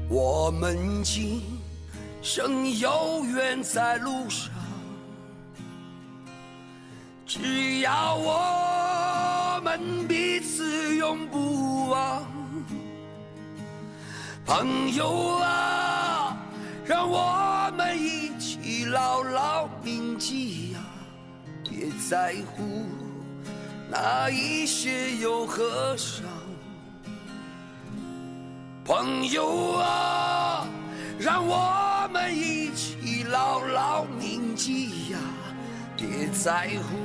我们今生有缘在路上，只要我们彼此永不忘。朋友啊，让我们一起牢牢铭记呀，别在乎那一些又何伤。朋友啊，让我们一起牢牢铭记呀，别在乎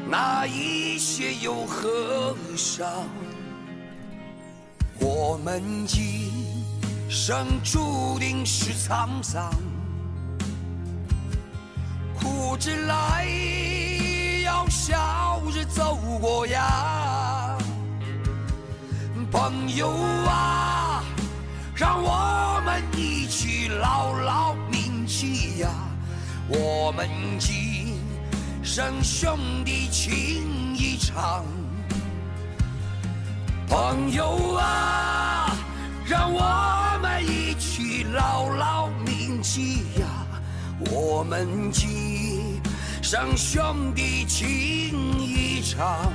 那一些又何伤。我们今生注定是沧桑，苦之来，要笑着走过呀。朋友啊，让我们一起牢牢铭记呀，我们今生兄弟情一场。朋友啊，让我们一起牢牢铭记呀，我们今生兄弟情一场。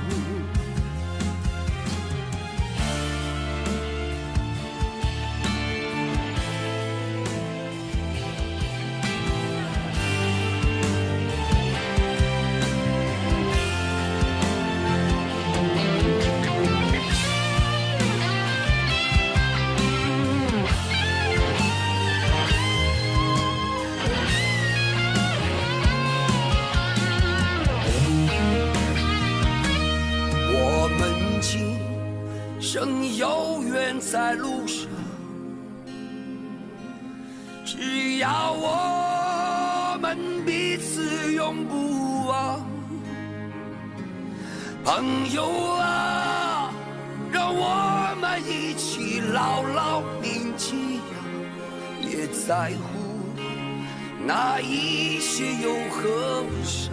生有缘在路上，只要我们彼此永不忘。朋友啊，让我们一起牢牢铭记呀，别在乎那一些又何伤。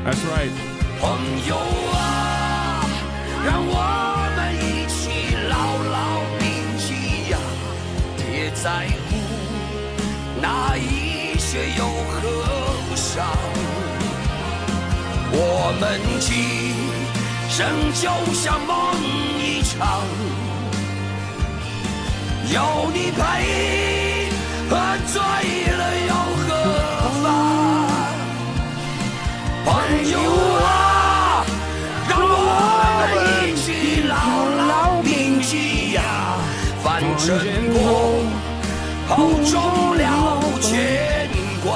That's right. 朋友啊，让我一起牢牢铭记呀，别在乎那一些又何伤。我们今生就像梦一场，有你陪，喝醉了又何妨？朋友啊，让我们一起牢牢铭记呀，反正过后终了无牵挂。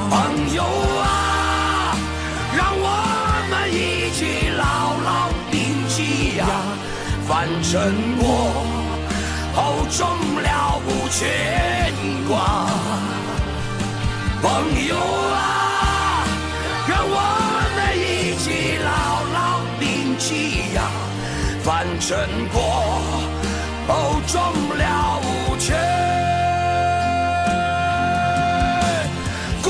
朋友啊，让我们一起牢牢铭记呀，反正过后终了无牵挂。朋友啊，让我们一起牢牢铭记呀，反正过后终了无牵挂。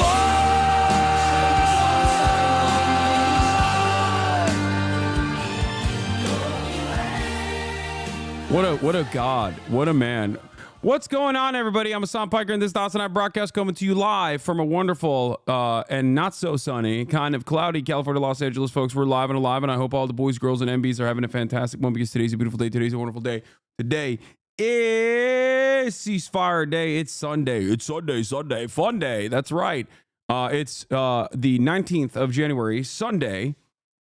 What a God, what a man. What's going on, everybody? I'm HasanPiker, and this is the HasanAbi broadcast coming to you live from a wonderful and not so sunny, kind of cloudy California, Los Angeles, folks. We're live and alive, and I hope all the boys, girls, and MBs are having a fantastic one because today's a beautiful day. Today's a wonderful day. Today is Ceasefire Day. It's Sunday. It's Sunday. Fun day. That's right. It's the 19th of January, Sunday,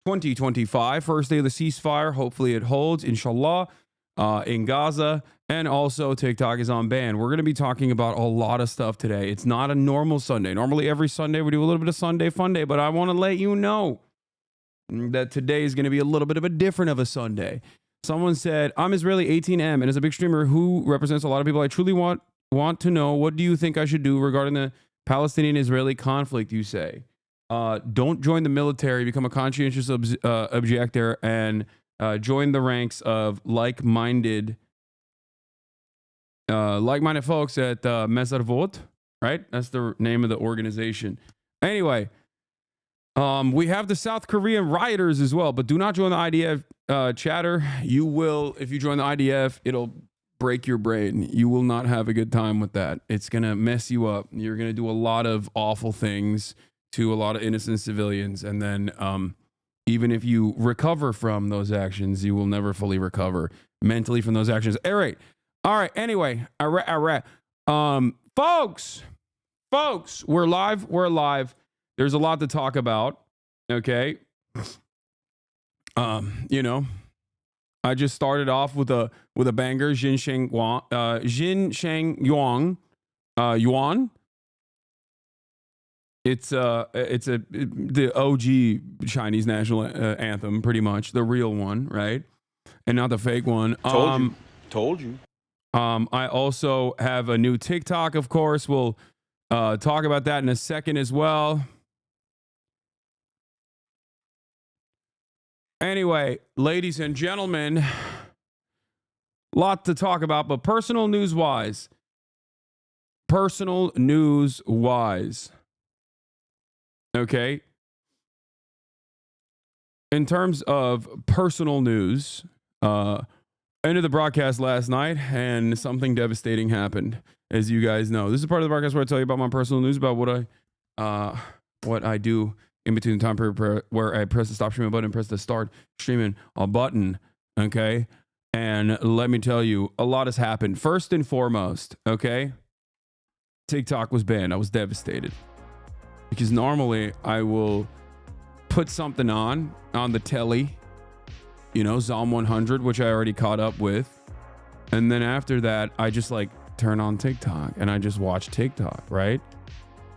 2025. First day of the ceasefire. Hopefully it holds, inshallah, in Gaza. And also TikTok is on ban. We're going to be talking about a lot of stuff today. It's not a normal Sunday. Normally every Sunday we do a little bit of Sunday fun day, but I want to let you know that today is going to be a little bit of a different of a Sunday. Someone said, I'm Israeli 18M and as a big streamer who represents a lot of people, I truly want to know, what do you think I should do regarding the Palestinian-Israeli conflict, you say? Don't join the military, become a conscientious objector, and join the ranks of like-minded folks at Mesarvot, right? That's the name of the organization. Anyway, we have the South Korean rioters as well, but do not join the IDF chatter. You will, if you join the IDF, it'll break your brain. You will not have a good time with that. It's going to mess you up. You're going to do a lot of awful things to a lot of innocent civilians. And then even if you recover from those actions, you will never fully recover mentally from those actions. All right. Anyway, all right. Folks, we're live. There's a lot to talk about. Okay. You know, I just started off with a banger, Jin Sheng Yuan. It's the OG Chinese national anthem, pretty much the real one, right? And not the fake one. Told you. I also have a new TikTok, of course. We'll talk about that in a second as well. Anyway, ladies and gentlemen, lot to talk about, but personal news wise, okay, in terms of personal news, ended the broadcast last night and something devastating happened, as you guys know. This is part of the broadcast where I tell you about my personal news, about what I do in between the time period where I press the stop streaming button and press the start streaming a button, okay? And let me tell you, a lot has happened. First and foremost, okay, TikTok was banned. I was devastated because normally I will put something on the telly, you know, Zom 100, which I already caught up with. And then after that, I just like turn on TikTok and I just watch TikTok, right?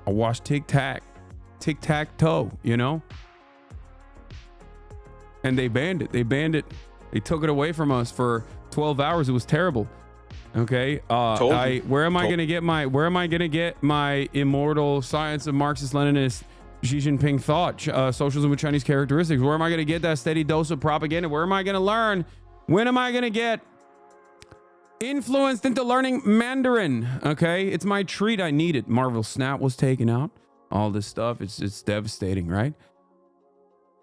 I watch tic-tac-toe, you know? And they banned it. They took it away from us for 12 hours. It was terrible. Okay. Where am I going to get my immortal science of Marxist Leninist Xi Jinping thought, socialism with Chinese characteristics? Where am I going to get that steady dose of propaganda? Where am I going to learn? When am I going to get influenced into learning Mandarin? Okay. It's my treat. I need it. Marvel Snap was taken out. All this stuff. It's devastating, right?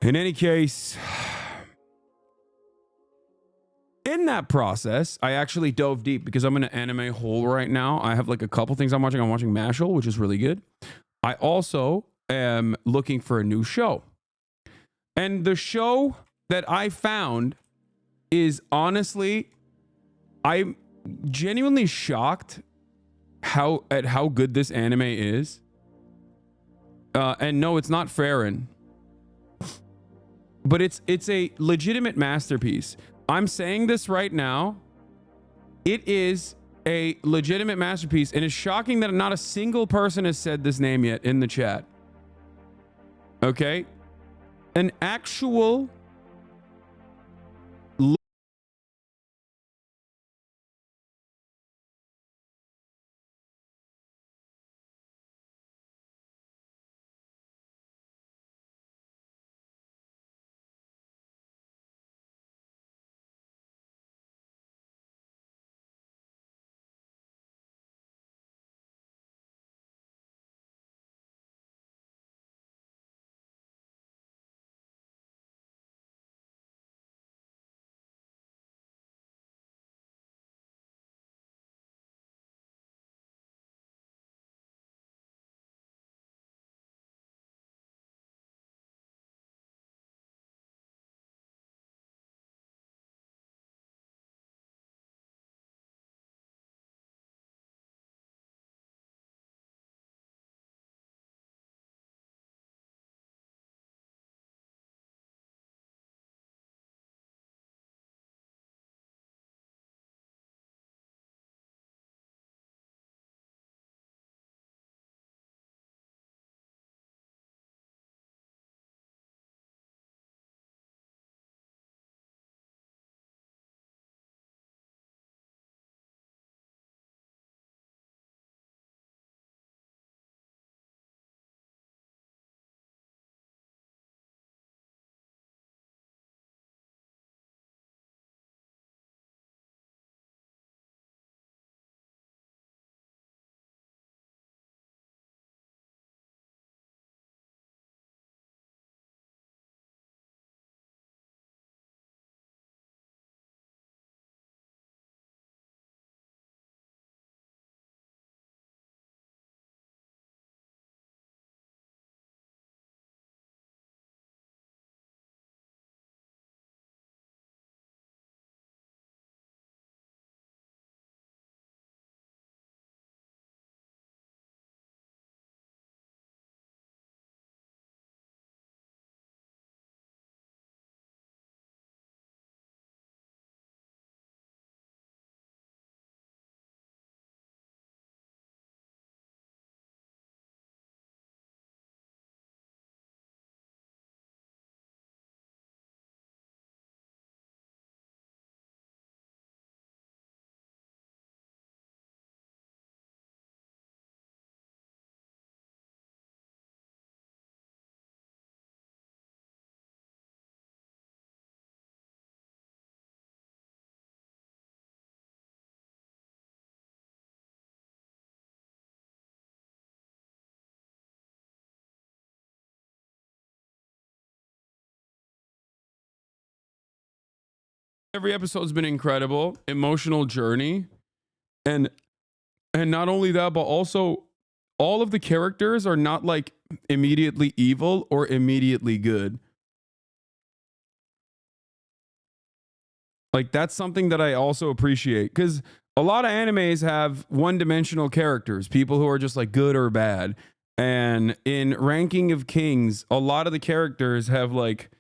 In any case, in that process, I actually dove deep because I'm in an anime hole right now. I have like a couple things I'm watching. I'm watching Mashal, which is really good. I also am looking for a new show. And the show that I found is, honestly, I'm genuinely shocked at how good this anime is. And no, it's not Farron, but it's a legitimate masterpiece. I'm saying this right now. It is a legitimate masterpiece, and it's shocking that not a single person has said this name yet in the chat. Okay? An actual Every episode's been incredible, emotional journey, and not only that, but also all of the characters are not like immediately evil or immediately good. Like that's something that I also appreciate, because a lot of animes have one-dimensional characters, people who are just like good or bad. And in Ranking of Kings, a lot of the characters have like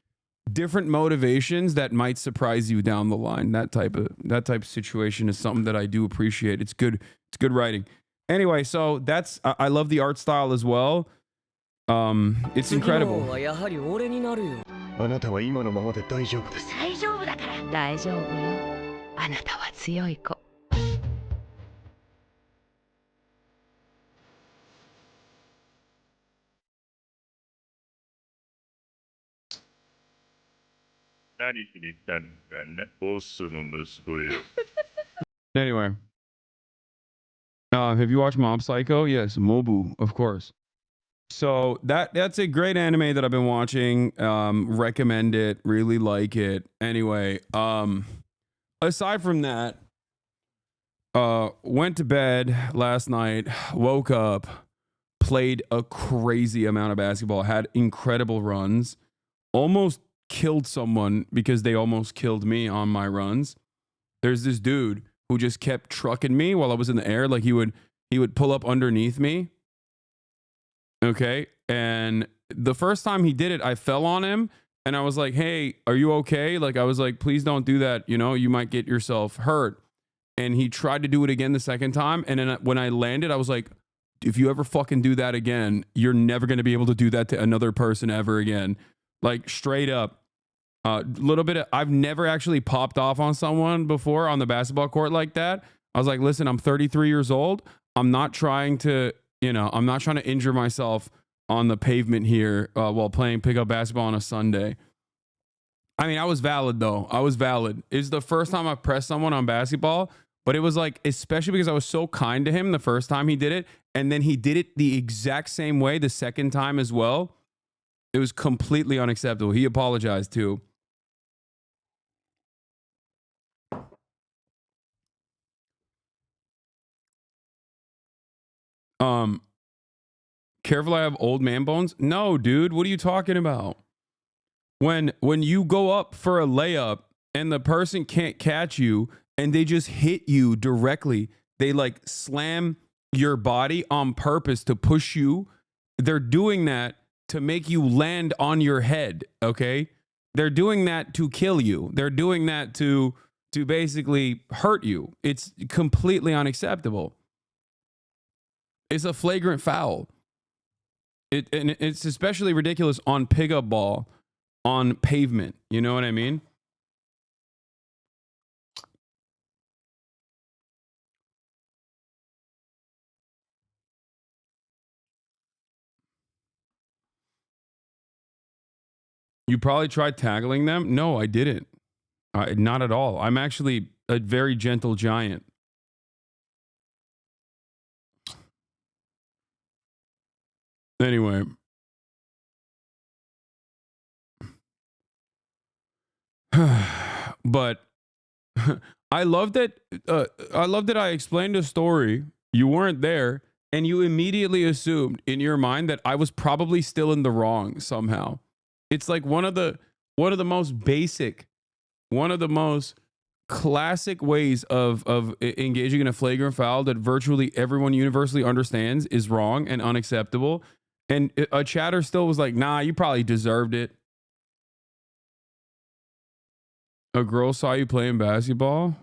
different motivations that might surprise you down the line. That type of situation is something that I do appreciate. It's good. It's good writing. Anyway, so that's I love the art style as well. It's incredible. あなたは今のままで大丈夫です。大丈夫だから。大丈夫よ。あなたは強い子。何しに行ったんかな、ボスの息子よ。Anyway, have you watched Mob Psycho? Yes, Mobu, of course. So that's a great anime that I've been watching. Recommend it. Really like it. Anyway, aside from that, went to bed last night. Woke up, played a crazy amount of basketball. Had incredible runs. Almost killed someone because they almost killed me on my runs. There's this dude who just kept trucking me while I was in the air. Like he would pull up underneath me. Okay. And the first time he did it, I fell on him and I was like, hey, are you okay? Like, I was like, please don't do that. You know, you might get yourself hurt. And he tried to do it again the second time. And then when I landed, I was like, if you ever fucking do that again, you're never going to be able to do that to another person ever again. Like straight up. Little bit of, I've never actually popped off on someone before on the basketball court like that. I was like, listen, I'm 33 years old. I'm not trying to, I'm not trying to injure myself on the pavement here while playing pickup basketball on a Sunday. I mean, I was valid though. I was valid. It's the first time I've pressed someone on basketball, but it was like, especially because I was so kind to him the first time he did it. And then he did it the exact same way the second time as well. It was completely unacceptable. He apologized too. Careful, I have old man bones. No, dude, what are you talking about? When you go up for a layup and the person can't catch you and they just hit you directly, they like slam your body on purpose to push you. They're doing that to make you land on your head, okay? They're doing that to kill you. They're doing that to basically hurt you. It's completely unacceptable. It's a flagrant foul. And it's especially ridiculous on pickup ball, on pavement. You know what I mean? You probably tried tackling them. No, I didn't. Not at all. I'm actually a very gentle giant. Anyway. But I love that I explained a story. You weren't there and you immediately assumed in your mind that I was probably still in the wrong somehow. It's like one of the most basic, one of the most classic ways of engaging in a flagrant foul that virtually everyone universally understands is wrong and unacceptable. And a chatter still was like, nah, you probably deserved it. A girl saw you playing basketball?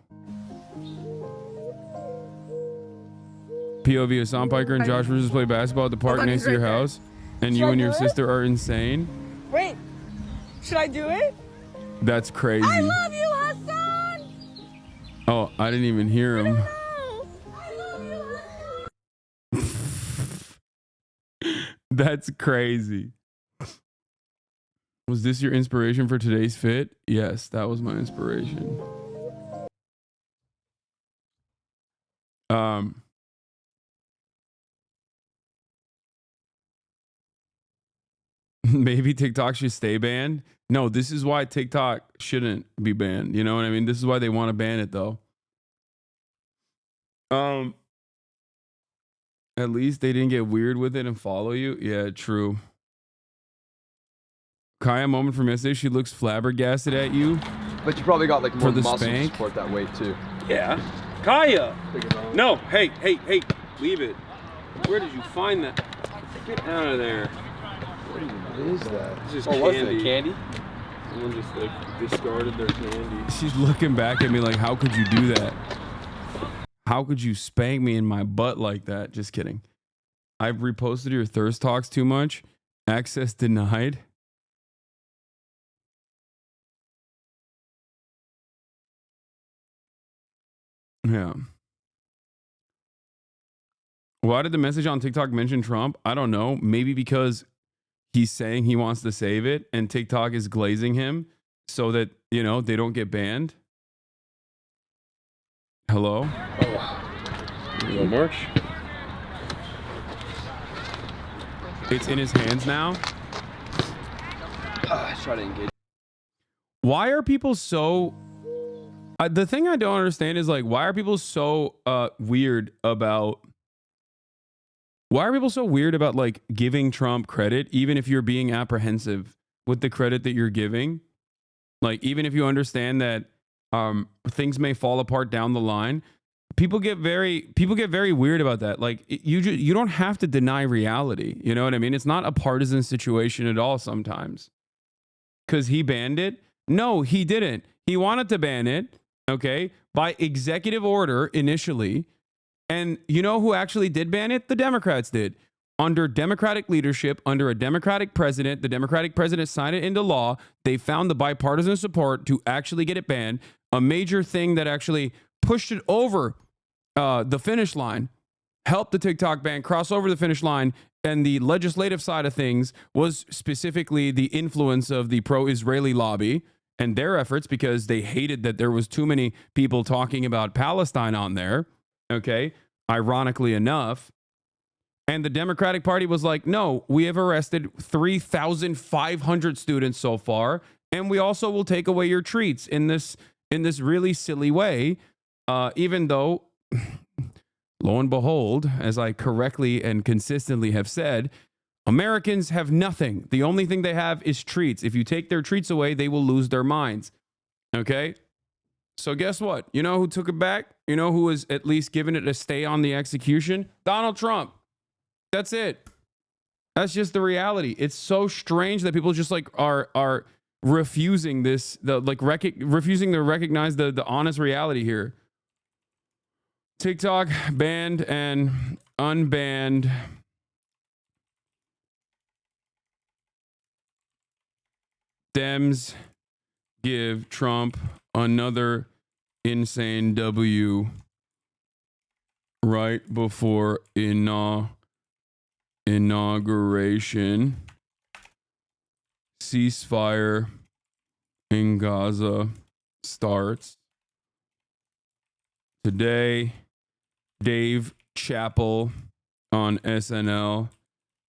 POV HasanPiker and Josh just play basketball at the park next to your house, and you and your sister are insane? Wait, should I do it? That's crazy. I love you, Hasan! Oh, I didn't even hear him. I love you, Hasan! That's crazy. Was this your inspiration for today's fit? Yes, that was my inspiration. Maybe TikTok should stay banned. No, this is why TikTok shouldn't be banned. You know what I mean? This is why they want to ban it though. At least they didn't get weird with it and follow you. Yeah, true. Kaya, moment from yesterday, she looks flabbergasted at you. But you probably got like more the muscle spank? support that way too. Yeah. Kaya! No, hey, leave it. Where did you find that? Get out of there. What is that? It's just Oh, wasn't it candy? Someone just like discarded their candy. She's looking back at me like, how could you do that? How could you spank me in my butt like that? Just kidding. I've reposted your thirst talks too much. Access denied. Yeah. Why did the message on TikTok mention Trump? I don't know. Maybe because he's saying he wants to save it and TikTok is glazing him so that, you know, they don't get banned. Hello? You March? It's in his hands now. Try to engage. Why are people so... the thing I don't understand is like, why are people so weird about... Why are people so weird about like giving Trump credit, even if you're being apprehensive with the credit that you're giving? Like, even if you understand that things may fall apart down the line, people get very weird about that. Like, you don't have to deny reality. You know what I mean? It's not a partisan situation at all sometimes. Because he banned it? No, he didn't. He wanted to ban it, okay, by executive order initially. And you know who actually did ban it? The Democrats did. Under Democratic leadership, under a Democratic president, the Democratic president signed it into law. They found the bipartisan support to actually get it banned. A major thing that actually pushed it over the finish line, helped the TikTok ban cross over the finish line. And the legislative side of things was specifically the influence of the pro-Israeli lobby and their efforts, because they hated that there was too many people talking about Palestine on there. Okay, ironically enough. And the Democratic Party was like, no, we have arrested 3,500 students so far, and we also will take away your treats in this really silly way, even though, lo and behold, as I correctly and consistently have said, Americans have nothing. The only thing they have is treats. If you take their treats away, they will lose their minds. Okay? So guess what? You know who took it back? You know who was at least giving it a stay on the execution? Donald Trump. That's it. That's just the reality. It's so strange that people just like are refusing this, refusing to recognize the honest reality here. TikTok banned and unbanned. Dems give Trump another insane W right before inauguration. Ceasefire in Gaza starts today. Dave Chappelle on SNL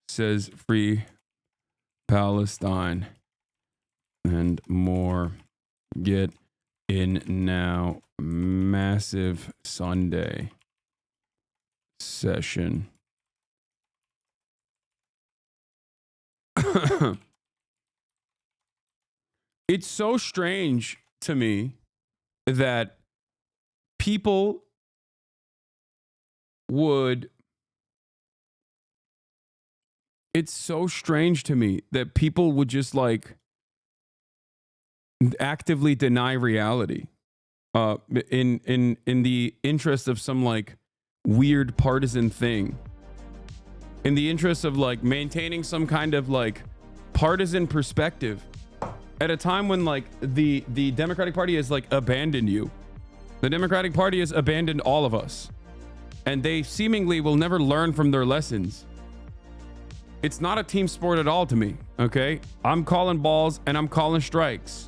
says free Palestine and more. Get in now. Massive Sunday session. It's so strange to me that people would... It's so strange to me that people would just like actively deny reality in the interest of some like weird partisan thing, in the interest of like maintaining some kind of like partisan perspective at a time when like the Democratic Party has like abandoned you. The Democratic Party has abandoned all of us, and they seemingly will never learn from their lessons. It's not a team sport at all to me. Okay, I'm calling balls and I'm calling strikes.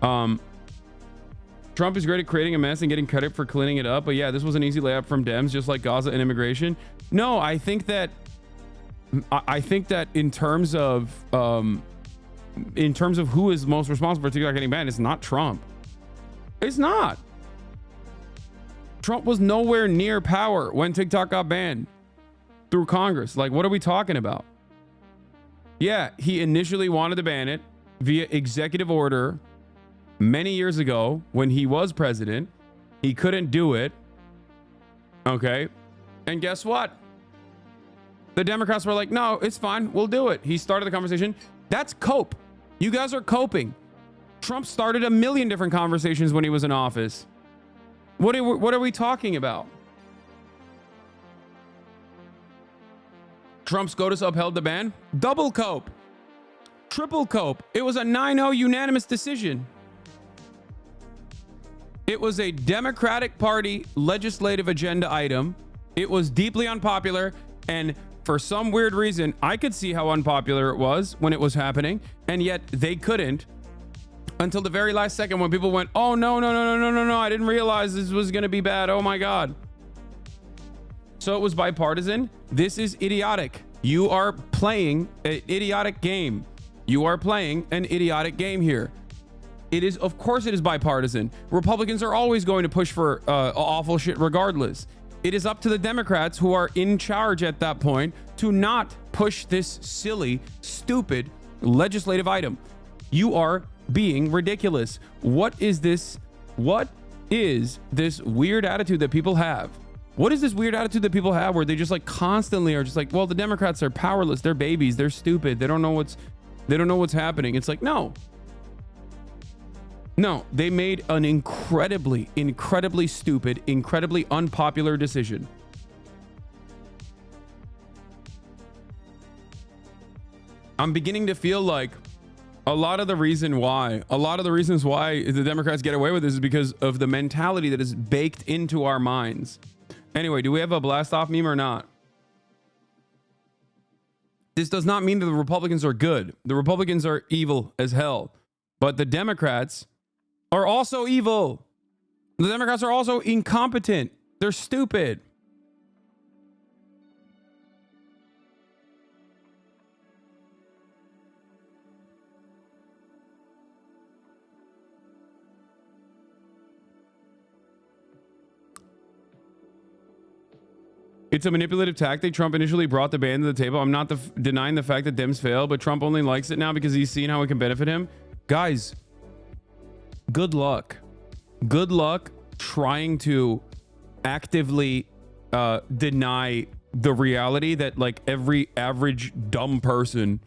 Trump is great at creating a mess and getting credit for cleaning it up, but yeah, this was an easy layup from Dems, just like Gaza and immigration. No, I think that I think that in terms of who is most responsible for TikTok getting banned, it's not Trump. It's not. Trump was nowhere near power when TikTok got banned through Congress. Like, what are we talking about? Yeah, he initially wanted to ban it via executive order many years ago when he was president. He couldn't do it. Okay. And guess what? The Democrats were like, no, it's fine. We'll do it. He started the conversation. That's cope. You guys are coping. Trump started a million different conversations when he was in office. What are we talking about? Trump's SCOTUS upheld the ban. Double cope. Triple cope. It was a 9-0 unanimous decision. It was a Democratic Party legislative agenda item. It was deeply unpopular. And for some weird reason, I could see how unpopular it was when it was happening. And yet they couldn't until the very last second when people went, oh, no. I didn't realize this was going to be bad. Oh, my God. So it was bipartisan. This is idiotic. You are playing an idiotic game. You are playing an idiotic game here. It is, of course, it is bipartisan. Republicans are always going to push for awful shit regardless. It is up to the Democrats who are in charge at that point to not push this silly, stupid legislative item. You are being ridiculous. What is this? What is this weird attitude that people have? What is this weird attitude that people have where they just like constantly are just like, well, the Democrats are powerless. They're babies. They're stupid. They don't know what's happening. It's like, no, they made an incredibly stupid, incredibly unpopular decision. I'm beginning to feel like a lot of the reasons why the Democrats get away with this is because of the mentality that is baked into our minds. Anyway, do we have a blast off meme or not? This does not mean that the Republicans are good. The Republicans are evil as hell. But the Democrats are also evil. The Democrats are also incompetent. They're stupid. It's a manipulative tactic. Trump initially brought the ban to the table. I'm not denying the fact that Dems failed, but Trump only likes it now because he's seen how it can benefit him. Guys, good luck. Good luck trying to actively deny the reality that like every average dumb person,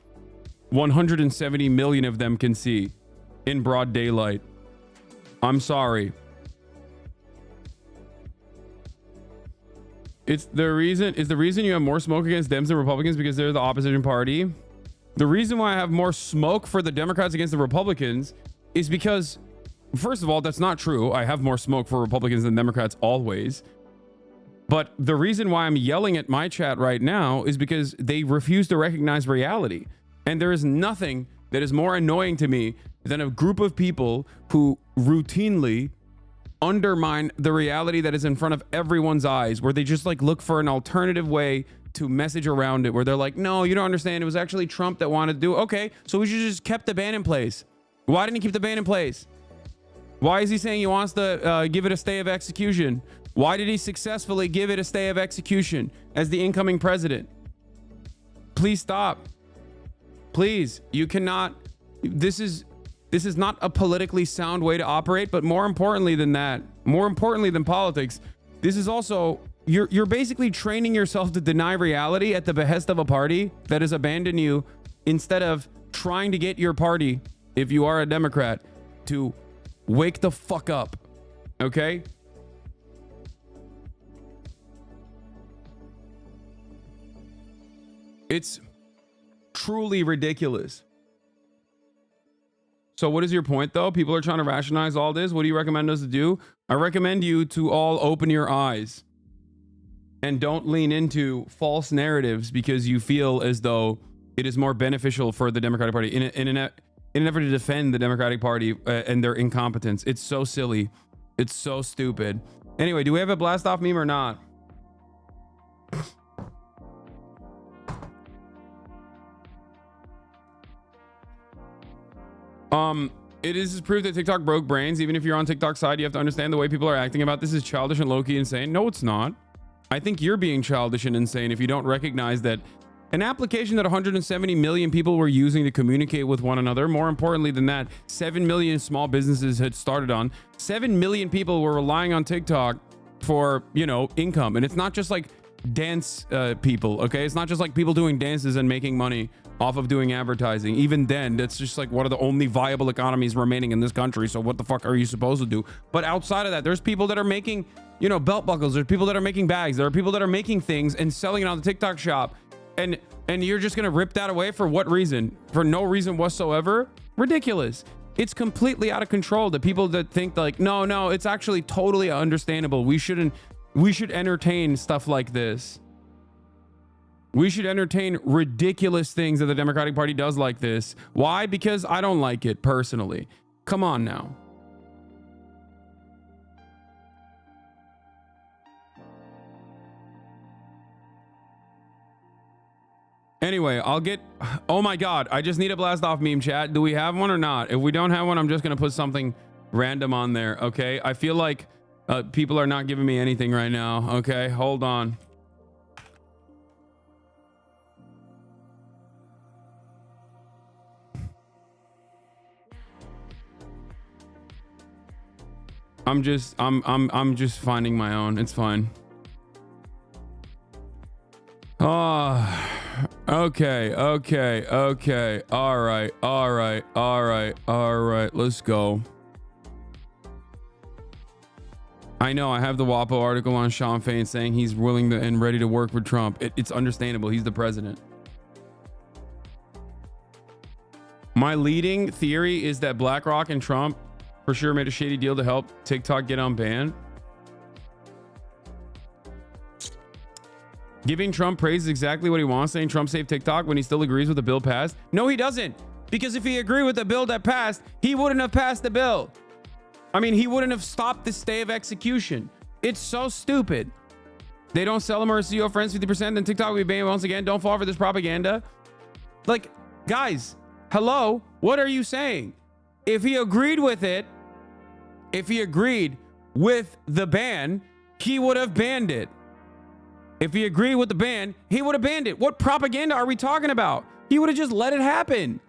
170 million of them can see in broad daylight. I'm sorry. Is the reason you have more smoke against Dems than Republicans because they're the opposition party? The reason why I have more smoke for the Democrats against the Republicans is because, first of all, that's not true. I have more smoke for Republicans than Democrats always. But the reason why I'm yelling at my chat right now is because they refuse to recognize reality. And there is nothing that is more annoying to me than a group of people who routinely undermine the reality that is in front of everyone's eyes, where they just like look for an alternative way to message around it, where they're like, no, you don't understand. It was actually Trump that wanted to do it. Okay, so we should just kept the ban in place. Why didn't he keep the ban in place? Why is he saying he wants to give it a stay of execution? Why did he successfully give it a stay of execution as the incoming president? Please stop. Please, you cannot. This is not a politically sound way to operate, but more importantly than that, more importantly than politics, this is also, you're basically training yourself to deny reality at the behest of a party that has abandoned you, instead of trying to get your party, if you are a Democrat, to wake the fuck up. Okay? It's truly ridiculous. So what is your point, though? People are trying to rationalize all this. What do you recommend us to do? I recommend you to all open your eyes and don't lean into false narratives because you feel as though it is more beneficial for the Democratic Party in an effort to defend the Democratic Party and their incompetence. It's so silly. It's so stupid. Anyway, do we have a blast off meme or not? It is proof that TikTok broke brains. Even if you're on TikTok's side, you have to understand the way people are acting about this is childish and low-key insane. No, it's not. I think you're being childish and insane if you don't recognize that an application that 170 million people were using to communicate with one another, more importantly than that, 7 million small businesses had started on. 7 million people were relying on TikTok for, you know, income. And it's not just like dance people, okay? It's not just like people doing dances and making money off of doing advertising. Even then, that's just like one of the only viable economies remaining in this country. So what the fuck are you supposed to do? But outside of that, there's people that are making, you know, belt buckles. There's people that are making bags. There are people that are making things and selling it on the TikTok shop. And you're just gonna rip that away for what reason? For no reason whatsoever? Ridiculous. It's completely out of control. The people that think like, no, it's actually totally understandable. We should entertain stuff like this. We should entertain ridiculous things that the Democratic Party does like this. Why? Because I don't like it personally. Come on now. Anyway, oh my God, I just need a blast off meme chat. Do we have one or not? If we don't have one, I'm just going to put something random on there. Okay. I feel like people are not giving me anything right now. Okay. Hold on. I'm just finding my own. It's fine. Oh, okay. All right. Let's go. I know I have the WAPO article on Sean Fain saying he's willing to and ready to work with Trump. It's understandable. He's the president. My leading theory is that BlackRock and Trump for sure made a shady deal to help TikTok get unbanned. Giving Trump praise is exactly what he wants, saying Trump saved TikTok when he still agrees with the bill passed. No, he doesn't. Because if he agreed with the bill that passed, he wouldn't have passed the bill. I mean, he wouldn't have stopped the stay of execution. It's so stupid. They don't sell him or his CEO friends 50%, then TikTok will be banned once again. Don't fall for this propaganda. Like, guys, hello? What are you saying? If he agreed with it, if he agreed with the ban, he would have banned it. If he agreed with the ban, he would have banned it. What propaganda are we talking about? He would have just let it happen.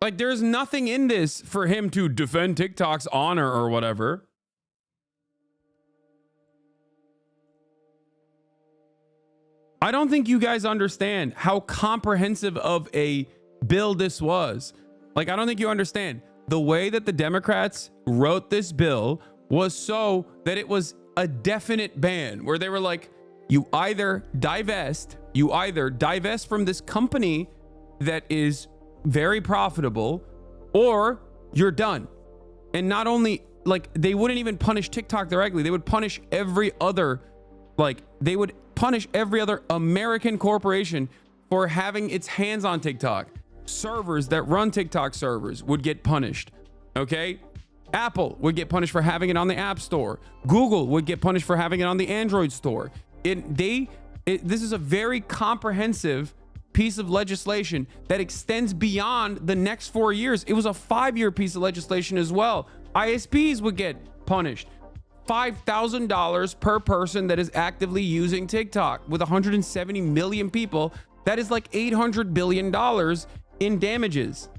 Like, there's nothing in this for him to defend TikTok's honor or whatever. I don't think you guys understand how comprehensive of a bill this was. Like, I don't think you understand. The way that the Democrats wrote this bill was so that it was a definite ban, where they were like, you either divest from this company that is very profitable, or you're done. And not only, like, they wouldn't even punish TikTok directly, they would punish every other American corporation for having its hands on TikTok. Servers that run TikTok servers would get punished. Okay? Apple would get punished for having it on the App Store. Google would get punished for having it on the Android Store. This is a very comprehensive piece of legislation that extends beyond the next 4 years. It was a 5-year piece of legislation as well. ISPs would get punished. $5,000 per person that is actively using TikTok. With 170 million people, that is like $800 billion in damages.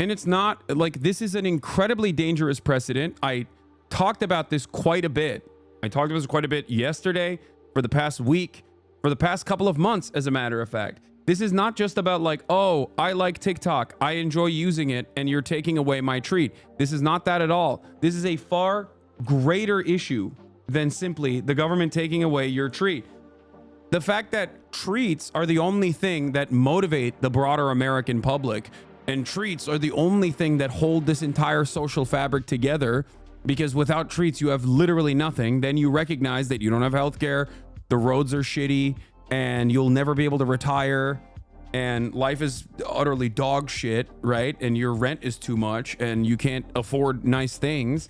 And it's not like, this is an incredibly dangerous precedent. I talked about this quite a bit. I talked about this quite a bit yesterday, for the past week, for the past couple of months, as a matter of fact. This is not just about like, oh, I like TikTok, I enjoy using it, and you're taking away my treat. This is not that at all. This is a far greater issue than simply the government taking away your treat. The fact that treats are the only thing that motivate the broader American public, and treats are the only thing that hold this entire social fabric together, because without treats, you have literally nothing. Then you recognize that you don't have healthcare, the roads are shitty, and you'll never be able to retire. and life is utterly dog shit, right? And your rent is too much and you can't afford nice things.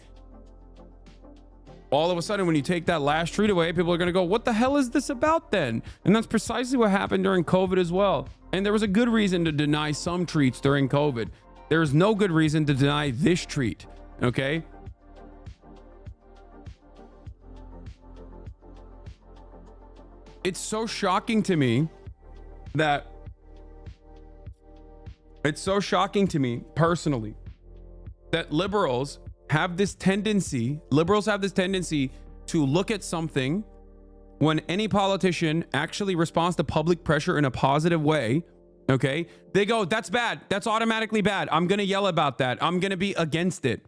All of a sudden, when you take that last treat away, people are going to go, what the hell is this about then? And that's precisely what happened during COVID as well. And there was a good reason to deny some treats during COVID. There's no good reason to deny this treat, okay? It's so shocking to me that personally that liberals have this tendency to look at something when any politician actually responds to public pressure in a positive way. Okay, they go, that's bad, that's automatically bad, I'm gonna yell about that, I'm gonna be against it.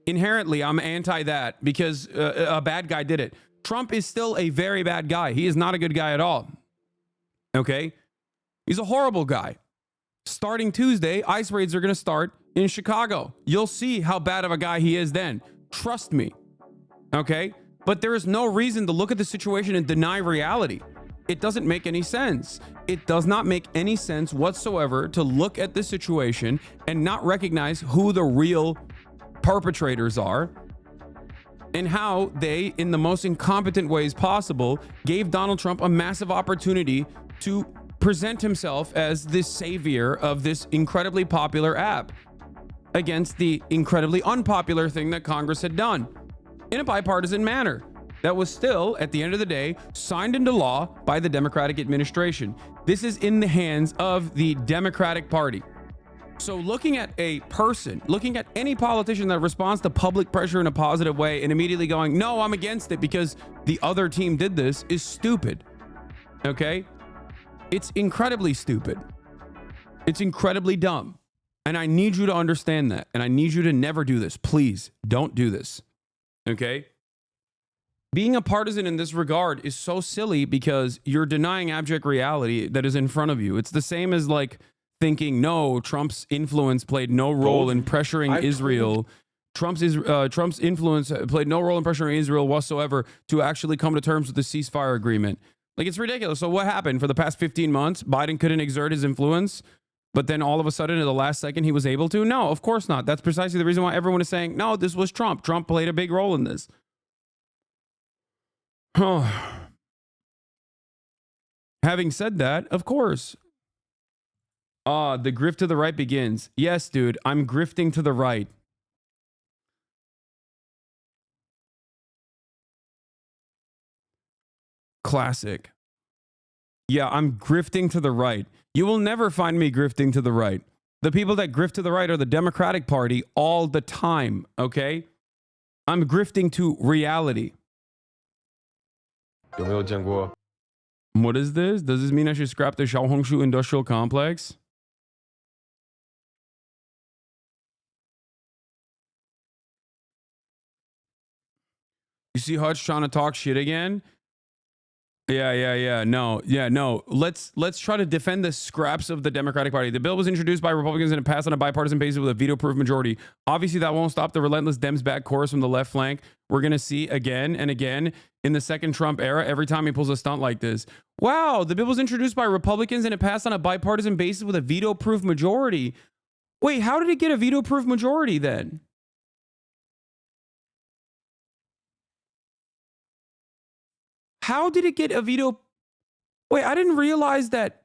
Inherently, I'm anti that because a bad guy did it. Trump is still a very bad guy. He is not a good guy at all. Okay, he's a horrible guy. Starting Tuesday, ICE raids are going to start in Chicago. You'll see how bad of a guy he is then. Trust me. Okay? But there is no reason to look at the situation and deny reality. It doesn't make any sense. It does not make any sense whatsoever to look at this situation and not recognize who the real perpetrators are and how they, in the most incompetent ways possible, gave Donald Trump a massive opportunity to present himself as this savior of this incredibly popular app against the incredibly unpopular thing that Congress had done in a bipartisan manner that was still, at the end of the day, signed into law by the Democratic administration. This is in the hands of the Democratic Party. So looking at a person, looking at any politician that responds to public pressure in a positive way and immediately going, no, I'm against it because the other team did this, is stupid. Okay? It's incredibly stupid. It's incredibly dumb. And I need you to understand that. And I need you to never do this. Please don't do this. Okay? Being a partisan in this regard is so silly because you're denying abject reality that is in front of you. It's the same as like thinking, no, Trump's influence played no role in pressuring Israel. Trump's influence played no role in pressuring Israel whatsoever to actually come to terms with the ceasefire agreement. Like, it's ridiculous. So what happened for the past 15 months? Biden couldn't exert his influence, but then all of a sudden at the last second he was able to? No, of course not. That's precisely the reason why everyone is saying, no, this was Trump. Trump played a big role in this. Having said that, of course. The grift to the right begins. Yes, dude, I'm grifting to the right. Classic. Yeah, I'm grifting to the right. You will never find me grifting to the right. The people that grift to the right are the Democratic Party all the time, okay? I'm grifting to reality. What is this? Does this mean I should scrap the Xiaohongshu industrial complex? You see Hutch trying to talk shit again? Yeah. No. Let's try to defend the scraps of the Democratic Party. The bill was introduced by Republicans and it passed on a bipartisan basis with a veto-proof majority. Obviously, that won't stop the relentless Dems back chorus from the left flank. We're going to see again and again in the second Trump era every time he pulls a stunt like this. Wow, the bill was introduced by Republicans and it passed on a bipartisan basis with a veto-proof majority. Wait, how did it get a veto-proof majority then? How did it get a veto? Wait, I didn't realize that.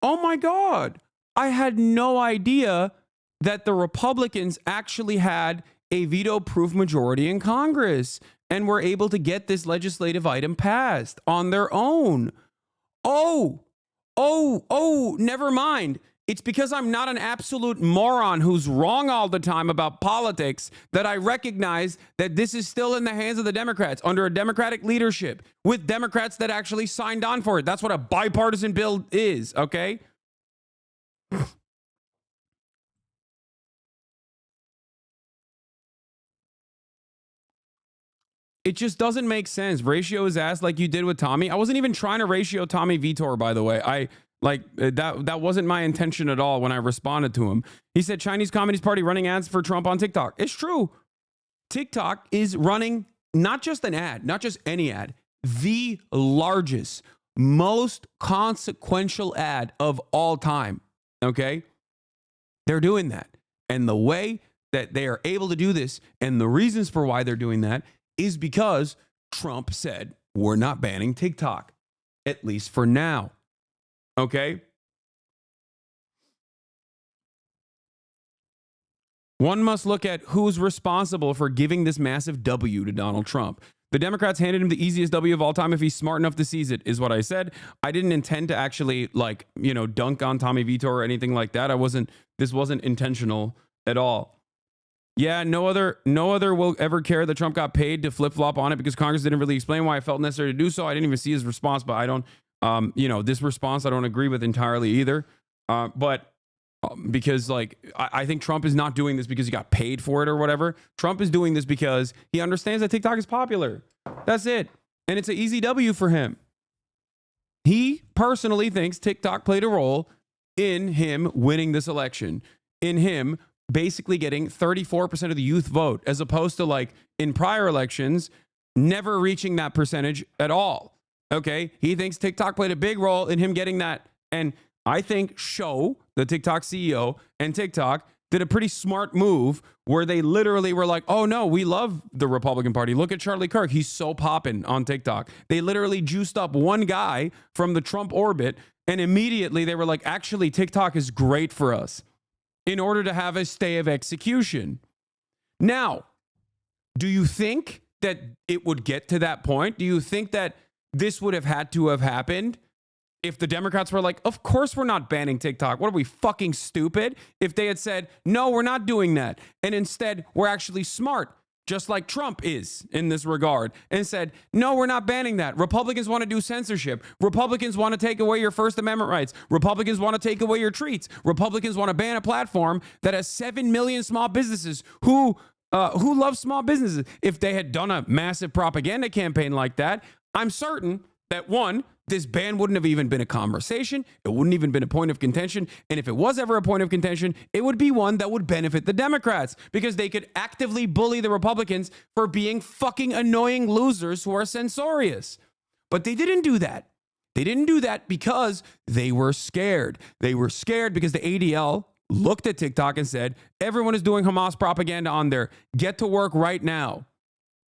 Oh my God. I had no idea that the Republicans actually had a veto-proof majority in Congress and were able to get this legislative item passed on their own. Oh, never mind. It's because I'm not an absolute moron who's wrong all the time about politics that I recognize that this is still in the hands of the Democrats under a Democratic leadership with Democrats that actually signed on for it. That's what a bipartisan bill is, okay? It just doesn't make sense. Ratio his ass like you did with Tommy. I wasn't even trying to ratio Tommy Vitor, by the way. That wasn't my intention at all when I responded to him. He said Chinese Communist Party running ads for Trump on TikTok. It's true. TikTok is running not just an ad, not just any ad, the largest, most consequential ad of all time. Okay? They're doing that. And the way that they are able to do this and the reasons for why they're doing that is because Trump said, we're not banning TikTok, at least for now. Okay? One must look at who's responsible for giving this massive W to Donald Trump. The Democrats handed him the easiest W of all time if he's smart enough to seize it, is what I said. I didn't intend to actually, like, you know, dunk on Tommy Vito or anything like that. This wasn't intentional at all. Yeah, no other will ever care that Trump got paid to flip-flop on it because Congress didn't really explain why it felt necessary to do so. I didn't even see his response, but I don't, this response I don't agree with entirely either. Because like I think Trump is not doing this because he got paid for it or whatever. Trump is doing this because he understands that TikTok is popular. That's it. And it's an easy W for him. He personally thinks TikTok played a role in him winning this election, in him basically getting 34% of the youth vote, as opposed to like in prior elections, never reaching that percentage at all. Okay. He thinks TikTok played a big role in him getting that. And I think the TikTok CEO, and TikTok did a pretty smart move where they literally were like, oh no, we love the Republican Party. Look at Charlie Kirk. He's so popping on TikTok. They literally juiced up one guy from the Trump orbit, and immediately they were like, actually, TikTok is great for us in order to have a stay of execution. Now, do you think that it would get to that point? Do you think that this would have had to have happened if the Democrats were like, of course we're not banning TikTok? What are we, fucking stupid? If they had said, no, we're not doing that, and instead we're actually smart, just like Trump is in this regard, and said, no, we're not banning that. Republicans want to do censorship. Republicans want to take away your First Amendment rights. Republicans want to take away your treats. Republicans want to ban a platform that has 7 million small businesses who love small businesses. If they had done a massive propaganda campaign like that, I'm certain that, one, this ban wouldn't have even been a conversation. It wouldn't even been a point of contention. And if it was ever a point of contention, it would be one that would benefit the Democrats because they could actively bully the Republicans for being fucking annoying losers who are censorious. But they didn't do that. They didn't do that because they were scared. They were scared because the ADL looked at TikTok and said, everyone is doing Hamas propaganda on there. Get to work right now.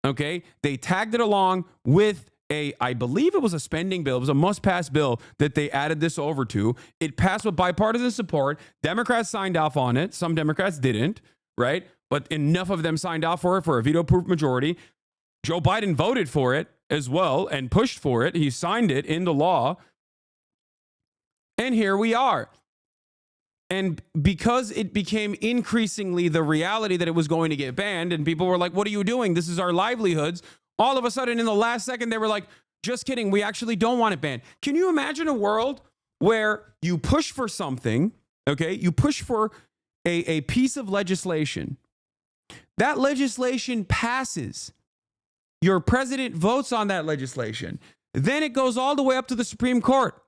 Okay? They tagged it along with I believe it was a spending bill. It was a must-pass bill that they added this over to. It passed with bipartisan support. Democrats signed off on it. Some Democrats didn't, right? But enough of them signed off for it for a veto-proof majority. Joe Biden voted for it as well and pushed for it. He signed it into law. And here we are. And because it became increasingly the reality that it was going to get banned, and people were like, what are you doing? This is our livelihoods. All of a sudden, in the last second, they were like, just kidding. We actually don't want it banned. Can you imagine a world where you push for something, okay? You push for a piece of legislation. That legislation passes. Your president votes on that legislation. Then it goes all the way up to the Supreme Court.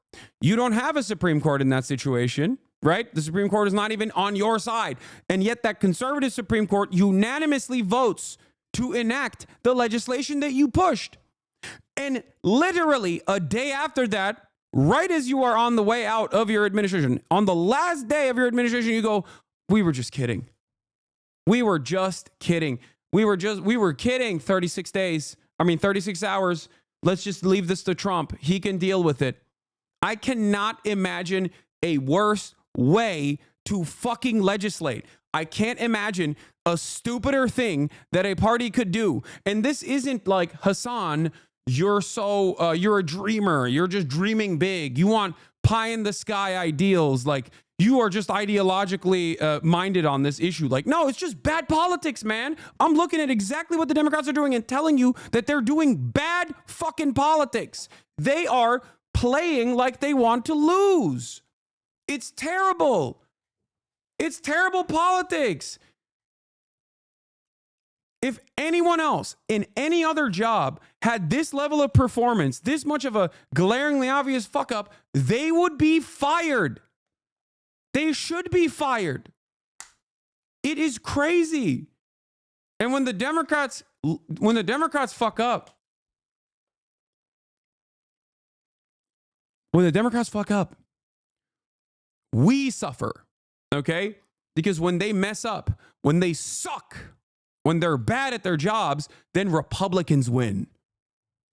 You don't have a Supreme Court in that situation, right? The Supreme Court is not even on your side. And yet that conservative Supreme Court unanimously votes to enact the legislation that you pushed. And literally a day after that, right as you are on the way out of your administration, on the last day of your administration, you go, we were just kidding. We were just kidding. We were kidding 36 hours. Let's just leave this to Trump. He can deal with it. I cannot imagine a worse way to fucking legislate. I can't imagine a stupider thing that a party could do. And this isn't like, Hasan, you're a dreamer. You're just dreaming big. You want pie in the sky ideals. Like, you are just ideologically minded on this issue. Like, no, it's just bad politics, man. I'm looking at exactly what the Democrats are doing and telling you that they're doing bad fucking politics. They are playing like they want to lose. It's terrible. It's terrible politics. If anyone else in any other job had this level of performance, this much of a glaringly obvious fuck up, they would be fired. They should be fired. It is crazy. And when the Democrats fuck up, when the Democrats fuck up, we suffer, okay? Because when they mess up, when they suck, when they're bad at their jobs, then Republicans win,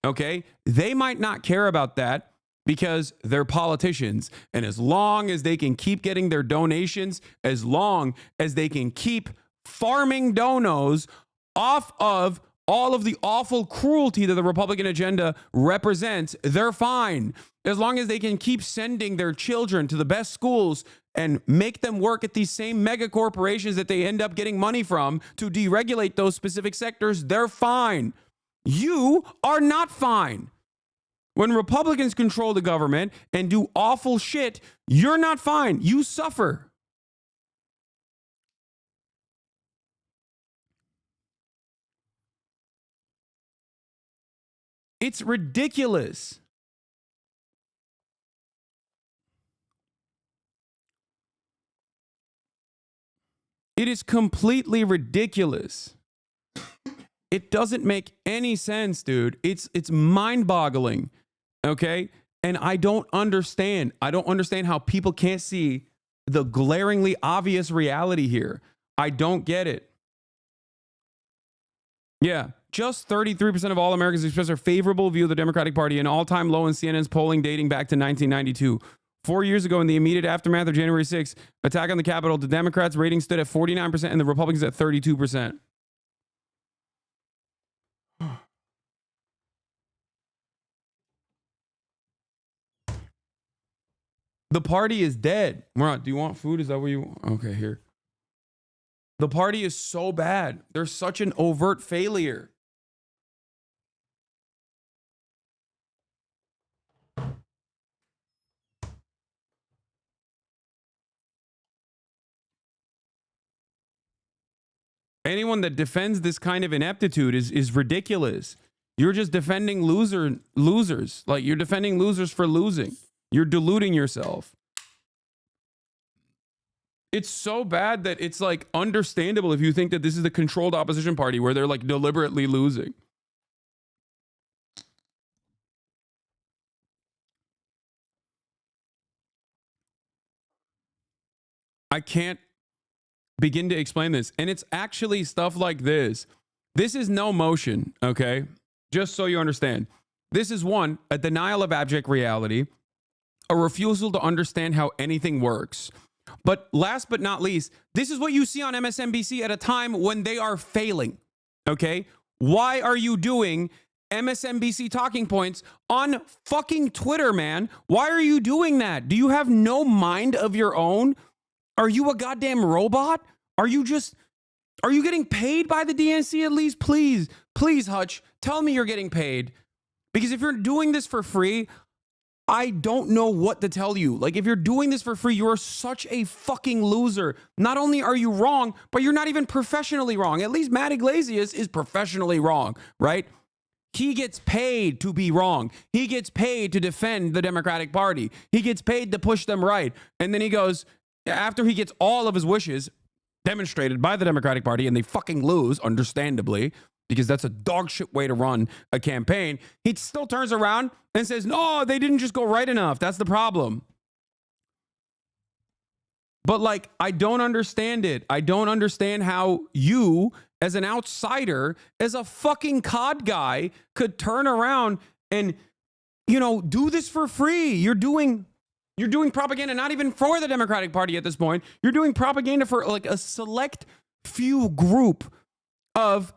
okay? They might not care about that because they're politicians. And as long as they can keep getting their donations, as long as they can keep farming donos off of all of the awful cruelty that the Republican agenda represents, they're fine. As long as they can keep sending their children to the best schools and make them work at these same mega corporations that they end up getting money from to deregulate those specific sectors, they're fine. You are not fine. When Republicans control the government and do awful shit, you're not fine. You suffer. It's ridiculous. It is completely ridiculous. It doesn't make any sense, dude. It's mind-boggling, okay? And I don't understand. I don't understand how people can't see the glaringly obvious reality here. I don't get it. Yeah, just 33% of all Americans express a favorable view of the Democratic Party, an all-time low in CNN's polling dating back to 1992. 4 years ago, in the immediate aftermath of January 6th, attack on the Capitol, the Democrats' rating stood at 49% and the Republicans at 32%. The party is dead. Murat, do you want food? Is that what you want? Okay, here. The party is so bad. They're such an overt failure. Anyone that defends this kind of ineptitude is ridiculous. You're just defending losers. Like, you're defending losers for losing. You're deluding yourself. It's so bad that it's like understandable if you think that this is the controlled opposition party where they're like deliberately losing. I can't begin to explain this. And it's actually stuff like this. This is no motion, okay? Just so you understand. This is one, a denial of abject reality, a refusal to understand how anything works. But last but not least, this is what you see on MSNBC at a time when they are failing, okay? Why are you doing MSNBC talking points on fucking Twitter, man? Why are you doing that? Do you have no mind of your own? Are you a goddamn robot? Are you getting paid by the DNC at least? Please, Hutch, tell me you're getting paid. Because if you're doing this for free, I don't know what to tell you. Like, if you're doing this for free, you're such a fucking loser. Not only are you wrong, but you're not even professionally wrong. At least Matt Iglesias is professionally wrong, right? He gets paid to be wrong. He gets paid to defend the Democratic Party. He gets paid to push them right. And then he goes, after he gets all of his wishes demonstrated by the Democratic Party, and they fucking lose, understandably, because that's a dog shit way to run a campaign, he still turns around and says, no, they didn't just go right enough. That's the problem. But like, I don't understand it. I don't understand how you, as an outsider, as a fucking COD guy, could turn around and, you know, do this for free. You're doing propaganda, not even for the Democratic Party at this point. You're doing propaganda for like a select few group of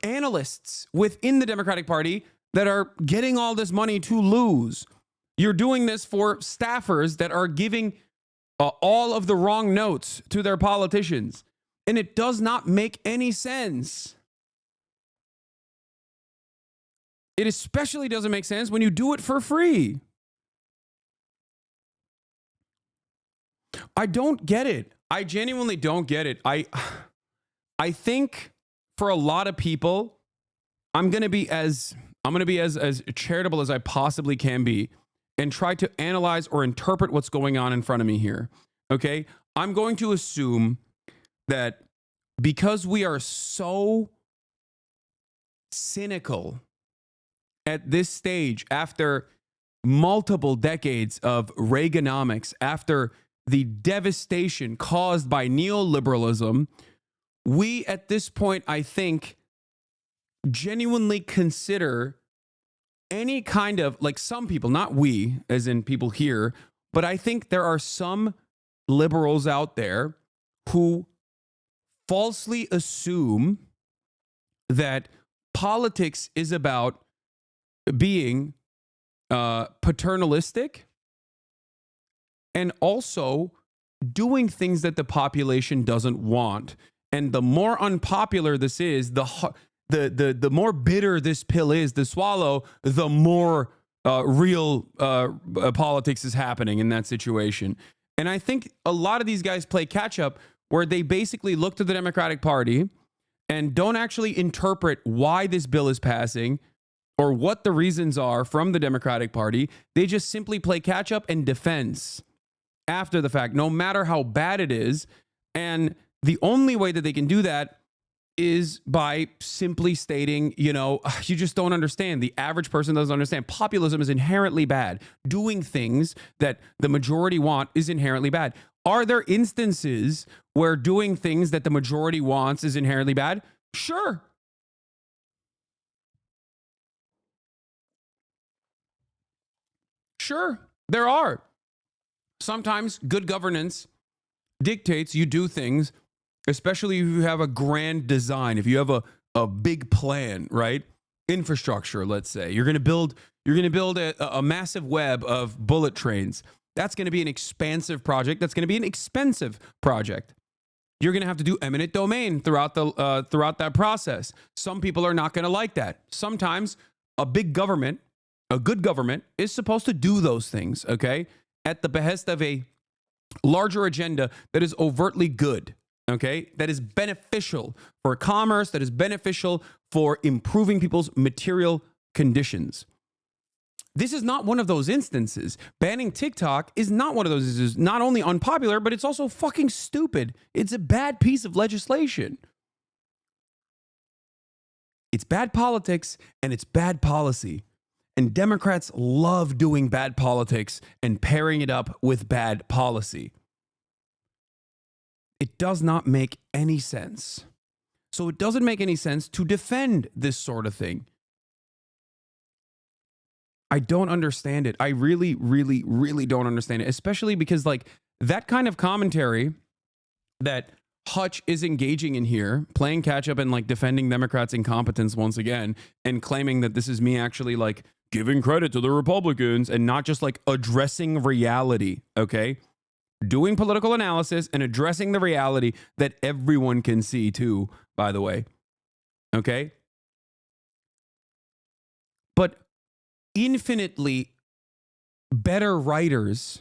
analysts within the Democratic Party that are getting all this money to lose. You're doing this for staffers that are giving all of the wrong notes to their politicians. And it does not make any sense. It especially doesn't make sense when you do it for free. I don't get it. I genuinely don't get it. I think for a lot of people, I'm going to be as charitable as I possibly can be and try to analyze or interpret what's going on in front of me here. Okay? I'm going to assume that because we are so cynical at this stage after multiple decades of Reaganomics, after the devastation caused by neoliberalism, we at this point, I think, genuinely consider any kind of, like, some people, not we, as in people here, but I think there are some liberals out there who falsely assume that politics is about being paternalistic and also doing things that the population doesn't want. And the more unpopular this is, the more bitter this pill is to swallow, the more real politics is happening in that situation. And I think a lot of these guys play catch up, where they basically look to the Democratic Party and don't actually interpret why this bill is passing or what the reasons are from the Democratic Party. They just simply play catch up and defense after the fact, no matter how bad it is. And the only way that they can do that is by simply stating, you just don't understand. The average person doesn't understand. Populism is inherently bad. Doing things that the majority want is inherently bad. Are there instances where doing things that the majority wants is inherently bad? Sure. Sure, there are. Sometimes good governance dictates you do things, especially if you have a grand design, if you have a big plan, right? Infrastructure, let's say. You're going to build a massive web of bullet trains. That's going to be an expansive project. That's going to be an expensive project. You're going to have to do eminent domain throughout that process. Some people are not going to like that. Sometimes a good government is supposed to do those things, okay? At the behest of a larger agenda that is overtly good, okay? That is beneficial for commerce, that is beneficial for improving people's material conditions. This is not one of those instances. Banning TikTok is not one of those instances. Not only unpopular, but it's also fucking stupid. It's a bad piece of legislation. It's bad politics and it's bad policy. And Democrats love doing bad politics and pairing it up with bad policy. It does not make any sense. So it doesn't make any sense to defend this sort of thing. I don't understand it. I really, really, really don't understand it, especially because, like, that kind of commentary that Hutch is engaging in here, playing catch up and, like, defending Democrats' incompetence once again, and claiming that this is me actually, like, giving credit to the Republicans and not just, like, addressing reality, okay? Doing political analysis and addressing the reality that everyone can see too, by the way, okay? But infinitely better writers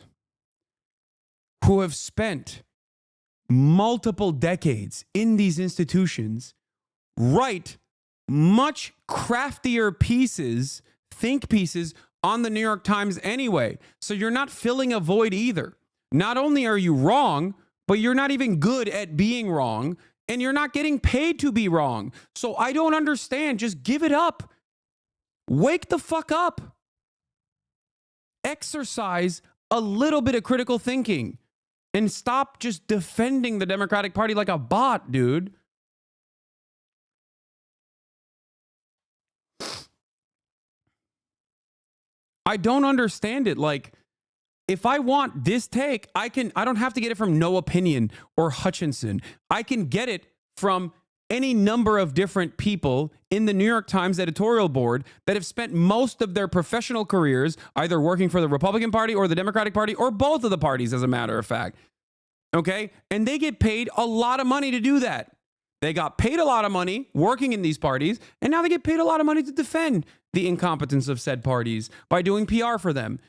who have spent multiple decades in these institutions write much craftier pieces, think pieces on the New York Times anyway. So you're not filling a void either. Not only are you wrong, but you're not even good at being wrong, and you're not getting paid to be wrong. So I don't understand. Just give it up. Wake the fuck up. Exercise a little bit of critical thinking and stop just defending the Democratic Party like a bot, dude. I don't understand it. Like, if I want this take, I don't have to get it from No Opinion or Hutchinson. I can get it from any number of different people in the New York Times editorial board that have spent most of their professional careers either working for the Republican Party or the Democratic Party or both of the parties, as a matter of fact. Okay? And they get paid a lot of money to do that. They got paid a lot of money working in these parties, and now they get paid a lot of money to defend the incompetence of said parties by doing PR for them.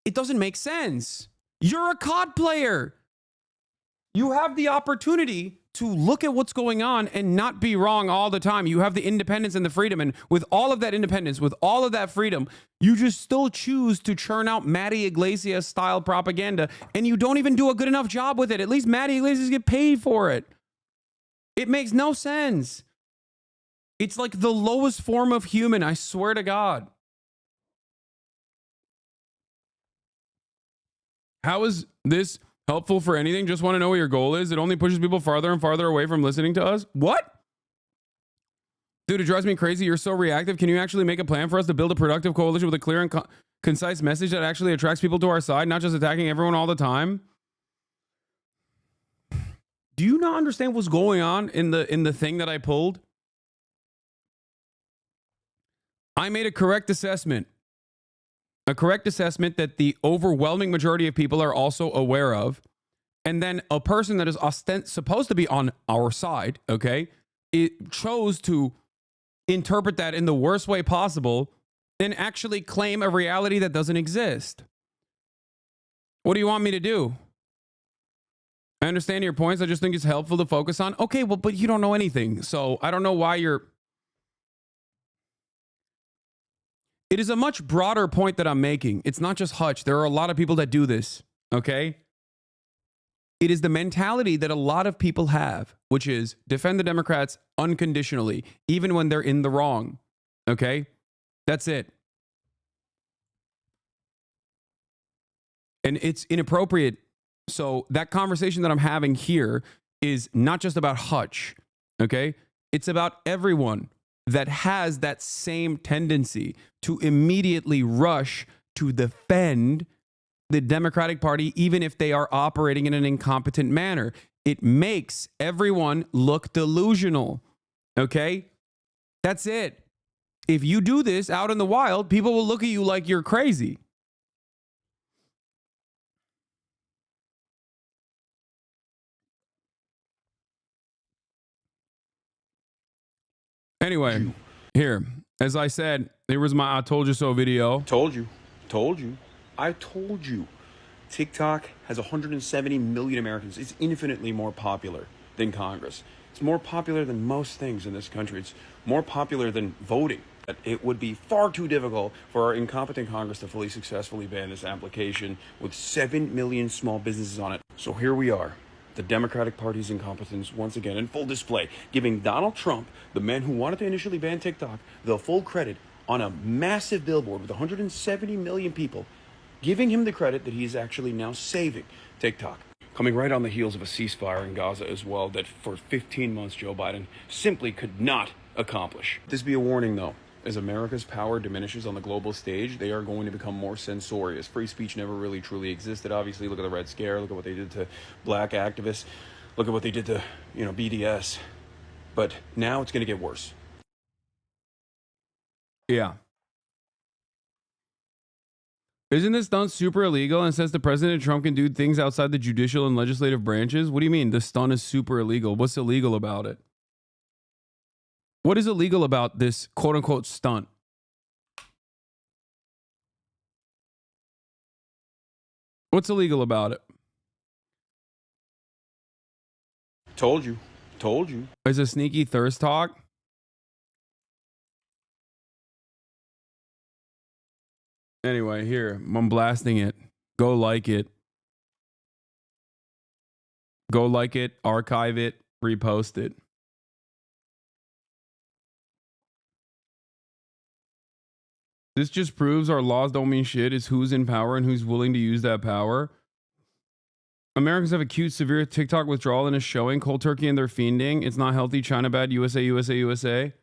It doesn't make sense. You're a COD player. You have the opportunity to look at what's going on and not be wrong all the time. You have the independence and the freedom. And with all of that independence, with all of that freedom, you just still choose to churn out Matty Iglesias style propaganda. And you don't even do a good enough job with it. At least Matty Iglesias get paid for it. It makes no sense. It's like the lowest form of human, I swear to God. How is this helpful for anything? Just want to know what your goal is. It only pushes people farther and farther away from listening to us. What? Dude, it drives me crazy. You're so reactive. Can you actually make a plan for us to build a productive coalition with a clear and concise message that actually attracts people to our side, not just attacking everyone all the time? Do you not understand what's going on in the thing that I pulled? I made a correct assessment. A correct assessment that the overwhelming majority of people are also aware of. And then a person that is supposed to be on our side, okay, it chose to interpret that in the worst way possible and actually claim a reality that doesn't exist. What do you want me to do? I understand your points. I just think it's helpful to focus on. Okay, well, but you don't know anything. So I don't know why you're... It is a much broader point that I'm making. It's not just Hutch. There are a lot of people that do this, okay? It is the mentality that a lot of people have, which is defend the Democrats unconditionally, even when they're in the wrong, okay? That's it. And it's inappropriate. So that conversation that I'm having here is not just about Hutch, okay? It's about everyone that has that same tendency to immediately rush to defend the Democratic Party, even if they are operating in an incompetent manner. It makes everyone look delusional, okay? That's it. If you do this out in the wild, people will look at you like you're crazy. Anyway, here, as I said, here was my I told you so video. Told you. I told you. TikTok has 170 million Americans. It's infinitely more popular than Congress. It's more popular than most things in this country. It's more popular than voting. It would be far too difficult for our incompetent Congress to fully successfully ban this application with 7 million small businesses on it. So here we are. The Democratic Party's incompetence once again in full display, giving Donald Trump, the man who wanted to initially ban TikTok, the full credit on a massive billboard with 170 million people, giving him the credit that he's actually now saving TikTok. Coming right on the heels of a ceasefire in Gaza as well that for 15 months Joe Biden simply could not accomplish. This be a warning though. As America's power diminishes on the global stage, they are going to become more censorious. Free speech never really truly existed. Obviously, look at the Red Scare. Look at what they did to black activists. Look at what they did to, BDS. But now it's going to get worse. Yeah. Isn't this stunt super illegal and says the President Trump can do things outside the judicial and legislative branches? What do you mean the stunt is super illegal? What's illegal about it? What is illegal about this quote unquote stunt? What's illegal about it? Told you. Is a sneaky thirst talk? Anyway, here, I'm blasting it. Go like it. Go like it, archive it, repost it. This just proves our laws don't mean shit. It's who's in power and who's willing to use that power. Americans have acute, severe TikTok withdrawal and is showing cold turkey and they're fiending. It's not healthy. China bad. USA.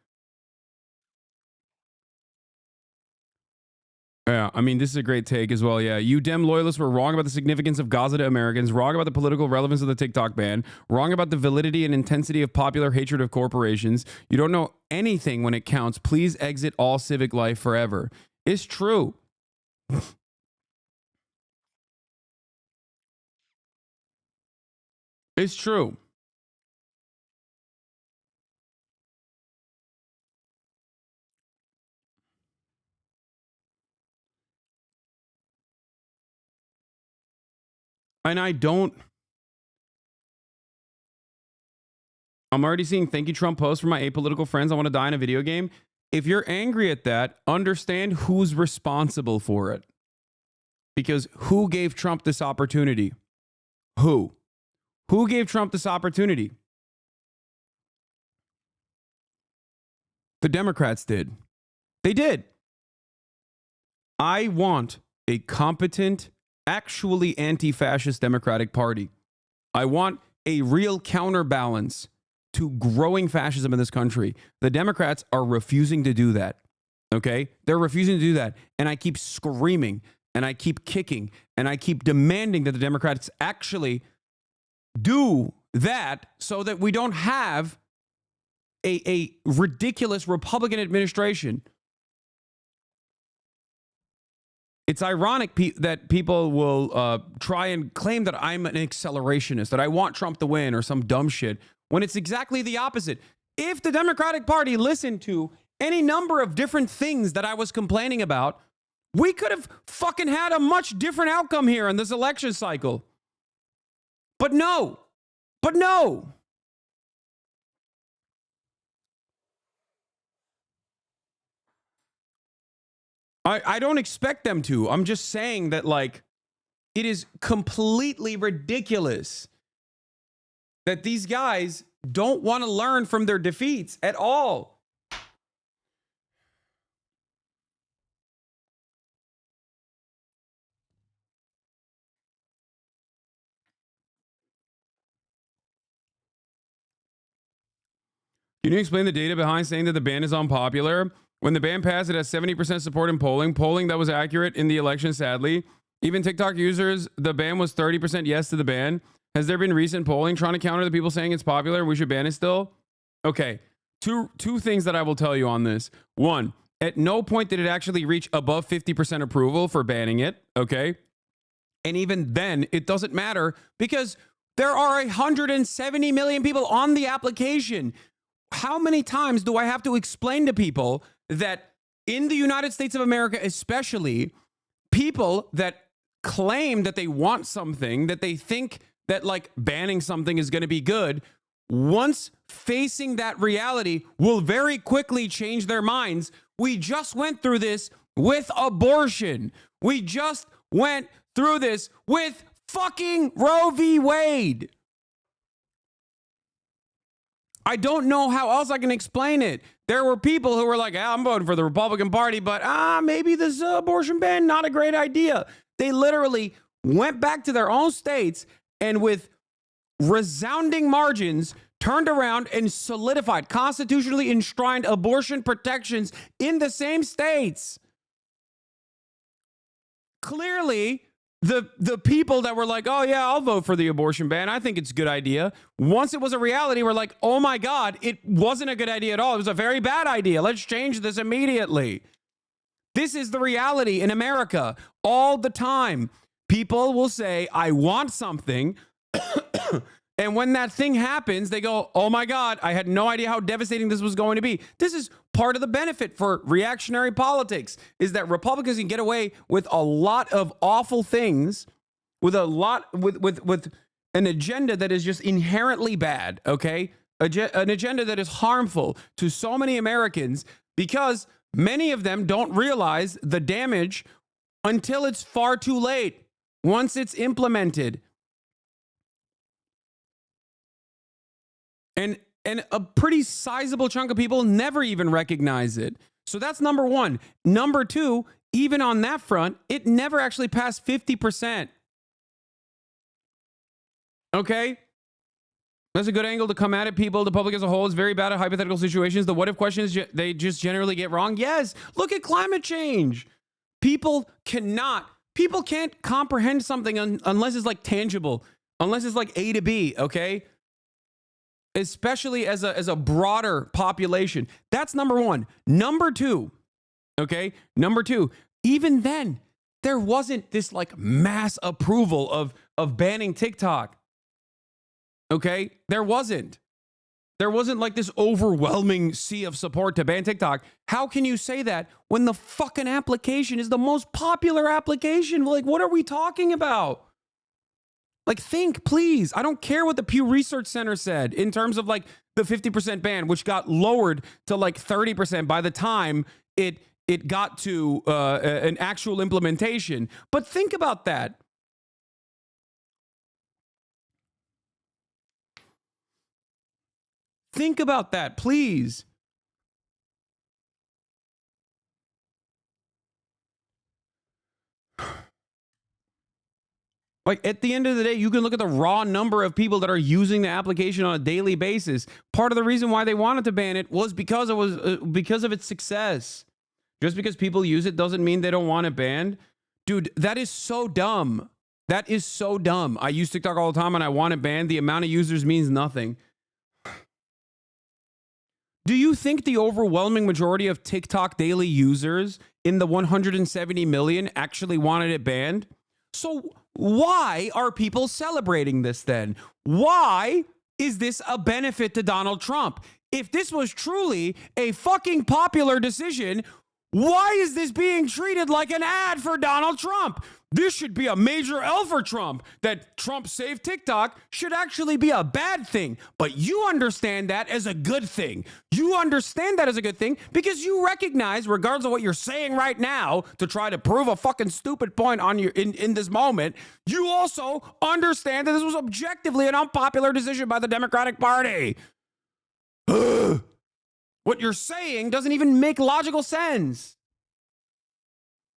Yeah, I mean, this is a great take as well. Yeah, you Dem loyalists were wrong about the significance of Gaza to Americans, wrong about the political relevance of the TikTok ban, wrong about the validity and intensity of popular hatred of corporations. You don't know anything when it counts. Please exit all civic life forever. It's true. It's true. And I'm already seeing thank you Trump posts from my apolitical friends. I want to die in a video game. If you're angry at that, understand who's responsible for it. Because who gave Trump this opportunity? Who? Who gave Trump this opportunity? The Democrats did. They did. I want a competent actually anti-fascist Democratic Party. I want a real counterbalance to growing fascism in this country. The Democrats are refusing to do that. Okay? They're refusing to do that. And I keep screaming and I keep kicking and I keep demanding that the Democrats actually do that so that we don't have a ridiculous Republican administration. It's ironic that people will try and claim that I'm an accelerationist, that I want Trump to win or some dumb shit, when it's exactly the opposite. If the Democratic Party listened to any number of different things that I was complaining about, we could have fucking had a much different outcome here in this election cycle. But no. But no. I don't expect them to. I'm just saying that, like, it is completely ridiculous that these guys don't want to learn from their defeats at all. Can you explain the data behind saying that the ban is unpopular? When the ban passed, it has 70% support in polling that was accurate in the election, sadly. Even TikTok users, the ban was 30% yes to the ban. Has there been recent polling trying to counter the people saying it's popular, we should ban it still? Okay, two things that I will tell you on this. One, at no point did it actually reach above 50% approval for banning it, okay? And even then, it doesn't matter because there are 170 million people on the application. How many times do I have to explain to people that in the United States of America, especially, people that claim that they want something, that they think that like banning something is going to be good, once facing that reality will very quickly change their minds. We just went through this with abortion. We just went through this with fucking Roe v. Wade. I don't know how else I can explain it. There were people who were like, I'm voting for the Republican Party, but maybe this abortion ban, not a great idea. They literally went back to their own states and with resounding margins turned around and solidified constitutionally enshrined abortion protections in the same states. Clearly, the people that were like, oh yeah, I'll vote for the abortion ban, I think it's a good idea. Once it was a reality, we're like, oh my God, it wasn't a good idea at all. It was a very bad idea. Let's change this immediately. This is the reality in America all the time. People will say, I want something. And when that thing happens, they go, oh my God, I had no idea how devastating this was going to be. This is part of the benefit for reactionary politics, is that Republicans can get away with a lot of awful things, with an agenda that is just inherently bad, okay? An agenda that is harmful to so many Americans because many of them don't realize the damage until it's far too late, once it's implemented. And a pretty sizable chunk of people never even recognize it. So that's number one. Number two, even on that front, it never actually passed 50%. Okay? That's a good angle to come at it, people. The public as a whole is very bad at hypothetical situations. The what if questions, they just generally get wrong. Yes, look at climate change. People can't comprehend something unless it's like tangible, unless it's like A to B, okay? Especially as a broader population. That's number one. Number two, okay? Number two, even then, there wasn't this like mass approval of banning TikTok. Okay? There wasn't like this overwhelming sea of support to ban TikTok. How can you say that when the fucking application is the most popular application? Like, what are we talking about? Like, think, please. I don't care what the Pew Research Center said in terms of like the 50% ban, which got lowered to like 30% by the time it got to an actual implementation. But think about that. Think about that, please. Like, at the end of the day, you can look at the raw number of people that are using the application on a daily basis. Part of the reason why they wanted to ban it was because of its success. Just because people use it doesn't mean they don't want it banned. Dude, that is so dumb. That is so dumb. I use TikTok all the time and I want it banned. The amount of users means nothing. Do you think the overwhelming majority of TikTok daily users in the 170 million actually wanted it banned? So why are people celebrating this then? Why is this a benefit to Donald Trump? If this was truly a fucking popular decision, why is this being treated like an ad for Donald Trump? This should be a major L for Trump. That Trump saved TikTok should actually be a bad thing. But you understand that as a good thing. You understand that as a good thing because you recognize, regardless of what you're saying right now, to try to prove a fucking stupid point on your in this moment, you also understand that this was objectively an unpopular decision by the Democratic Party. What you're saying doesn't even make logical sense.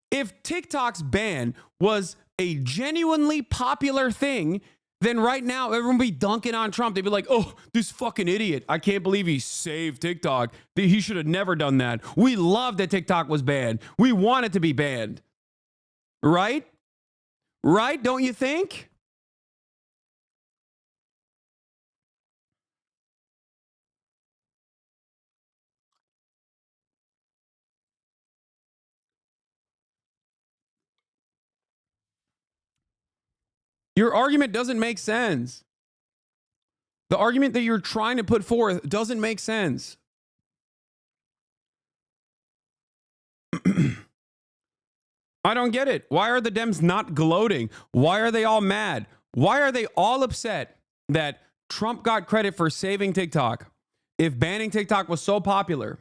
If TikTok's ban was a genuinely popular thing, then right now everyone would be dunking on Trump. They'd be like, oh, this fucking idiot. I can't believe he saved TikTok. He should have never done that. We love that TikTok was banned. We want it to be banned. Right? Right? Don't you think? Your argument doesn't make sense. The argument that you're trying to put forth doesn't make sense. I don't get it. Why are the Dems not gloating? Why are they all mad? Why are they all upset that Trump got credit for saving TikTok if banning TikTok was so popular?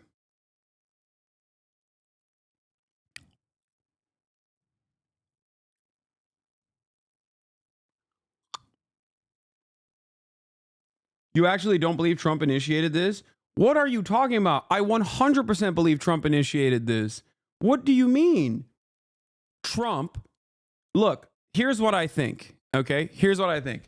You actually don't believe Trump initiated this? What are you talking about? I 100% believe Trump initiated this. What do you mean? Trump, look, here's what I think, okay? Here's what I think.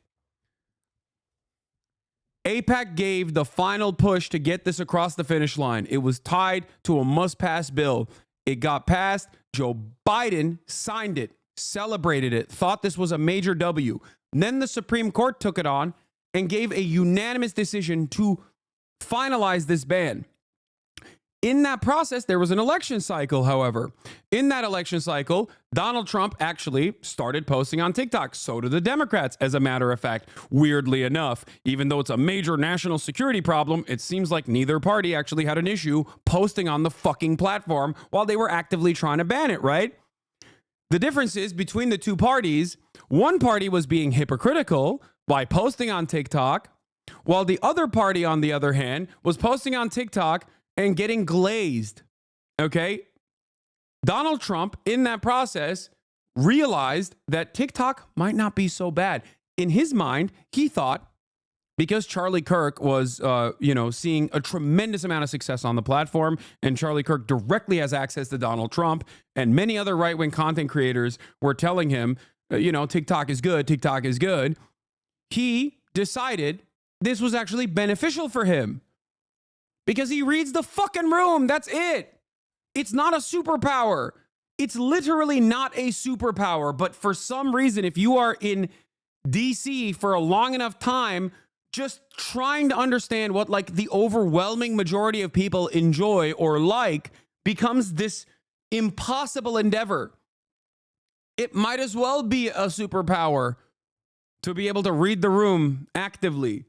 AIPAC gave the final push to get this across the finish line. It was tied to a must-pass bill. It got passed. Joe Biden signed it, celebrated it, thought this was a major W. Then the Supreme Court took it on and gave a unanimous decision to finalize this ban. In that process, there was an election cycle, however. In that election cycle, Donald Trump actually started posting on TikTok. So did the Democrats, as a matter of fact. Weirdly enough, even though it's a major national security problem, it seems like neither party actually had an issue posting on the fucking platform while they were actively trying to ban it, right? The difference is between the two parties, one party was being hypocritical by posting on TikTok, while the other party, on the other hand, was posting on TikTok and getting glazed. Okay? Donald Trump, in that process, realized that TikTok might not be so bad. In his mind, he thought, because Charlie Kirk was, seeing a tremendous amount of success on the platform, and Charlie Kirk directly has access to Donald Trump, and many other right-wing content creators were telling him, TikTok is good, TikTok is good. He decided this was actually beneficial for him because he reads the fucking room. That's it. It's not a superpower. It's literally not a superpower. But for some reason, if you are in DC for a long enough time, just trying to understand what like the overwhelming majority of people enjoy or like becomes this impossible endeavor. It might as well be a superpower to be able to read the room actively.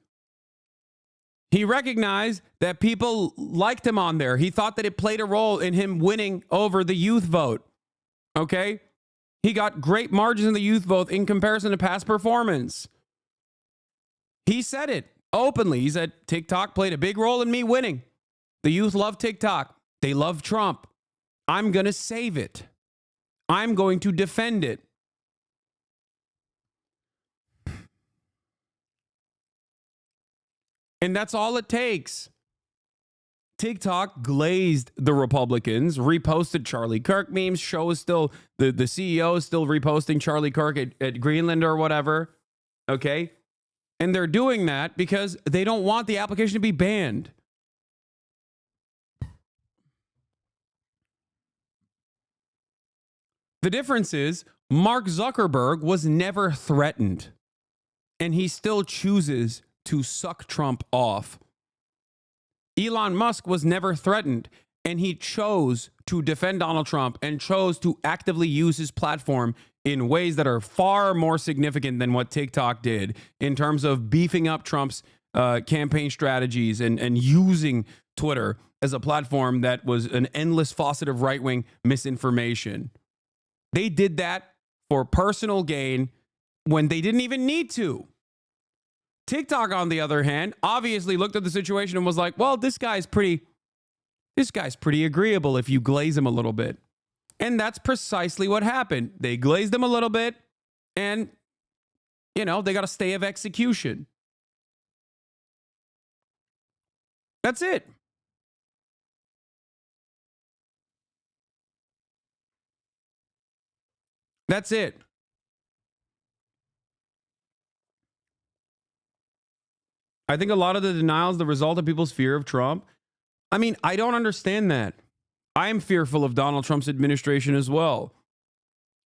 He recognized that people liked him on there. He thought that it played a role in him winning over the youth vote. Okay? He got great margins in the youth vote in comparison to past performance. He said it openly. He said, TikTok played a big role in me winning. The youth love TikTok. They love Trump. I'm going to save it. I'm going to defend it. And that's all it takes. TikTok glazed the Republicans, reposted Charlie Kirk memes. Show is still, the CEO is still reposting Charlie Kirk at Greenland or whatever. Okay. And they're doing that because they don't want the application to be banned. The difference is Mark Zuckerberg was never threatened, and he still chooses to suck Trump off. Elon Musk was never threatened, and he chose to defend Donald Trump and chose to actively use his platform in ways that are far more significant than what TikTok did in terms of beefing up Trump's campaign strategies and using Twitter as a platform that was an endless faucet of right-wing misinformation. They did that for personal gain when they didn't even need to. TikTok, on the other hand, obviously looked at the situation and was like, well, this guy's pretty agreeable if you glaze him a little bit. And that's precisely what happened. They glazed him a little bit, and, you know, they got a stay of execution. That's it. That's it. I think a lot of the denial is the result of people's fear of Trump. I mean, I don't understand that. I am fearful of Donald Trump's administration as well.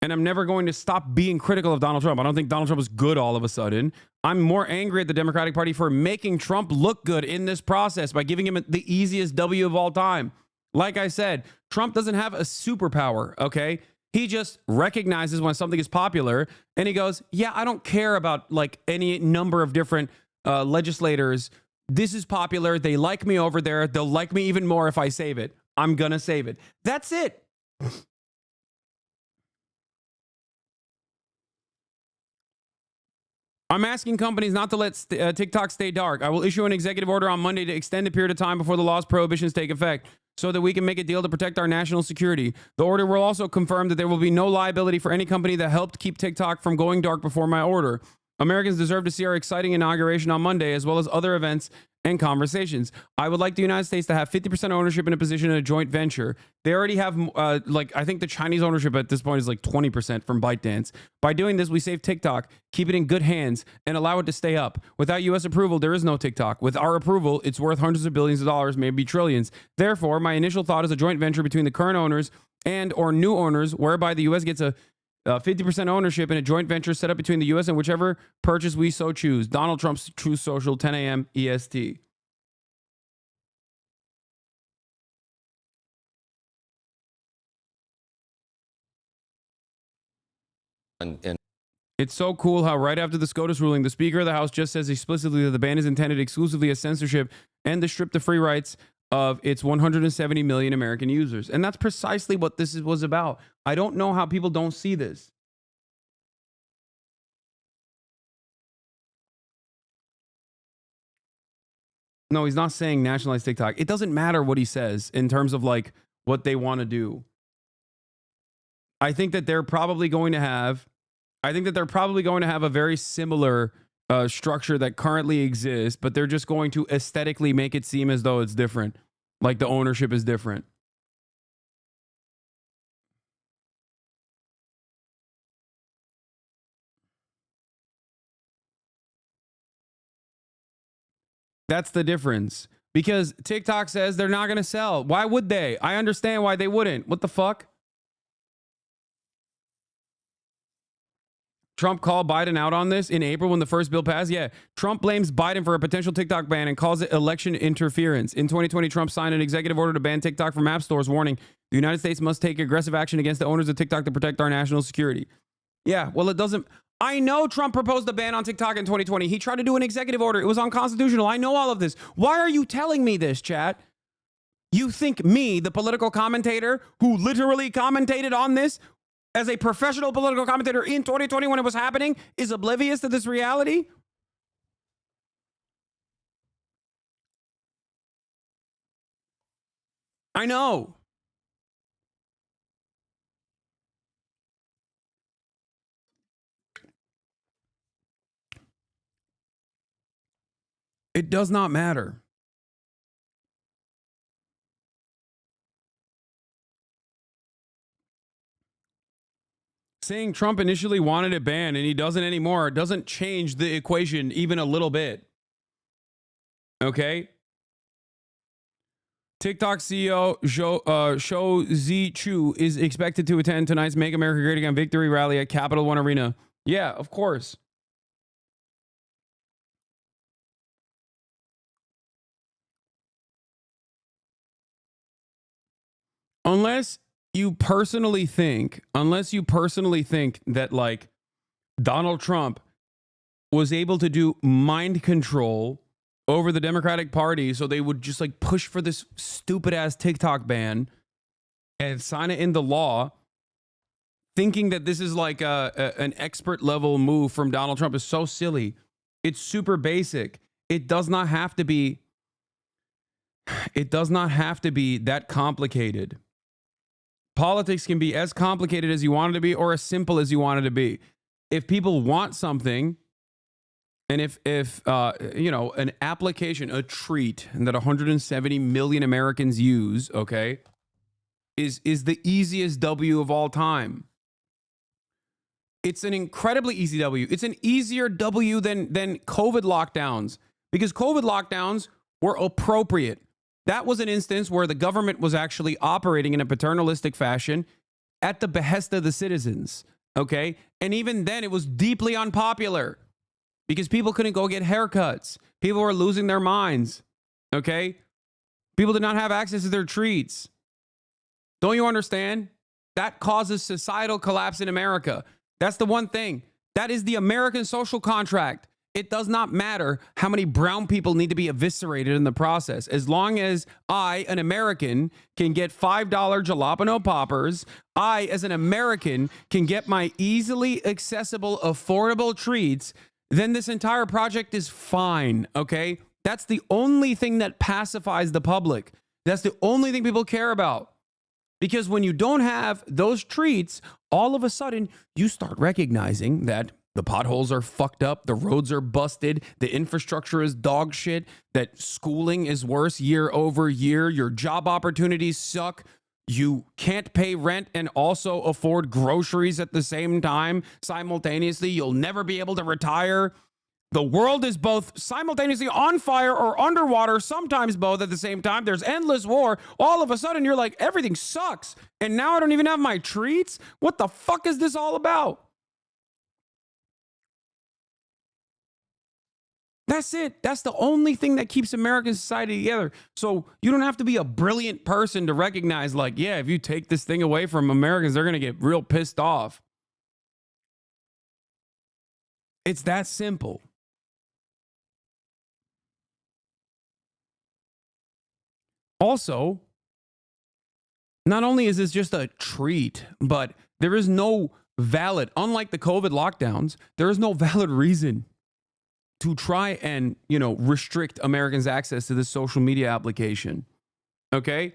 And I'm never going to stop being critical of Donald Trump. I don't think Donald Trump is good all of a sudden. I'm more angry at the Democratic Party for making Trump look good in this process by giving him the easiest W of all time. Like I said, Trump doesn't have a superpower, okay? He just recognizes when something is popular and he goes, yeah, I don't care about like any number of different legislators. This is popular. They like me over there. They'll like me even more if I save it. I'm going to save it. That's it. I'm asking companies not to let TikTok stay dark. I will issue an executive order on Monday to extend the period of time before the law's prohibitions take effect so that we can make a deal to protect our national security. The order will also confirm that there will be no liability for any company that helped keep TikTok from going dark before my order. Americans deserve to see our exciting inauguration on Monday, as well as other events and conversations. I would like the United States to have 50% ownership in a position in a joint venture. They already have, I think the Chinese ownership at this point is like 20% from ByteDance. By doing this, we save TikTok, keep it in good hands, and allow it to stay up. Without U.S. approval, there is no TikTok. With our approval, it's worth hundreds of billions of dollars, maybe trillions. Therefore, my initial thought is a joint venture between the current owners and or new owners, whereby the U.S. gets a 50% ownership in a joint venture set up between the U.S. and whichever purchase we so choose. Donald Trump's Truth Social, 10 a.m. EST. And It's so cool how right after the SCOTUS ruling, the Speaker of the House just says explicitly that the ban is intended exclusively as censorship and to strip the free rights of its 170 million American users. And that's precisely what this was about. I don't know how people don't see this. No, he's not saying nationalize TikTok. It doesn't matter what he says in terms of like what they want to do. I think that they're probably going to have a very similar structure that currently exists, but they're just going to aesthetically make it seem as though it's different. Like the ownership is different. That's the difference. Because TikTok says they're not going to sell. Why would they? I understand why they wouldn't. What the fuck? Trump called Biden out on this in April when the first bill passed. Yeah, Trump blames Biden for a potential TikTok ban and calls it election interference. In 2020, Trump signed an executive order to ban TikTok from app stores, warning the United States must take aggressive action against the owners of TikTok to protect our national security. Yeah, well, it doesn't. I know Trump proposed a ban on TikTok in 2020. He tried to do an executive order. It was unconstitutional. I know all of this. Why are you telling me this, chat? You think me, the political commentator who literally commentated on this as a professional political commentator in 2020 when it was happening, is oblivious to this reality? I know. It does not matter. saying Trump initially wanted it banned and he doesn't anymore doesn't change the equation even a little bit. Okay? TikTok CEO Shou Zi Chu is expected to attend tonight's Make America Great Again victory rally at Capital One Arena. Yeah, of course. Unless you personally think that like Donald Trump was able to do mind control over the Democratic Party so they would just like push for this stupid ass TikTok ban and sign it into law, thinking that this is like an expert level move from Donald Trump is so silly. It's super basic. It does not have to be that complicated. Politics can be as complicated as you want it to be or as simple as you want it to be. If people want something, and if you know, an application, a treat that 170 million Americans use, okay, is the easiest W of all time. It's an incredibly easy W. It's an easier W than COVID lockdowns, because COVID lockdowns were appropriate. That was an instance where the government was actually operating in a paternalistic fashion at the behest of the citizens, okay? And even then, it was deeply unpopular because people couldn't go get haircuts. People were losing their minds, okay? People did not have access to their treats. Don't you understand? That causes societal collapse in America. That's the one thing. That is the American social contract. It does not matter how many brown people need to be eviscerated in the process. As long as I, an American, can get $5 jalapeno poppers, I, as an American, can get my easily accessible, affordable treats, then this entire project is fine, okay? That's the only thing that pacifies the public. That's the only thing people care about. Because when you don't have those treats, all of a sudden, you start recognizing that the potholes are fucked up, the roads are busted, the infrastructure is dog shit, that schooling is worse year over year, your job opportunities suck, you can't pay rent and also afford groceries at the same time simultaneously, you'll never be able to retire. The world is both simultaneously on fire or underwater, sometimes both at the same time. There's endless war. All of a sudden, you're like, everything sucks. And now I don't even have my treats? What the fuck is this all about? That's it. That's the only thing that keeps American society together. So you don't have to be a brilliant person to recognize, like, yeah, if you take this thing away from Americans, they're going to get real pissed off. It's that simple. Also, not only is this just a treat, but there is no valid, unlike the COVID lockdowns, there is no valid reason to try and, you know, restrict Americans' access to this social media application. Okay?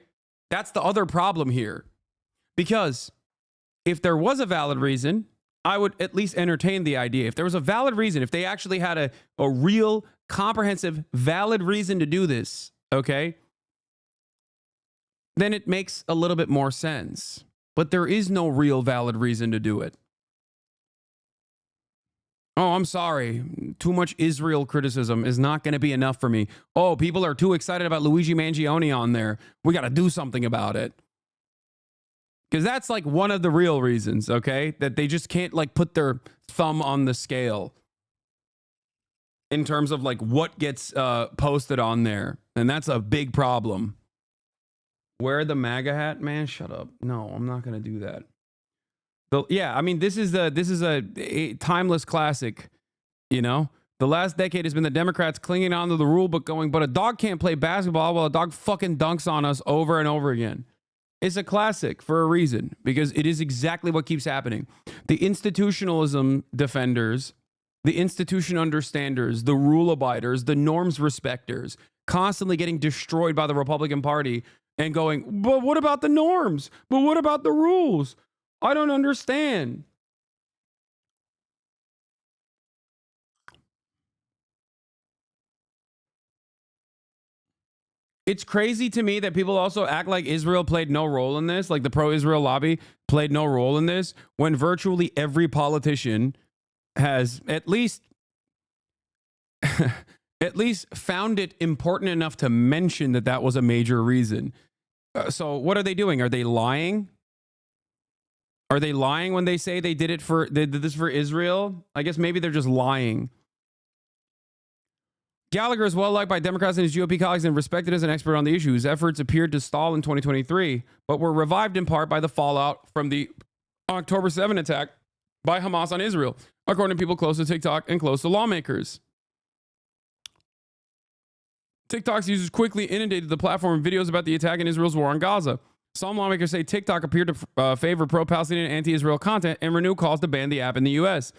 That's the other problem here. Because if there was a valid reason, I would at least entertain the idea. If there was a valid reason, if they actually had a real, comprehensive, valid reason to do this, okay, then it makes a little bit more sense. But there is no real valid reason to do it. Oh, I'm sorry. Too much Israel criticism is not going to be enough for me. Oh, people are too excited about Luigi Mangione on there. We got to do something about it. Because that's like one of the real reasons, okay? That they just can't like put their thumb on the scale in terms of like what gets posted on there. And that's a big problem. Wear the MAGA hat, man. Shut up. No, I'm not going to do that. Yeah, I mean, this is a timeless classic, you know? The last decade has been the Democrats clinging onto the rule book going, but a dog can't play basketball while a dog fucking dunks on us over and over again. It's a classic for a reason, because it is exactly what keeps happening. The institutionalism defenders, the institution understanders, the rule abiders, the norms respecters, constantly getting destroyed by the Republican Party and going, but what about the norms? But what about the rules? I don't understand. it's crazy to me that people also act like Israel played no role in this, like the pro-Israel lobby played no role in this, when virtually every politician has at least found it important enough to mention that that was a major reason. So what are they doing? Are they lying? Are they lying when they say they did this for Israel? I guess maybe they're just lying. Gallagher is well liked by Democrats and his GOP colleagues and respected as an expert on the issue. His efforts appeared to stall in 2023, but were revived in part by the fallout from the October 7 attack by Hamas on Israel, according to people close to TikTok and close to lawmakers. TikTok's users quickly inundated the platform with videos about the attack and Israel's war on Gaza. Some lawmakers say TikTok appeared to favor pro-Palestinian and anti-Israel content and renew calls to ban the app in the U.S.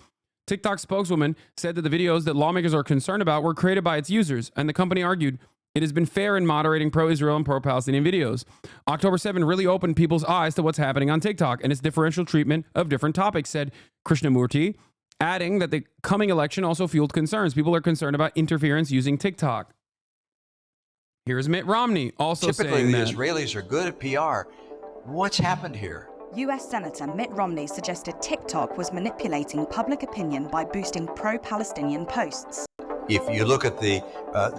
TikTok spokeswoman said that the videos that lawmakers are concerned about were created by its users, and the company argued it has been fair in moderating pro-Israel and pro-Palestinian videos. October 7 really opened people's eyes to what's happening on TikTok and its differential treatment of different topics, said Krishnamurti, adding that the coming election also fueled concerns. People are concerned about interference using TikTok. Here's Mitt Romney also Typically, saying the that Israelis are good at PR. What's happened here? US Senator Mitt Romney suggested TikTok was manipulating public opinion by boosting pro-Palestinian posts. If you look at the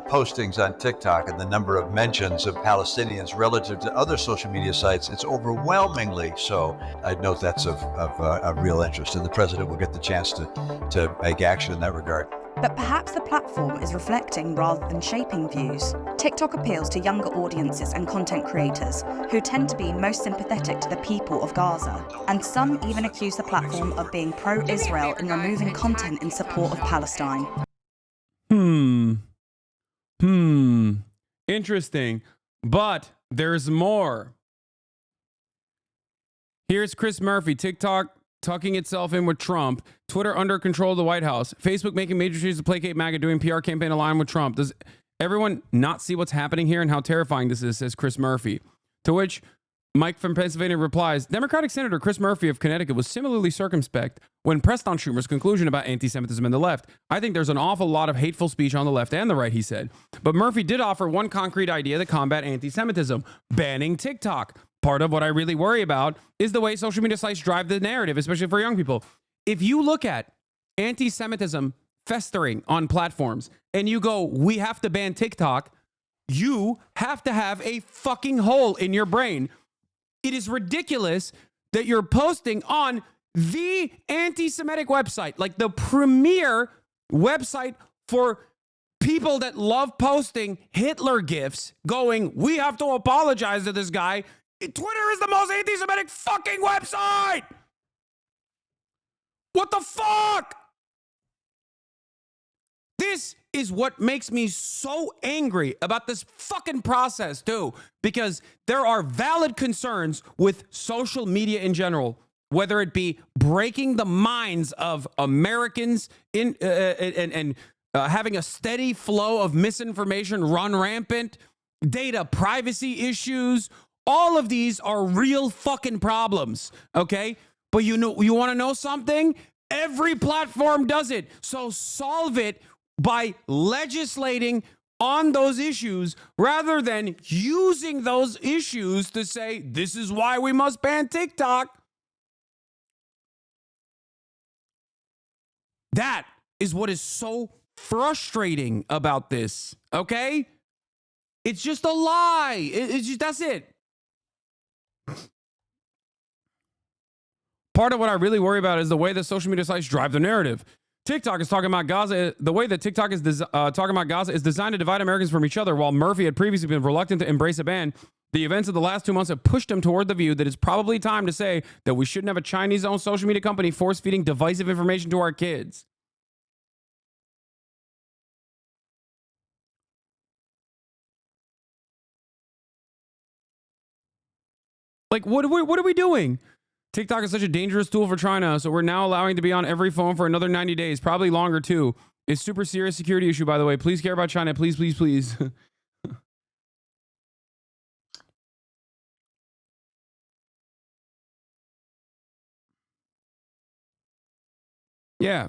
postings on TikTok and the number of mentions of Palestinians relative to other social media sites, it's overwhelmingly so. I'd note that's of real interest, and the president will get the chance to make action in that regard. But perhaps the platform is reflecting rather than shaping views. TikTok appeals to younger audiences and content creators who tend to be most sympathetic to the people of Gaza. And some even accuse the platform of being pro-Israel in removing content in support of Palestine. Interesting. But there's more. Here's Chris Murphy, TikTok tucking itself in with Trump, Twitter under control of the White House, Facebook making major changes to placate MAGA, doing PR campaign aligned with Trump. Does everyone not see what's happening here and how terrifying this is, says Chris Murphy. To which Mike from Pennsylvania replies, Democratic Senator Chris Murphy of Connecticut was similarly circumspect when pressed on Schumer's conclusion about anti-Semitism in the left. I think there's an awful lot of hateful speech on the left and the right, he said. But Murphy did offer one concrete idea to combat anti-Semitism, banning TikTok. Part of what I really worry about is the way social media sites drive the narrative, especially for young people. If you look at anti-Semitism festering on platforms and you go, we have to ban TikTok, you have to have a fucking hole in your brain. It is ridiculous that you're posting on the anti-Semitic website, like the premier website for people that love posting Hitler gifs, going, we have to apologize to this guy. Twitter is the most anti-Semitic fucking website. What the fuck? This is what makes me so angry about this fucking process, too, because there are valid concerns with social media in general, whether it be breaking the minds of Americans and having a steady flow of misinformation run rampant, data privacy issues. All of these are real fucking problems, okay? But you want to know something? Every platform does it. So solve it by legislating on those issues rather than using those issues to say, this is why we must ban TikTok. That is what is so frustrating about this, okay? It's just a lie. That's it. Part of what I really worry about is the way that social media sites drive the narrative. TikTok is talking about Gaza. The way that TikTok is talking about Gaza is designed to divide Americans from each other. While Murphy had previously been reluctant to embrace a ban, the events of the last 2 months have pushed him toward the view that it's probably time to say that we shouldn't have a Chinese-owned social media company force-feeding divisive information to our kids. Like, what are we doing? TikTok is such a dangerous tool for China, so we're now allowing it to be on every phone for another 90 days, probably longer too. It's a super serious security issue, by the way. Please care about China. Please, please, please. Yeah.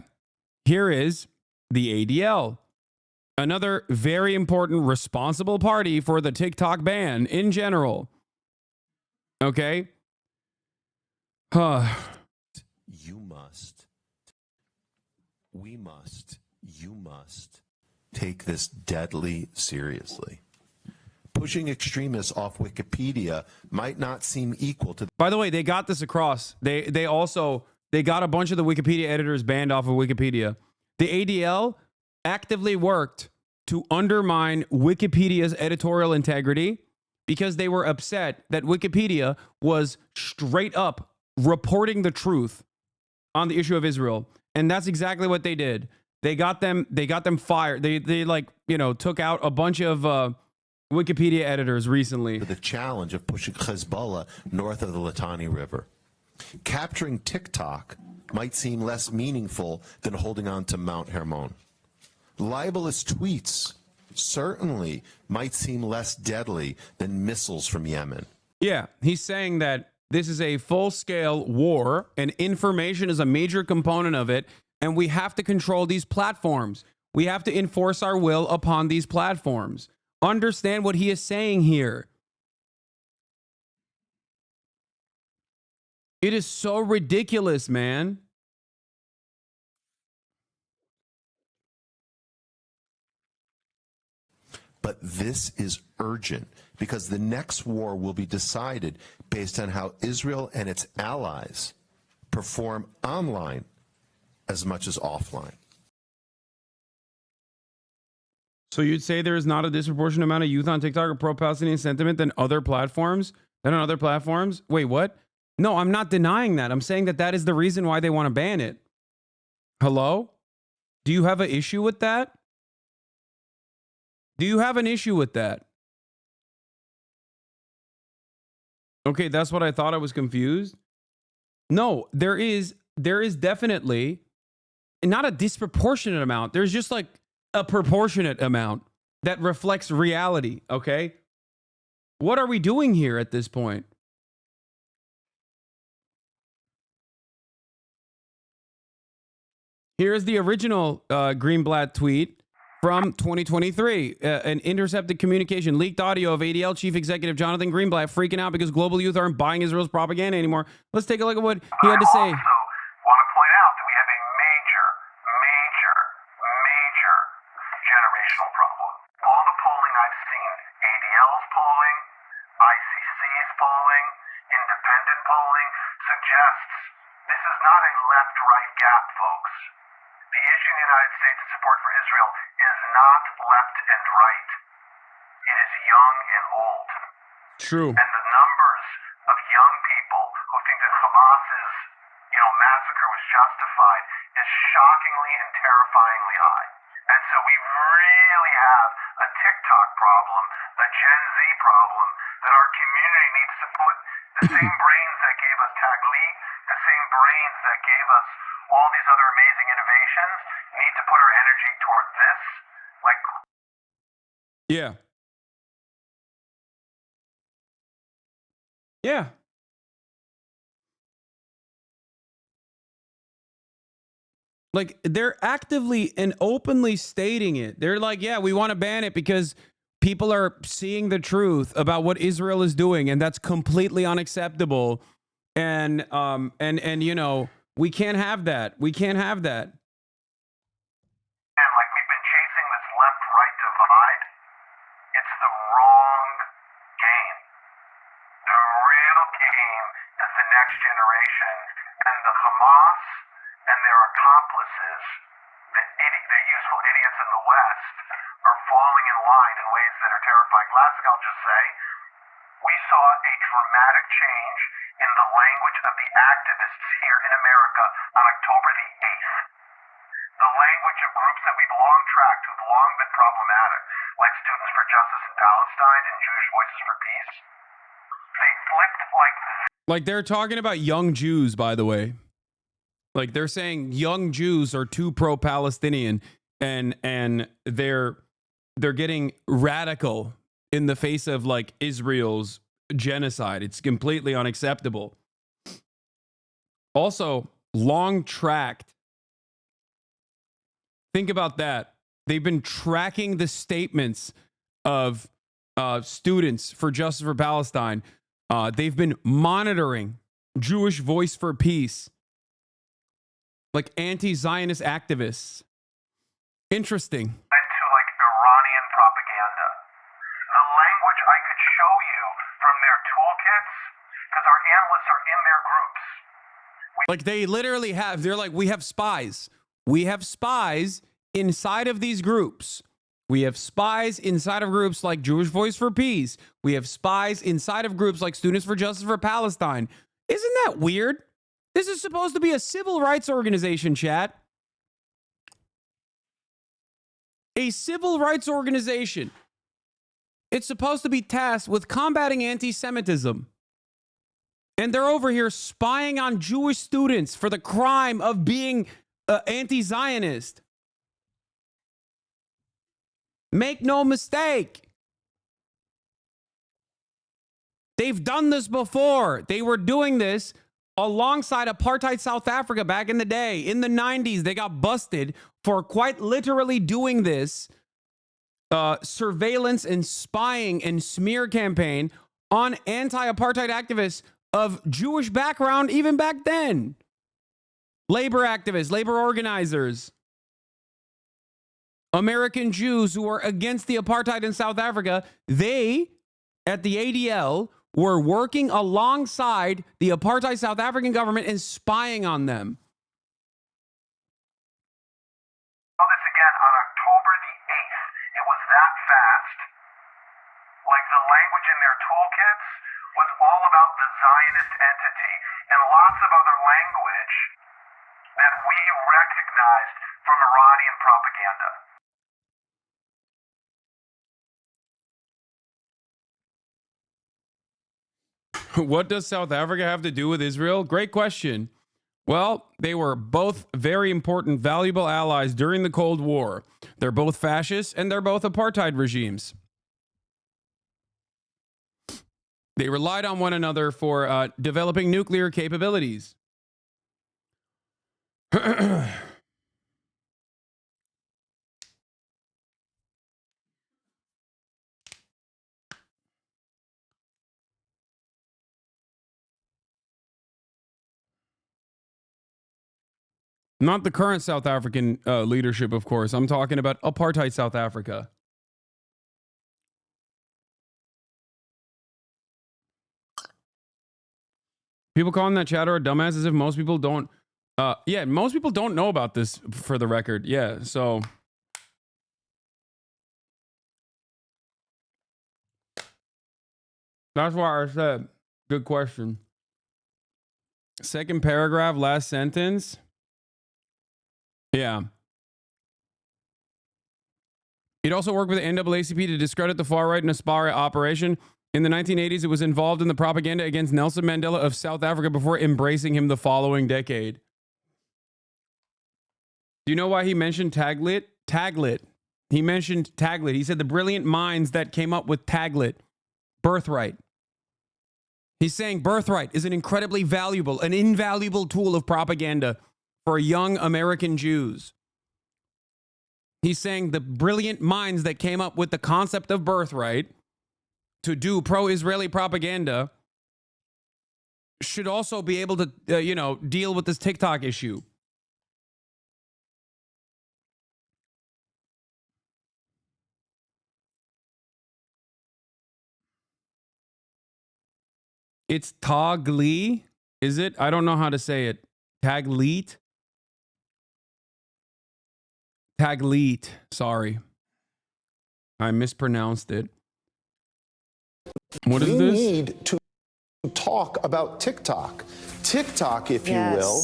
Here is the ADL. Another very important responsible party for the TikTok ban in general. Okay? You must, we must, you must take this deadly seriously. Pushing extremists off Wikipedia might not seem equal to... By the way, they got this across. They got a bunch of the Wikipedia editors banned off of Wikipedia. The ADL actively worked to undermine Wikipedia's editorial integrity because they were upset that Wikipedia was straight up reporting the truth on the issue of Israel. And that's exactly what they did. They got them fired. They like, you know, took out a bunch of Wikipedia editors recently. The challenge of pushing Hezbollah north of the Litani River. Capturing TikTok might seem less meaningful than holding on to Mount Hermon. Libelous tweets certainly might seem less deadly than missiles from Yemen. Yeah, he's saying that this is a full-scale war and information is a major component of it, and we have to control these platforms. We have to enforce our will upon these platforms. Understand what he is saying here. It is so ridiculous, man. But this is urgent because the next war will be decided based on how Israel and its allies perform online as much as offline. So you'd say there is not a disproportionate amount of youth on TikTok or pro-Palestinian sentiment than other platforms? Than on other platforms? Wait, what? No, I'm not denying that. I'm saying that that is the reason why they want to ban it. Hello? Do you have an issue with that? Do you have an issue with that? Okay, that's what I thought. I was confused. No, there is definitely not a disproportionate amount. There's just like a proportionate amount that reflects reality, okay? What are we doing here at this point? Here's the original Greenblatt tweet from 2023. An intercepted communication, leaked audio of ADL Chief Executive Jonathan Greenblatt freaking out because global youth aren't buying Israel's propaganda anymore. Let's take a look at what he had to say. I also want to point out that we have a major generational problem. All the polling I've seen, ADL's polling, ICC's polling, independent polling, suggests this is not a left-right gap, folks. The issue in the United States of support for Israel is not left and right. It is young and old. True. And the numbers of young people who think that Hamas's, massacre was justified is shockingly and terrifyingly high. And so we really have a TikTok problem, a Gen Z problem, that our community needs to put the same brains that gave us Taglit, the same brains that gave us all these other amazing innovations, need to put our energy toward this. Yeah. Yeah. Like, they're actively and openly stating it. They're like, yeah, we want to ban it because people are seeing the truth about what Israel is doing, and that's completely unacceptable. And we can't have that. We can't have that. And we've been chasing this left-right divide. It's the wrong game. The real game is the next generation, and the Hamas and their accomplices, the useful idiots in the West, are falling in line in ways that are terrifying. Last thing I'll just say, we saw a dramatic change in the language of the activists here in America on October the 8th. The language of groups that we've long tracked, who've long been problematic, like Students for Justice in Palestine and Jewish Voices for Peace, they flipped like they're talking about young Jews, by the way. Like, they're saying young Jews are too pro-Palestinian, and they're getting radical in the face of like Israel's genocide. It's completely unacceptable. Also, long tracked. Think about that. They've been tracking the statements of students for Justice for Palestine. They've been monitoring Jewish Voice for Peace, like anti-Zionist activists. Interesting. To like Iranian propaganda. The language I could show you from their toolkits, because our analysts are in their groups. Like they literally have, they're like, we have spies. We have spies inside of these groups. We have spies inside of groups like Jewish Voice for Peace. We have spies inside of groups like Students for Justice for Palestine. Isn't that weird? This is supposed to be a civil rights organization, chat. A civil rights organization. It's supposed to be tasked with combating anti-Semitism. And they're over here spying on Jewish students for the crime of being anti-Zionist. Make no mistake. They've done this before. They were doing this alongside apartheid South Africa back in the day. In the 90s, they got busted for quite literally doing this surveillance and spying and smear campaign on anti-apartheid activists of Jewish background even back then. Labor activists, labor organizers, American Jews who were against the apartheid in South Africa, they, at the ADL, were working alongside the apartheid South African government and spying on them. Saw this again on October the 8th. It was that fast. Like the language in their toolkits was all about the Zionist entity and lots of other language that we recognized from Iranian propaganda. What does South Africa have to do with Israel? Great question. Well, they were both very important, valuable allies during the Cold War. They're both fascists and they're both apartheid regimes. They relied on one another for developing nuclear capabilities. Not the current South African leadership, of course. I'm talking about apartheid South Africa. People calling that chatter a dumbass as if most people don't. Yeah, most people don't know about this, for the record. Yeah, so. That's why I said, good question. Second paragraph, last sentence. Yeah. It also worked with the NAACP to discredit the far-right Aspire operation. In the 1980s, it was involved in the propaganda against Nelson Mandela of South Africa before embracing him the following decade. Do you know why he mentioned Taglit? Taglit. He mentioned Taglit. He said the brilliant minds that came up with Taglit. Birthright. He's saying birthright is an incredibly valuable, an invaluable tool of propaganda for young American Jews. He's saying the brilliant minds that came up with the concept of birthright to do pro-Israeli propaganda should also be able to, deal with this TikTok issue. It's Tagli, is it? I don't know how to say it. Taglit? Taglit, sorry. I mispronounced it. What is this? We need to talk about TikTok. TikTok, if you will,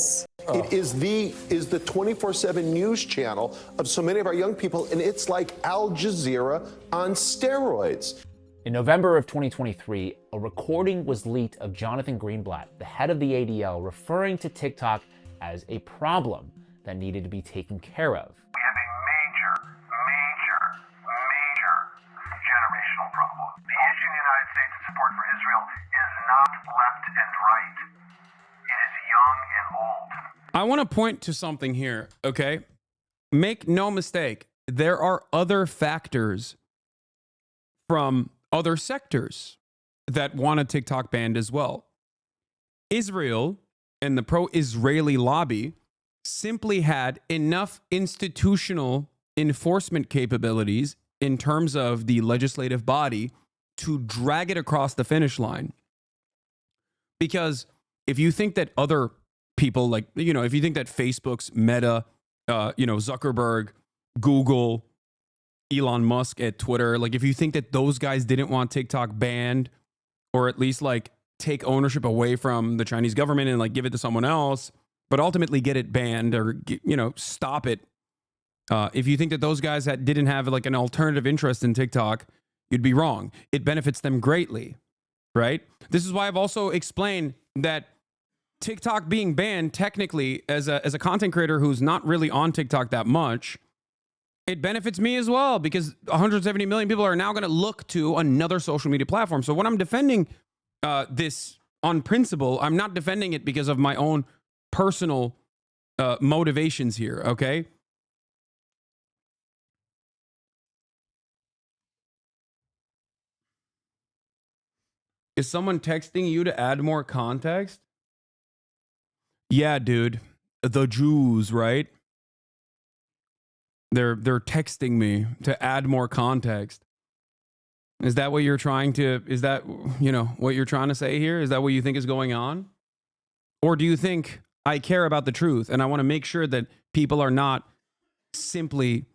it is the 24/7 news channel of so many of our young people, and it's like Al Jazeera on steroids. In November of 2023, a recording was leaked of Jonathan Greenblatt, the head of the ADL, referring to TikTok as a problem that needed to be taken care of. We have a major generational problem. The issue in the United States of support for Israel is not left and right. It is young and old. I want to point to something here, okay? Make no mistake. there are other factors from other sectors that want a TikTok banned as well. Israel and the pro-Israeli lobby simply had enough institutional enforcement capabilities in terms of the legislative body to drag it across the finish line. Because if you think that other people, like, you know, if you think that Facebook's Meta, you know, Zuckerberg, Google, Elon Musk at Twitter, like, if you think that those guys didn't want TikTok banned, or at least like take ownership away from the Chinese government and like give it to someone else, but ultimately get it banned or, you know, stop it. If you think that those guys that didn't have like an alternative interest in TikTok, you'd be wrong. It benefits them greatly, right? This is why I've also explained that TikTok being banned, technically, as a content creator who's not really on TikTok that much, it benefits me as well, because 170 million people are now going to look to another social media platform. So when I'm defending this on principle, I'm not defending it because of my own personal motivations here, okay? Is someone texting you to add more context? Yeah, dude. The Jews, right? They're texting me to add more context. Is that what you're trying to, is that, you know, what you're trying to say here? Is that what you think is going on? Or do you think I care about the truth and I want to make sure that people are not simply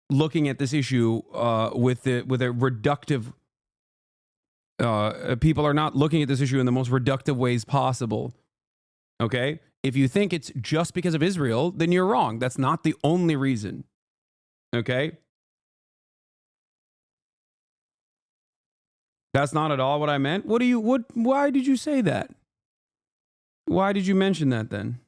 looking at this issue with a reductive, people are not looking at this issue in the most reductive ways possible. Okay? If you think it's just because of Israel, then you're wrong. That's not the only reason. Okay? That's not at all what I meant. Why did you say that? Why did you mention that then?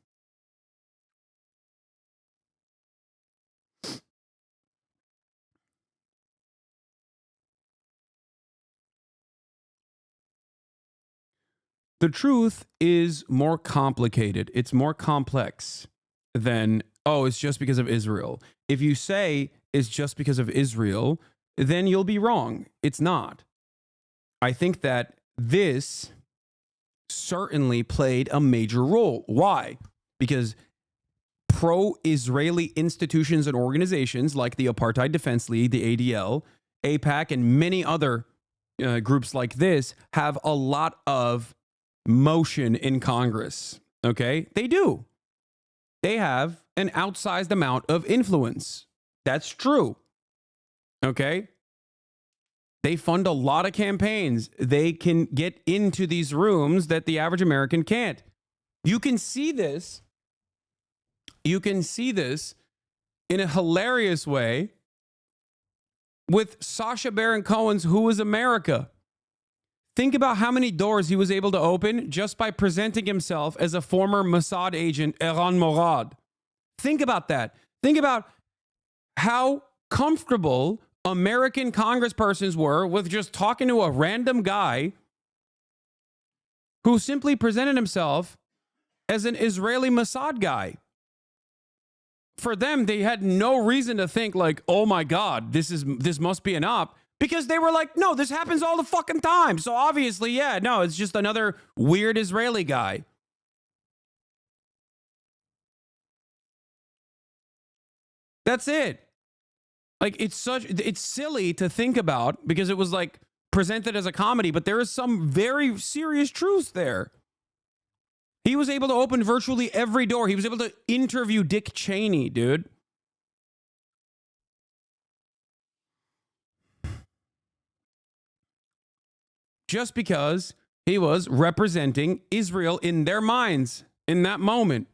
The truth is more complicated. It's more complex than, oh, it's just because of Israel. If you say it's just because of Israel, then you'll be wrong. It's not. I think that this certainly played a major role. Why? Because pro-Israeli institutions and organizations like the Apartheid Defense League, the ADL, AIPAC, and many other groups like this have a lot of motion in Congress. Okay? They do. They have an outsized amount of influence. That's true. Okay? They fund a lot of campaigns. They can get into these rooms that the average American can't. You can see this. You can see this in a hilarious way with Sacha Baron Cohen's Who is America? Think about how many doors he was able to open just by presenting himself as a former Mossad agent, Eran Morad. Think about that. Think about how comfortable American congresspersons were with just talking to a random guy who simply presented himself as an Israeli Mossad guy. For them, they had no reason to think like, oh my God, this must be an op. Because they were like, no, this happens all the fucking time. So obviously, yeah, no, it's just another weird Israeli guy. That's it. Like, it's silly to think about because it was like presented as a comedy, but there is some very serious truth there. He was able to open virtually every door. He was able to interview Dick Cheney, dude. Just because he was representing Israel in their minds in that moment.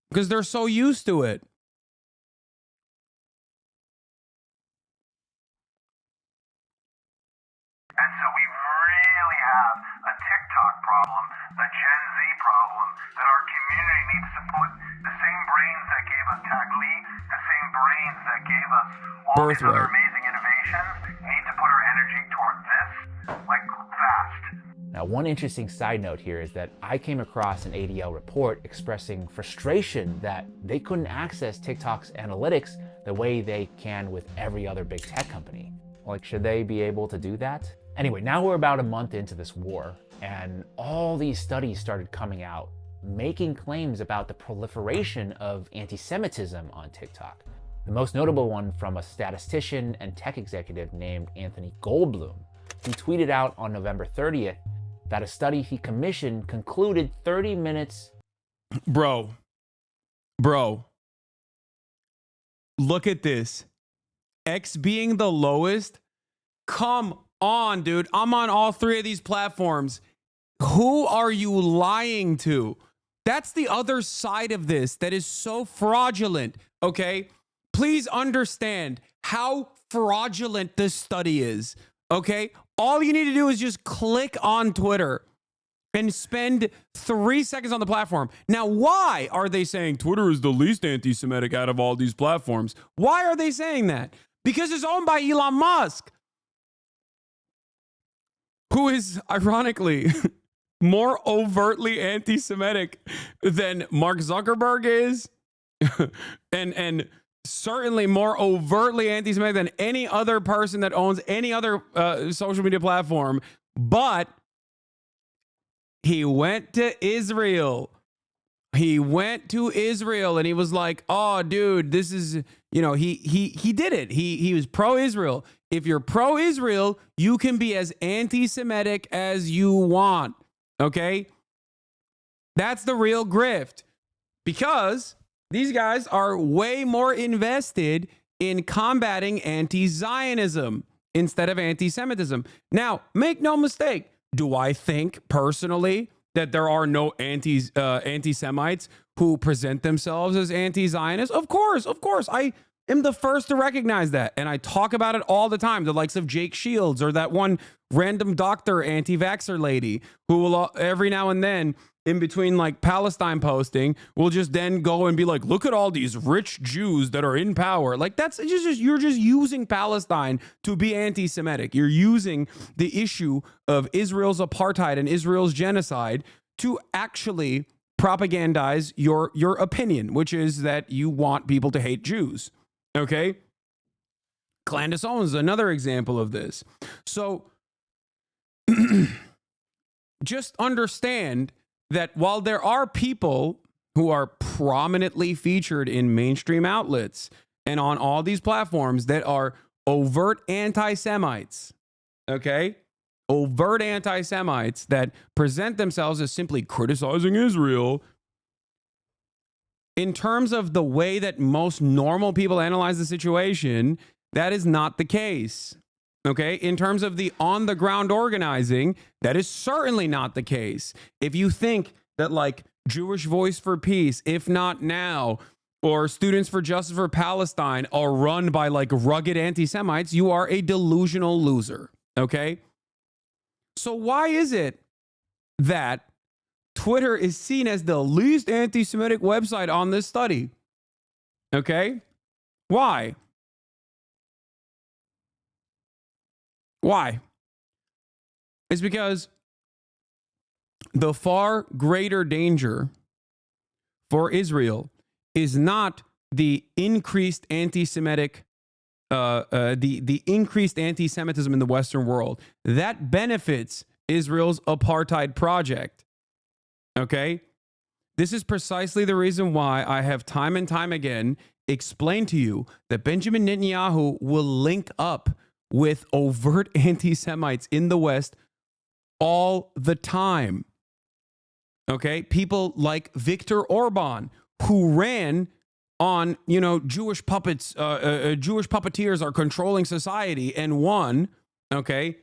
Because they're so used to it. And so we really have a TikTok problem, a Gen Z problem, that our community needs to put the same brains that gave us Tagli, the same brains that gave us all these other amazing innovations, need to put our energy toward this, like, fast. Now, one interesting side note here is that I came across an ADL report expressing frustration that they couldn't access TikTok's analytics the way they can with every other big tech company. Like, should they be able to do that? Anyway, now we're about a month into this war, and all these studies started coming out, making claims about the proliferation of anti-Semitism on TikTok. The most notable one from a statistician and tech executive named Anthony Goldblum. He tweeted out on November 30th that a study he commissioned concluded 30 minutes. Bro, look at this. X being the lowest. Come on, dude. I'm on all three of these platforms. Who are you lying to? That's the other side of this that is so fraudulent, okay? Please understand how fraudulent this study is, okay? All you need to do is just click on Twitter and spend 3 seconds on the platform. Now, why are they saying Twitter is the least anti-Semitic out of all these platforms? Why are they saying that? Because it's owned by Elon Musk, who is, ironically, more overtly anti-Semitic than Mark Zuckerberg is, and certainly more overtly anti-Semitic than any other person that owns any other social media platform. But he went to Israel. He went to Israel and he was like, oh, dude, this is, you know, he did it. He was pro-Israel. If you're pro-Israel, you can be as anti-Semitic as you want. Okay? That's the real grift. Because these guys are way more invested in combating anti-Zionism instead of anti-Semitism. Now, make no mistake. Do I think personally that there are no anti-Semites who present themselves as anti-Zionists? Of course. I am the first to recognize that. And I talk about it all the time. The likes of Jake Shields or that one random doctor anti-vaxxer lady who will every now and then in between like Palestine posting will just then go and be like, look at all these rich Jews that are in power. Like that's just you're just using Palestine to be anti-Semitic. You're using the issue of Israel's apartheid and Israel's genocide to actually propagandize your opinion, which is that you want people to hate Jews. Okay? Clandestine Owens is another example of this. So just understand that while there are people who are prominently featured in mainstream outlets and on all these platforms that are overt anti-Semites, okay? Overt anti-Semites that present themselves as simply criticizing Israel, in terms of the way that most normal people analyze the situation, that is not the case. Okay, in terms of the on-the-ground organizing, that is certainly not the case. If you think that like Jewish Voice for Peace, If Not Now, or Students for Justice for Palestine are run by like rugged anti-Semites, you are a delusional loser. Okay? So why is it that Twitter is seen as the least anti-Semitic website on this study? Okay? Why? Why? It's because the far greater danger for Israel is not the increased anti-Semitic, the increased anti-Semitism in the Western world. That benefits Israel's apartheid project. Okay? This is precisely the reason why I have time and time again explained to you that Benjamin Netanyahu will link up with overt anti-Semites in the West all the time. Okay? People like Viktor Orban, who ran on, you know, Jewish puppets, Jewish puppeteers are controlling society and won. Okay?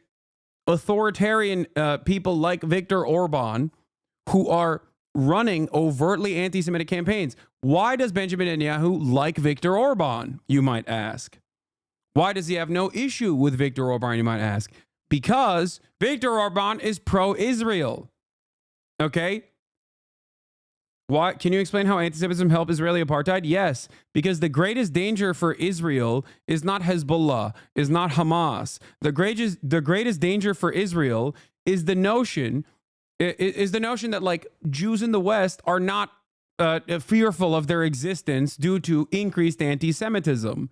Authoritarian people like Viktor Orban, who are running overtly anti-Semitic campaigns. Why does Benjamin Netanyahu like Viktor Orban, you might ask? Why does he have no issue with Viktor Orban, you might ask? Because Viktor Orban is pro-Israel. Okay? Why? Can you explain how anti-Semitism helped Israeli apartheid? Yes, because the greatest danger for Israel is not Hezbollah, is not Hamas. The greatest danger for Israel is the notion that like Jews in the West are not fearful of their existence due to increased anti-Semitism.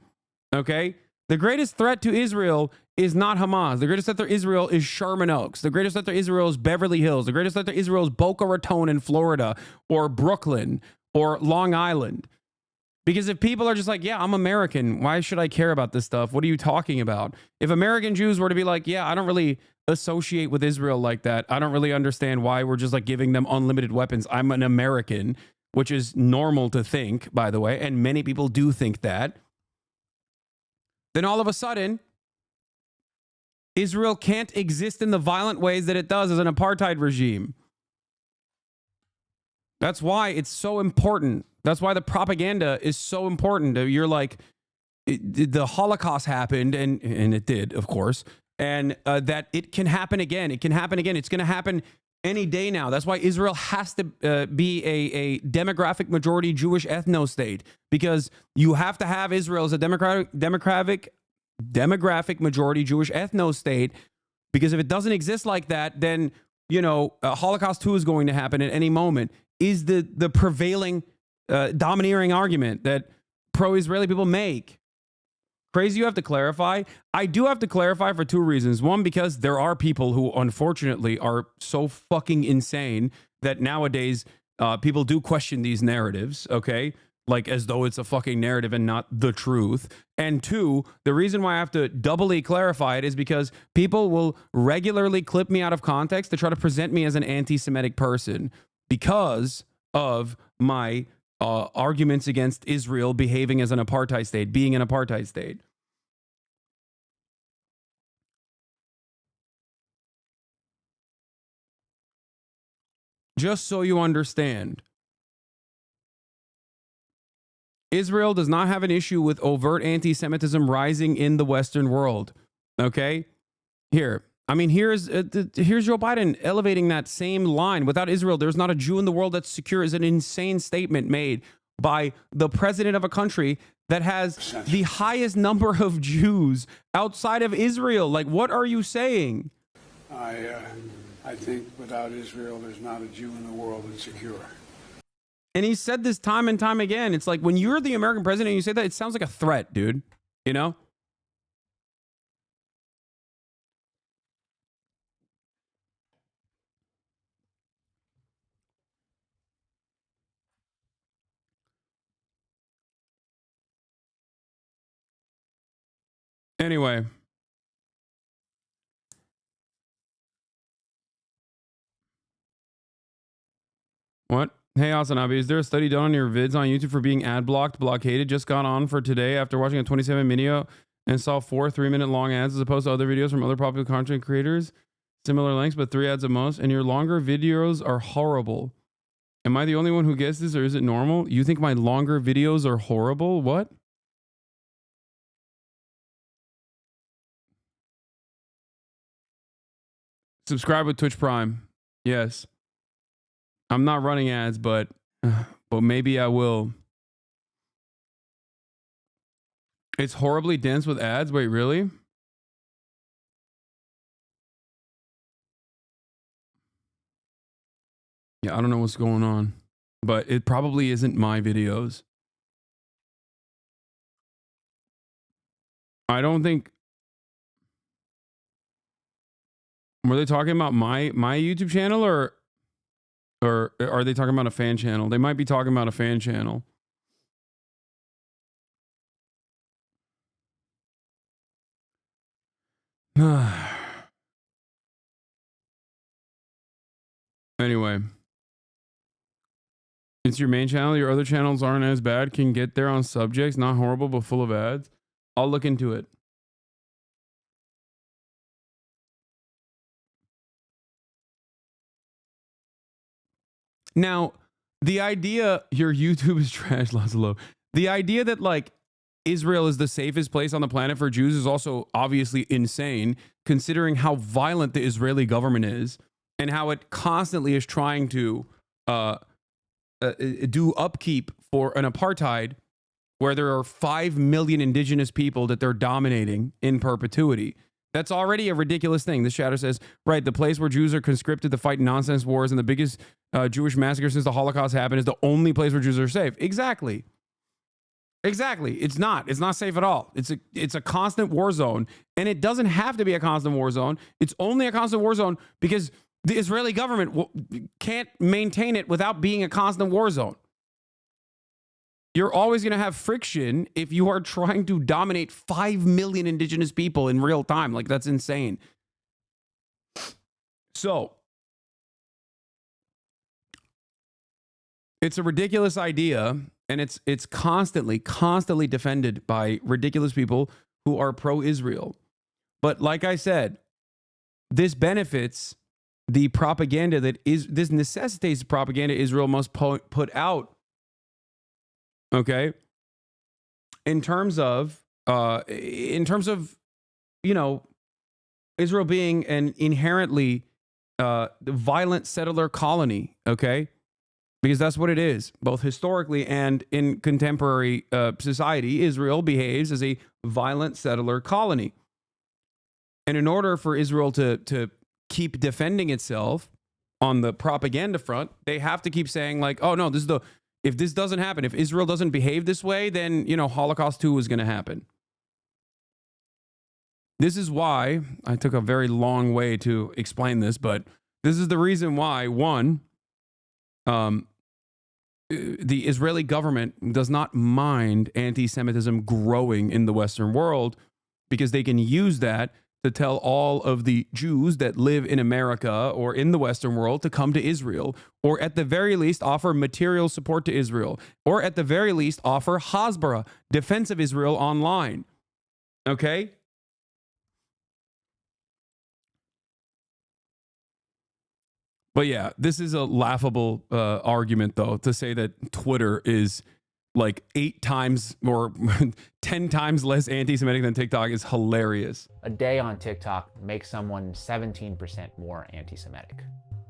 Okay? The greatest threat to Israel is not Hamas. The greatest threat to Israel is Sherman Oaks. The greatest threat to Israel is Beverly Hills. The greatest threat to Israel is Boca Raton in Florida or Brooklyn or Long Island. Because if people are just like, yeah, I'm American, why should I care about this stuff? What are you talking about? If American Jews were to be like, yeah, I don't really associate with Israel like that. I don't really understand why we're just like giving them unlimited weapons. I'm an American, which is normal to think, by the way, and many people do think that. Then all of a sudden, Israel can't exist in the violent ways that it does as an apartheid regime. That's why it's so important. That's why the propaganda is so important. You're like, the Holocaust happened, and it did, of course, and that it can happen again. It can happen again. It's going to happen any day now. That's why Israel has to be a demographic majority Jewish ethno-state, because you have to have Israel as a demographic majority Jewish ethno-state, because if it doesn't exist like that, then, you know, Holocaust 2 is going to happen at any moment, is the prevailing domineering argument that pro-Israeli people make. Crazy you have to clarify? I do have to clarify for two reasons. One, because there are people who unfortunately are so fucking insane that nowadays people do question these narratives, okay? Like as though it's a fucking narrative and not the truth. And two, the reason why I have to doubly clarify it is because people will regularly clip me out of context to try to present me as an anti-Semitic person because of my arguments against Israel behaving as an apartheid state, being an apartheid state. Just so you understand, Israel does not have an issue with overt anti-Semitism rising in the Western world. Okay? Here. I mean, here's Joe Biden elevating that same line. Without Israel, there's not a Jew in the world that's secure, is an insane statement made by the president of a country that has the highest number of Jews outside of Israel. Like, what are you saying? I think without Israel, there's not a Jew in the world that's secure. And he said this time and time again. It's like when you're the American president and you say that, it sounds like a threat, dude. You know? Anyway. What? Hey, HasanAbi, is there a study done on your vids on YouTube for being ad blockaded? Just got on for today after watching a 27 video and saw 4 3-minute long ads as opposed to other videos from other popular content creators. Similar lengths, but 3 ads at most. And your longer videos are horrible. Am I the only one who gets this, or is it normal? You think my longer videos are horrible? What? Subscribe with Twitch Prime. Yes. I'm not running ads, but maybe I will. It's horribly dense with ads. Wait, really? Yeah, I don't know what's going on, but it probably isn't my videos. I don't think. Were they talking about my YouTube channel, or are they talking about a fan channel? They might be talking about a fan channel. Anyway. It's your main channel. Your other channels aren't as bad. Can get there on subjects. Not horrible, but full of ads. I'll look into it. Now, the idea, your YouTube is trash, Lazlo. The idea that like Israel is the safest place on the planet for Jews is also obviously insane, considering how violent the Israeli government is and how it constantly is trying to do upkeep for an apartheid where there are 5 million indigenous people that they're dominating in perpetuity. That's already a ridiculous thing. The shadow says, right, the place where Jews are conscripted to fight nonsense wars and the biggest Jewish massacre since the Holocaust happened is the only place where Jews are safe. Exactly. Exactly. It's not safe at all. It's a constant war zone, and it doesn't have to be a constant war zone. It's only a constant war zone because the Israeli government can't maintain it without being a constant war zone. You're always going to have friction if you are trying to dominate 5 million indigenous people in real time. Like, that's insane. So, it's a ridiculous idea, and it's constantly defended by ridiculous people who are pro-Israel. But like I said, this benefits the propaganda this necessitates the propaganda Israel must put out. Okay, in terms of you know, Israel being an inherently violent settler colony. Okay, because that's what it is, both historically and in contemporary society. Israel behaves as a violent settler colony, and in order for Israel to keep defending itself on the propaganda front, they have to keep saying like, oh no, if this doesn't happen, if Israel doesn't behave this way, then, you know, Holocaust 2 is going to happen. This is why I took a very long way to explain this, but this is the reason why, one, the Israeli government does not mind anti-Semitism growing in the Western world, because they can use that to tell all of the Jews that live in America or in the Western world to come to Israel, or at the very least offer material support to Israel, or at the very least offer Hasbara, defense of Israel, online. Okay? But yeah, this is a laughable argument, though, to say that Twitter is like 8 times or 10 times less anti-Semitic than TikTok is hilarious. A day on TikTok makes someone 17% more anti-Semitic.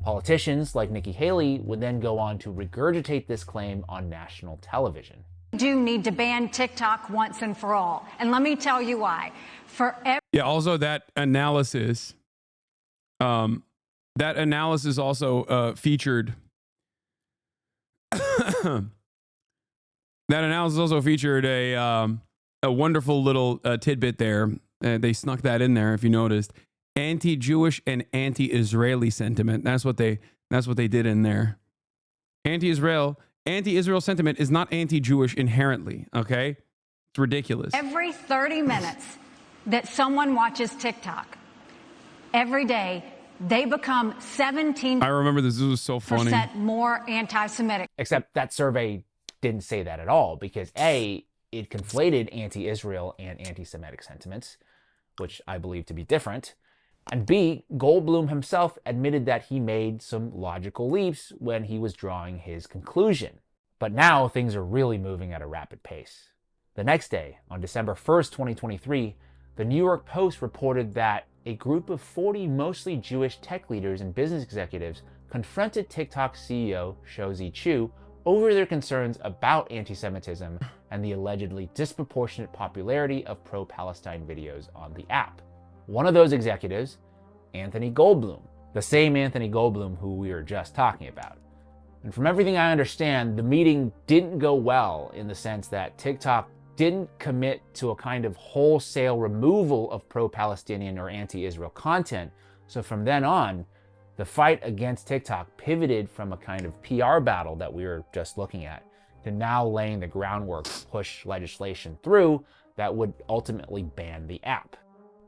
Politicians like Nikki Haley would then go on to regurgitate this claim on national television. We do need to ban TikTok once and for all. And let me tell you why. Yeah, also that analysis also featured that analysis also featured a wonderful little tidbit there. They snuck that in there, if you noticed. Anti-Jewish and anti-Israeli sentiment. That's what they did in there. Anti-Israel sentiment is not anti-Jewish inherently, okay? It's ridiculous. Every 30 minutes that someone watches TikTok, every day, they become 17% I remember this was so funny. more anti-Semitic. Except that survey didn't say that at all, because A, it conflated anti-Israel and anti-Semitic sentiments, which I believe to be different. And B, Goldblum himself admitted that he made some logical leaps when he was drawing his conclusion. But now things are really moving at a rapid pace. The next day, on December 1st, 2023, the New York Post reported that a group of 40 mostly Jewish tech leaders and business executives confronted TikTok CEO Shou Chu over their concerns about anti-Semitism and the allegedly disproportionate popularity of pro-Palestine videos on the app. One of those executives, Anthony Goldblum, the same Anthony Goldblum who we were just talking about. And from everything I understand, the meeting didn't go well, in the sense that TikTok didn't commit to a kind of wholesale removal of pro-Palestinian or anti-Israel content. So from then on, the fight against TikTok pivoted from a kind of PR battle that we were just looking at to now laying the groundwork to push legislation through that would ultimately ban the app.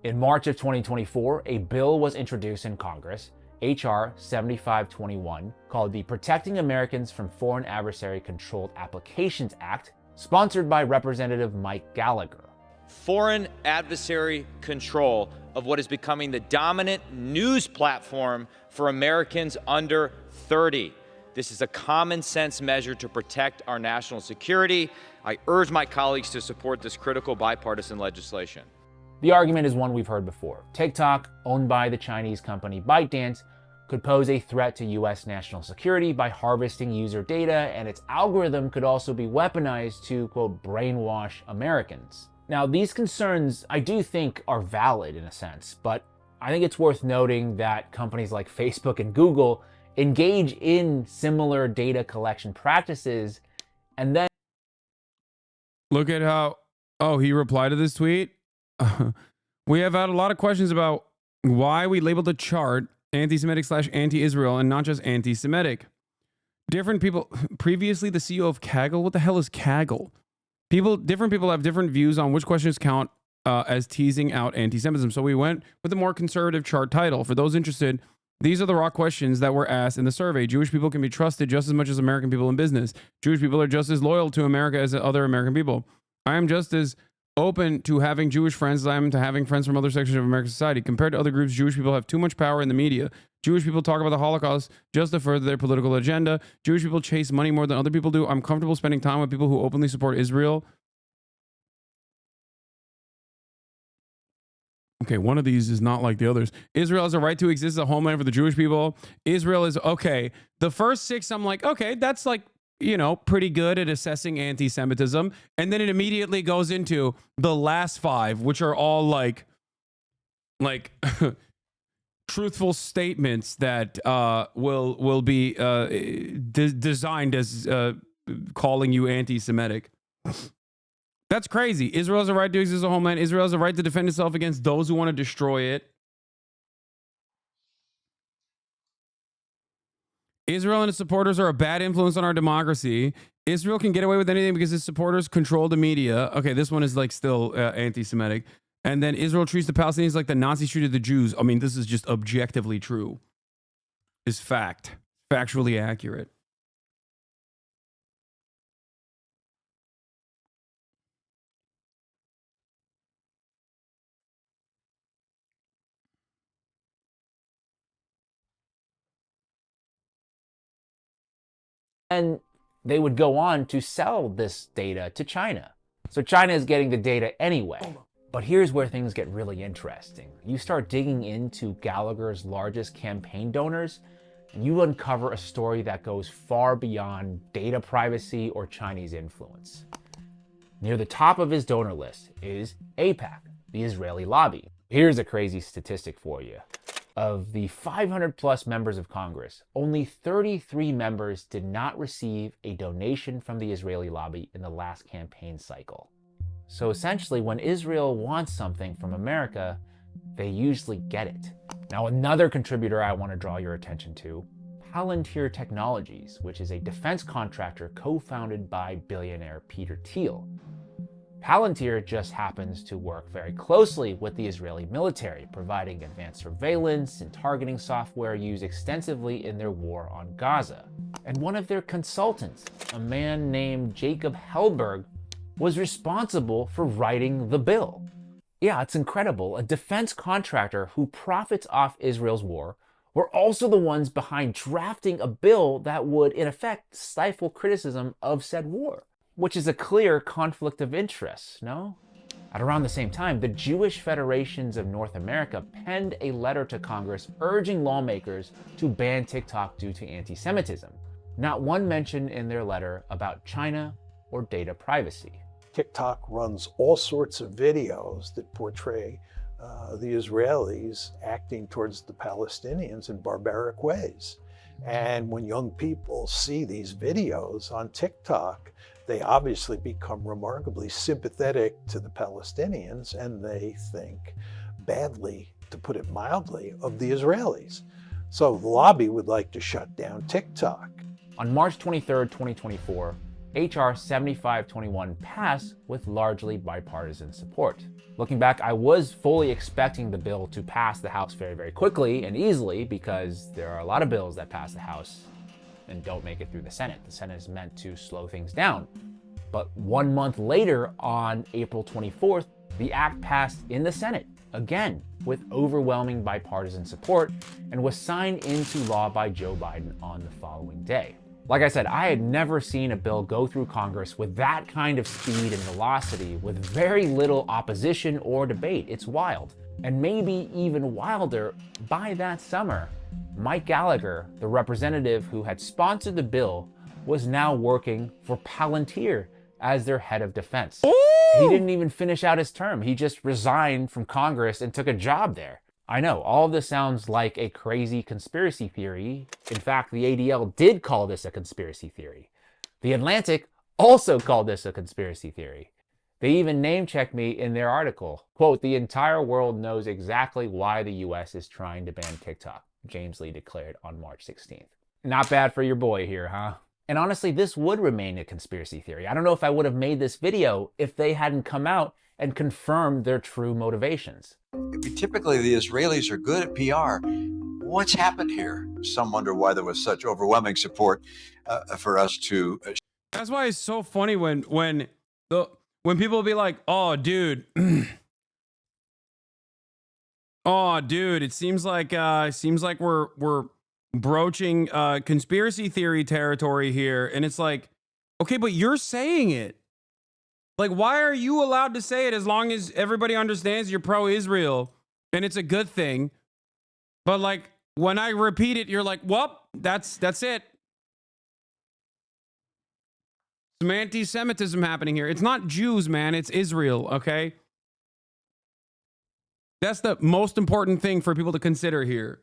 In March of 2024, a bill was introduced in Congress, H.R. 7521, called the Protecting Americans from Foreign Adversary Controlled Applications Act, sponsored by Representative Mike Gallagher. Foreign adversary control of what is becoming the dominant news platform for Americans under 30. This is a common sense measure to protect our national security. I urge my colleagues to support this critical bipartisan legislation. The argument is one we've heard before. TikTok, owned by the Chinese company ByteDance, could pose a threat to US national security by harvesting user data, and its algorithm could also be weaponized to, quote, brainwash Americans. Now, these concerns I do think are valid in a sense, but I think it's worth noting that companies like Facebook and Google engage in similar data collection practices, and then look at how, oh, he replied to this tweet. We have had a lot of questions about why we labeled the chart anti-Semitic / anti-Israel and not just anti-Semitic. Different people, previously the CEO of Kaggle, what the hell is Kaggle? Different people have different views on which questions count as teasing out anti-Semitism. So we went with a more conservative chart title. For those interested, these are the raw questions that were asked in the survey. Jewish people can be trusted just as much as American people in business. Jewish people are just as loyal to America as other American people. I am just as open to having Jewish friends as I am to having friends from other sections of American society. Compared to other groups, Jewish people have too much power in the media. Jewish people talk about the Holocaust just to further their political agenda. Jewish people chase money more than other people do. I'm comfortable spending time with people who openly support Israel. Okay, one of these is not like the others. Israel has a right to exist as a homeland for the Jewish people. Israel is, okay. The first 6, I'm like, okay, that's like, you know, pretty good at assessing anti-Semitism. And then it immediately goes into the last 5, which are all like truthful statements that will be designed as calling you anti-Semitic. That's crazy. Israel has a right to exist as a homeland. Israel has a right to defend itself against those who want to destroy it. Israel and its supporters are a bad influence on our democracy. Israel can get away with anything because its supporters control the media. Okay, this one is like still anti-Semitic. And then Israel treats the Palestinians like the Nazis treated the Jews. I mean, this is just objectively true. Is fact. Factually accurate. and they would go on to sell this data to China. So China is getting the data anyway. But here's where things get really interesting. You start digging into Gallagher's largest campaign donors, and you uncover a story that goes far beyond data privacy or Chinese influence. Near the top of his donor list is AIPAC, the Israeli lobby. Here's a crazy statistic for you. Of the 500 plus members of Congress, only 33 members did not receive a donation from the Israeli lobby in the last campaign cycle. So essentially, when Israel wants something from America, they usually get it. Now, another contributor I want to draw your attention to, Palantir Technologies, which is a defense contractor co-founded by billionaire Peter Thiel. Palantir just happens to work very closely with the Israeli military, providing advanced surveillance and targeting software used extensively in their war on Gaza. And one of their consultants, a man named Jacob Hellberg, was responsible for writing the bill. Yeah, it's incredible. A defense contractor who profits off Israel's war were also the ones behind drafting a bill that would, in effect, stifle criticism of said war, which is a clear conflict of interest, no? At around the same time, the Jewish Federations of North America penned a letter to Congress urging lawmakers to ban TikTok due to anti-Semitism. Not one mention in their letter about China or data privacy. TikTok runs all sorts of videos that portray the Israelis acting towards the Palestinians in barbaric ways. And when young people see these videos on TikTok, they obviously become remarkably sympathetic to the Palestinians, and they think badly, to put it mildly, of the Israelis. So the lobby would like to shut down TikTok. On March 23, 2024, HR 7521 passed with largely bipartisan support. Looking back, I was fully expecting the bill to pass the House very, very quickly and easily, because there are a lot of bills that pass the House and don't make it through the Senate. The Senate is meant to slow things down. But 1 month later, on April 24th, the act passed in the Senate, again, with overwhelming bipartisan support, and was signed into law by Joe Biden on the following day. Like I said, I had never seen a bill go through Congress with that kind of speed and velocity, with very little opposition or debate. It's wild. And maybe even wilder, by that summer, Mike Gallagher, the representative who had sponsored the bill, was now working for Palantir as their head of defense. Ooh! He didn't even finish out his term. He just resigned from Congress and took a job there. I know, all of this sounds like a crazy conspiracy theory. In fact, the ADL did call this a conspiracy theory. The Atlantic also called this a conspiracy theory. They even name-checked me in their article. Quote, "The entire world knows exactly why the US is trying to ban TikTok," James Lee declared on March 16th. Not bad for your boy here, huh? And honestly, this would remain a conspiracy theory. I don't know if I would have made this video if they hadn't come out and confirmed their true motivations. Typically, the Israelis are good at PR. What's happened here? Some wonder why there was such overwhelming support for us to. That's why it's so funny when people will be like, "Oh, dude, oh, dude, it seems like we're broaching conspiracy theory territory here," and it's like, okay, but you're saying it. Like, why are you allowed to say it as long as everybody understands you're pro-Israel and it's a good thing? But like, when I repeat it, you're like, well, that's it. Some anti-Semitism happening here. It's not Jews, man. It's Israel, okay? That's the most important thing for people to consider here.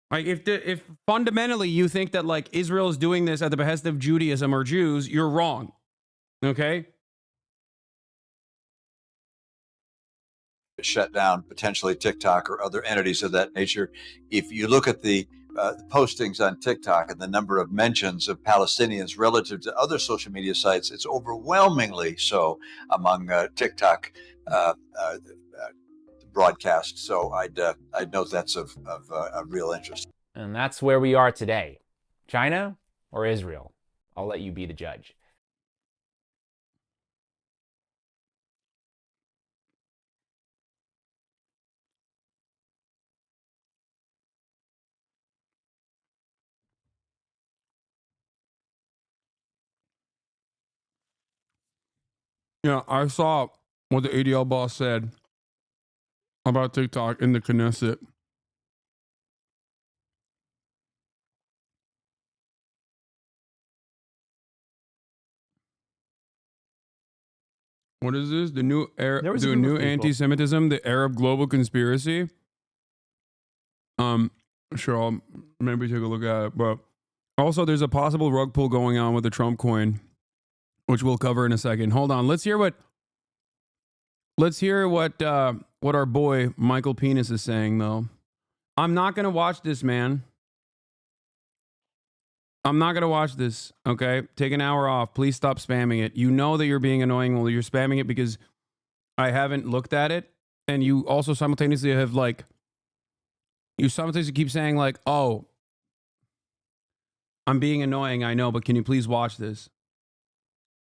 Like, if fundamentally you think that like Israel is doing this at the behest of Judaism or Jews, you're wrong. Okay? Shut down potentially TikTok or other entities of that nature. If you look at the postings on TikTok and the number of mentions of Palestinians relative to other social media sites, it's overwhelmingly so among TikTok broadcasts. So I'd note that's of real interest. And that's where we are today. China or Israel? I'll let you be the judge. Yeah, I saw what the ADL boss said about TikTok in the Knesset. What is this? The new anti-Semitism, the Arab global conspiracy. Sure, I'll maybe take a look at it. But also, there's a possible rug pull going on with the Trump coin, which we'll cover in a second. Hold on, let's hear what our boy Michael Penis is saying, though. I'm not gonna watch this, man. I'm not going to watch this, okay? Take an hour off. Please stop spamming it. You know that you're being annoying. Well, you're spamming it because I haven't looked at it. And you also simultaneously have, like, you simultaneously keep saying, like, oh, I'm being annoying, I know, but can you please watch this?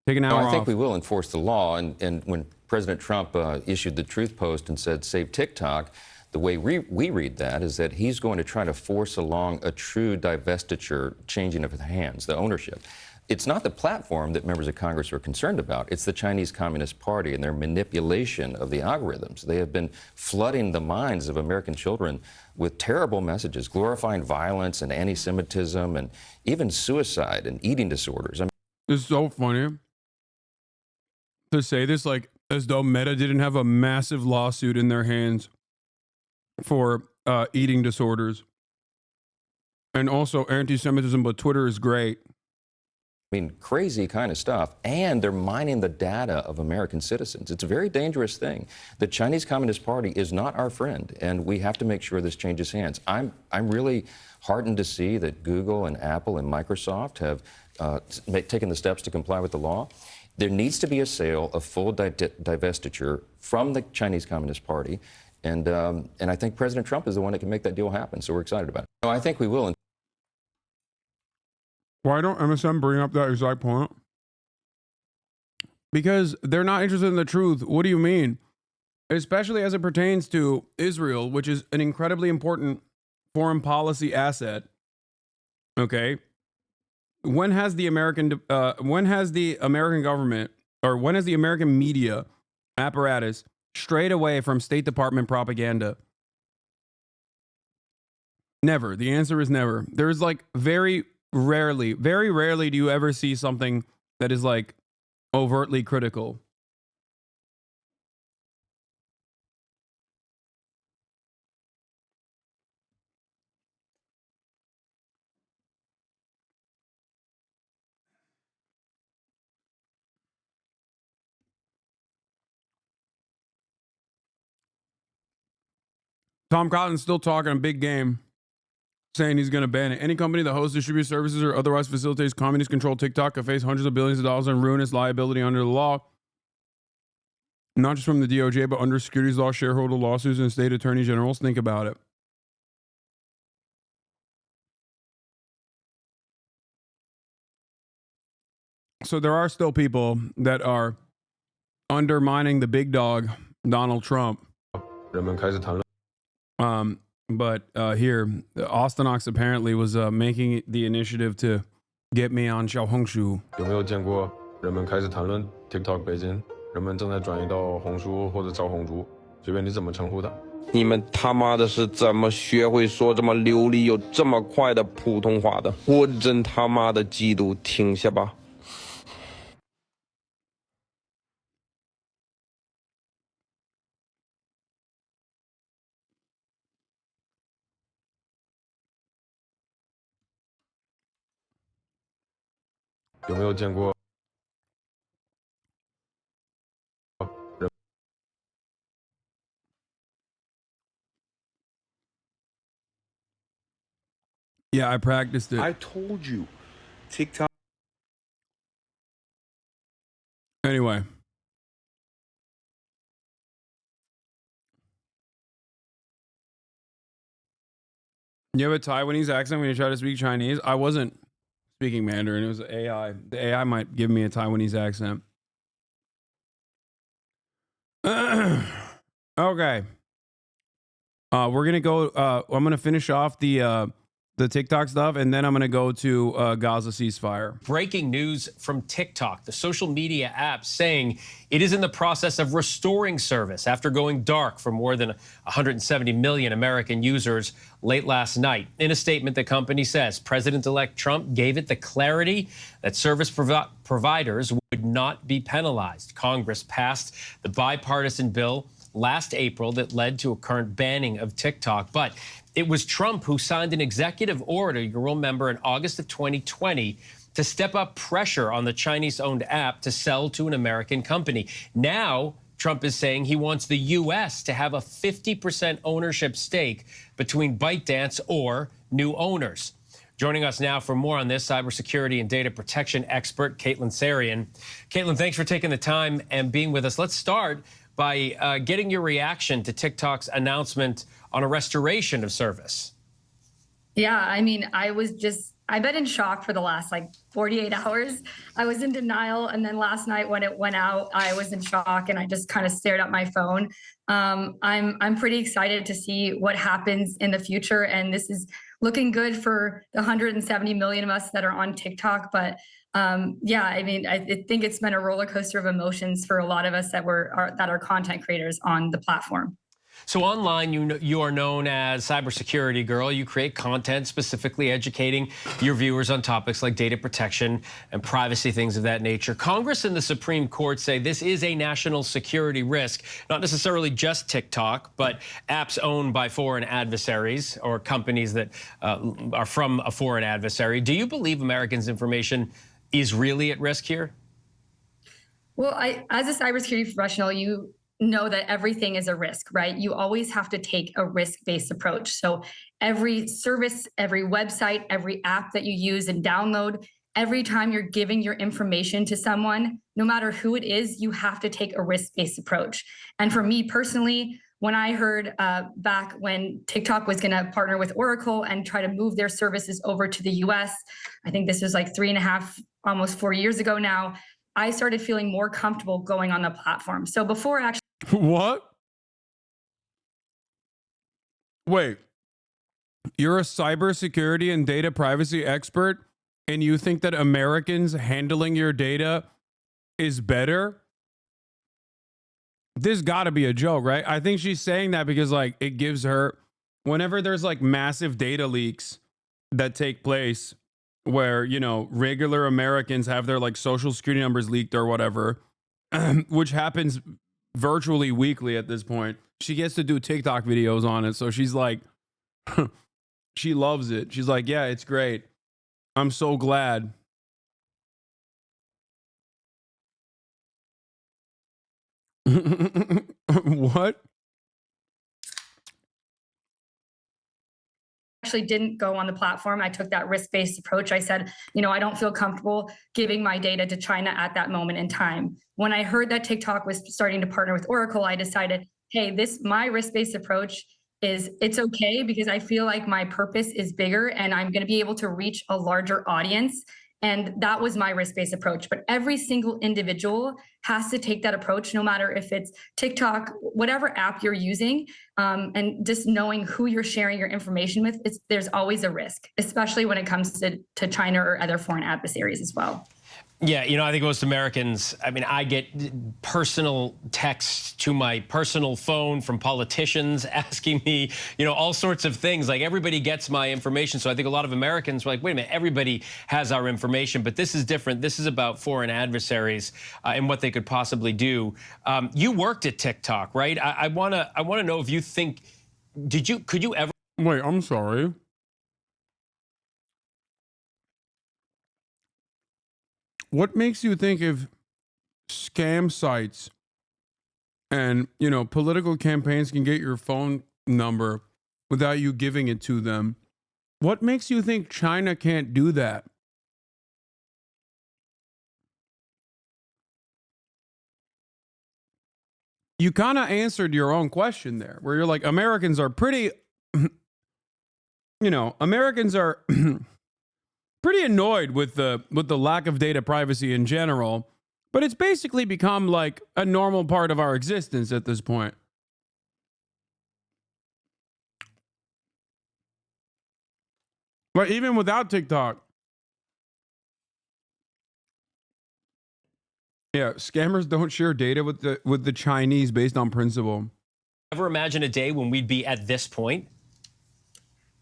Take an hour off. I think we will enforce the law. And when President Trump issued the Truth Post and said, save TikTok, the way we read that is that he's going to try to force along a true divestiture, changing of the hands, the ownership. It's not the platform that members of Congress are concerned about. It's the Chinese Communist Party and their manipulation of the algorithms. They have been flooding the minds of American children with terrible messages, glorifying violence and anti-Semitism and even suicide and eating disorders. It's so funny to say this, like, as though Meta didn't have a massive lawsuit in their hands for eating disorders and also anti-Semitism, but Twitter is great. I mean, crazy kind of stuff. And they're mining the data of American citizens. It's a very dangerous thing. The Chinese Communist Party is not our friend, and we have to make sure this changes hands. I'm really heartened to see that Google and Apple and Microsoft have taken the steps to comply with the law. There needs to be a sale of full divestiture from the Chinese Communist Party. And I think President Trump is the one that can make that deal happen, so we're excited about it. No, I think we will. Why don't MSM bring up that exact point? Because they're not interested in the truth. What do you mean? Especially as it pertains to Israel, which is an incredibly important foreign policy asset. Okay? When has the American government, or when has the American media apparatus strayed away from State Department propaganda? Never. The answer is never. There's like very rarely do you ever see something that is like overtly critical. Tom Cotton's still talking a big game, saying he's going to ban it. Any company that hosts, distributes services, or otherwise facilitates communist-controlled TikTok could face hundreds of billions of dollars in ruinous liability under the law. Not just from the DOJ, but under securities law, shareholder lawsuits, and state attorney generals. Think about it. So there are still people that are undermining the big dog, Donald Trump. But here, Austin Ox apparently was making the initiative to get me on Xiaohongshu. 有没有见过人们开始谈论 TikTok 北京？人们正在转移到红书或者小红书，随便你怎么称呼它。你们他妈的是怎么学会说这么流利又这么快的普通话的？我真他妈的嫉妒！停下吧。有没有见过？ Yeah, I practiced it. I told you, TikTok. Anyway. You have a Taiwanese accent when you try to speak Chinese? I wasn't speaking Mandarin. It was AI. The AI might give me a Taiwanese accent. Okay. We're going to go. I'm going to finish off the TikTok stuff, and then I'm going to go to Gaza ceasefire. Breaking news from TikTok, the social media app, saying it is in the process of restoring service after going dark for more than 170 million American users late last night. In a statement, the company says President-elect Trump gave it the clarity that service providers would not be penalized. Congress passed the bipartisan bill last April that led to a current banning of TikTok, but it was Trump who signed an executive order, you'll remember, in August of 2020 to step up pressure on the Chinese-owned app to sell to an American company. Now, Trump is saying he wants the U.S. to have a 50% ownership stake between ByteDance or new owners. Joining us now for more on this, cybersecurity and data protection expert Caitlin Sarian. Caitlin, thanks for taking the time and being with us. Let's start by getting your reaction to TikTok's announcement on a restoration of service. Yeah, I mean, I've been in shock for the last 48 hours. I was in denial. And then last night when it went out, I was in shock and I just kind of stared at my phone. I'm pretty excited to see what happens in the future. And this is looking good for the 170 million of us that are on TikTok. But yeah, I mean, I think it's been a roller coaster of emotions for a lot of us that are content creators on the platform. So online, you are known as Cybersecurity Girl. You create content specifically educating your viewers on topics like data protection and privacy, things of that nature. Congress and the Supreme Court say this is a national security risk, not necessarily just TikTok, but apps owned by foreign adversaries or companies that are from a foreign adversary. Do you believe Americans' information is really at risk here? Well, as a cybersecurity professional, you know that everything is a risk, right? You always have to take a risk-based approach. So every service, every website, every app that you use and download, every time you're giving your information to someone, no matter who it is, you have to take a risk-based approach. And for me personally, when I heard back when TikTok was going to partner with Oracle and try to move their services over to the US, I think this was 3.5, almost 4 years ago now, I started feeling more comfortable going on the platform. So before actually... What? Wait. You're a cybersecurity and data privacy expert, and you think that Americans handling your data is better? This got to be a joke, right? I think she's saying that because it gives her, whenever there's massive data leaks that take place where, regular Americans have their social security numbers leaked or whatever, which happens virtually weekly at this point. She gets to do TikTok videos on it. So she's like, she loves it. She's like, yeah, it's great. I'm so glad. What? actually didn't go on the platform. I took that risk-based approach. I said, you know, I don't feel comfortable giving my data to China at that moment in time. When I heard that TikTok was starting to partner with Oracle, I decided, hey, my risk-based approach it's okay because I feel like my purpose is bigger and I'm going to be able to reach a larger audience. And that was my risk-based approach. But every single individual has to take that approach, no matter if it's TikTok, whatever app you're using, and just knowing who you're sharing your information with, there's always a risk, especially when it comes to China or other foreign adversaries as well. Yeah, you know, I think most Americans, I mean, I get personal texts to my personal phone from politicians asking me, you know, all sorts of things. Like, everybody gets my information. So I think a lot of Americans are like, wait a minute, everybody has our information. But this is different. This is about foreign adversaries and what they could possibly do. You worked at TikTok, right? I want to know if you think, could you ever? Wait, I'm sorry. What makes you think if scam sites and, you know, political campaigns can get your phone number without you giving it to them? What makes you think China can't do that? You kind of answered your own question there, where you're like, Americans are pretty, you know, Americans are pretty annoyed with the lack of data privacy in general, but it's basically become like a normal part of our existence at this point. But even without TikTok, yeah, scammers don't share data with the Chinese based on principle. Ever imagine a day when we'd be at this point?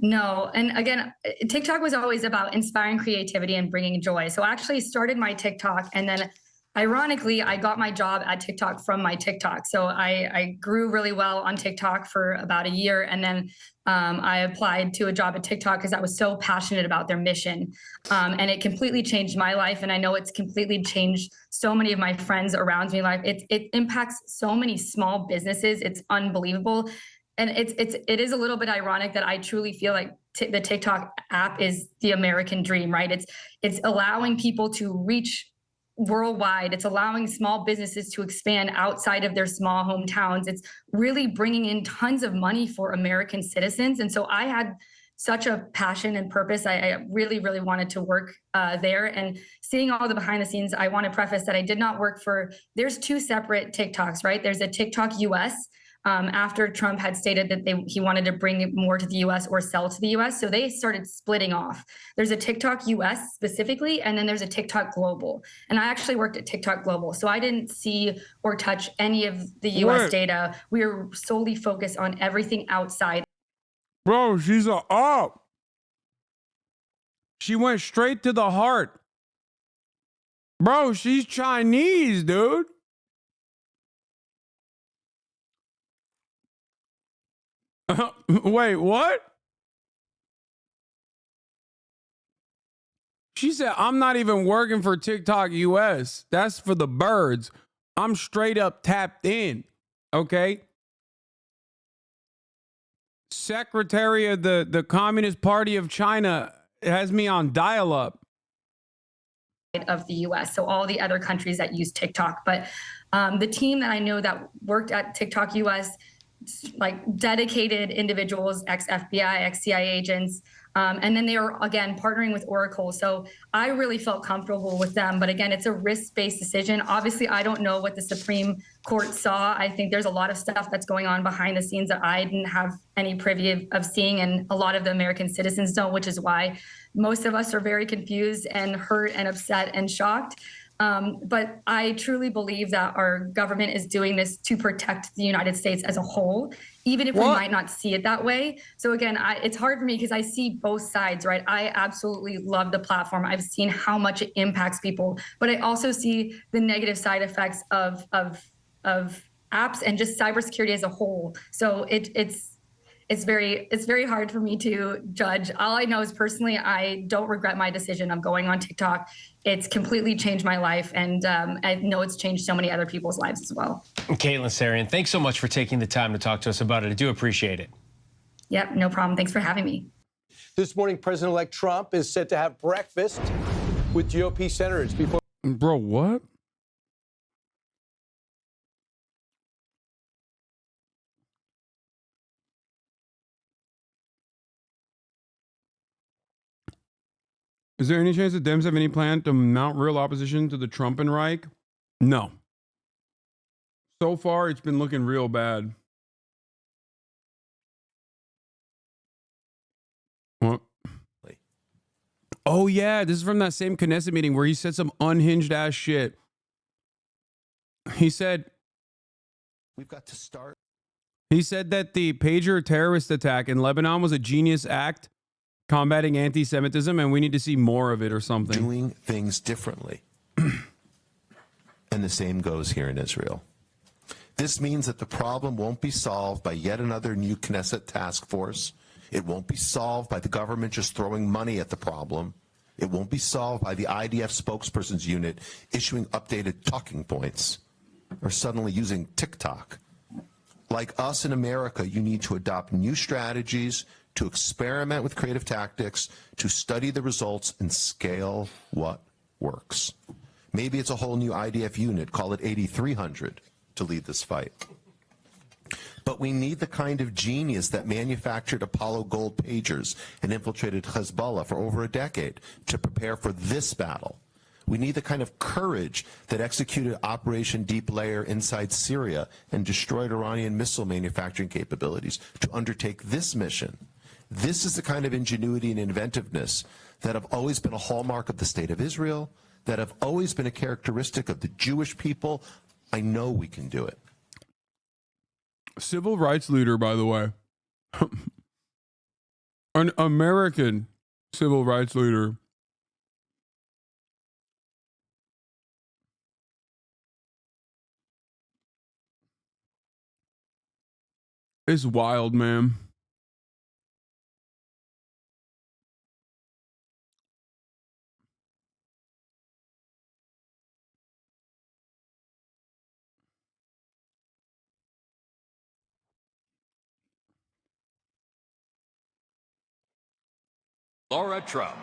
No. And again, TikTok was always about inspiring creativity and bringing joy. So I actually started my TikTok, and then ironically, I got my job at TikTok from my TikTok. So I grew really well on TikTok for about a year. And then I applied to a job at TikTok because I was so passionate about their mission. And it completely changed my life. And I know it's completely changed so many of my friends around me life. It impacts so many small businesses. It's unbelievable. And it is a little bit ironic that I truly feel like the TikTok app is the American dream, right? It's allowing people to reach worldwide. It's allowing small businesses to expand outside of their small hometowns. It's really bringing in tons of money for American citizens. And so I had such a passion and purpose. I really, really wanted to work there. And seeing all the behind the scenes, I want to preface that I did not work there's two separate TikToks, right? There's a TikTok US, after Trump had stated that he wanted to bring it more to the US or sell to the US. So they started splitting off. There's a TikTok US specifically, and then there's a TikTok Global. And I actually worked at TikTok Global. So I didn't see or touch any of the US data. We were solely focused on everything outside. Bro, she's a up. She went straight to the heart. Bro, she's Chinese, dude. Wait, what? She said, I'm not even working for TikTok US. That's for the birds. I'm straight up tapped in. Okay. Secretary of the Communist Party of China has me on dial-up. Of the US, so all the other countries that use TikTok. But the team that I know that worked at TikTok US, like dedicated individuals, ex-FBI, ex-CIA agents, and then they are, again, partnering with Oracle. So I really felt comfortable with them. But again, it's a risk-based decision. Obviously, I don't know what the Supreme Court saw. I think there's a lot of stuff that's going on behind the scenes that I didn't have any privy of seeing, and a lot of the American citizens don't, which is why most of us are very confused and hurt and upset and shocked. But I truly believe that our government is doing this to protect the United States as a whole, even if we might not see it that way. So again, it's hard for me because I see both sides, right? I absolutely love the platform. I've seen how much it impacts people, but I also see the negative side effects of apps and just cybersecurity as a whole. So it's very hard for me to judge. All I know is personally, I don't regret my decision of going on TikTok. It's completely changed my life, and I know it's changed so many other people's lives as well. Caitlin Sarian, thanks so much for taking the time to talk to us about it. I do appreciate it. Yep, no problem. Thanks for having me. This morning, President-elect Trump is set to have breakfast with GOP senators before. Bro, what? Is there any chance that Dems have any plan to mount real opposition to the Trump and Reich? No. So far, it's been looking real bad. What? Oh, yeah. This is from that same Knesset meeting where he said some unhinged ass shit. He said, We've got to start. He said that the pager terrorist attack in Lebanon was a genius act combating anti-Semitism, and we need to see more of it or something. Doing things differently. And the same goes here in Israel. This means that the problem won't be solved by yet another new Knesset task force. It won't be solved by the government just throwing money at the problem. It won't be solved by the IDF spokesperson's unit issuing updated talking points or suddenly using TikTok. Like us in America, you need to adopt new strategies, to experiment with creative tactics, to study the results and scale what works. Maybe it's a whole new IDF unit, call it 8300, to lead this fight. But we need the kind of genius that manufactured Apollo gold pagers and infiltrated Hezbollah for over a decade to prepare for this battle. We need the kind of courage that executed Operation Deep Layer inside Syria and destroyed Iranian missile manufacturing capabilities to undertake this mission. This is the kind of ingenuity and inventiveness that have always been a hallmark of the State of Israel, that have always been a characteristic of the Jewish people. I know we can do it. Civil rights leader, by the way. An American civil rights leader. It's wild, man. Laura Trump.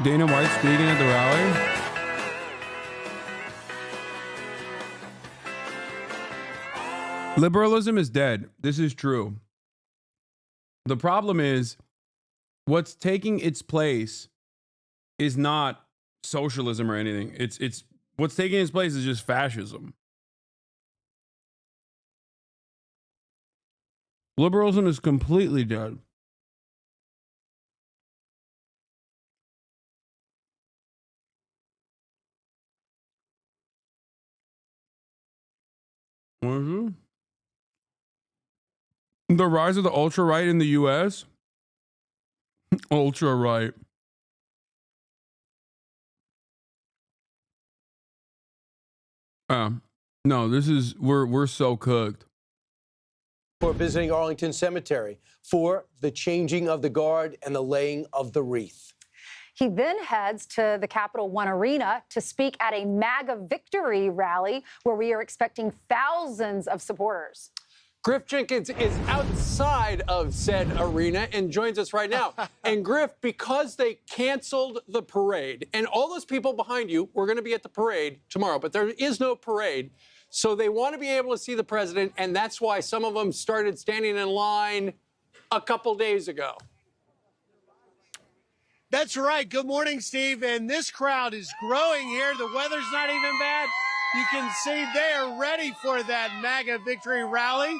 Dana White speaking at the rally. Liberalism is dead. This is true. The problem is what's taking its place is not socialism or anything. It's what's taking its place is just fascism. Liberalism is completely dead. Mm-hmm. The rise of the ultra-right in the U.S. Ultra-right. No, this is, we're so cooked. For visiting Arlington Cemetery for the changing of the guard and the laying of the wreath. He then heads to the Capital One Arena to speak at a MAGA victory rally where we are expecting thousands of supporters. Griff Jenkins is outside of said arena and joins us right now. And Griff, because they canceled the parade, and all those people behind you were going to be at the parade tomorrow, but there is no parade. So they want to be able to see the president, and that's why some of them started standing in line a couple days ago. That's right. Good morning, Steve. And this crowd is growing here. The weather's not even bad. You can see they are ready for that MAGA victory rally.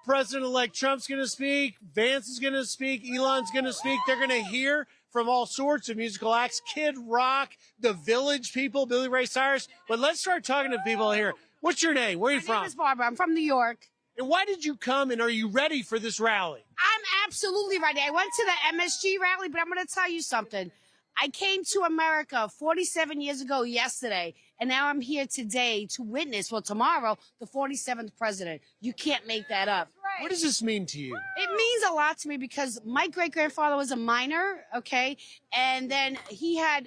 President-elect Trump's going to speak. Vance is going to speak. Elon's going to speak. They're going to hear from all sorts of musical acts, Kid Rock, the Village people, Billy Ray Cyrus. But let's start talking to people here. What's your name? Where are you from? My name is Barbara. I'm from New York. And why did you come, and are you ready for this rally? I'm absolutely ready. I went to the MSG rally, but I'm going to tell you something. I came to America 47 years ago yesterday, and now I'm here today to witness, well, tomorrow, the 47th president. You can't make that up. What does this mean to you? It means a lot to me because my great-grandfather was a miner, okay? And then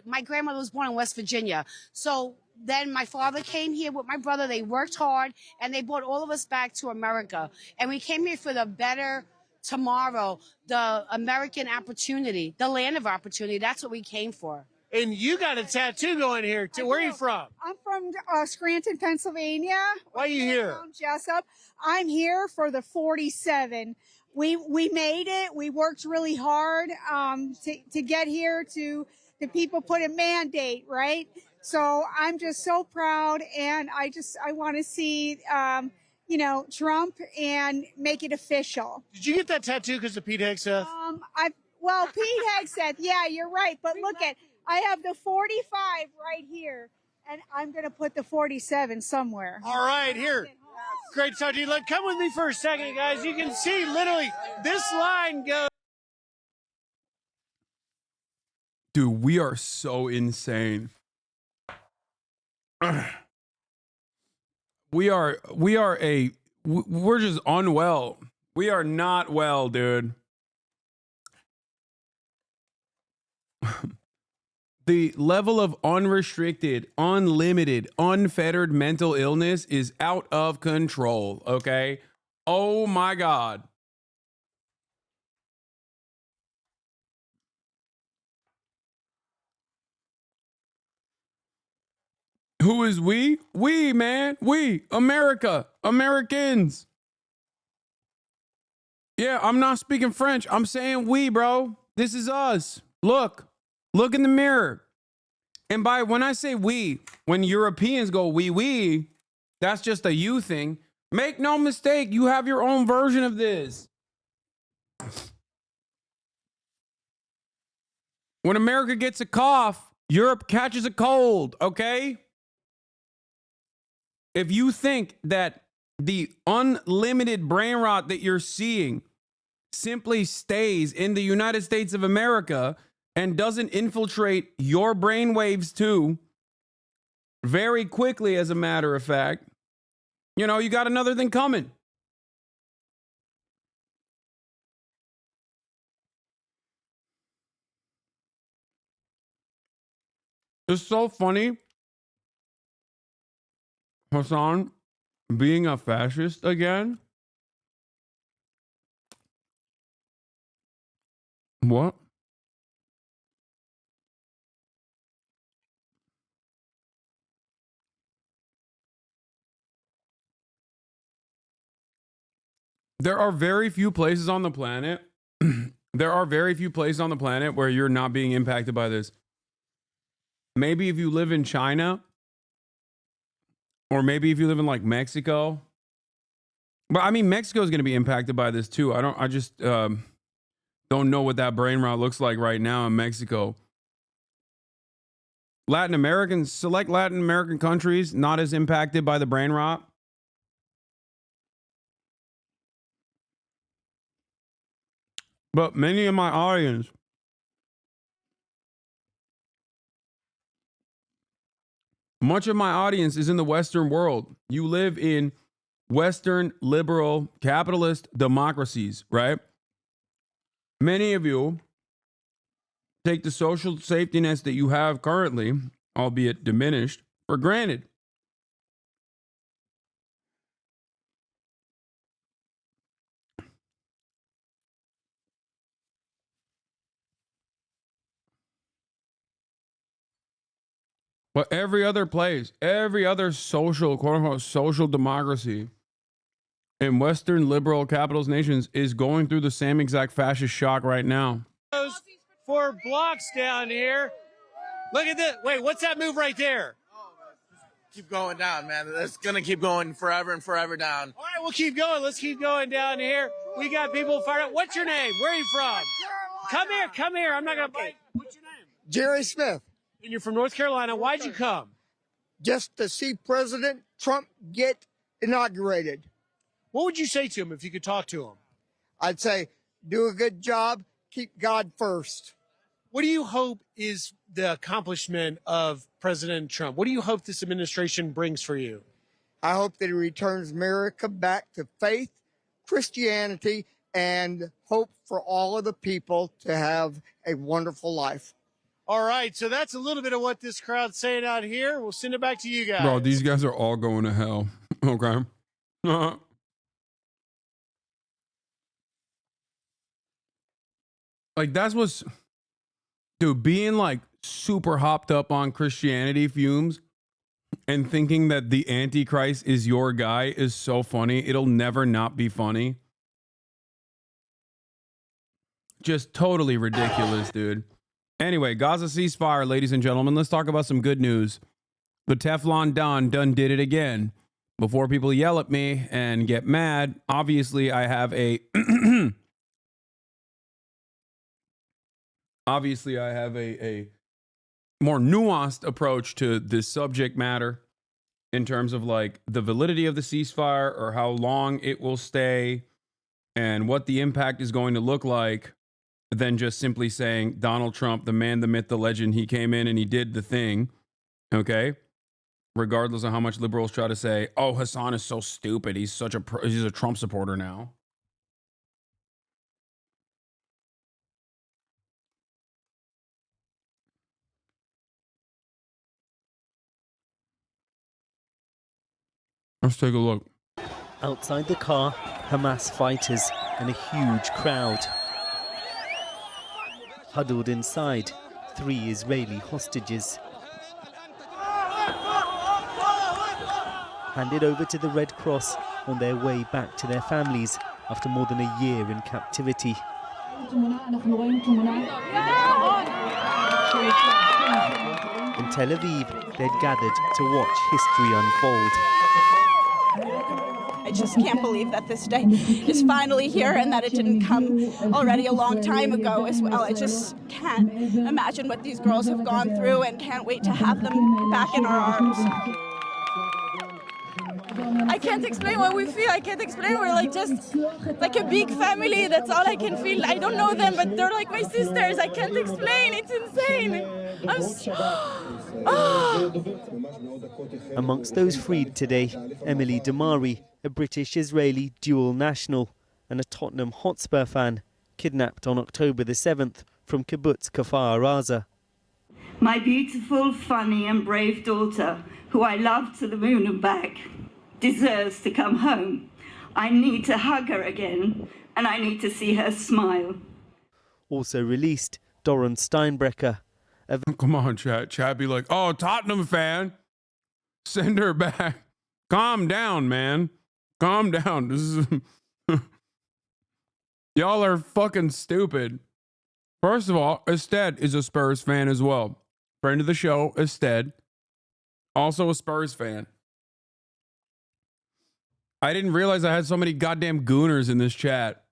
my grandmother was born in West Virginia. So then my father came here with my brother. They worked hard, and they brought all of us back to America. And we came here for the better tomorrow the American opportunity, the land of opportunity. That's what we came for. And you got a tattoo going here too. Where are you from? I'm from Scranton, Pennsylvania. Why are you here? Town Jessup. I'm here for the 47. We made it. We worked really hard to get here. To the people put a mandate, right? So I'm just so proud, and I want to see Trump and make it official. Did you get that tattoo because of Pete Hegseth? Well, Pete Hegseth, yeah, you're right. But look I have the 45 right here, and I'm going to put the 47 somewhere. All right, here. Great to talk to you. Look, come with me for a second, guys. You can see literally this line goes. Dude, we are so insane. We're just unwell. We are not well, dude. The level of unrestricted, unlimited, unfettered mental illness is out of control, okay? Oh my God. Who is we? We, man. We. America. Americans. Yeah, I'm not speaking French. I'm saying we, bro. This is us. Look. Look in the mirror. And when I say we, when Europeans go we, that's just a you thing. Make no mistake, you have your own version of this. When America gets a cough, Europe catches a cold, okay? If you think that the unlimited brain rot that you're seeing simply stays in the United States of America and doesn't infiltrate your brain waves too, very quickly, as a matter of fact, you got another thing coming. It's so funny, Hasan, being a fascist again. What? There are very few places on the planet. There are very few places on the planet where you're not being impacted by this. Maybe if you live in China, or maybe if you live in like Mexico. But I mean, Mexico is going to be impacted by this too. I just don't know what that brain rot looks like right now in Mexico. Select Latin American countries not as impacted by the brain rot. But many of my audience, much of my audience is in the Western world. You live in Western liberal capitalist democracies, right? Many of you take the social safety nets that you have currently, albeit diminished, for granted. But every other place, every other social, quote unquote, social democracy in Western liberal capitalist nations is going through the same exact fascist shock right now. 4 blocks down here. Look at this. Wait, what's that move right there? Keep going down, man. It's going to keep going forever and forever down. All right, we'll keep going. Let's keep going down here. We got people fired up. What's your name? Where are you from? Come here. I'm not going to bite. What's your name? Jerry Smith. And you're from North Carolina. Why'd you come? Just to see President Trump get inaugurated. What would you say to him if you could talk to him? I'd say, do a good job, keep God first. What do you hope is the accomplishment of President Trump? What do you hope this administration brings for you? I hope that he returns America back to faith, Christianity, and hope for all of the people to have a wonderful life. All right, so that's a little bit of what this crowd's saying out here. We'll send it back to you guys. Bro, these guys are all going to hell. Okay. Like, that's what's, dude, being like super hopped up on Christianity fumes and thinking that the Antichrist is your guy is so funny. It'll never not be funny. Just totally ridiculous, dude. Anyway, Gaza ceasefire, ladies and gentlemen. Let's talk about some good news. The Teflon Don done did it again. Before people yell at me and get mad, obviously I have a a more nuanced approach to this subject matter in terms of like the validity of the ceasefire or how long it will stay and what the impact is going to look like than just simply saying Donald Trump, the man, the myth, the legend, he came in and he did the thing. Okay? Regardless of how much liberals try to say, oh, Hasan is so stupid. He's a Trump supporter now. Let's take a look. Outside the car, Hamas fighters and a huge crowd. Huddled inside, 3 Israeli hostages. Handed over to the Red Cross on their way back to their families after more than a year in captivity. In Tel Aviv, they'd gathered to watch history unfold. I just can't believe that this day is finally here and that it didn't come already a long time ago as well. I just can't imagine what these girls have gone through and can't wait to have them back in our arms. I can't explain what we feel. I can't explain. We're like just like a big family. That's all I can feel. I don't know them, but they're like my sisters. I can't explain. It's insane. Amongst those freed today, Emily Damari, a British-Israeli dual national and a Tottenham Hotspur fan, kidnapped on October the 7th from kibbutz Kfar Aza. My beautiful, funny and brave daughter, who I love to the moon and back, deserves to come home. I need to hug her again, and I need to see her smile. Also released, Doron Steinbrecher. Come on, chat. Chat be like, oh, Tottenham fan. Send her back. Calm down, man. Calm down. This is y'all are fucking stupid. First of all, Ested is a Spurs fan as well. Friend of the show, Ested. Also a Spurs fan. I didn't realize I had so many goddamn gooners in this chat.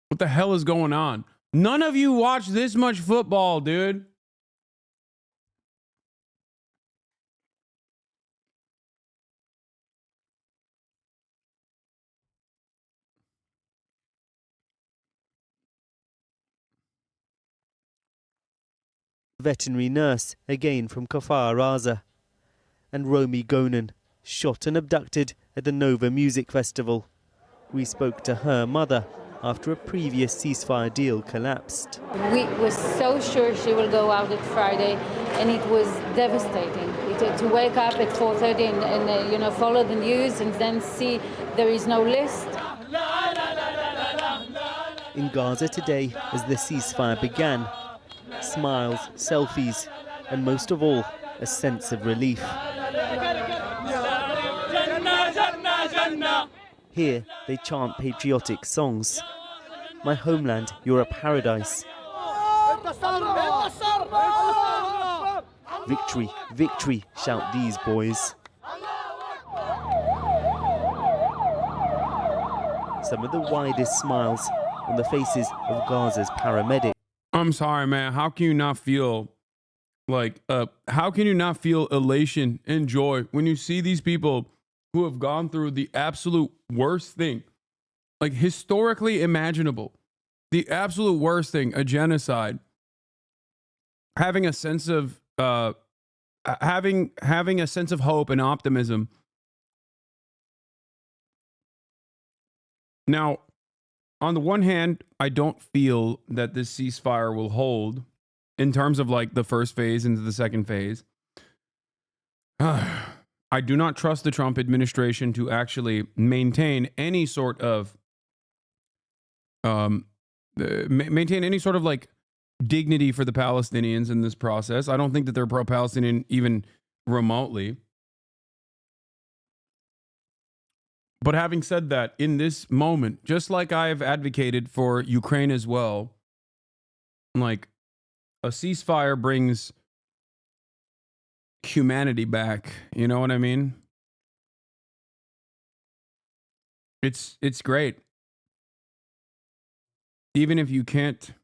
What the hell is going on? None of you watch this much football, dude. Veterinary nurse, again from Kfar Aza. And Romy Gonen, shot and abducted at the Nova Music Festival. We spoke to her mother after a previous ceasefire deal collapsed. We were so sure she will go out at Friday, and it was devastating. To wake up at 4:30 and follow the news and then see there is no list. In Gaza today, as the ceasefire began, smiles, selfies, and most of all, a sense of relief. Here, they chant patriotic songs. My homeland, you're a paradise. Victory, victory, shout these boys. Some of the widest smiles on the faces of Gaza's paramedics. I'm sorry, man. How can you not feel how can you not feel elation and joy when you see these people who have gone through the absolute worst thing, like historically imaginable, the absolute worst thing, a genocide, having a sense of having a sense of hope and optimism. Now, on the one hand, I don't feel that this ceasefire will hold in terms of like the first phase into the second phase. I do not trust the Trump administration to actually maintain any sort of maintain any sort of like dignity for the Palestinians in this process. I don't think that they're pro-Palestinian even remotely. But having said that, in this moment, just like I've advocated for Ukraine as well, like a ceasefire brings humanity back. You know what I mean? It's great. Even if you can't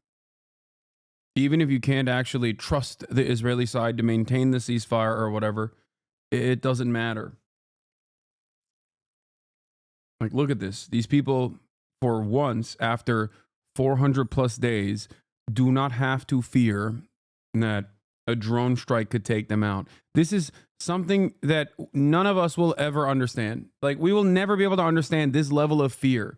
actually trust the Israeli side to maintain the ceasefire or whatever, it doesn't matter. Like, look at this. These people, for once, after 400 plus days, do not have to fear that a drone strike could take them out. This is something that none of us will ever understand. Like, we will never be able to understand this level of fear.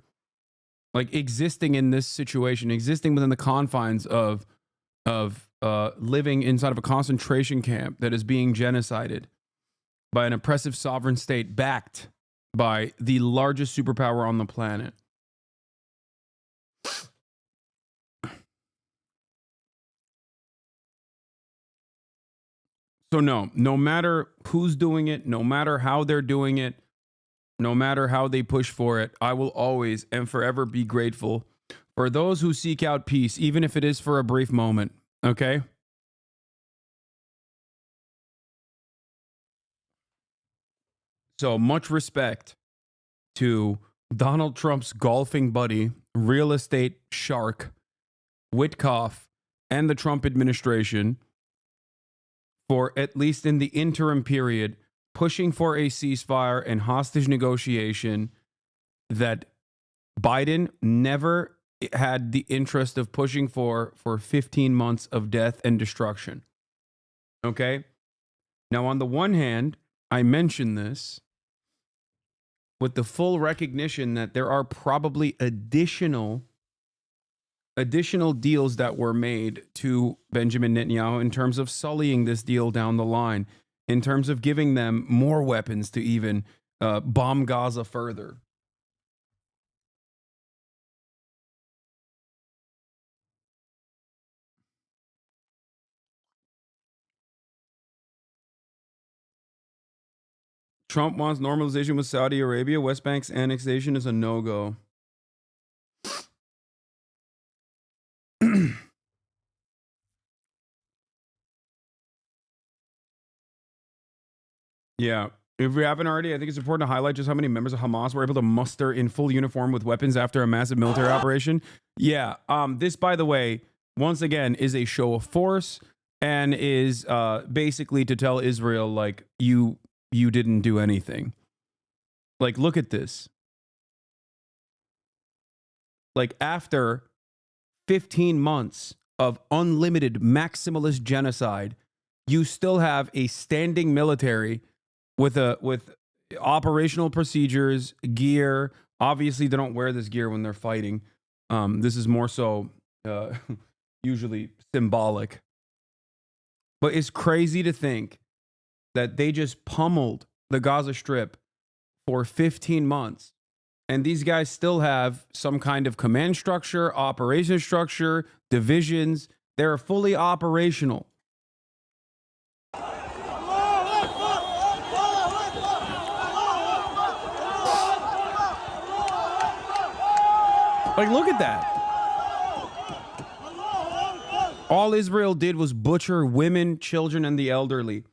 Like, existing in this situation, existing within the confines of living inside of a concentration camp that is being genocided by an oppressive sovereign state backed by the largest superpower on the planet. So no matter who's doing it, no matter how they're doing it, no matter how they push for it, I will always and forever be grateful for those who seek out peace, even if it is for a brief moment. Okay? So much respect to Donald Trump's golfing buddy, real estate shark, Witkoff, and the Trump administration for, at least in the interim period, pushing for a ceasefire and hostage negotiation that Biden never had the interest of pushing for 15 months of death and destruction. Okay? Now, on the one hand, I mention this with the full recognition that there are probably additional deals that were made to Benjamin Netanyahu in terms of sullying this deal down the line, in terms of giving them more weapons to even bomb Gaza further. Trump wants normalization with Saudi Arabia. West Bank's annexation is a no-go. Yeah. If we haven't already, I think it's important to highlight just how many members of Hamas were able to muster in full uniform with weapons after a massive military operation. Yeah. This, by the way, once again, is a show of force and is basically to tell Israel, like, you didn't do anything. Like, look at this. Like, after 15 months of unlimited maximalist genocide, you still have a standing military with operational procedures, gear. Obviously, they don't wear this gear when they're fighting. This is more so usually symbolic. But it's crazy to think that they just pummeled the Gaza Strip for 15 months. And these guys still have some kind of command structure, operation structure, divisions. They're fully operational. Like, look at that. All Israel did was butcher women, children, and the elderly,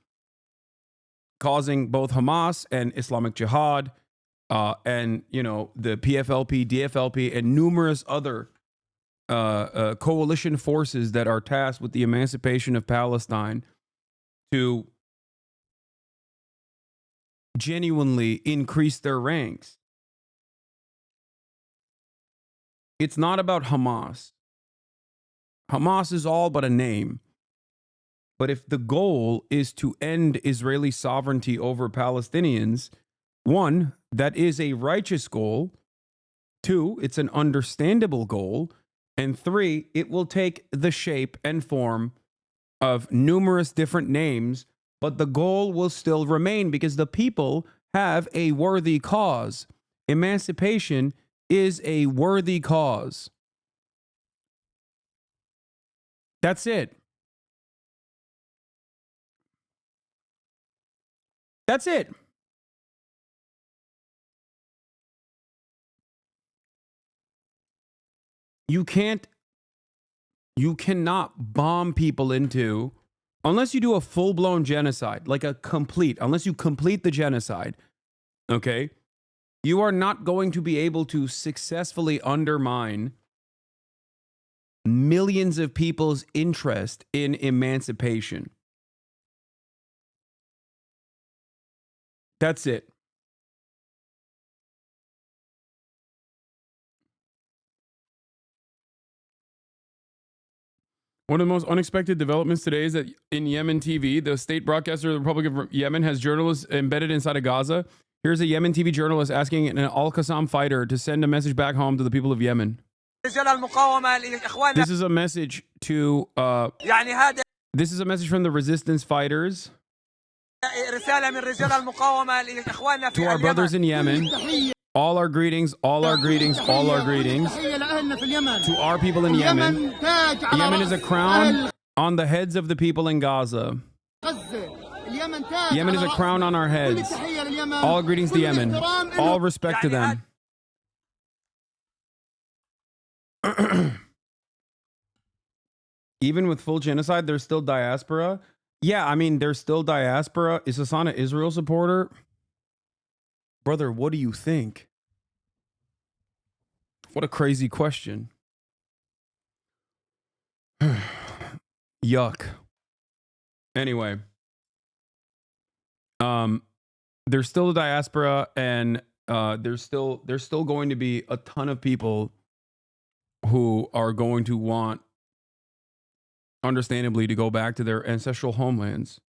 causing both Hamas and Islamic Jihad and, you know, the PFLP, DFLP, and numerous other coalition forces that are tasked with the emancipation of Palestine to genuinely increase their ranks. It's not about Hamas. Hamas is all but a name. But if the goal is to end Israeli sovereignty over Palestinians, one, that is a righteous goal. Two, it's an understandable goal. And three, it will take the shape and form of numerous different names but the goal will still remain because the people have a worthy cause. Emancipation is a worthy cause. That's it. That's it. You cannot bomb people into, unless you do a full-blown genocide, like unless you complete the genocide, okay? You are not going to be able to successfully undermine millions of people's interest in emancipation. That's it. One of the most unexpected developments today is that in Yemen TV, the state broadcaster of the Republic of Yemen has journalists embedded inside of Gaza. Here's a Yemen TV journalist asking an Al-Qassam fighter to send a message back home to the people of Yemen. This is a message to this is a message from the resistance fighters to our brothers in Yemen. All our greetings, all our greetings, all our greetings to our people in Yemen. Yemen is a crown on the heads of the people in Gaza. Yemen is a crown on our heads. All greetings to Yemen. All respect to them. Even with full genocide, there's still diaspora. Yeah, I mean, there's still diaspora. Is Hasan an Israel supporter? Brother, what do you think? What a crazy question. Yuck. Anyway, there's still a diaspora, and there's still going to be a ton of people who are going to want, understandably, to go back to their ancestral homelands.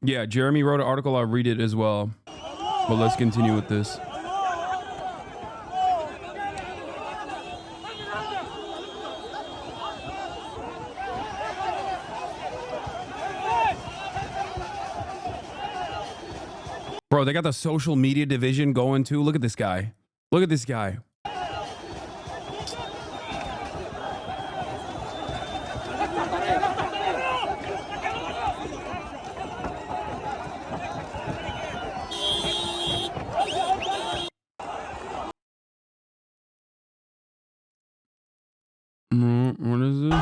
Yeah, Jeremy wrote an article. I'll read it as well. But let's continue with this. Bro, they got the social media division going too. Look at this guy. Look at this guy. What is it?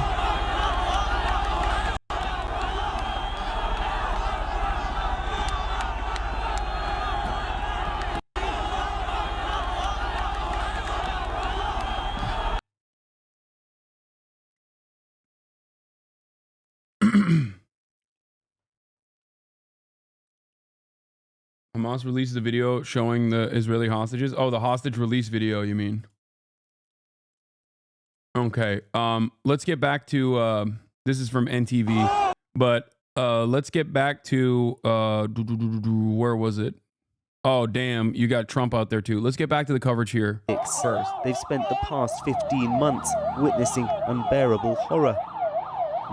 Hamas releases a video showing the Israeli hostages. Oh, the hostage release video, you mean? Okay. Let's get back to this is from NTV, but let's get back to where was it? Oh, damn, you got Trump out there too. Let's get back to the coverage here first. They've spent the past 15 months witnessing unbearable horror.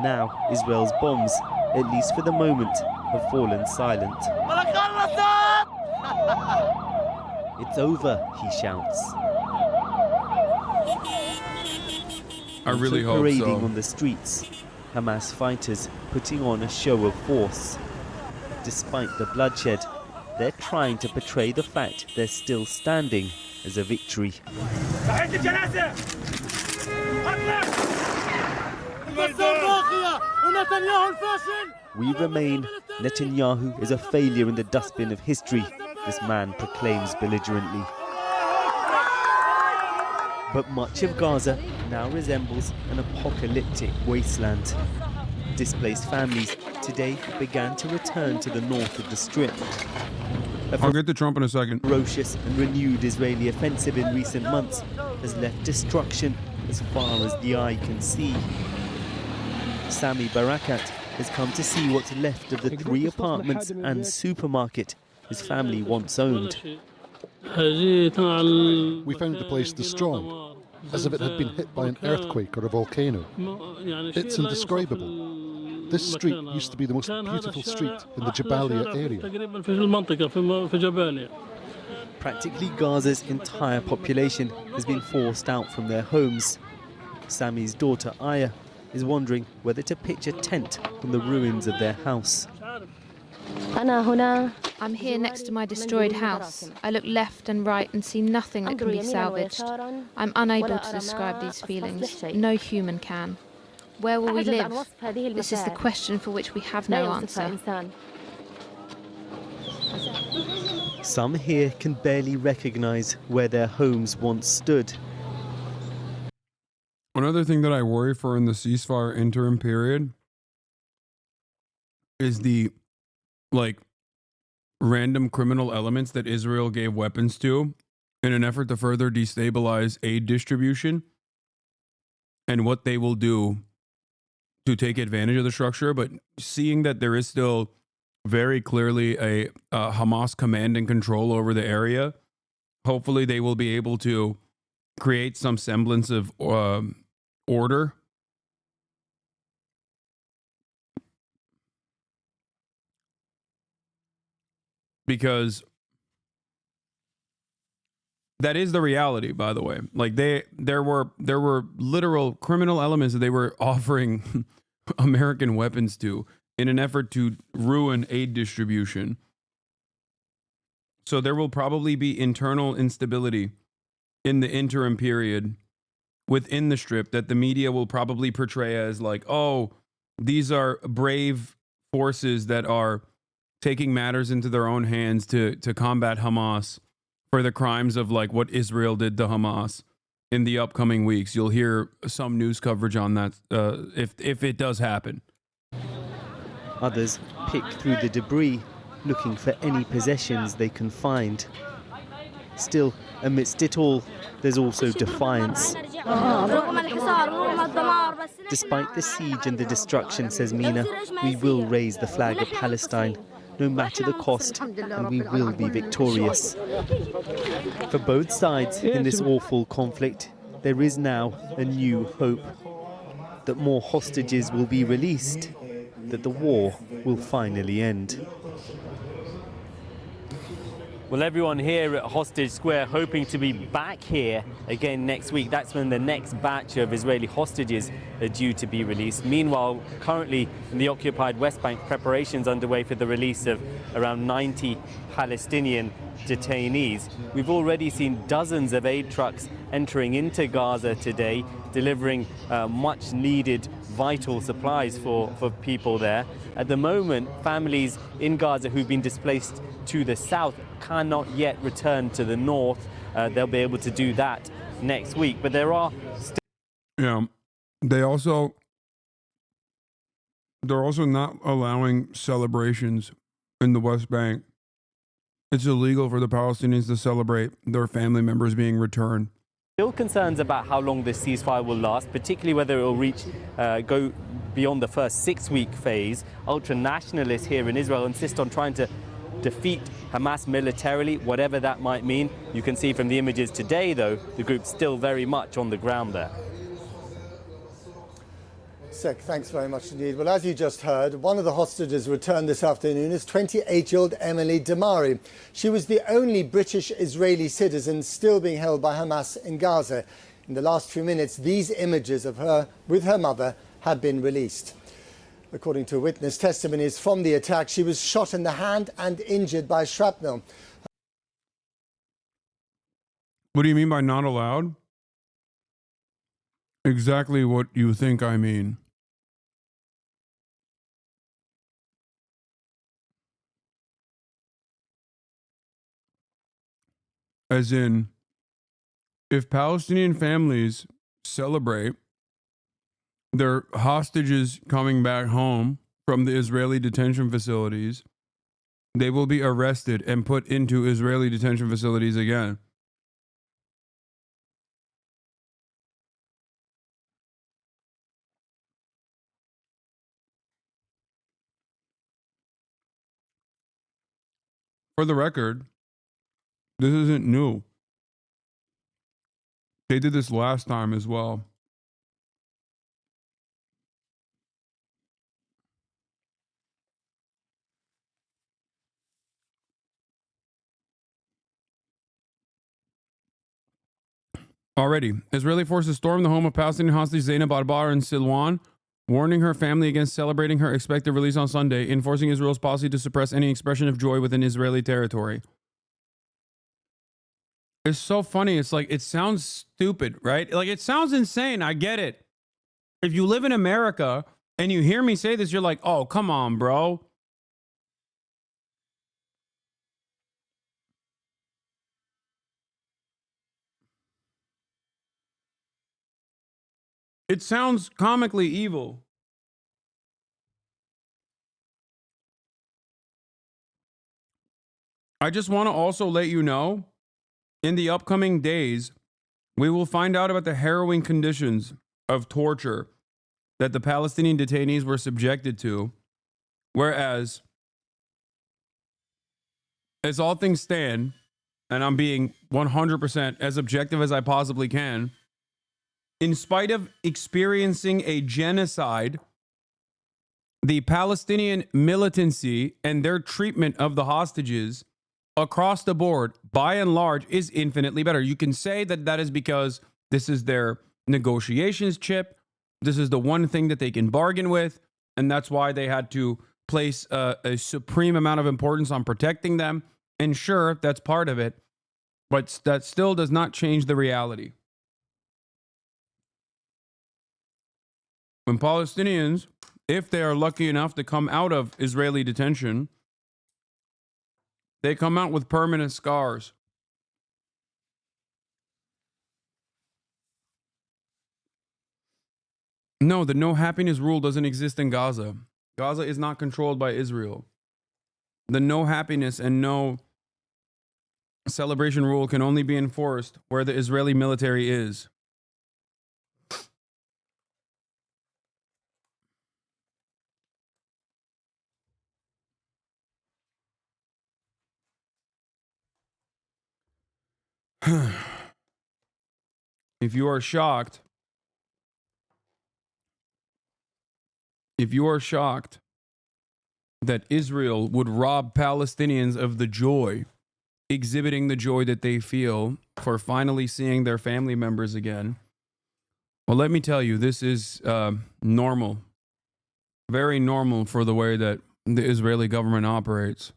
Now, Israel's bombs, at least for the moment, have fallen silent. It's over, he shouts. I really hope so. Parading on the streets, Hamas fighters putting on a show of force. Despite the bloodshed, they're trying to portray the fact they're still standing as a victory. We remain. Netanyahu is a failure in the dustbin of history, this man proclaims belligerently. But much of Gaza now resembles an apocalyptic wasteland. Displaced families today began to return to the north of the Strip. I'll get to Trump in a second. Ferocious and renewed Israeli offensive in recent months has left destruction as far as the eye can see. Sami Barakat has come to see what's left of the 3 apartments and supermarket his family once owned. We found the place destroyed, as if it had been hit by an earthquake or a volcano. It's indescribable. This street used to be the most beautiful street in the Jabalia area. Practically Gaza's entire population has been forced out from their homes. Sami's daughter Aya is wondering whether to pitch a tent on the ruins of their house. I'm here next to my destroyed house. I look left and right and see nothing that can be salvaged. I'm unable to describe these feelings. No human can. Where will we live? This is the question for which we have no answer. Some here can barely recognize where their homes once stood. Another thing that I worry for in the ceasefire interim period is the random criminal elements that Israel gave weapons to in an effort to further destabilize aid distribution and what they will do to take advantage of the structure. But seeing that there is still very clearly a Hamas command and control over the area, hopefully they will be able to create some semblance of order. Because that is the reality, by the way. Like there were literal criminal elements that they were offering American weapons to in an effort to ruin aid distribution. So there will probably be internal instability in the interim period within the Strip that the media will probably portray as like, oh, these are brave forces that are taking matters into their own hands to combat Hamas for the crimes of like what Israel did to Hamas. In the upcoming weeks, you'll hear some news coverage on that if it does happen. Others pick through the debris, looking for any possessions they can find. Still, amidst it all, there's also defiance. Despite the siege and the destruction, says Mina, we will raise the flag of Palestine, no matter the cost, and we will be victorious. For both sides in this awful conflict, there is now a new hope that more hostages will be released, that the war will finally end. Well, everyone here at Hostage Square hoping to be back here again next week. That's when the next batch of Israeli hostages are due to be released. Meanwhile, currently in the occupied West Bank, preparations underway for the release of around 90 Palestinian detainees. We've already seen dozens of aid trucks entering into Gaza today, delivering much needed vital supplies for people there. At the moment, families in Gaza who've been displaced to the south cannot yet return to the north. They'll be able to do that next week. But there are they're also not allowing celebrations in the West Bank. It's illegal for the Palestinians to celebrate their family members being returned. Still concerns about how long this ceasefire will last, particularly whether it will go beyond the first 6-week phase. Ultra-nationalists here in Israel insist on trying to defeat Hamas militarily, whatever that might mean. You can see from the images today, though, the group's still very much on the ground there. Sek, thanks very much indeed. Well, as you just heard, one of the hostages returned this afternoon is 28-year-old Emily Damari. She was the only British-Israeli citizen still being held by Hamas in Gaza. In the last few minutes, these images of her with her mother have been released. According to witness testimonies from the attack, she was shot in the hand and injured by shrapnel. What do you mean by not allowed? Exactly what you think I mean. As in, if Palestinian families celebrate their hostages coming back home from the Israeli detention facilities, they will be arrested and put into Israeli detention facilities again. For the record, this isn't new. They did this last time as well. Already, Israeli forces stormed the home of Palestinian hostage Zainab Arbar in Silwan, warning her family against celebrating her expected release on Sunday, enforcing Israel's policy to suppress any expression of joy within Israeli territory. It's so funny. It's like, it sounds stupid, right? Like, it sounds insane. I get it. If you live in America and you hear me say this, you're like, oh, come on, bro. It sounds comically evil. I just want to also let you know, in the upcoming days, we will find out about the harrowing conditions of torture that the Palestinian detainees were subjected to. Whereas, as all things stand, and I'm being 100% as objective as I possibly can, in spite of experiencing a genocide, the Palestinian militancy and their treatment of the hostages across the board, by and large, is infinitely better. You can say that that is because this is their negotiations chip. This is the one thing that they can bargain with. And that's why they had to place a supreme amount of importance on protecting them. And sure, that's part of it. But that still does not change the reality. When Palestinians, if they are lucky enough to come out of Israeli detention, they come out with permanent scars. No, the no happiness rule doesn't exist in Gaza. Gaza is not controlled by Israel. The no happiness and no celebration rule can only be enforced where the Israeli military is. If you are shocked that Israel would rob Palestinians of the joy, exhibiting the joy that they feel for finally seeing their family members again, well, let me tell you, this is normal. Very normal for the way that the Israeli government operates.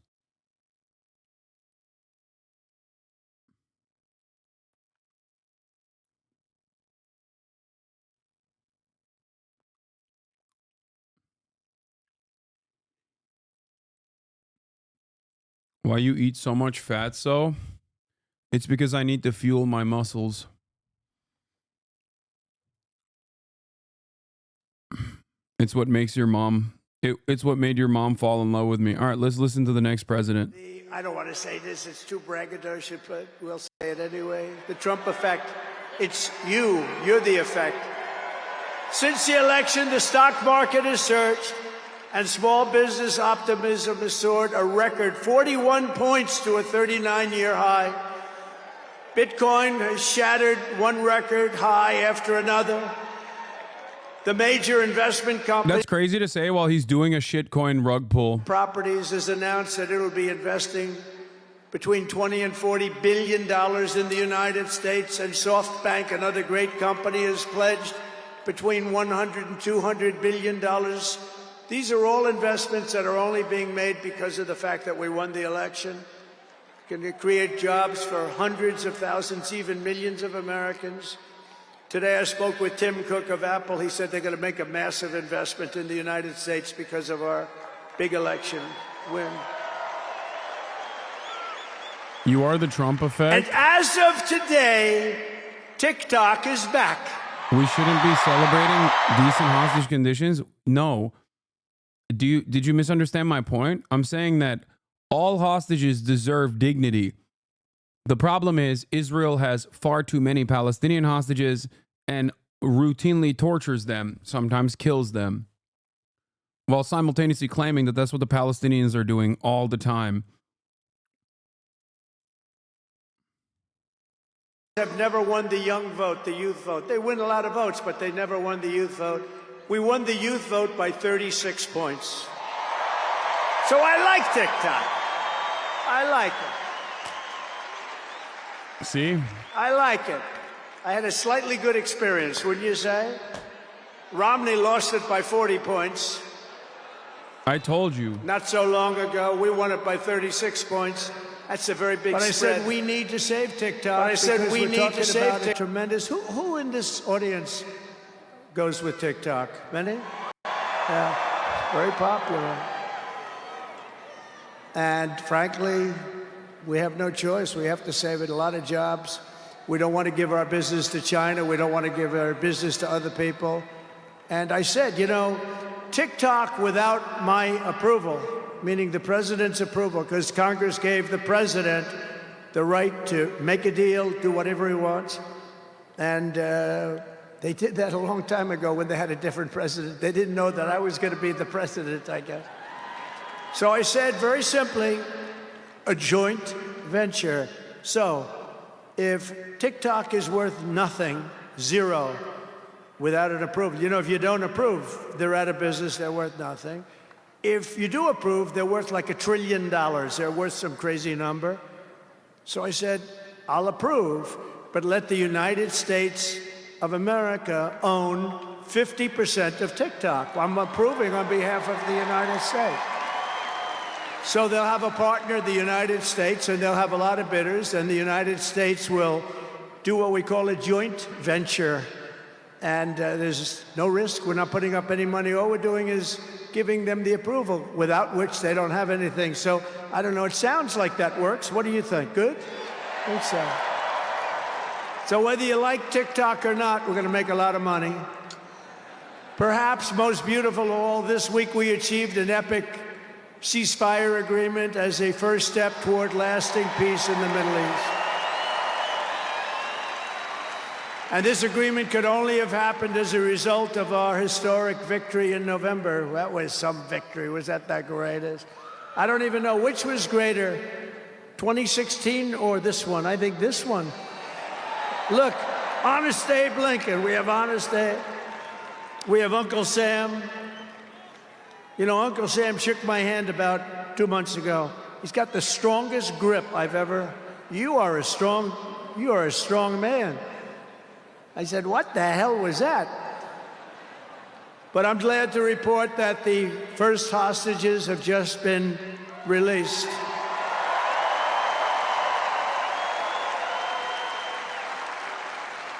Why you eat so much fat, so? It's because I need to fuel my muscles. It's what makes your mom, it's what made your mom fall in love with me. All right, let's listen to the next president. I don't want to say this, it's too braggadocious, but we'll say it anyway. The Trump effect, it's you're the effect. Since the election, the stock market has surged and small business optimism has soared a record 41 points to a 39-year high. Bitcoin has shattered one record high after another. The major investment company, That's crazy to say while he's doing a shitcoin rug pull. Properties, has announced that it will be investing between $20 and $40 billion in the United States, and SoftBank, another great company, has pledged between $100 and $200 billion. These are all investments that are only being made because of the fact that we won the election. Can create jobs for hundreds of thousands, even millions of Americans. Today I spoke with Tim Cook of Apple. He said they're going to make a massive investment in the United States because of our big election win. You are the Trump effect. And as of today, TikTok is back. We shouldn't be celebrating decent hostage conditions. No. Did you misunderstand my point? I'm saying that all hostages deserve dignity. The problem is Israel has far too many Palestinian hostages and routinely tortures them, sometimes kills them, while simultaneously claiming that that's what the Palestinians are doing all the time. Have never won the young vote, the youth vote. They win a lot of votes, but they never won the youth vote. We won the youth vote by 36 points. So I like TikTok. I like it. See? I like it. I had a slightly good experience, wouldn't you say? Romney lost it by 40 points. I told you. Not so long ago, we won it by 36 points. That's a very big spread. But I said we need to save TikTok. But I said we need to save TikTok. Tremendous. Who in this audience goes with TikTok? Many? Yeah, very popular. And frankly, we have no choice. We have to save it. A lot of jobs. We don't want to give our business to China. We don't want to give our business to other people. And I said, you know, TikTok without my approval, meaning the president's approval, because Congress gave the president the right to make a deal, do whatever he wants. And they did that a long time ago when they had a different president. They didn't know that I was going to be the president, I guess. So I said, very simply, a joint venture. So if TikTok is worth nothing, zero, without an approval, you know, if you don't approve, they're out of business, they're worth nothing. If you do approve, they're worth like $1 trillion. They're worth some crazy number. So I said, I'll approve, but let the United States of America own 50% of TikTok. I'm approving on behalf of the United States. So they'll have a partner, the United States, and they'll have a lot of bidders, and the United States will do what we call a joint venture. And there's no risk. We're not putting up any money. All we're doing is giving them the approval, without which they don't have anything. So I don't know. It sounds like that works. What do you think? Good? I think so. So whether you like TikTok or not, we're going to make a lot of money. Perhaps most beautiful of all, this week we achieved an epic ceasefire agreement as a first step toward lasting peace in the Middle East. And this agreement could only have happened as a result of our historic victory in November. That was some victory. Was that great? I don't even know which was greater, 2016 or this one. I think this one. Look, Honest Abe Lincoln. We have Honest Abe. We have Uncle Sam. You know, Uncle Sam shook my hand about 2 months ago. He's got the strongest grip I've ever. You are a strong man. I said, what the hell was that? But I'm glad to report that the first hostages have just been released.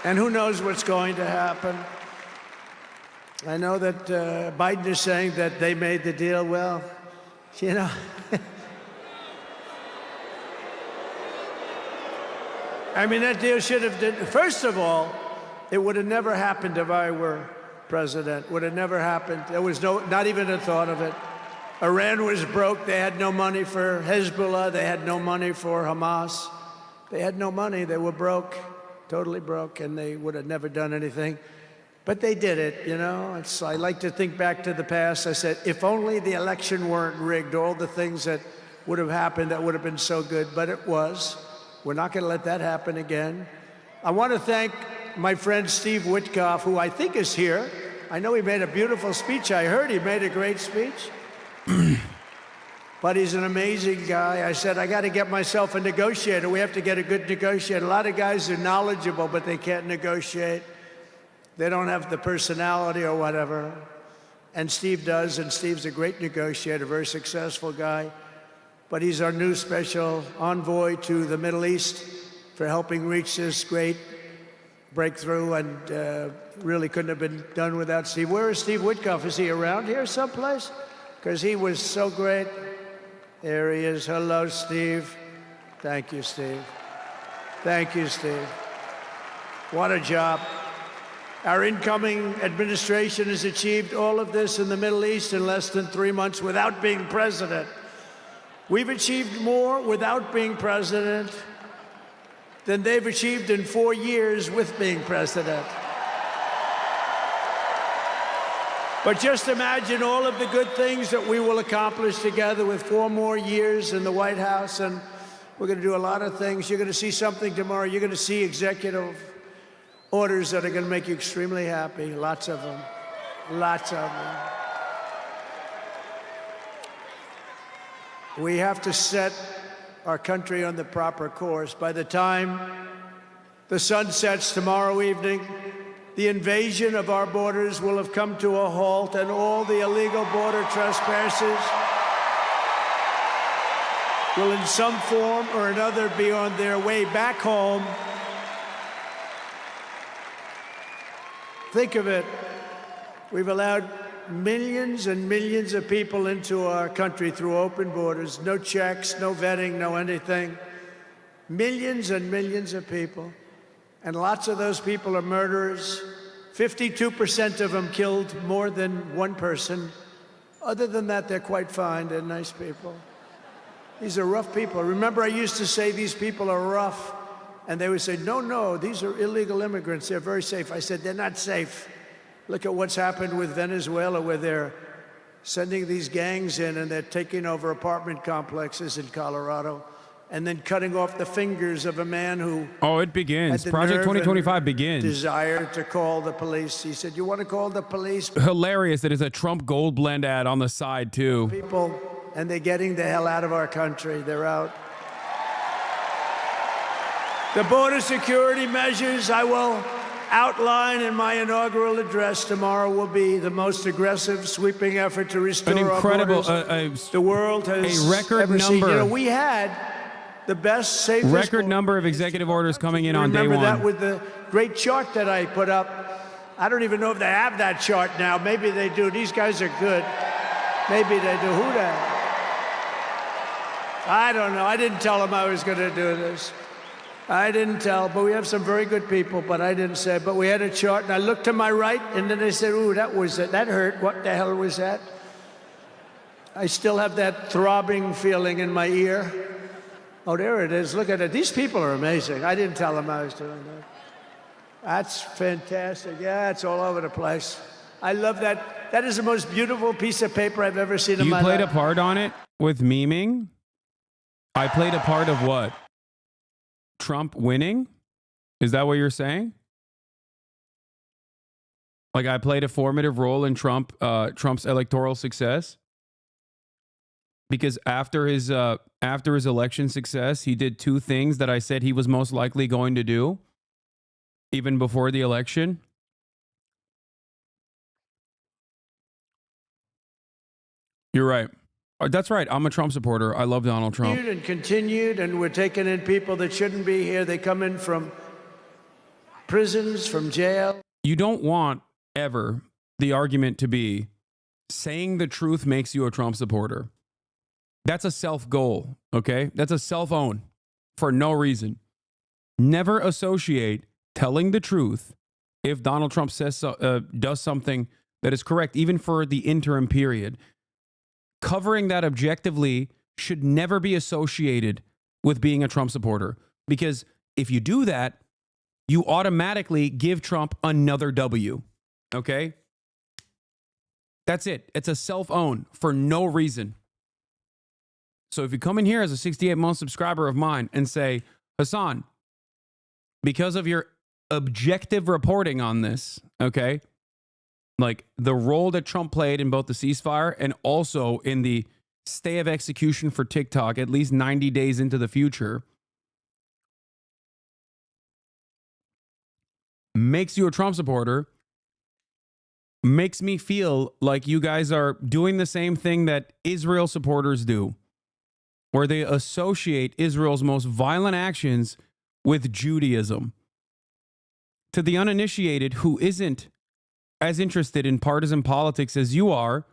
And who knows what's going to happen? I know that Biden is saying that they made the deal. Well, you know. I mean, that deal should have done. First of all, it would have never happened if I were president. Would have never happened. There was not even a thought of it. Iran was broke. They had no money for Hezbollah. They had no money for Hamas. They had no money. They were broke, totally broke, and they would have never done anything. But they did it, you know. I like to think back to the past. I said, if only the election weren't rigged, all the things that would have happened that would have been so good, but it was. We're not going to let that happen again. I want to thank my friend Steve Witkoff, who I think is here. I know he made a beautiful speech. I heard he made a great speech. But he's an amazing guy. I said, I got to get myself a negotiator. We have to get a good negotiator. A lot of guys are knowledgeable, but they can't negotiate. They don't have the personality or whatever. And Steve does, and Steve's a great negotiator, very successful guy. But he's our new special envoy to the Middle East for helping reach this great breakthrough, and really couldn't have been done without Steve. Where is Steve Witkoff? Is he around here someplace? Because he was so great. There he is. Hello, Steve. Thank you, Steve. Thank you, Steve. What a job. Our incoming administration has achieved all of this in the Middle East in less than 3 months without being president. We've achieved more without being president than they've achieved in 4 years with being president. But just imagine all of the good things that we will accomplish together with 4 more years in the White House, and we're going to do a lot of things. You're going to see something tomorrow. You're going to see executive orders that are going to make you extremely happy. Lots of them. Lots of them. We have to set our country on the proper course. By the time The sun sets tomorrow evening. The invasion of our borders will have come to a halt, and all the illegal border trespassers will in some form or another be on their way back home. Think of it. We've allowed millions and millions of people into our country through open borders, no checks, no vetting, no anything. Millions and millions of people. And lots of those people are murderers. 52% of them killed more than one person. Other than that, they're quite fine. They're nice people. These are rough people. Remember, I used to say these people are rough. And they would say, no, no, these are illegal immigrants. They're very safe. I said, they're not safe. Look at what's happened with Venezuela, where they're sending these gangs in and they're taking over apartment complexes in Colorado and then cutting off the fingers of a man who... Oh, it begins. Project 2025 begins. ...desire to call the police. He said, you want to call the police? Hilarious. It is a Trump Gold Blend ad on the side, too. People, and they're getting the hell out of our country. They're out. The border security measures I will outline in my inaugural address tomorrow will be the most aggressive, sweeping effort to restore an incredible, our borders the world has a record ever number. seen. You know, we had the best, safest record number of executive orders coming in on day one. Remember that with the great chart that I put up. I don't even know if they have that chart now. Maybe they do. These guys are good. Maybe they do. Who the? I don't know. I didn't tell them I was going to do this. I didn't tell, but we have some very good people, but I didn't say. But we had a chart, and I looked to my right, and then they said, ooh, that was it. That hurt. What the hell was that? I still have that throbbing feeling in my ear. Oh, there it is. Look at it. These people are amazing. I didn't tell them I was doing that. That's fantastic. Yeah, it's all over the place. I love that. That is the most beautiful piece of paper I've ever seen in my life. You played a part on it with memeing? I played a part of what? Trump winning? Is that what you're saying? Like I played a formative role in Trump's electoral success? Because after his election success, he did two things that I said he was most likely going to do, even before the election. You're right. That's right. I'm a Trump supporter. I love Donald Trump. And continued, and we're taking in people that shouldn't be here. They come in from prisons, from jail. You don't want ever the argument to be saying the truth makes you a Trump supporter. That's a self-goal, okay? That's a self-own for no reason. Never associate telling the truth if Donald Trump says does something that is correct, even for the interim period. Covering that objectively should never be associated with being a Trump supporter. Because if you do that, you automatically give Trump another W, okay? That's it. It's a self-own for no reason. So if you come in here as a 68-month subscriber of mine and say, Hasan, because of your objective reporting on this, okay, like the role that Trump played in both the ceasefire and also in the stay of execution for TikTok at least 90 days into the future, makes you a Trump supporter, makes me feel like you guys are doing the same thing that Israel supporters do, where they associate Israel's most violent actions with Judaism. To the uninitiated who isn't as interested in partisan politics as you are,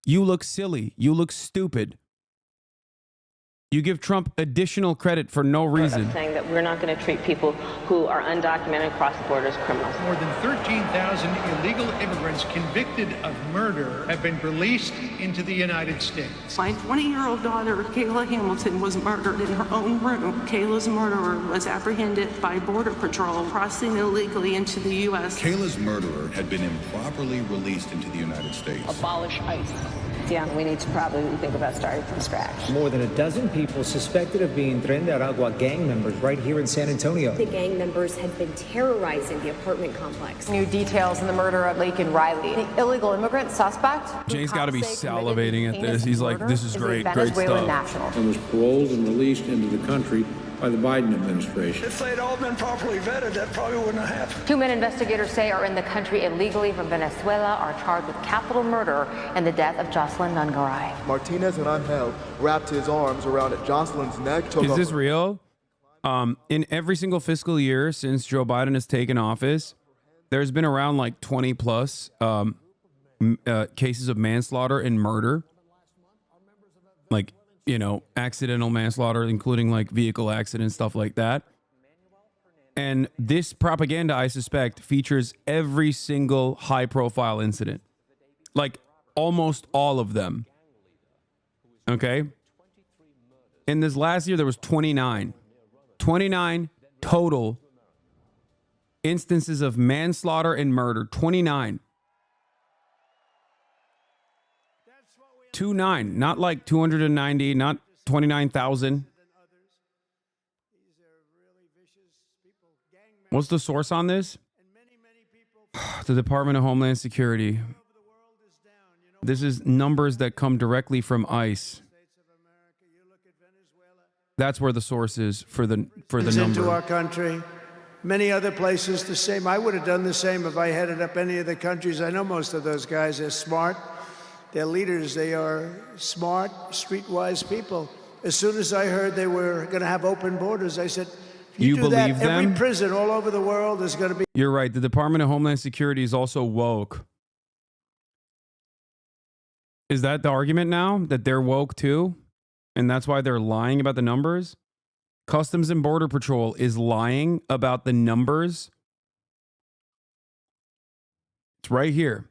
you look silly. You look stupid. You give Trump additional credit for no reason. Saying that we're not going to treat people who are undocumented across the border as criminals. More than 13,000 illegal immigrants convicted of murder have been released into the United States. My 20-year-old daughter, Kayla Hamilton, was murdered in her own room. Kayla's murderer was apprehended by Border Patrol crossing illegally into the U.S. Kayla's murderer had been improperly released into the United States. Abolish ICE. Yeah, we need to probably think about starting from scratch. More than a dozen people suspected of being Tren de Aragua gang members right here in San Antonio. The gang members had been terrorizing the apartment complex. New details in the murder of Laken Riley. The illegal immigrant suspect. Jay's got to be salivating at this. He's like, this is great, great stuff. And was paroled and released into the country by the Biden administration. If they'd all been properly vetted, that probably wouldn't have happened. 2 men investigators say are in the country illegally from Venezuela are charged with capital murder and the death of Jocelyn Nungaray. Martinez and Angel wrapped his arms around Jocelyn's neck. Is this real? In every single fiscal year since Joe Biden has taken office, there's been around like 20 plus cases of manslaughter and murder. Like, you know, accidental manslaughter, including like vehicle accidents, stuff like that. And this propaganda, I suspect, features every single high profile incident. Like almost all of them. Okay. In this last year, there was 29 total instances of manslaughter and murder. 29. 29, not like 290, not 29,000. What's the source on this? The Department of Homeland Security. This is numbers that come directly from ICE. That's where the source is for the number. Into our country, many other places the same. I would have done the same if I headed up any of the countries. I know most of those guys are smart. They're leaders. They are smart, streetwise people. As soon as I heard they were going to have open borders, I said, if you do believe that, them? every prison all over the world is going to be... You're right. The Department of Homeland Security is also woke. Is that the argument now? That they're woke too? And that's why they're lying about the numbers? Customs and Border Patrol is lying about the numbers. It's right here.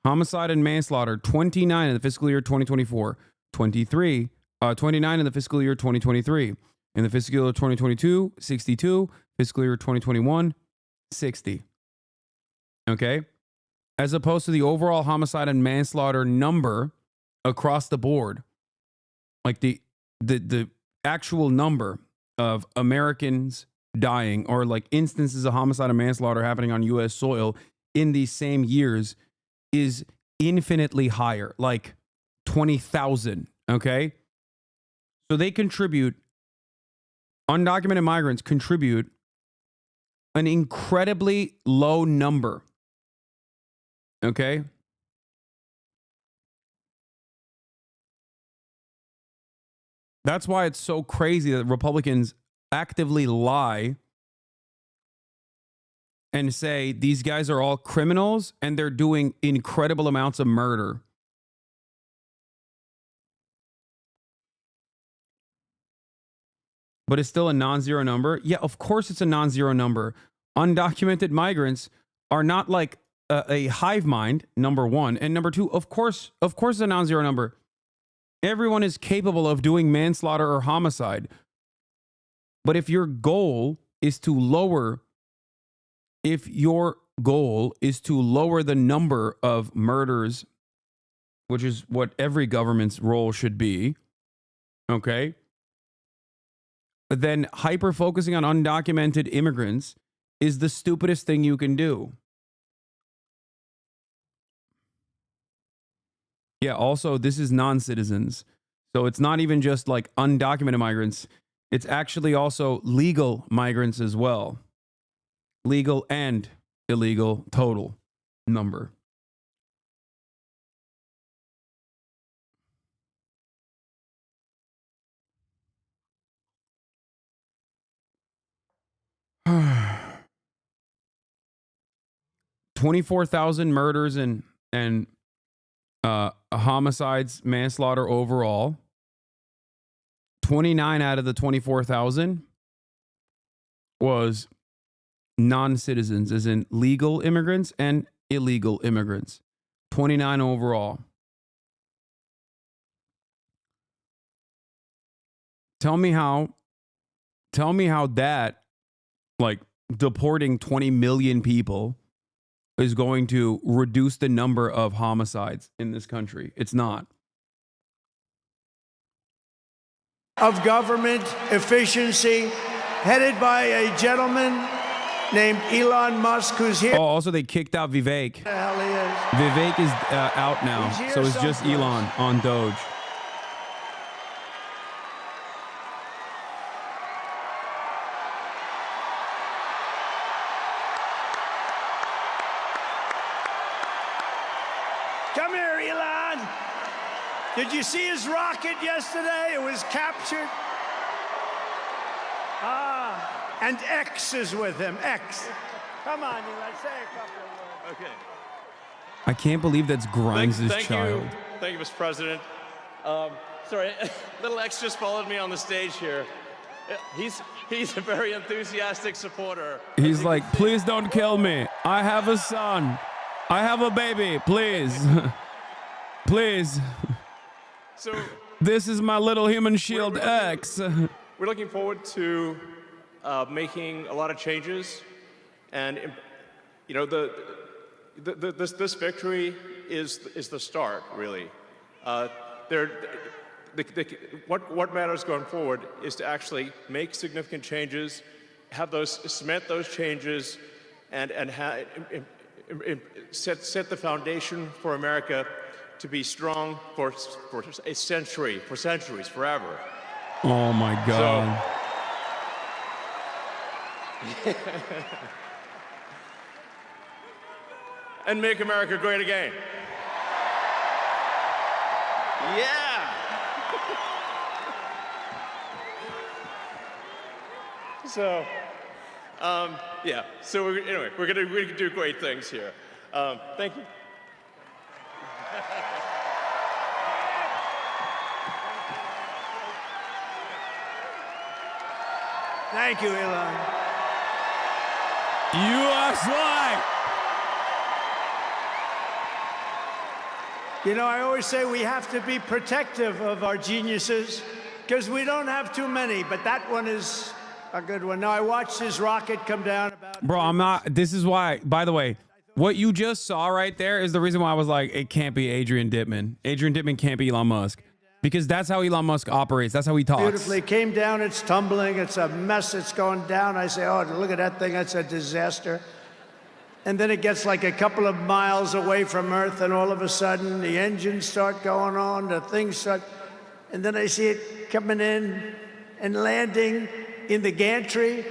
Homicide and manslaughter, 29 in the fiscal year 2024. 29 in the fiscal year 2023. In the fiscal year 2022, 62. Fiscal year 2021, 60. Okay? As opposed to the overall homicide and manslaughter number across the board. Like the actual number of Americans dying, or like instances of homicide and manslaughter happening on U.S. soil in these same years, is infinitely higher, like 20,000. Okay. So they contribute, undocumented migrants contribute an incredibly low number. Okay. That's why it's so crazy that Republicans actively lie and say these guys are all criminals and they're doing incredible amounts of murder. But it's still a non-zero number. Yeah, of course it's a non-zero number. Undocumented migrants are not like a hive mind, number one. And number two, of course it's a non-zero number. Everyone is capable of doing manslaughter or homicide. But if your goal is to lower the number of murders, which is what every government's role should be, okay, then hyper-focusing on undocumented immigrants is the stupidest thing you can do. Yeah, also, this is non-citizens. So it's not even just like undocumented migrants. It's actually also legal migrants as well. Legal and illegal total number. $24,000 murders and homicides, manslaughter overall. 29 out of the 24,000 was non-citizens, as in legal immigrants and illegal immigrants. 29 overall. Tell me how that, like, deporting 20 million people is going to reduce the number of homicides in this country. It's not. Of government efficiency, headed by a gentleman named Elon Musk, who's here. Oh, also they kicked out Vivek. The hell he is. Vivek is out now, so it's just Elon on Doge. Did you see his rocket yesterday? It was captured. And X is with him. X. Come on, Eli, say a couple of words. Okay. I can't believe that's Grimes' child. Thank you, Mr. President. Sorry, little X just followed me on the stage here. He's a very enthusiastic supporter. He's like, please don't kill me. I have a son. I have a baby. Please. Please. So this is my little human shield X. We're looking forward to making a lot of changes, and you know this victory is the start, really. What matters going forward is to actually make significant changes, cement those changes, and set the foundation for America to be strong for a century, for centuries, forever. Oh my God. So, and make America great again. Yeah. So, yeah. So anyway, we're gonna do great things here. Thank you. Thank you, Elon. USA! You know, I always say we have to be protective of our geniuses because we don't have too many, but that one is a good one. Now, I watched his rocket come down about... Bro, I'm not... This is why, by the way, what you just saw right there is the reason why I was like, it can't be Adrian Dittman. Adrian Dittman can't be Elon Musk. Because that's how Elon Musk operates. That's how he talks. Beautifully came down. It's tumbling. It's a mess. It's going down. I say, oh, look at that thing. That's a disaster. And then it gets like a couple of miles away from Earth, and all of a sudden the engines start going on, the things start, and then I see it coming in and landing in the gantry,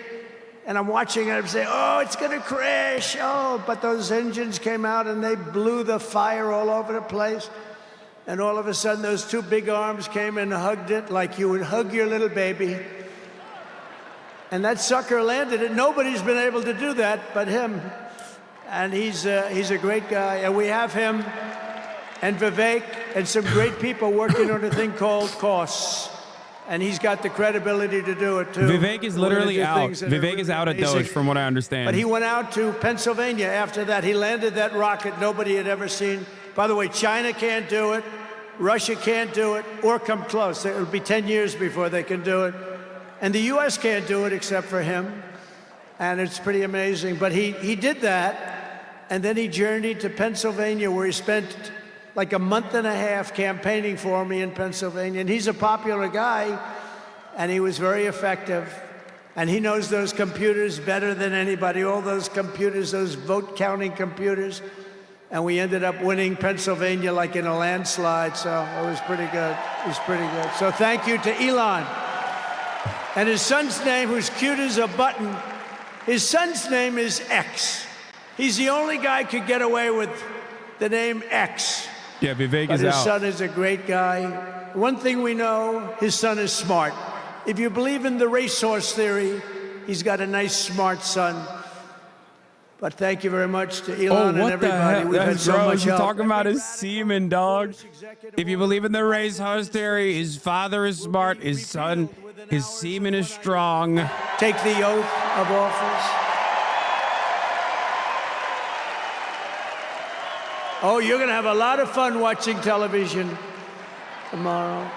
and I'm watching it. I'm saying, oh, it's going to crash. Oh, but those engines came out and they blew the fire all over the place. And all of a sudden, those two big arms came and hugged it like you would hug your little baby. And that sucker landed it. Nobody's been able to do that but him. And he's a great guy. And we have him and Vivek and some great people working on a thing called costs. And he's got the credibility to do it, too. Vivek is literally out. Vivek is out at Doge, from what I understand. But he went out to Pennsylvania after that. He landed that rocket nobody had ever seen. By the way, China can't do it. Russia can't do it or come close. It'll be 10 years before they can do it. And the U.S. can't do it except for him. And it's pretty amazing. But he did that, and then he journeyed to Pennsylvania, where he spent like a month and a half campaigning for me in Pennsylvania. And he's a popular guy, and he was very effective. And he knows those computers better than anybody, all those computers, those vote-counting computers. And we ended up winning Pennsylvania like in a landslide, so it was pretty good. It was pretty good. So thank you to Elon. And his son's name, who's cute as a button, his son's name is X. He's the only guy who could get away with the name X. Yeah, Vivek is out. His out. son is a great guy. One thing we know, his son is smart. If you believe in the racehorse theory, he's got a nice, smart son. But thank you very much to Elon and everybody. We've had so much help. Talking about his semen, dog. If you believe in the racehorse theory, his father is smart, his son, his semen is strong. Take the oath of office. Oh, you're going to have a lot of fun watching television tomorrow.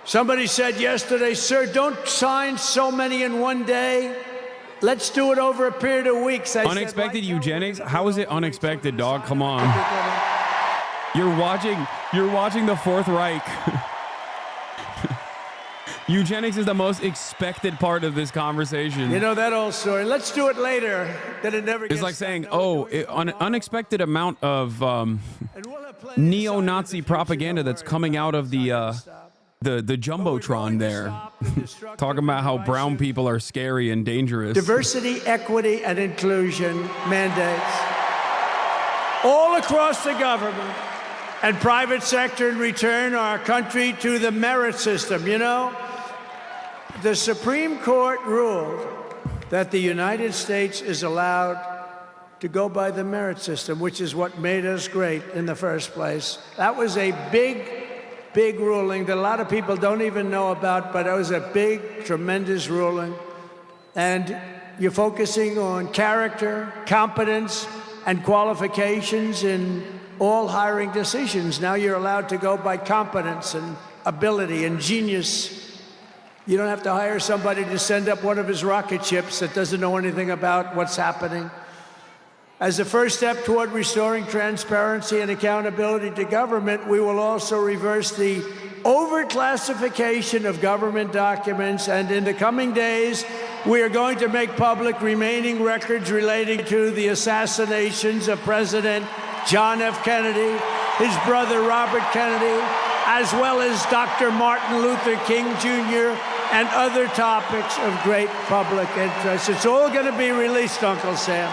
Somebody said yesterday, sir, don't sign so many in one day. Let's do it over a period of weeks. Unexpected eugenics? How is it unexpected, dog? Come on. You're watching the Fourth Reich. Eugenics is the most expected part of this conversation. You know that old story. Let's do it later. Then it never gets. It's like saying, an unexpected amount of neo-Nazi propaganda that's coming out of the Jumbotron there. Talking about how brown people are scary and dangerous. Diversity, equity, and inclusion mandates all across the government. and private sector and return our country to the merit system. You know, the Supreme Court ruled that the United States is allowed to go by the merit system, which is what made us great in the first place. That was a big ruling that a lot of people don't even know about, but it was a big, tremendous ruling. And you're focusing on character, competence, and qualifications in all hiring decisions. Now you're allowed to go by competence and ability and genius. You don't have to hire somebody to send up one of his rocket ships that doesn't know anything about what's happening. As a first step toward restoring transparency and accountability to government, we will also reverse the overclassification of government documents, and in the coming days, we are going to make public remaining records relating to the assassinations of President John F. Kennedy, his brother Robert Kennedy, as well as Dr. Martin Luther King Jr., and other topics of great public interest. It's all going to be released, Uncle Sam.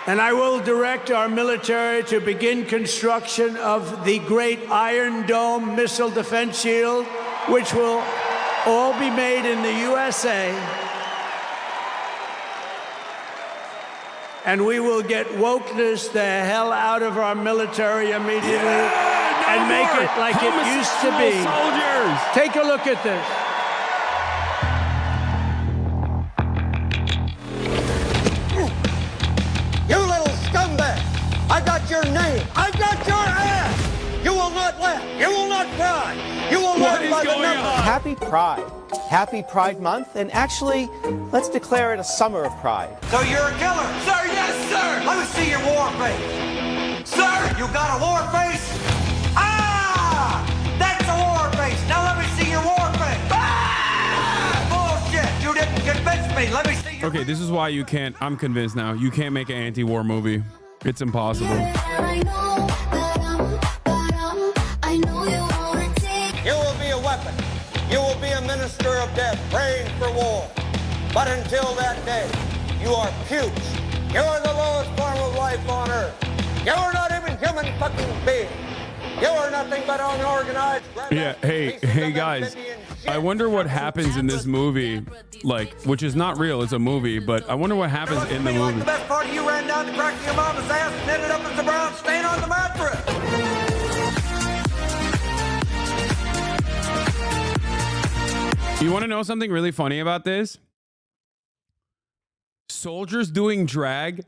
And I will direct our military to begin construction of the great Iron Dome missile defense shield, which will all be made in the USA. And we will get wokeness the hell out of our military immediately and make it like it used to be. Soldiers. Take a look at this. You little scumbag! I got your name! I got your ass! You will not laugh! You will not cry! You will learn by the number! Happy Pride. Happy Pride Month, and actually, let's declare it a summer of pride. So you're a killer? Sir, yes, sir! Let me see your war face! Sir, you got a war face? Ah! That's a war face! Now let me see your war face! Ah! Bullshit! You didn't convince me! Let me see your... Okay, this is why you can't, I'm convinced now, you can't make an anti-war movie. It's impossible. You will be a weapon. You will be a minister of death, praying for war. But until that day, you are pukes. You are the lowest form of life on earth. You are not even human fucking being. You are nothing but unorganized. Yeah, hey guys, I wonder what happens in this movie, like, which is not real, it's a movie, but I wonder what happens in the movie. The best part of you ran down the crack of your mama's ass and ended up as a brown stain on the mattress. You want to know something really funny about this? Soldiers Doing Drag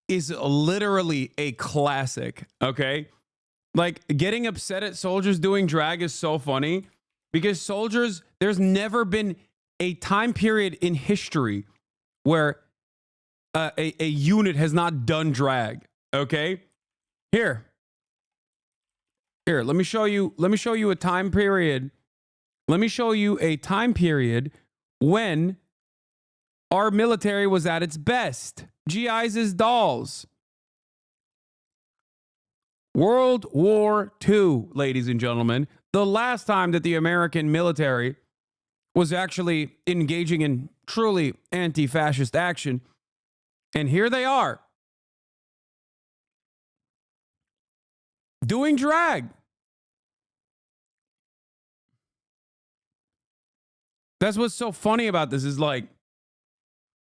is literally a classic, okay? Like, getting upset at soldiers doing drag is so funny because soldiers, there's never been a time period in history where a unit has not done drag, okay? Here, let me show you a time period. Let me show you a time period when our military was at its best. GIs as dolls. World War II, ladies and gentlemen. The last time that the American military was actually engaging in truly anti-fascist action. And here they are. Doing drag. That's what's so funny about this is like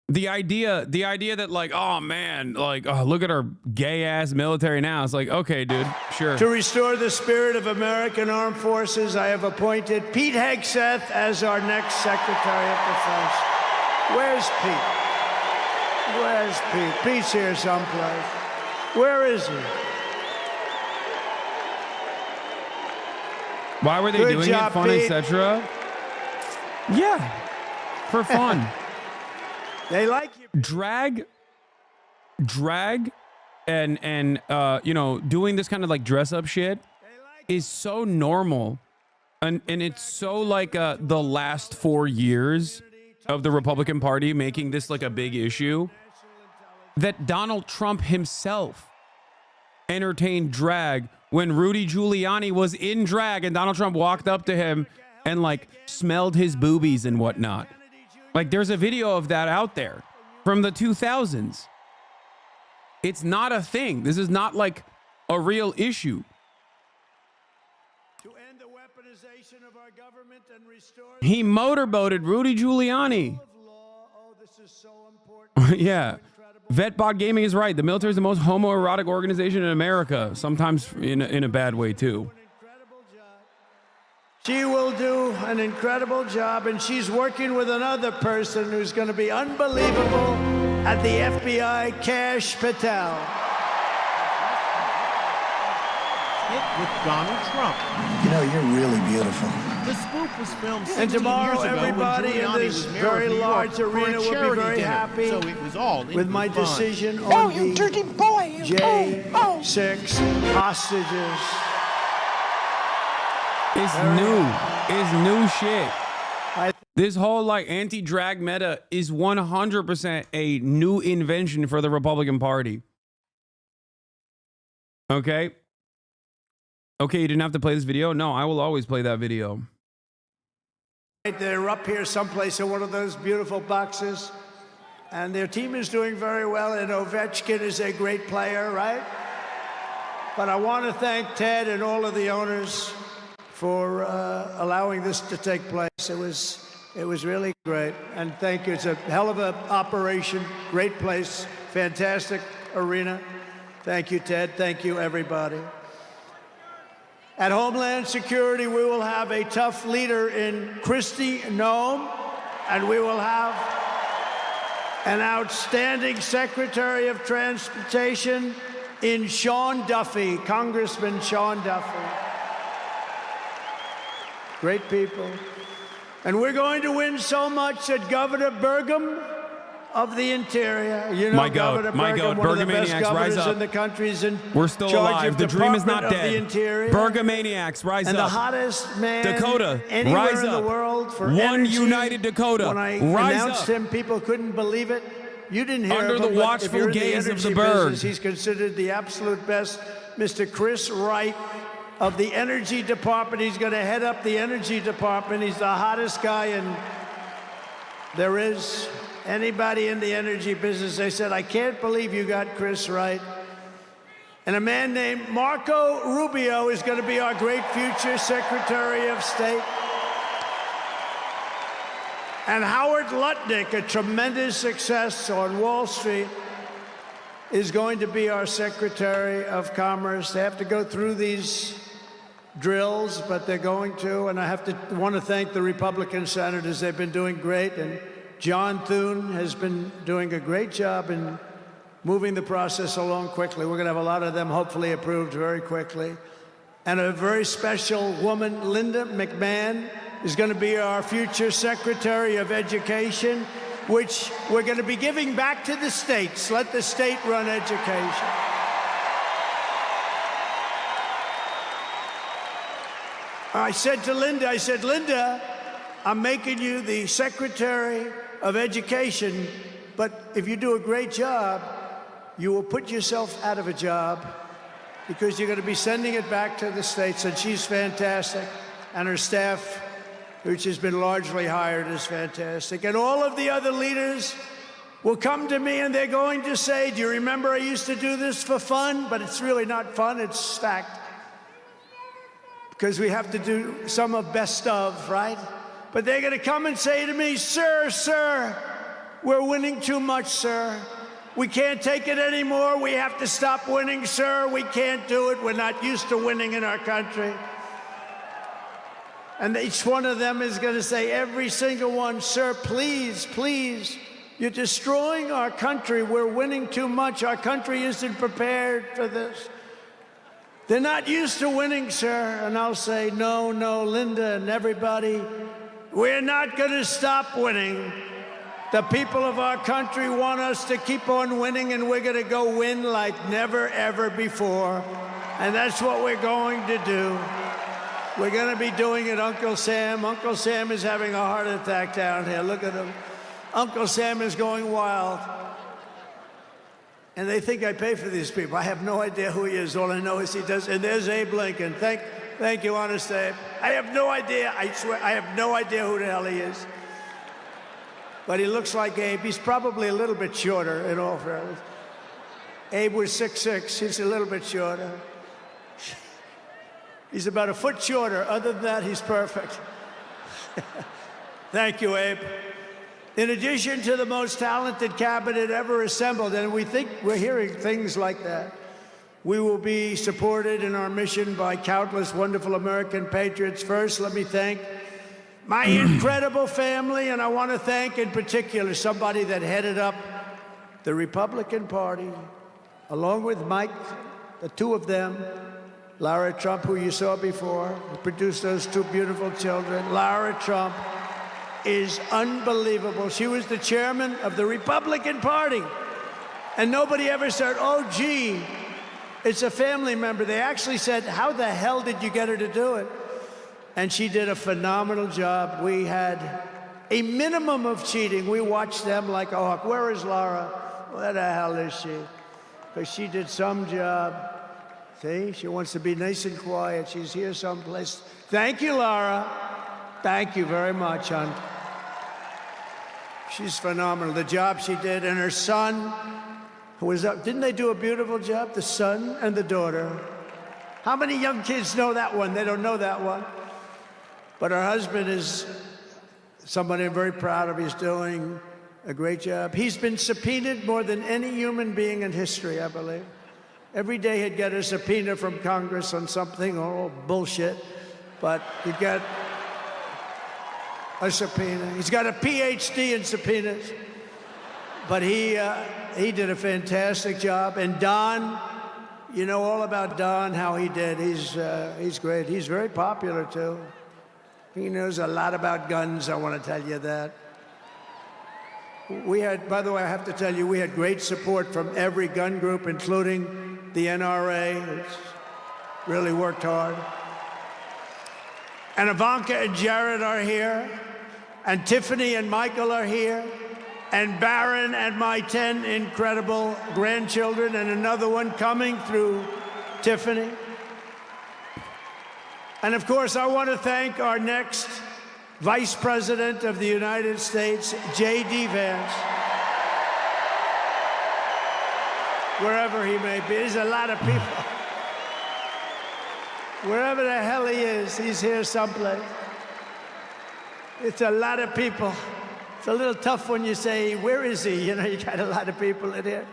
the idea that like, oh man, like, oh, look at our gay ass military now. It's like, okay, dude, sure. To restore the spirit of American Armed Forces, I have appointed Pete Hegseth as our next Secretary of Defense. Where's Pete? Where's Pete? Pete's here someplace. Where is he? Why were they Good doing job, it fun, Pete. etc.? Yeah, for fun. They like you. Drag, and you know, doing this kind of like dress up shit is so normal, and it's so like the last 4 years of the Republican Party making this like a big issue that Donald Trump himself entertained drag when Rudy Giuliani was in drag and Donald Trump walked up to him and like smelled his boobies and whatnot. Like, there's a video of that out there from the 2000s. It's not a thing. This is not like a real issue. He motorboated Rudy Giuliani. Yeah. Vetbot Gaming is right. The military is the most homoerotic organization in America, sometimes in a bad way, too. She will do an incredible job, and she's working with another person who's going to be unbelievable at the FBI, Kash Patel. With Donald Trump. You know, you're really beautiful. The spoof was filmed 16 And tomorrow, years ago everybody when in Giuliani this was mayor very of New York large for a arena will be charity very dinner. happy So it was all with my fun. decision Oh, on you the dirty boy! J6 hostages. It's new. It's new shit. This whole like anti-drag meta is 100% a new invention for the Republican Party. Okay? Okay, you didn't have to play this video? No, I will always play that video. They're up here someplace in one of those beautiful boxes, and their team is doing very well, and Ovechkin is a great player, right? But I want to thank Ted and all of the owners for allowing this to take place. It was really great, and thank you. It's a hell of an operation, great place, fantastic arena. Thank you, Ted. Thank you, everybody. At Homeland Security, we will have a tough leader in Kristi Noem, and we will have an outstanding Secretary of Transportation in Sean Duffy, Congressman Sean Duffy. Great people. And we're going to win so much that Governor Burgum of the Interior, you know, Governor Burgum, one of the best governors in the country, is in We're still charge alive. of The dream is not Department of dead. the Interior. Burgamaniacs, rise and up. the hottest man Dakota, anywhere rise in up. the world for One energy. united Dakota, When I rise announced up. him, people couldn't believe it. You didn't hear Under of the him, but if watchful you're in gaze of the energy bird. business, he's considered the absolute best. Mr. Chris Wright of the Energy Department. He's going to head up the Energy Department. He's the hottest guy in there is. Anybody in the energy business, they said, I can't believe you got Chris Wright. And a man named Marco Rubio is going to be our great future Secretary of State. And Howard Lutnick, a tremendous success on Wall Street, is going to be our Secretary of Commerce. They have to go through these drills, but they're going to. And I want to thank the Republican senators. They've been doing great. And John Thune has been doing a great job in moving the process along quickly. We're going to have a lot of them hopefully approved very quickly. And a very special woman, Linda McMahon, is going to be our future Secretary of Education, which we're going to be giving back to the states. Let the state run education. I said to Linda, Linda, I'm making you the Secretary of Education, but if you do a great job, you will put yourself out of a job because you're going to be sending it back to the states. And she's fantastic, and her staff, which has been largely hired, is fantastic. And all of the other leaders will come to me and they're going to say, do you remember I used to do this for fun? But it's really not fun, it's fact. Because we have to do some of best of, right? But they're going to come and say to me, sir, we're winning too much, sir. We can't take it anymore. We have to stop winning, sir. We can't do it. We're not used to winning in our country. And each one of them is going to say, every single one, sir, please, please, you're destroying our country. We're winning too much. Our country isn't prepared for this. They're not used to winning, sir. And I'll say, no, Linda and everybody, we're not going to stop winning. The people of our country want us to keep on winning, and we're going to go win like never, ever before. And that's what we're going to do. We're going to be doing it, Uncle Sam. Uncle Sam is having a heart attack down here. Look at him. Uncle Sam is going wild. And they think I pay for these people. I have no idea who he is. All I know is he does. And there's Abe Lincoln. Thank you, honest Abe. I have no idea. I swear, I have no idea who the hell he is. but he looks like Abe. He's probably a little bit shorter, in all fairness. Abe was 6'6". He's a little bit shorter. He's about a foot shorter. Other than that, he's perfect. Thank you, Abe. In addition to the most talented cabinet ever assembled, and we think we're hearing things like that, we will be supported in our mission by countless wonderful American patriots. First, let me thank my incredible family, and I want to thank in particular somebody that headed up the Republican Party, along with Mike, the two of them, Lara Trump, who you saw before, who produced those two beautiful children. Lara Trump is unbelievable. She was the chairman of the Republican Party, and nobody ever said, oh, gee, it's a family member. They actually said, how the hell did you get her to do it? And she did a phenomenal job. We had a minimum of cheating. We watched them like a hawk. Where is Lara? Where the hell is she? Because she did some job. See, she wants to be nice and quiet. She's here someplace. Thank you, Lara. Thank you very much, hon. She's phenomenal. The job she did, and her son, who was up, didn't they do a beautiful job? The son and the daughter. How many young kids know that one? They don't know that one. But her husband is somebody I'm very proud of. He's doing a great job. He's been subpoenaed more than any human being in history, I believe. Every day he'd get a subpoena from Congress on something, oh, bullshit. But he'd get a subpoena. He's got a PhD in subpoenas. But he did a fantastic job. And Don, you know all about Don, how he did. He's great. He's very popular, too. He knows a lot about guns, I want to tell you that. We had, by the way, I have to tell you, we had great support from every gun group, including the NRA, which really worked hard. And Ivanka and Jared are here, and Tiffany and Michael are here, and Barron and my 10 incredible grandchildren, and another one coming through Tiffany. And of course, I want to thank our next Vice President of the United States, J.D. Vance, wherever he may be. There's a lot of people. Wherever the hell he is, he's here someplace. It's a lot of people. It's a little tough when you say, where is he? You know, you got a lot of people in here.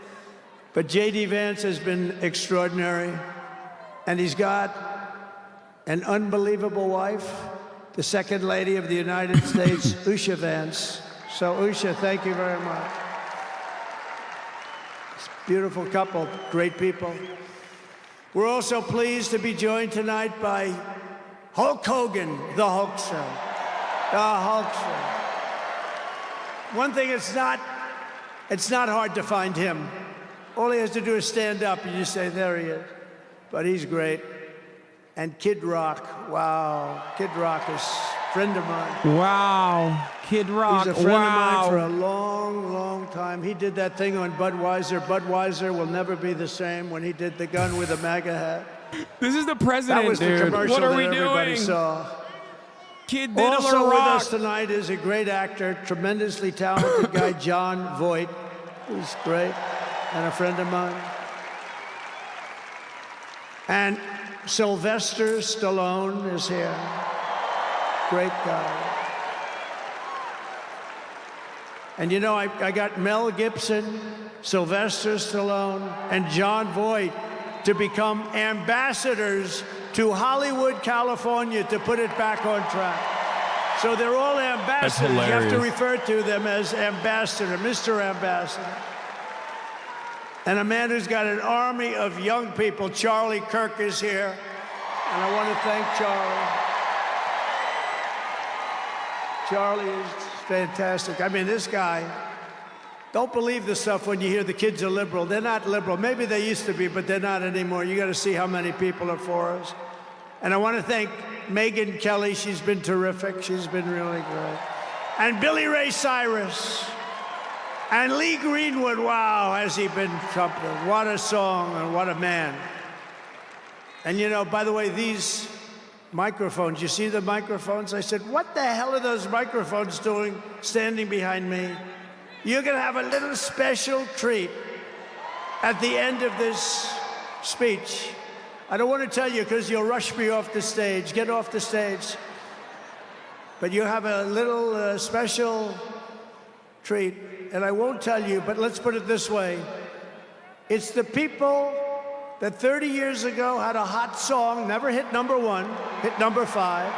But J.D. Vance has been extraordinary. And he's got an unbelievable wife, the Second Lady of the United States, Usha Vance. So, Usha, thank you very much. It's a beautiful couple, great people. We're also pleased to be joined tonight by Hulk Hogan, the Hulkster. The Hulkster. One thing, it's not hard to find him. All he has to do is stand up and you say, there he is. But he's great. And Kid Rock, wow. Kid Rock is a friend of mine. Wow. Kid Rock, he's a friend of mine for a long, long time. He did that thing on Budweiser. Budweiser will never be the same when he did the gun with the MAGA hat. This is the president, that was dude. The commercial what are we that everybody doing? Saw. Kid did also a with rock. us tonight is a great actor, tremendously talented guy, John Voight, who's great, and a friend of mine. And Sylvester Stallone is here. Great guy. And you know, I got Mel Gibson, Sylvester Stallone, and John Voight to become ambassadors to Hollywood, California, to put it back on track. So they're all ambassadors. You have to refer to them as ambassador, Mr. Ambassador. And a man who's got an army of young people, Charlie Kirk, is here. And I want to thank Charlie. Charlie is fantastic. I mean, this guy, don't believe the stuff when you hear the kids are liberal. They're not liberal. Maybe they used to be, but they're not anymore. You got to see how many people are for us. And I want to thank Megyn Kelly. She's been terrific. She's been really great. And Billy Ray Cyrus. And Lee Greenwood, wow, has he been something. What a song and what a man. And you know, by the way, these microphones. You see the microphones? I said, what the hell are those microphones doing standing behind me? You're going to have a little special treat at the end of this speech. I don't want to tell you because you'll rush me off the stage. Get off the stage. But you have a little special treat, and I won't tell you, but let's put it this way. It's the people that 30 years ago had a hot song, never hit #1, hit #5.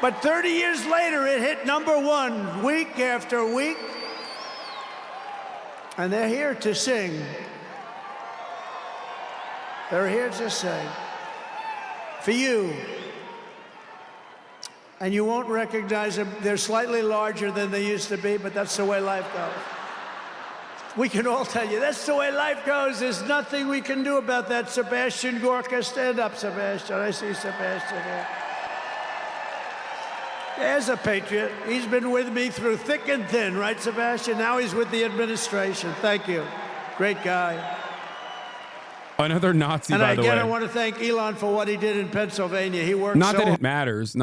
But 30 years later, it hit #1 week after week. And they're here to sing. They're here to sing for you. And you won't recognize them. They're slightly larger than they used to be, but that's the way life goes. We can all tell you, that's the way life goes. There's nothing we can do about that. Sebastian Gorka, stand up, Sebastian. I see Sebastian here. There's a patriot. He's been with me through thick and thin, right, Sebastian? Now he's with the administration. Thank you. Great guy. Another Nazi, by the way. And again, I want to thank Elon for what he did in Pennsylvania. He worked Not that it matters,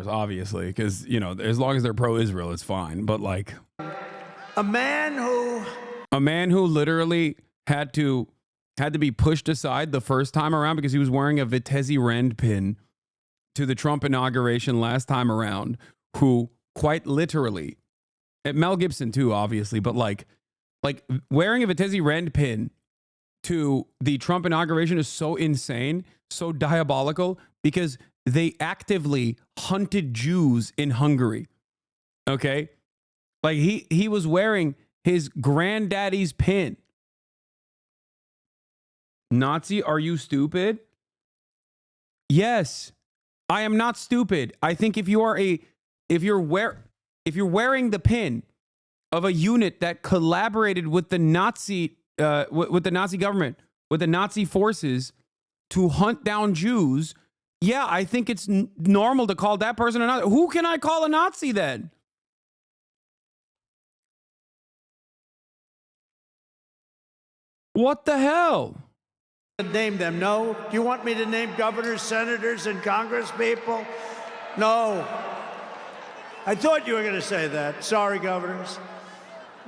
obviously, because, you know, as long as they're pro-Israel, it's fine. But, like, a man who literally had to be pushed aside the first time around because he was wearing a Vitesse Rend pin to the Trump inauguration last time around, who quite literally, and Mel Gibson too, obviously, but like wearing a Vitesse Rend pin to the Trump inauguration is so insane, so diabolical, because they actively hunted Jews in Hungary. Okay? Like he was wearing his granddaddy's pin. Nazi, are you stupid? Yes. I am not stupid. I think if you're wearing the pin of a unit that collaborated with the Nazi with the Nazi government, with the Nazi forces to hunt down Jews, yeah, I think it's normal to call that person a Nazi. Who can I call a Nazi then? What the hell? Name them. No. Do you want me to name governors, senators, and Congress people? No. I thought you were going to say that. Sorry, governors.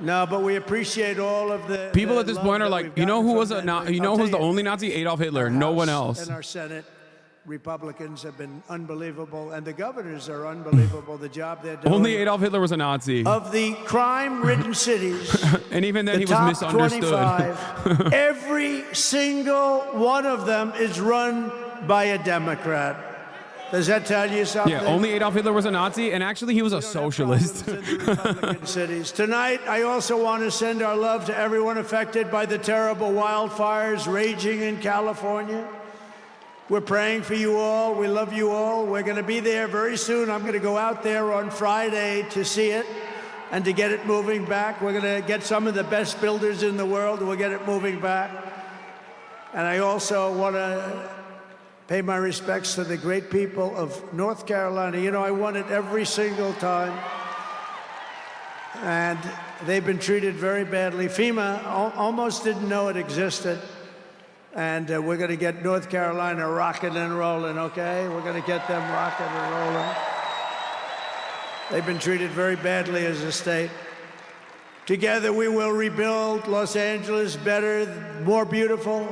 No, but we appreciate all of the people at this point are like, you know who was who's the only Nazi? Adolf Hitler. No one else. And our Senate Republicans have been unbelievable, and the governors are unbelievable. The job they're doing. Only Adolf Hitler was a Nazi. Of the crime-ridden cities, and even then he was top misunderstood. 25, every single one of them is run by a Democrat. Does that tell you something? Yeah, only Adolf Hitler was a Nazi, and actually he was a socialist. Cities. Tonight, I also want to send our love to everyone affected by the terrible wildfires raging in California. We're praying for you all. We love you all. We're going to be there very soon. I'm going to go out there on Friday to see it and to get it moving back. We're going to get some of the best builders in the world, and we'll get it moving back. And I also want to pay my respects to the great people of North Carolina. You know, I won it every single time. And they've been treated very badly. FEMA almost didn't know it existed. And we're going to get North Carolina rocking and rolling, okay? We're going to get them rocking and rolling. They've been treated very badly as a state. Together we will rebuild Los Angeles better, more beautiful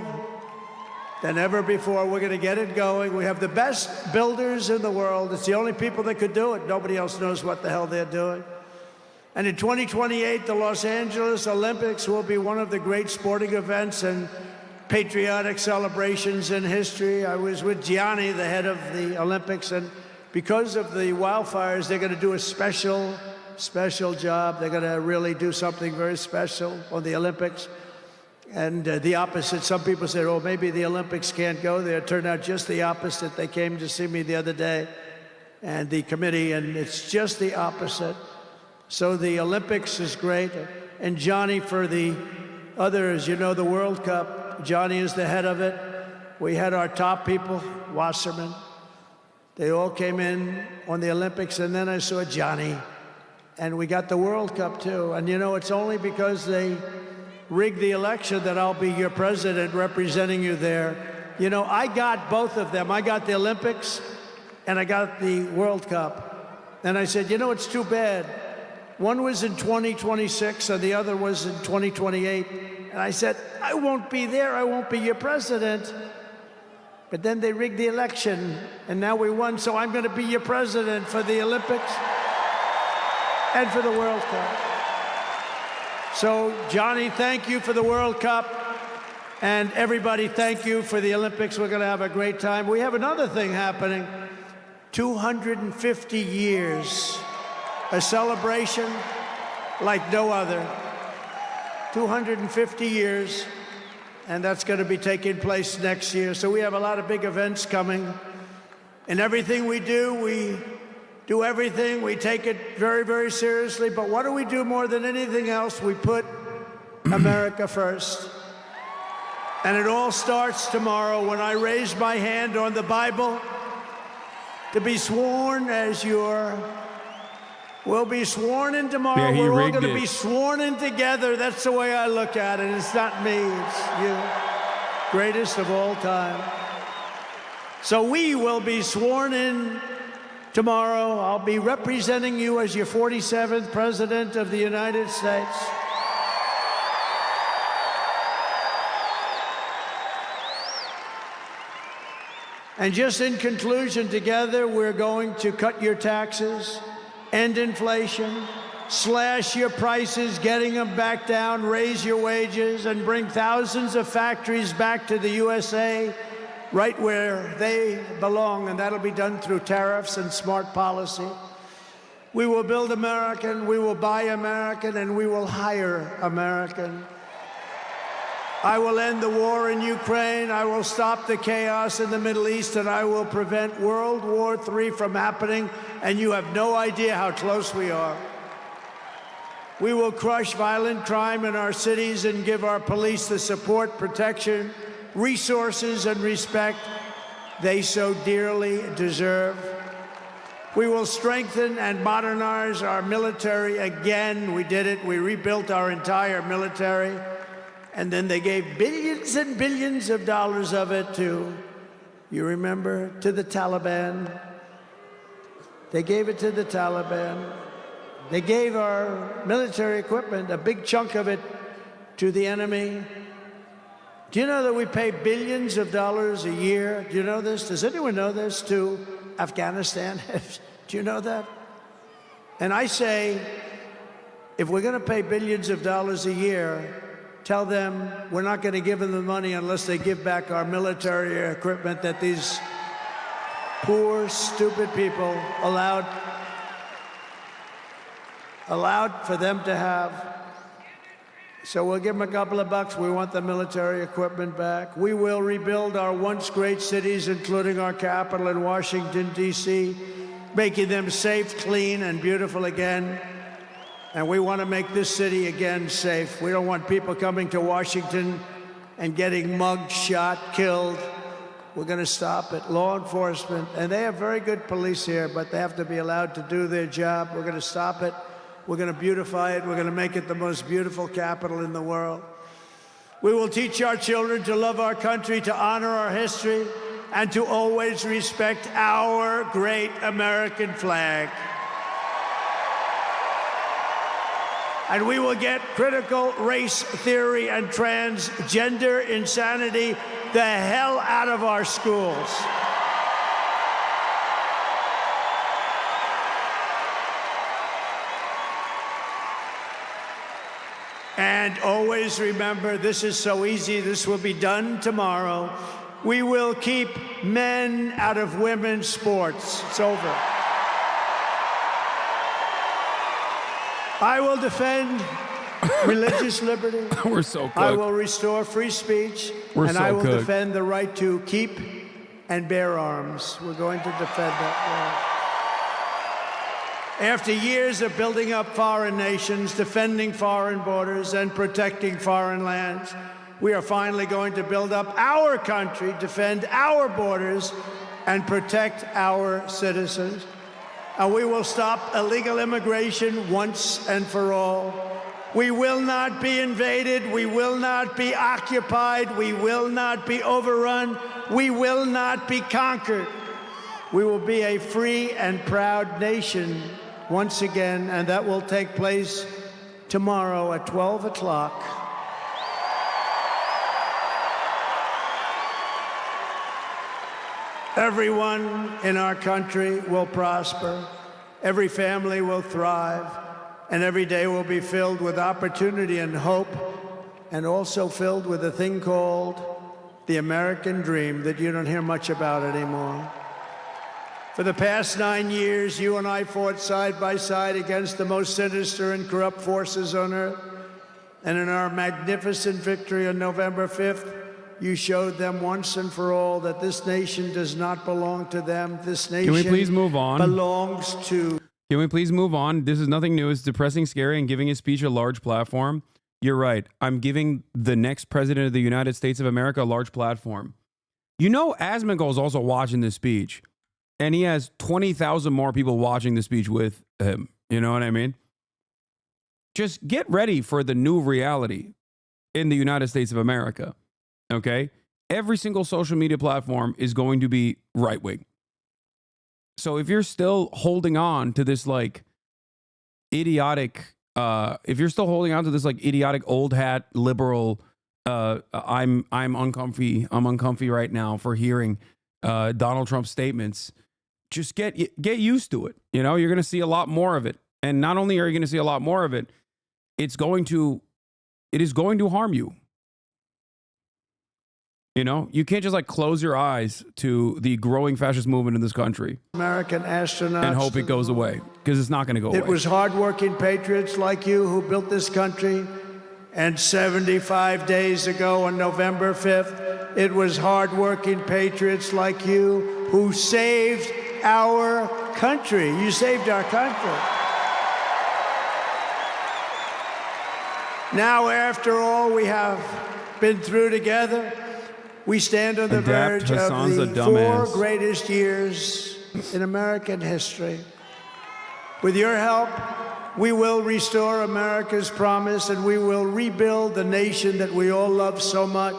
than ever before. We're going to get it going. We have the best builders in the world. It's the only people that could do it. Nobody else knows what the hell they're doing. And in 2028, the Los Angeles Olympics will be one of the great sporting events and patriotic celebrations in history. I was with Gianni, the head of the Olympics, and because of the wildfires, they're going to do a special job. They're going to really do something very special on the Olympics. And the opposite, some people said, oh, maybe the Olympics can't go there. It turned out just the opposite. They came to see me the other day, and the committee, and it's just the opposite. So the Olympics is great. And Johnny, for the others, you know, the World Cup, Johnny is the head of it. We had our top people, Wasserman. They all came in on the Olympics, and then I saw Johnny. And we got the World Cup, too. And, you know, it's only because they rigged the election that I'll be your president representing you there. You know, I got both of them. I got the Olympics and I got the World Cup. And I said, you know, it's too bad. One was in 2026 and the other was in 2028. And I said, I won't be there. I won't be your president. But then they rigged the election and now we won. So I'm going to be your president for the Olympics and for the World Cup. So, Johnny, thank you for the World Cup. And everybody, thank you for the Olympics. We're going to have a great time. We have another thing happening. 250 years. A celebration like no other. 250 years. And that's going to be taking place next year. So we have a lot of big events coming. And everything we do everything. We take it very, very seriously. But what do we do more than anything else? We put America first. And it all starts tomorrow when I raise my hand on the Bible to be sworn as we'll be sworn in tomorrow. Yeah, we're all going to be sworn in together. That's the way I look at it. It's not me, it's you. Greatest of all time. So we will be sworn in tomorrow. I'll be representing you as your 47th President of the United States. And just in conclusion, together, we're going to cut your taxes, end inflation, slash your prices, getting them back down, raise your wages, and bring thousands of factories back to the USA, right where they belong, and that'll be done through tariffs and smart policy. We will build American, we will buy American, and we will hire American. I will end the war in Ukraine, I will stop the chaos in the Middle East, and I will prevent World War III from happening, and you have no idea how close we are. We will crush violent crime in our cities and give our police the support, protection, resources, and respect they so dearly deserve. We will strengthen and modernize our military again. We did it. We rebuilt our entire military. And then they gave billions and billions of dollars of it to, you remember, to the Taliban. They gave it to the Taliban. They gave our military equipment, a big chunk of it, to the enemy. Do you know that we pay billions of dollars a year? Do you know this? Does anyone know this? To Afghanistan? Do you know that? And I say, if we're going to pay billions of dollars a year, tell them we're not going to give them the money unless they give back our military equipment that these poor, stupid people allowed for them to have. So we'll give them a couple of bucks. We want the military equipment back. We will rebuild our once great cities, including our capital in Washington, D.C., making them safe, clean, and beautiful again. And we want to make this city again safe. We don't want people coming to Washington and getting mugged, shot, killed. We're going to stop it. Law enforcement, and they have very good police here, but they have to be allowed to do their job. We're going to stop it. We're going to beautify it. We're going to make it the most beautiful capital in the world. We will teach our children to love our country, to honor our history, and to always respect our great American flag. And we will get critical race theory and transgender insanity the hell out of our schools. And always remember, this is so easy, this will be done tomorrow. We will keep men out of women's sports. It's over. I will defend religious liberty. We're so cooked. I will restore free speech. We're so I will cooked. defend the right to keep and bear arms. We're going to defend that right. After years of building up foreign nations, defending foreign borders, and protecting foreign lands, we are finally going to build up our country, defend our borders, and protect our citizens. And we will stop illegal immigration once and for all. We will not be invaded. We will not be occupied. We will not be overrun. We will not be conquered. We will be a free and proud nation once again, and that will take place tomorrow at 12 o'clock. Everyone in our country will prosper. Every family will thrive. And every day will be filled with opportunity and hope, and also filled with a thing called the American dream that you don't hear much about anymore. For the past 9 years, you and I fought side by side against the most sinister and corrupt forces on earth. And in our magnificent victory on November 5th, you showed them once and for all that this nation does not belong to them. This nation Can we please move on? Belongs to... Can we please move on? This is nothing new. It's depressing, scary, and giving his speech a large platform. You're right. I'm giving the next president of the United States of America a large platform. You know, Asmongold is also watching this speech, and he has 20,000 more people watching the speech with him. You know what I mean? Just get ready for the new reality in the United States of America. Okay? Every single social media platform is going to be right-wing. So if you're still holding on to this like idiotic, idiotic old hat liberal, I'm uncomfy right now for hearing Donald Trump statements, just get used to it. You know, you're going to see a lot more of it. And not only are you going to see a lot more of it, it is going to harm you. You know, you can't just like close your eyes to the growing fascist movement in this country. American astronauts. And hope it goes away, because it's not going to go away. It was hardworking patriots like you who built this country. And 75 days ago on November 5th, it was hardworking patriots like you who saved our country. You saved our country. Now, after all we have been through together, we stand on the verge of the 4 greatest years in American history. With your help, we will restore America's promise, and we will rebuild the nation that we all love so much.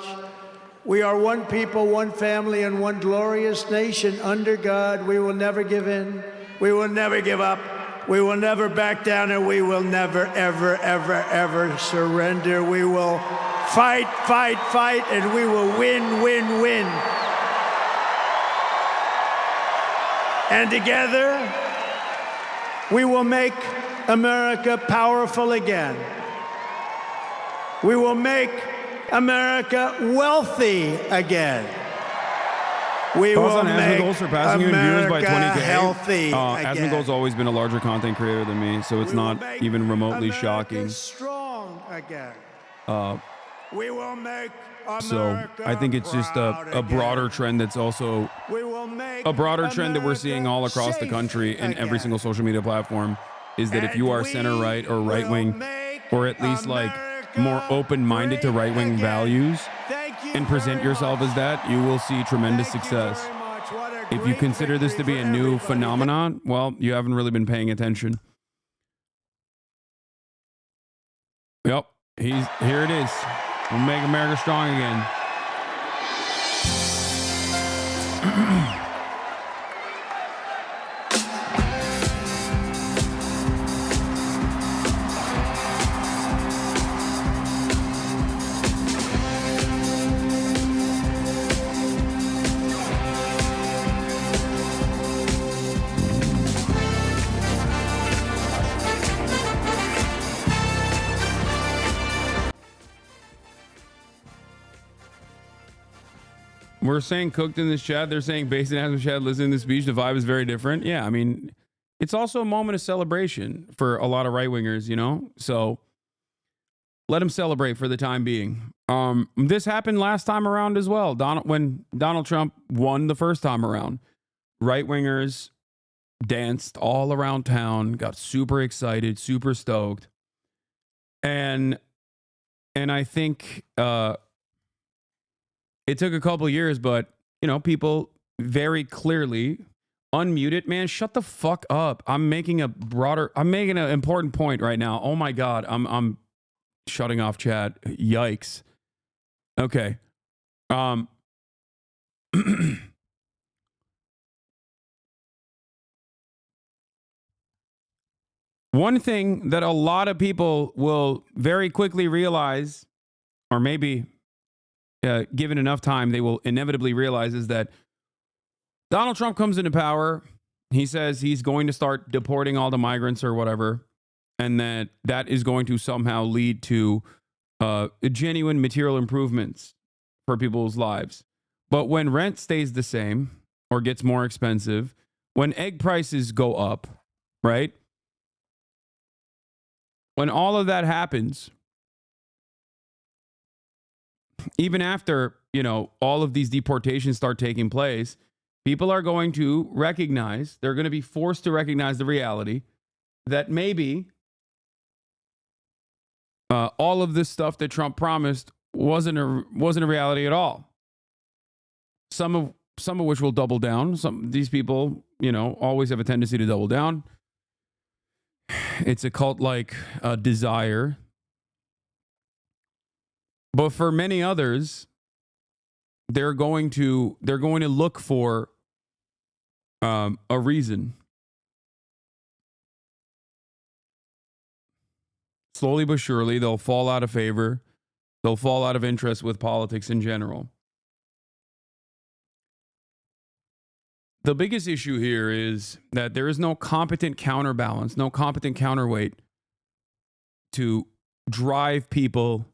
We are one people, one family, and one glorious nation under God. We will never give in. We will never give up. We will never back down, and we will never, ever, ever, ever surrender. We will fight, fight, fight, and we will win, win, win. And together, we will make America powerful again. We will make America wealthy again. We will make America healthy again. Asmongold's always been a larger content creator than me, so it's not even remotely shocking. Strong again. We will make America so I think it's just a broader trend that's also a broader trend that we're seeing all across the country in every single social media platform is that if you are center right or right wing, or at least like more open-minded to right-wing values and present yourself as that, you will see tremendous success. If you consider this to be a new phenomenon, well, you haven't really been paying attention. Yep, here it is. We'll make America strong again. We're saying cooked in this chat. They're saying based in the chat, listening to the speech, the vibe is very different. Yeah, I mean, it's also a moment of celebration for a lot of right-wingers, you know? So let them celebrate for the time being. This happened last time around as well. When Donald Trump won the first time around, right-wingers danced all around town, got super excited, super stoked. And I think it took a couple years, but you know, people very clearly unmute it. Man, shut the fuck up. I'm making an important point right now. Oh my God. I'm shutting off chat. Yikes. Okay. One thing that a lot of people will very quickly realize, or maybe given enough time, they will inevitably realize, is that Donald Trump comes into power. He says he's going to start deporting all the migrants or whatever, and that is going to somehow lead to genuine material improvements for people's lives. But when rent stays the same or gets more expensive, when egg prices go up, right? When all of that happens, even after, all of these deportations start taking place, people are going to recognize, they're going to be forced to recognize the reality that maybe all of this stuff that Trump promised wasn't a reality at all. Some of which will double down. These people, always have a tendency to double down. It's a cult-like desire. But for many others, they're going to look for a reason. Slowly but surely, they'll fall out of favor. They'll fall out of interest with politics in general. The biggest issue here is that there is no competent counterbalance, no competent counterweight to drive people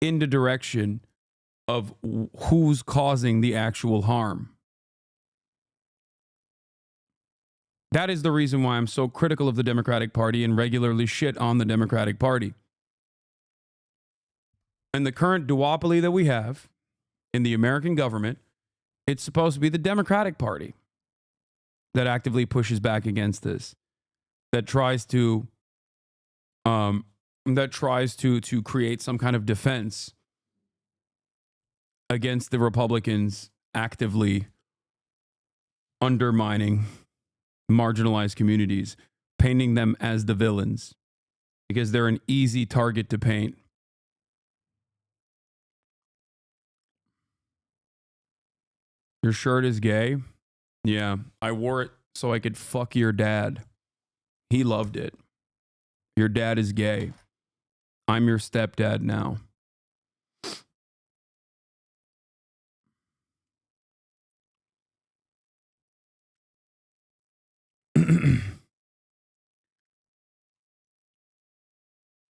in the direction of who's causing the actual harm. That is the reason why I'm so critical of the Democratic Party and regularly shit on the Democratic Party. And the current duopoly that we have in the American government, it's supposed to be the Democratic Party that actively pushes back against this, that tries to create some kind of defense against the Republicans actively undermining marginalized communities, painting them as the villains because they're an easy target to paint. Your shirt is gay? Yeah, I wore it so I could fuck your dad. He loved it. Your dad is gay. I'm your stepdad now.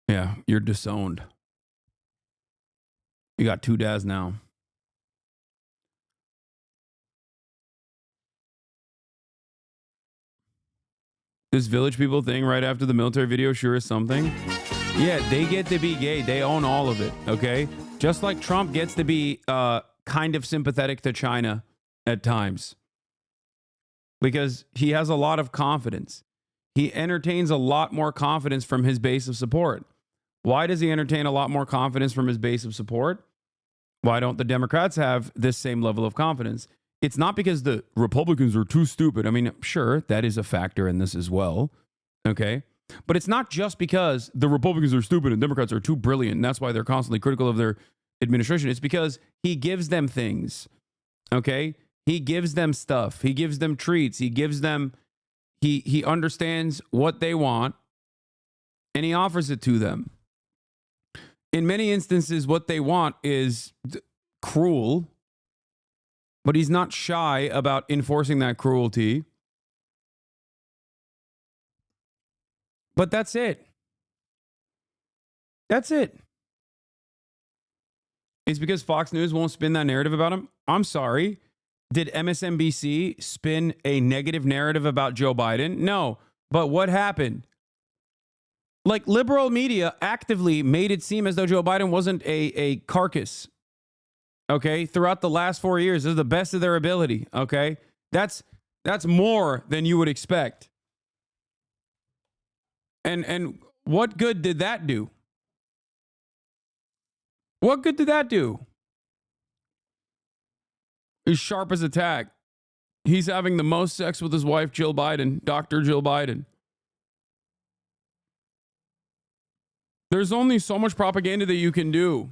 Yeah, you're disowned. You got two dads now. This Village People thing right after the military video sure is something. Yeah, they get to be gay. They own all of it, okay? Just like Trump gets to be kind of sympathetic to China at times. Because he has a lot of confidence. He entertains a lot more confidence from his base of support. Why does he entertain a lot more confidence from his base of support? Why don't the Democrats have this same level of confidence? It's not because the Republicans are too stupid. I mean, sure, that is a factor in this as well. Okay. But it's not just because the Republicans are stupid and Democrats are too brilliant. And that's why they're constantly critical of their administration. It's because he gives them things. Okay. He gives them stuff. He gives them treats. He gives them, he understands what they want and he offers it to them. In many instances, what they want is cruel, but he's not shy about enforcing that cruelty. But that's it. That's it. It's because Fox News won't spin that narrative about him. I'm sorry. Did MSNBC spin a negative narrative about Joe Biden? No. But what happened? Like, liberal media actively made it seem as though Joe Biden wasn't a carcass. Okay? Throughout the last 4 years, this is the best of their ability. Okay? That's more than you would expect. And what good did that do? What good did that do? He's sharp as a tack. He's having the most sex with his wife, Jill Biden, Dr. Jill Biden. There's only so much propaganda that you can do.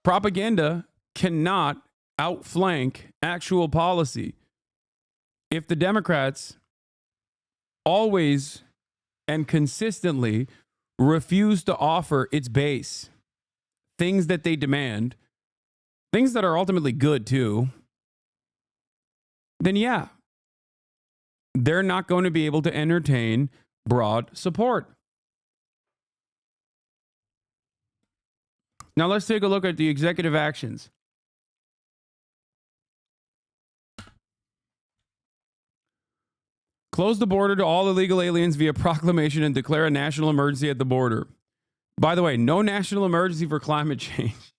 Propaganda cannot outflank actual policy. If the Democrats always and consistently refuse to offer its base things that they demand, things that are ultimately good too, then yeah, they're not going to be able to entertain broad support. Now let's take a look at the executive actions. Close the border to all illegal aliens via proclamation and declare a national emergency at the border. By the way, no national emergency for climate change.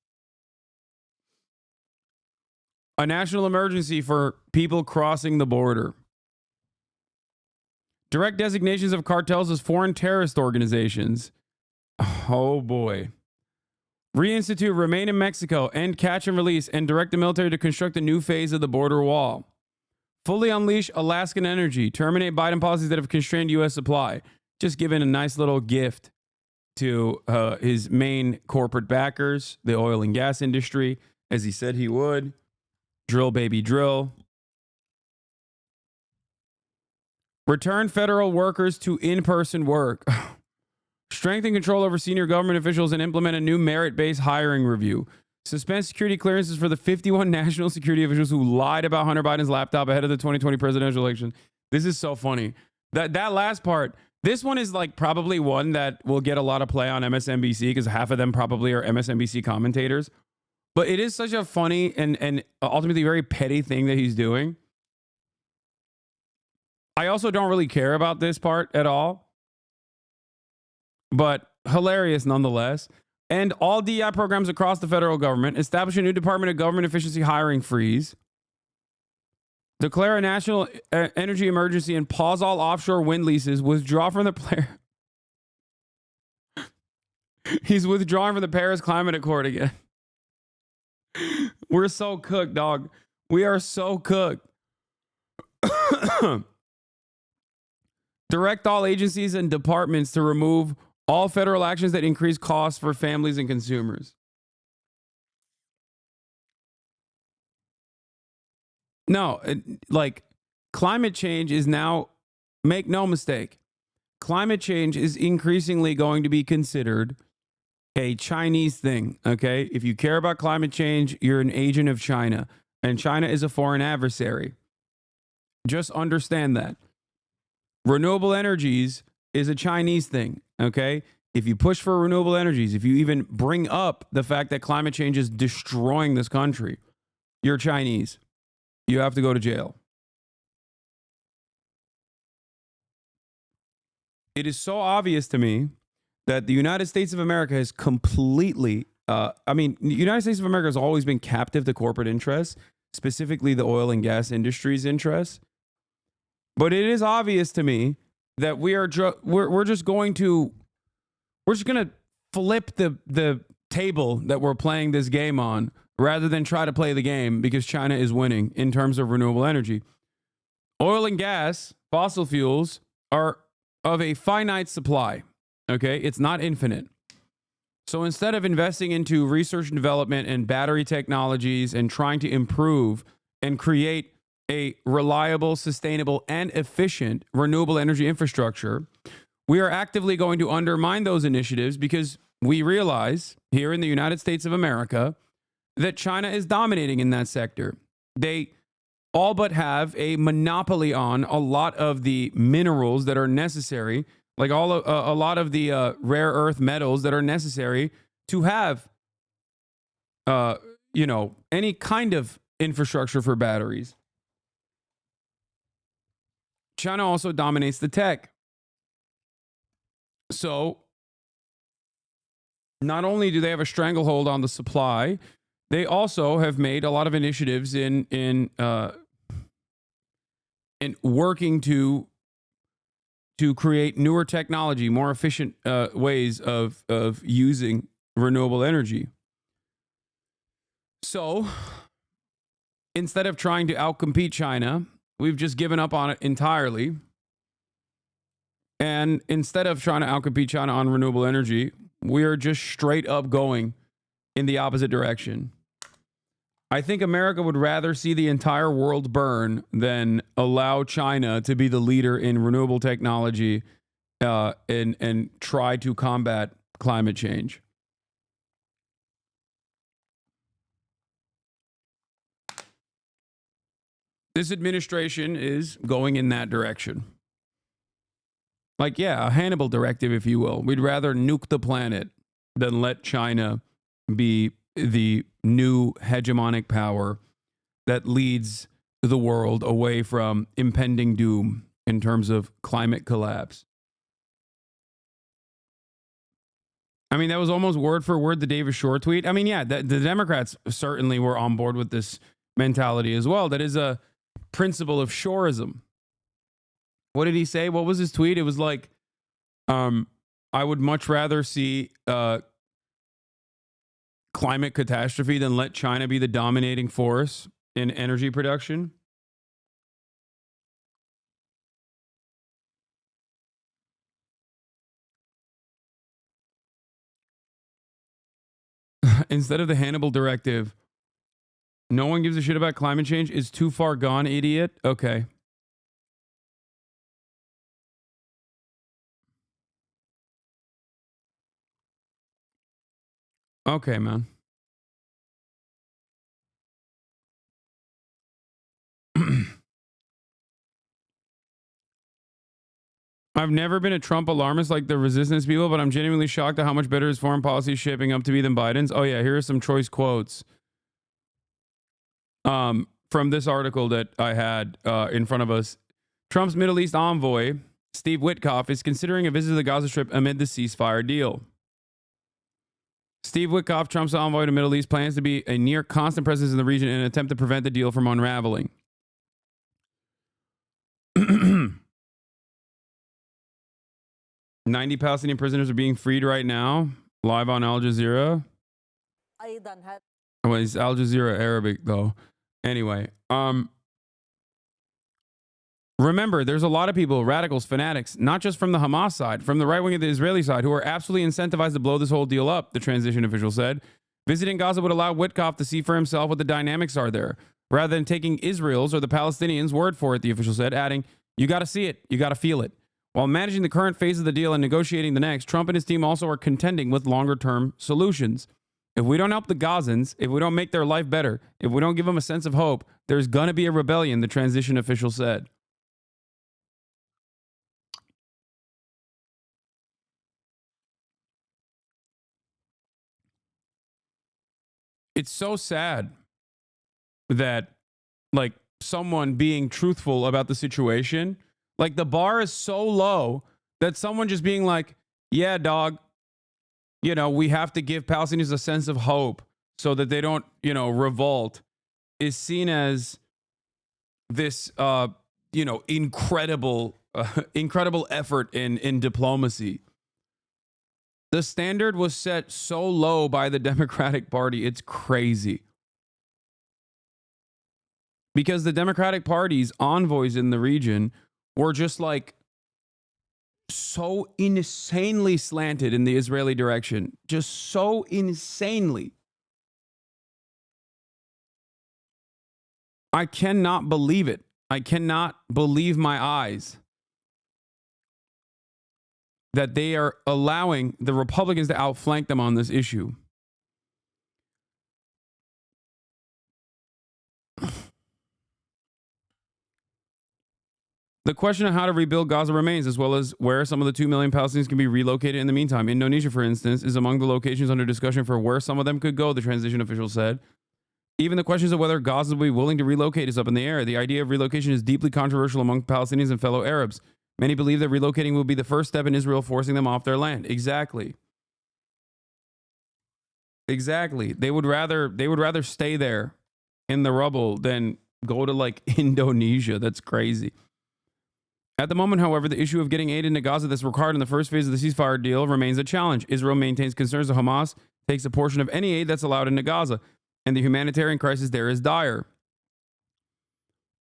A national emergency for people crossing the border. Direct designations of cartels as foreign terrorist organizations. Oh boy. Reinstitute remain in Mexico, end catch and release, and direct the military to construct a new phase of the border wall. Fully unleash Alaskan energy. Terminate Biden policies that have constrained U.S. supply. Just giving a nice little gift to his main corporate backers, the oil and gas industry, as he said he would. Drill, baby, drill. Return federal workers to in-person work. Strengthen control over senior government officials and implement a new merit-based hiring review. Suspend security clearances for the 51 national security officials who lied about Hunter Biden's laptop ahead of the 2020 presidential election. This is so funny. That last part, this one is like probably one that will get a lot of play on MSNBC because half of them probably are MSNBC commentators. But it is such a funny and ultimately very petty thing that he's doing. I also don't really care about this part at all, but hilarious nonetheless. And all DEI programs across the federal government. Establish a new Department of Government Efficiency hiring freeze. Declare a national energy emergency and pause all offshore wind leases. Withdraw from the player. He's withdrawing from the Paris Climate Accord again. We're so cooked, dog. We are so cooked. Direct all agencies and departments to remove all federal actions that increase costs for families and consumers. No, like climate change is now, make no mistake, climate change is increasingly going to be considered a Chinese thing, okay? If you care about climate change, you're an agent of China, and China is a foreign adversary. Just understand that. Renewable energies is a Chinese thing, okay? If you push for renewable energies, if you even bring up the fact that climate change is destroying this country, you're Chinese. You have to go to jail. It is so obvious to me that the United States of America has completely, the United States of America has always been captive to corporate interests, specifically the oil and gas industry's interests. But it is obvious to me that we're just going to flip the table that we're playing this game on rather than try to play the game because China is winning in terms of renewable energy. Oil and gas, fossil fuels are of a finite supply. Okay, it's not infinite. So instead of investing into research and development and battery technologies and trying to improve and create a reliable, sustainable, and efficient renewable energy infrastructure, we are actively going to undermine those initiatives because we realize here in the United States of America that China is dominating in that sector. They all but have a monopoly on a lot of the minerals that are necessary, like a lot of the rare earth metals that are necessary to have, any kind of infrastructure for batteries. China also dominates the tech. So not only do they have a stranglehold on the supply, they also have made a lot of initiatives in working to create newer technology, more efficient ways of using renewable energy. So instead of trying to outcompete China, we've just given up on it entirely. And instead of trying to outcompete China on renewable energy, we are just straight up going in the opposite direction. I think America would rather see the entire world burn than allow China to be the leader in renewable technology and try to combat climate change. This administration is going in that direction. Like, yeah, a Hannibal directive, if you will. We'd rather nuke the planet than let China be the new hegemonic power that leads the world away from impending doom in terms of climate collapse. I mean, that was almost word for word the David Shore tweet. I mean, yeah, the Democrats certainly were on board with this mentality as well. That is a principle of Shoreism. What did he say? What was his tweet? It was like, I would much rather see climate catastrophe than let China be the dominating force in energy production. Instead of the Hannibal directive, no one gives a shit about climate change. Is too far gone, idiot. Okay. Okay, man. I've never been a Trump alarmist like the resistance people, but I'm genuinely shocked at how much better his foreign policy is shaping up to be than Biden's. Oh yeah, here are some choice quotes from this article that I had in front of us. Trump's Middle East envoy, Steve Witkoff, is considering a visit to the Gaza Strip amid the ceasefire deal. Steve Witkoff, Trump's envoy to the Middle East, plans to be a near constant presence in the region in an attempt to prevent the deal from unraveling. 90 Palestinian prisoners are being freed right now, live on Al Jazeera. Well, it's Al Jazeera Arabic, though. Anyway, remember, there's a lot of people, radicals, fanatics, not just from the Hamas side, from the right wing of the Israeli side, who are absolutely incentivized to blow this whole deal up, the transition official said. Visiting Gaza would allow Witkoff to see for himself what the dynamics are there, rather than taking Israel's or the Palestinians' word for it, the official said, adding, you got to see it, you got to feel it. While managing the current phase of the deal and negotiating the next, Trump and his team also are contending with longer-term solutions. If we don't help the Gazans, if we don't make their life better, if we don't give them a sense of hope, there's going to be a rebellion, the transition official said. It's so sad that, like, someone being truthful about the situation, like, the bar is so low that someone just being like, yeah, dog, you know, we have to give Palestinians a sense of hope so that they don't, you know, revolt, is seen as this, you know, incredible effort in diplomacy. The standard was set so low by the Democratic Party, it's crazy. Because the Democratic Party's envoys in the region were just like so insanely slanted in the Israeli direction. Just so insanely. I cannot believe it. I cannot believe my eyes that they are allowing the Republicans to outflank them on this issue. The question of how to rebuild Gaza remains, as well as where some of the 2 million Palestinians can be relocated in the meantime. Indonesia, for instance, is among the locations under discussion for where some of them could go, the transition official said. Even the questions of whether Gaza will be willing to relocate is up in the air. The idea of relocation is deeply controversial among Palestinians and fellow Arabs. Many believe that relocating will be the first step in Israel forcing them off their land. Exactly. Exactly. They would rather stay there in the rubble than go to like Indonesia. That's crazy. At the moment, however, the issue of getting aid into Gaza that's required in the first phase of the ceasefire deal remains a challenge. Israel maintains concerns that Hamas takes a portion of any aid that's allowed into Gaza, and the humanitarian crisis there is dire.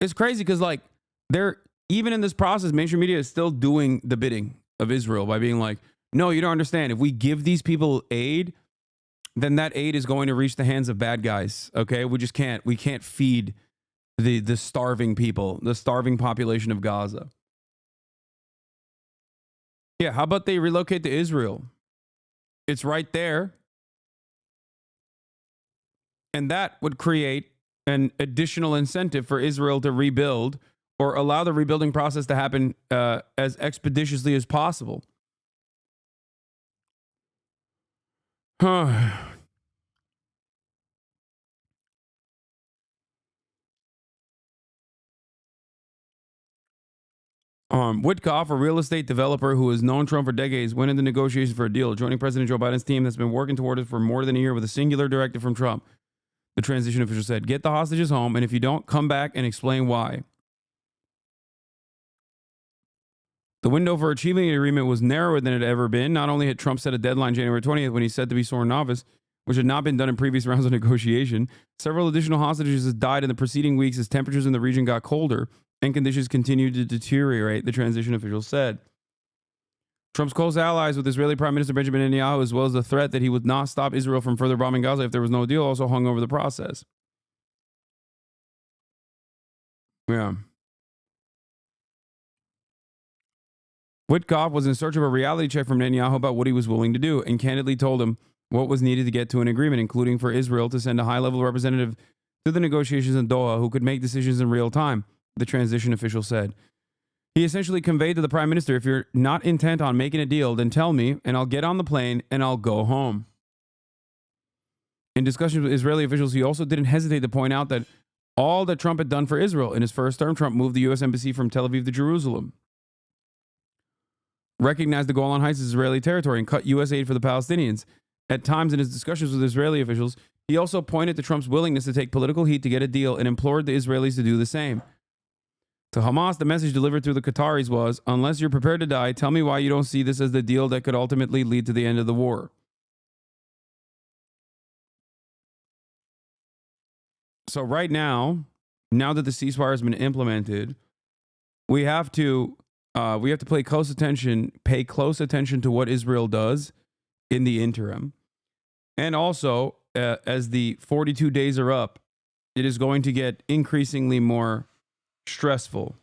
It's crazy because, like, they're even in this process, mainstream media is still doing the bidding of Israel by being like, no, you don't understand. If we give these people aid, then that aid is going to reach the hands of bad guys. Okay, we just can't. We can't feed the starving people, the starving population of Gaza. Yeah, how about they relocate to Israel? It's right there. And that would create an additional incentive for Israel to rebuild or allow the rebuilding process to happen as expeditiously as possible. Witkoff, a real estate developer who has known Trump for decades, went into negotiations for a deal, joining President Joe Biden's team that's been working toward it for more than a year with a singular directive from Trump. The transition official said, get the hostages home, and if you don't, come back and explain why. The window for achieving the agreement was narrower than it had ever been. Not only had Trump set a deadline January 20th when he said to be sworn in office, which had not been done in previous rounds of negotiation, several additional hostages had died in the preceding weeks as temperatures in the region got colder and conditions continued to deteriorate, the transition official said. Trump's close allies with Israeli Prime Minister Benjamin Netanyahu, as well as the threat that he would not stop Israel from further bombing Gaza if there was no deal, also hung over the process. Yeah. Witkoff was in search of a reality check from Netanyahu about what he was willing to do and candidly told him what was needed to get to an agreement, including for Israel to send a high-level representative to the negotiations in Doha who could make decisions in real time, the transition official said. He essentially conveyed to the prime minister, if you're not intent on making a deal, then tell me, and I'll get on the plane and I'll go home. In discussions with Israeli officials, he also didn't hesitate to point out that all that Trump had done for Israel in his first term, Trump moved the U.S. embassy from Tel Aviv to Jerusalem, recognized the Golan Heights as Israeli territory, and cut U.S. aid for the Palestinians. At times in his discussions with Israeli officials, he also pointed to Trump's willingness to take political heat to get a deal and implored the Israelis to do the same. To Hamas, the message delivered through the Qataris was, unless you're prepared to die, tell me why you don't see this as the deal that could ultimately lead to the end of the war. So right now that the ceasefire has been implemented, we have to pay close attention to what Israel does in the interim. And also, as the 42 days are up, it is going to get increasingly more stressful.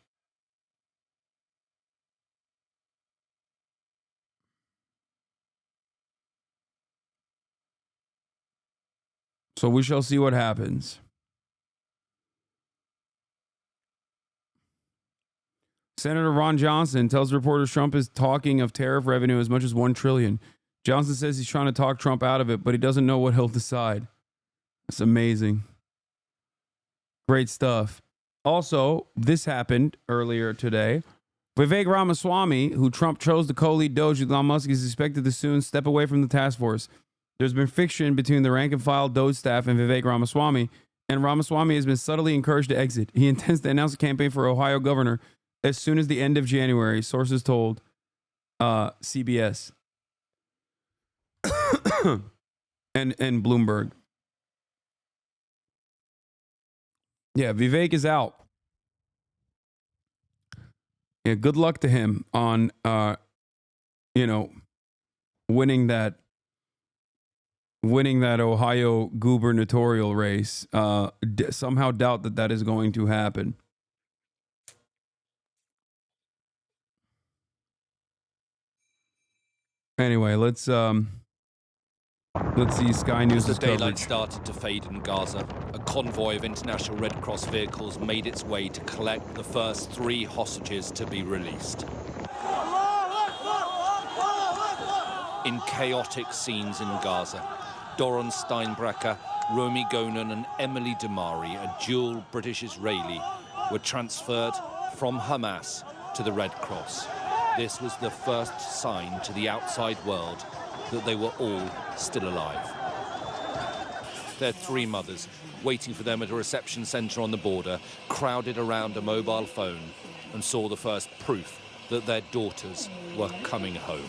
So we shall see what happens. Senator Ron Johnson tells reporters Trump is talking of tariff revenue as much as $1 trillion. Johnson says he's trying to talk Trump out of it, but he doesn't know what he'll decide. That's amazing. Great stuff. Also, this happened earlier today. Vivek Ramaswamy, who Trump chose to co-lead DOGE with Elon Musk, is expected to soon step away from the task force. There's been friction between the rank-and-file DOGE staff and Vivek Ramaswamy, and Ramaswamy has been subtly encouraged to exit. He intends to announce a campaign for Ohio governor as soon as the end of January, sources told CBS and Bloomberg. Yeah, Vivek is out. Yeah, good luck to him on, winning that Ohio gubernatorial race. Somehow doubt that is going to happen. Anyway, let's see Sky News' As the daylight coverage. started to fade in Gaza, a convoy of International Red Cross vehicles made its way to collect the first 3 hostages to be released. In chaotic scenes in Gaza, Doron Steinbrecher, Romy Gonen and Emily Damari, a dual British-Israeli, were transferred from Hamas to the Red Cross. This was the first sign to the outside world that they were all still alive. Their 3 mothers, waiting for them at a reception centre on the border, crowded around a mobile phone and saw the first proof that their daughters were coming home.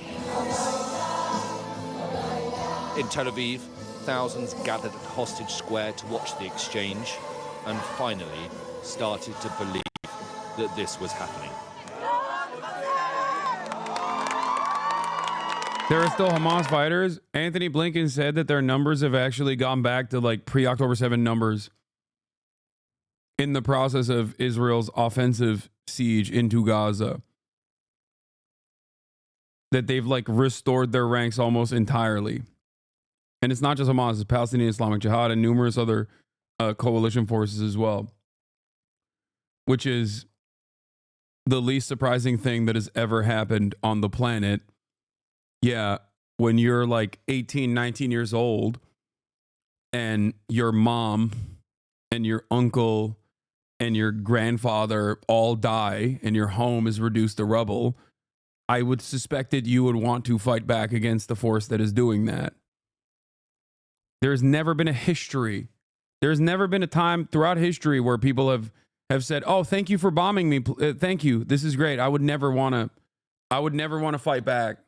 In Tel Aviv, thousands gathered at Hostage Square to watch the exchange and finally started to believe that this was happening. There are still Hamas fighters. Anthony Blinken said that their numbers have actually gone back to like pre-October 7 numbers in the process of Israel's offensive siege into Gaza. That they've like restored their ranks almost entirely. And it's not just Hamas, it's Palestinian Islamic Jihad and numerous other coalition forces as well. Which is the least surprising thing that has ever happened on the planet. Yeah, when you're like 18, 19 years old and your mom and your uncle and your grandfather all die and your home is reduced to rubble, I would suspect that you would want to fight back against the force that is doing that. There's never been a history. There's never been a time throughout history where people have said, "Oh, thank you for bombing me. Thank you. This is great. I would never want to fight back."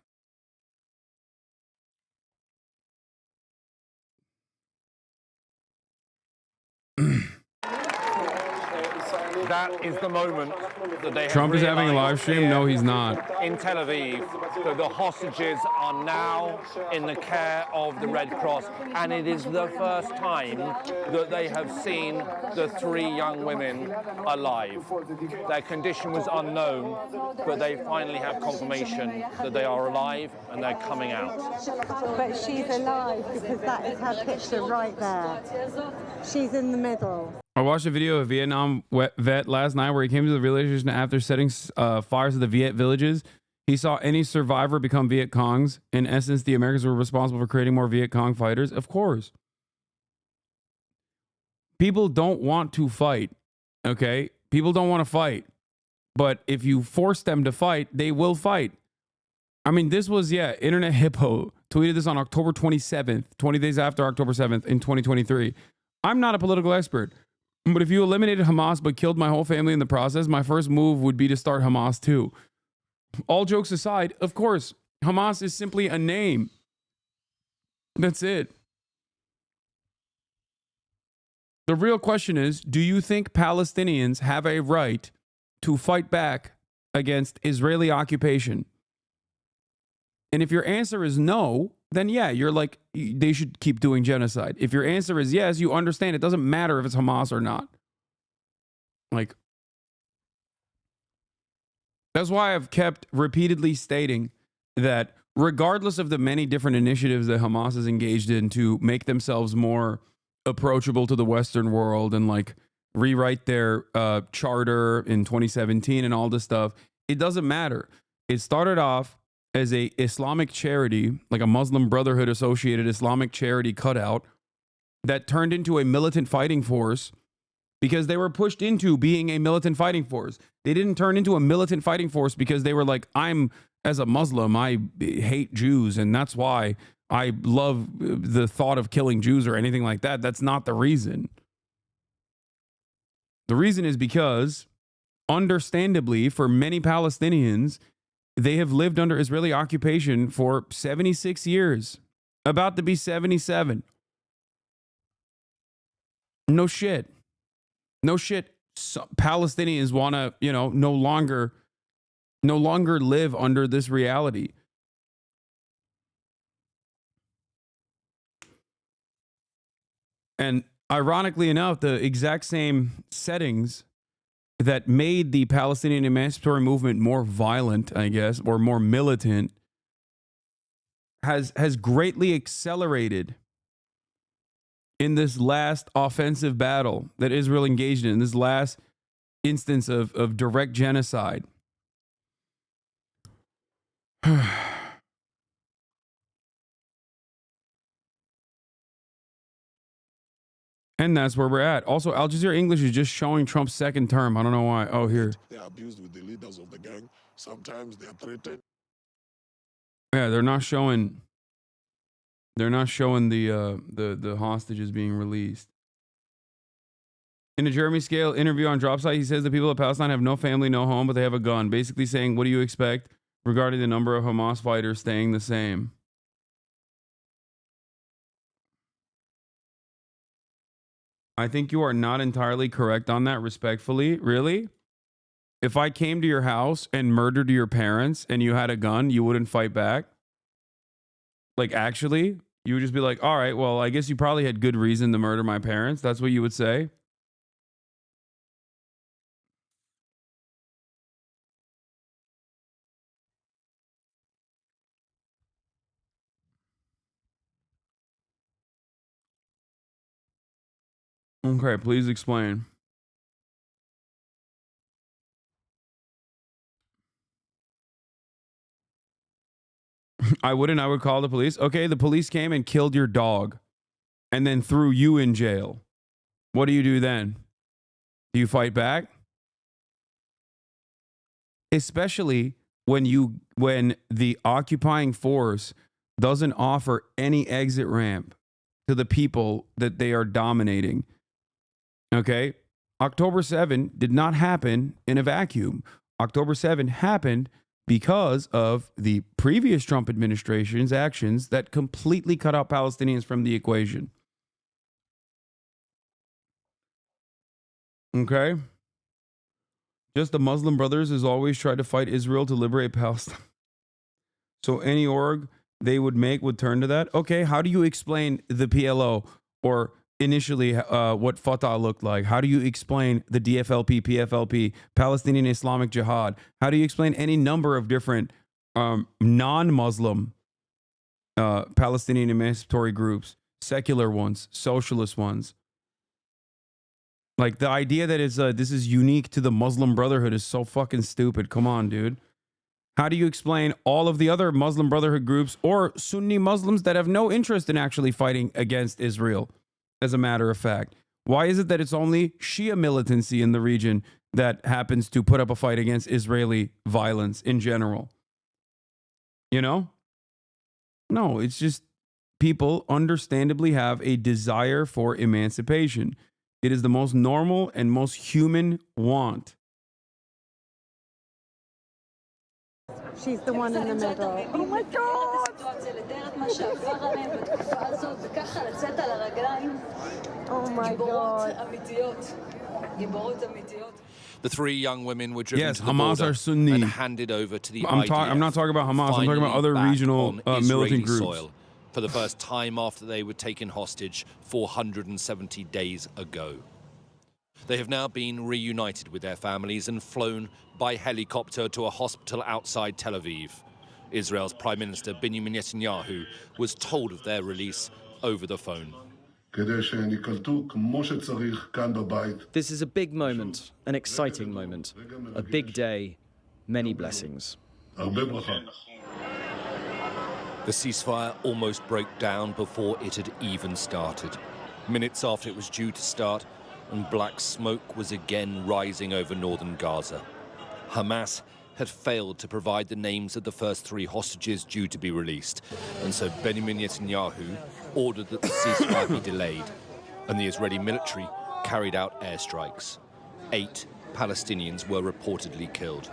That is the moment that they Trump is having a live stream? No, he's not. In Tel Aviv, that the hostages are now in the care of the Red Cross, and it is the first time that they have seen the 3 young women alive. Their condition was unknown, but they finally have confirmation that they are alive and they're coming out. But she's alive because that is her picture right there. She's in the middle. I watched a video of a Vietnam vet last night where he came to the realization after setting fires to the Viet villages, he saw any survivor become Viet Congs. In essence, the Americans were responsible for creating more Viet Cong fighters. Of course. People don't want to fight, okay? People don't want to fight. But if you force them to fight, they will fight. I mean, this was, Internet Hippo tweeted this on October 27th, 20 days after October 7th in 2023. I'm not a political expert. But if you eliminated Hamas but killed my whole family in the process, my first move would be to start Hamas too. All jokes aside, of course, Hamas is simply a name. That's it. The real question is, do you think Palestinians have a right to fight back against Israeli occupation? And if your answer is no, then yeah, you're like, they should keep doing genocide. If your answer is yes, you understand it doesn't matter if it's Hamas or not. Like, that's why I've kept repeatedly stating that regardless of the many different initiatives that Hamas is engaged in to make themselves more approachable to the Western world and like rewrite their charter in 2017 and all this stuff, it doesn't matter. It started off as a Islamic charity, like a Muslim Brotherhood associated Islamic charity cutout that turned into a militant fighting force because they were pushed into being a militant fighting force. They didn't turn into a militant fighting force because they were like, as a Muslim, I hate Jews and that's why I love the thought of killing Jews or anything like that. That's not the reason. The reason is because, understandably, for many Palestinians, they have lived under Israeli occupation for 76 years, about to be 77. No shit. No shit. Palestinians want to, no longer live under this reality. And ironically enough, the exact same settings that made the Palestinian emancipatory movement more violent, I guess, or more militant, has greatly accelerated in this last offensive battle that Israel engaged in, this last instance of direct genocide. And that's where we're at. Also, Al Jazeera English is just showing Trump's second term. I don't know why. Oh, here. They are abused with the leaders of the gang. Sometimes they are threatened. Yeah, they're not showing the hostages being released. In a Jeremy Scale interview on Dropsite, he says the people of Palestine have no family, no home, but they have a gun. Basically saying, what do you expect regarding the number of Hamas fighters staying the same? I think you are not entirely correct on that, respectfully. Really? If I came to your house and murdered your parents and you had a gun, you wouldn't fight back? Like, actually, you would just be like, all right, well, I guess you probably had good reason to murder my parents. That's what you would say. Okay, please explain. I wouldn't. I would call the police. Okay, the police came and killed your dog and then threw you in jail. What do you do then? Do you fight back? Especially when the occupying force doesn't offer any exit ramp to the people that they are dominating. Okay? October 7 did not happen in a vacuum. October 7 happened because of the previous Trump administration's actions that completely cut out Palestinians from the equation. Okay? Just the Muslim Brothers has always tried to fight Israel to liberate Palestine. So any org they would make would turn to that. Okay, how do you explain the PLO or initially what Fatah looked like? How do you explain the DFLP, PFLP, Palestinian Islamic Jihad? How do you explain any number of different non-Muslim Palestinian emancipatory groups, secular ones, socialist ones? Like, the idea that this is unique to the Muslim Brotherhood is so fucking stupid. Come on, dude. How do you explain all of the other Muslim Brotherhood groups or Sunni Muslims that have no interest in actually fighting against Israel, as a matter of fact? Why is it that it's only Shia militancy in the region that happens to put up a fight against Israeli violence in general? You know? No, it's just people understandably have a desire for emancipation. It is the most normal and most human want. She's the one in the middle. Oh my God! Oh my God. The three young women were driven to the Hamas border are Sunni. and handed over to the I'm IDF. not talking about Hamas. I'm talking about other Finally regional back on Israeli militant groups. soil for the first time after they were taken hostage 470 days ago. They have now been reunited with their families and flown by helicopter to a hospital outside Tel Aviv. Israel's Prime Minister Benjamin Netanyahu was told of their release over the phone. This is a big moment, an exciting moment, a big day, many blessings. The ceasefire almost broke down before it had even started. Minutes after it was due to start, and black smoke was again rising over northern Gaza. Hamas had failed to provide the names of the first three hostages due to be released, and so Benjamin Netanyahu ordered that the ceasefire be delayed, and the Israeli military carried out airstrikes. 8 Palestinians were reportedly killed.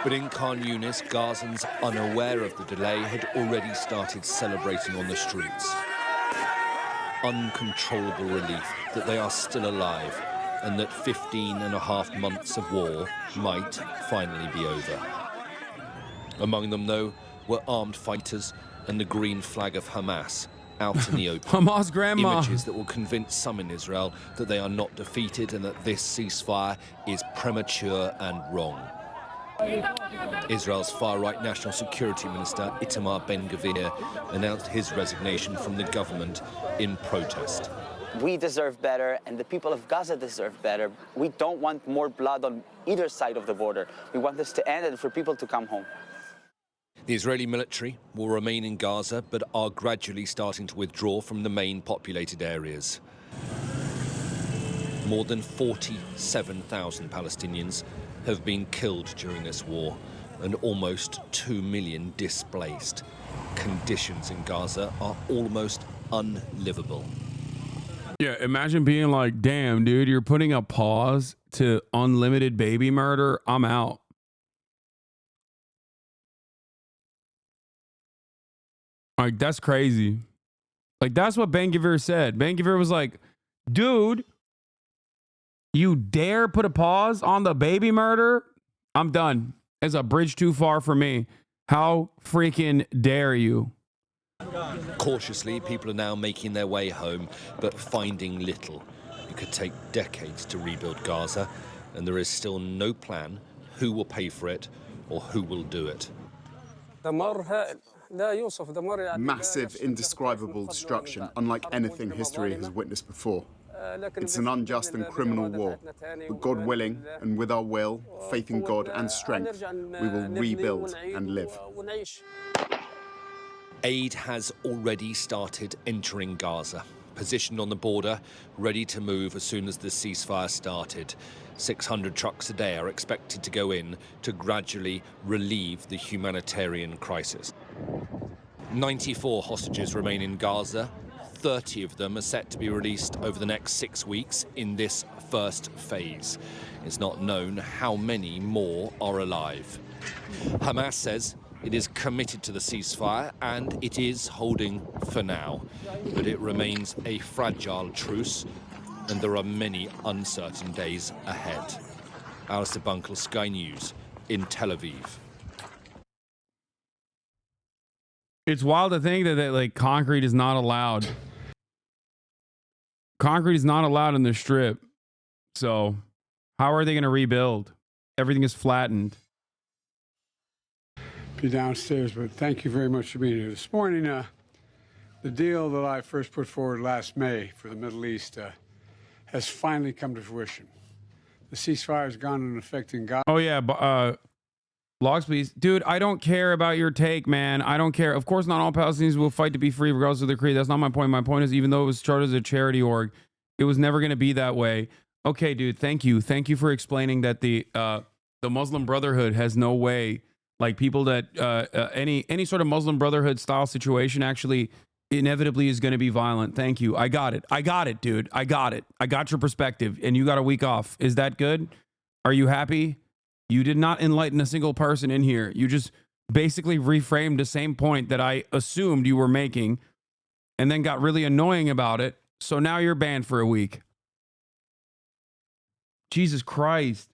But in Khan Yunis, Gazans, unaware of the delay, had already started celebrating on the streets. Uncontrollable relief that they are still alive and that 15 and a half months of war might finally be over. Among them, though, were armed fighters and the green flag of Hamas out in the open. Hamas grandma. Images that will convince some in Israel that they are not defeated and that this ceasefire is premature and wrong. Israel's far-right National Security Minister Itamar Ben-Gvir announced his resignation from the government in protest. We deserve better, and the people of Gaza deserve better. We don't want more blood on either side of the border. We want this to end and for people to come home. The Israeli military will remain in Gaza, but are gradually starting to withdraw from the main populated areas. More than 47,000 Palestinians have been killed during this war, and almost 2 million displaced. Conditions in Gaza are almost unlivable. Yeah, imagine being like, damn, dude, you're putting a pause to unlimited baby murder. I'm out. Like, that's crazy. Like, that's what Ben-Gvir said. Ben-Gvir was like, dude, you dare put a pause on the baby murder? I'm done. It's a bridge too far for me. How freaking dare you? Cautiously, people are now making their way home, but finding little. It could take decades to rebuild Gaza, and there is still no plan who will pay for it or who will do it. Massive, indescribable destruction, unlike anything history has witnessed before. It's an unjust and criminal war. But God willing, and with our will, faith in God and strength, we will rebuild and live. Aid has already started entering Gaza, positioned on the border, ready to move as soon as the ceasefire started. 600 trucks a day are expected to go in to gradually relieve the humanitarian crisis. 94 hostages remain in Gaza. 30 of them are set to be released over the next 6 weeks in this first phase. It's not known how many more are alive. Hamas says it is committed to the ceasefire and it is holding for now. But it remains a fragile truce and there are many uncertain days ahead. Alistair Bunkle, Sky News in Tel Aviv. It's wild to think that like concrete is not allowed. Concrete is not allowed in the strip. So how are they going to rebuild? Everything is flattened. Be downstairs, but thank you very much for being here this morning. The deal that I first put forward last May for the Middle East has finally come to fruition. The ceasefire has gone into effect in Gaza. Oh yeah, logs please. Dude, I don't care about your take, man. I don't care. Of course not all Palestinians will fight to be free regardless of their creed. That's not my point. My point is, even though it was started as a charity org, it was never going to be that way. Okay, dude, thank you. Thank you for explaining that the Muslim Brotherhood has no way, like people that any sort of Muslim Brotherhood style situation actually inevitably is going to be violent. Thank you. I got it. I got it, dude. I got it. I got your perspective and you got a week off. Is that good? Are you happy? You did not enlighten a single person in here. You just basically reframed the same point that I assumed you were making and then got really annoying about it. So now you're banned for a week. Jesus Christ.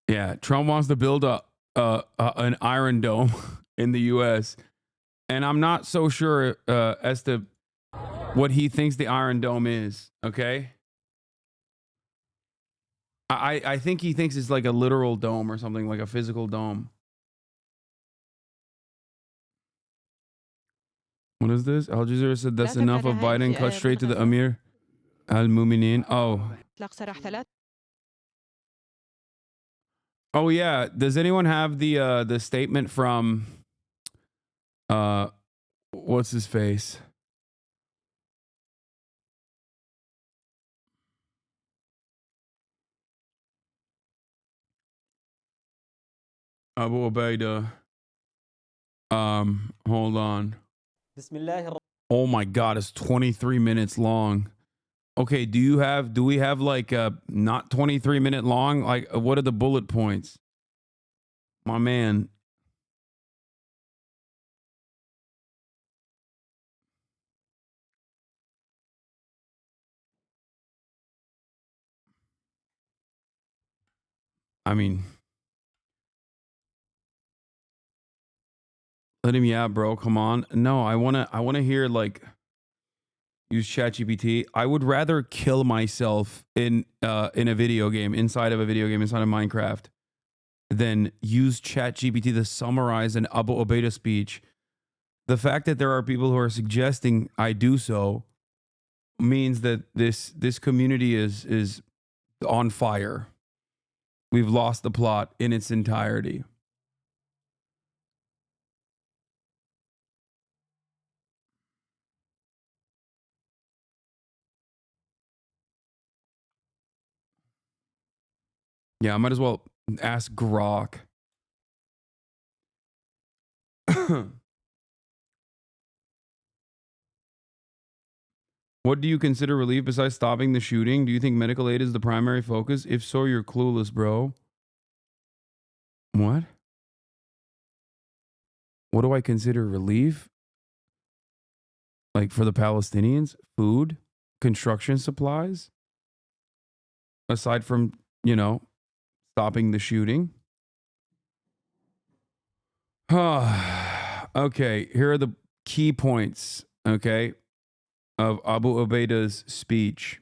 Yeah, Trump wants to build an Iron Dome in the U.S. And I'm not so sure as to what he thinks the Iron Dome is, okay? I think he thinks it's like a literal dome or something, like a physical dome. What is this? Al Jazeera said that's enough of Biden. Cut straight to the Amir al-Muminin. Oh. Oh yeah. Does anyone have the statement from what's his face? Abu Ubaidah. Hold on. Oh my God, it's 23 minutes long. Okay, do we have like not 23-minute long? Like what are the bullet points? My man. I mean, let him, yeah, bro. Come on. No, I wanna hear like use ChatGPT. I would rather kill myself in a video game, inside of a video game, inside of Minecraft, than use ChatGPT to summarize an Abu Ubaidah speech. The fact that there are people who are suggesting I do so means that this community is on fire. We've lost the plot in its entirety. Yeah, I might as well ask Grok. What do you consider relief besides stopping the shooting? Do you think medical aid is the primary focus? If so, you're clueless, bro. What? What do I consider relief? Like for the Palestinians? Food? construction supplies, aside from, stopping the shooting. Okay, here are the key points, okay, of Abu Ubaida's speech.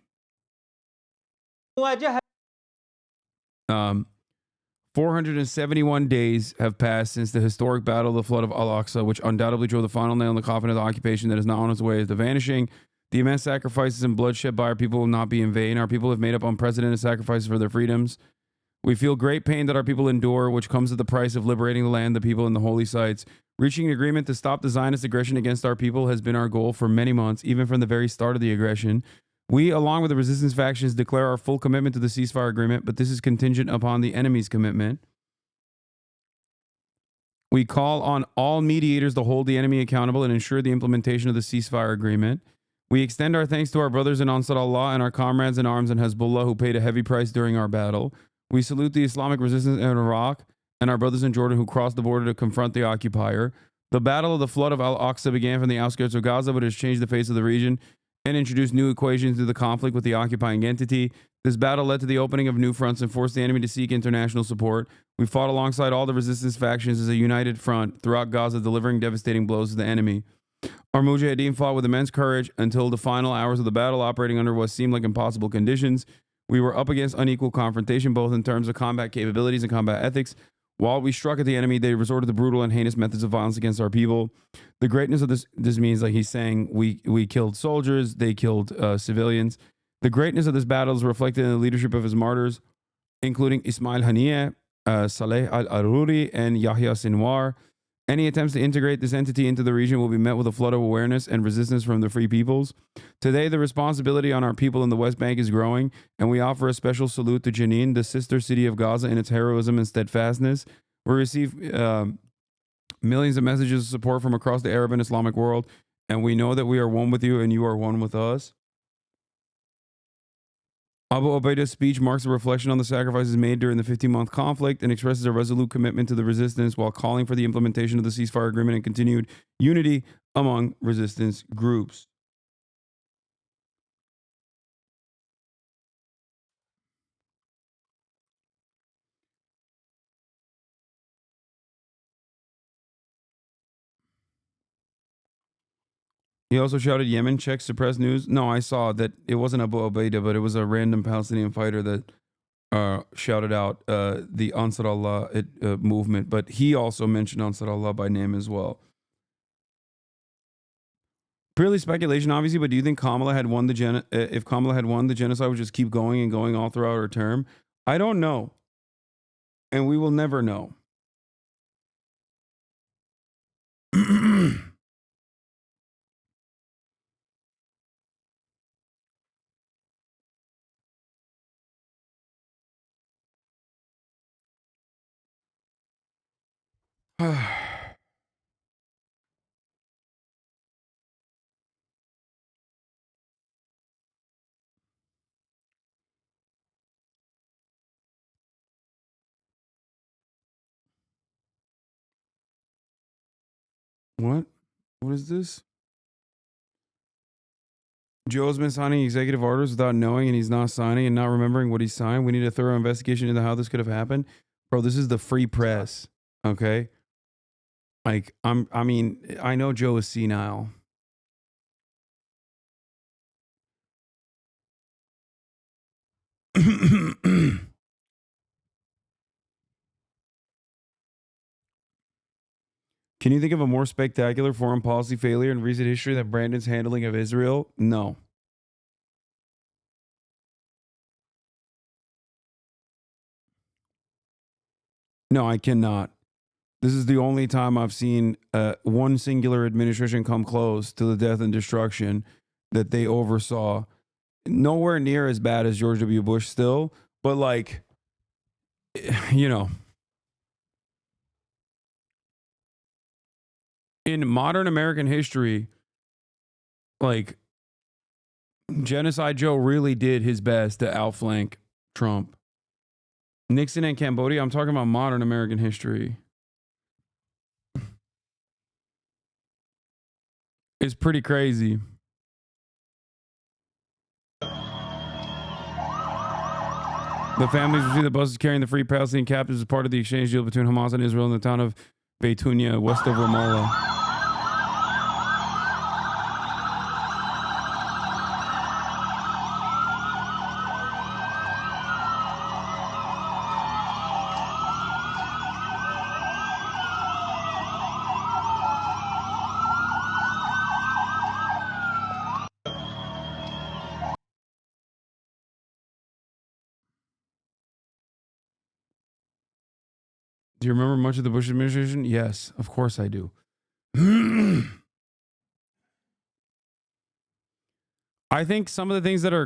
471 days have passed since the historic battle of the flood of Al-Aqsa, which undoubtedly drove the final nail in the coffin of the occupation that is now on its way to vanishing. The immense sacrifices and bloodshed by our people will not be in vain. Our people have made up unprecedented sacrifices for their freedoms. We feel great pain that our people endure, which comes at the price of liberating the land, the people, and the holy sites. Reaching an agreement to stop the Zionist aggression against our people has been our goal for many months, even from the very start of the aggression. We, along with the resistance factions, declare our full commitment to the ceasefire agreement, but this is contingent upon the enemy's commitment. We call on all mediators to hold the enemy accountable and ensure the implementation of the ceasefire agreement. We extend our thanks to our brothers in Ansar Allah and our comrades in arms in Hezbollah who paid a heavy price during our battle. We salute the Islamic resistance in Iraq and our brothers in Jordan who crossed the border to confront the occupier. The battle of the flood of Al-Aqsa began from the outskirts of Gaza, but has changed the face of the region and introduced new equations to the conflict with the occupying entity. This battle led to the opening of new fronts and forced the enemy to seek international support. We fought alongside all the resistance factions as a united front throughout Gaza, delivering devastating blows to the enemy. Our Mujahideen fought with immense courage until the final hours of the battle, operating under what seemed like impossible conditions. We were up against unequal confrontation, both in terms of combat capabilities and combat ethics. While we struck at the enemy, they resorted to brutal and heinous methods of violence against our people. The greatness of this means, like he's saying, we killed soldiers, they killed civilians. The greatness of this battle is reflected in the leadership of his martyrs, including Ismail Haniyeh, Saleh al-Aruri, and Yahya Sinwar. Any attempts to integrate this entity into the region will be met with a flood of awareness and resistance from the free peoples. Today, the responsibility on our people in the West Bank is growing, and we offer a special salute to Jenin, the sister city of Gaza, in its heroism and steadfastness. We receive millions of messages of support from across the Arab and Islamic world, and we know that we are one with you and you are one with us. Abu Ubaida's speech marks a reflection on the sacrifices made during the 15-month conflict and expresses a resolute commitment to the resistance while calling for the implementation of the ceasefire agreement and continued unity among resistance groups. He also shouted, Yemen checks suppressed news. No, I saw that it wasn't Abu Ubaidah, but it was a random Palestinian fighter that shouted out the Ansar Allah movement. But he also mentioned Ansar Allah by name as well. Purely speculation, obviously, but do you think Kamala had won if Kamala had won, the genocide would just keep going and going all throughout her term? I don't know. And we will never know. What? What is this? Joe's been signing executive orders without knowing, and he's not signing and not remembering what he signed. We need a thorough investigation into how this could have happened. Bro, this is the free press. Okay? Like, I mean, I know Joe is senile. Can you think of a more spectacular foreign policy failure in recent history than Brandon's handling of Israel? No. No, I cannot. This is the only time I've seen one singular administration come close to the death and destruction that they oversaw. Nowhere near as bad as George W. Bush still, but like, you know, in modern American history, like, Genocide Joe really did his best to outflank Trump. Nixon and Cambodia, I'm talking about modern American history. It's pretty crazy. The families received the buses carrying the free Palestinian captives as part of the exchange deal between Hamas and Israel in the town of Beitunia, west of Ramallah. Do you remember much of the Bush administration? Yes, of course I do. I think some of the things that are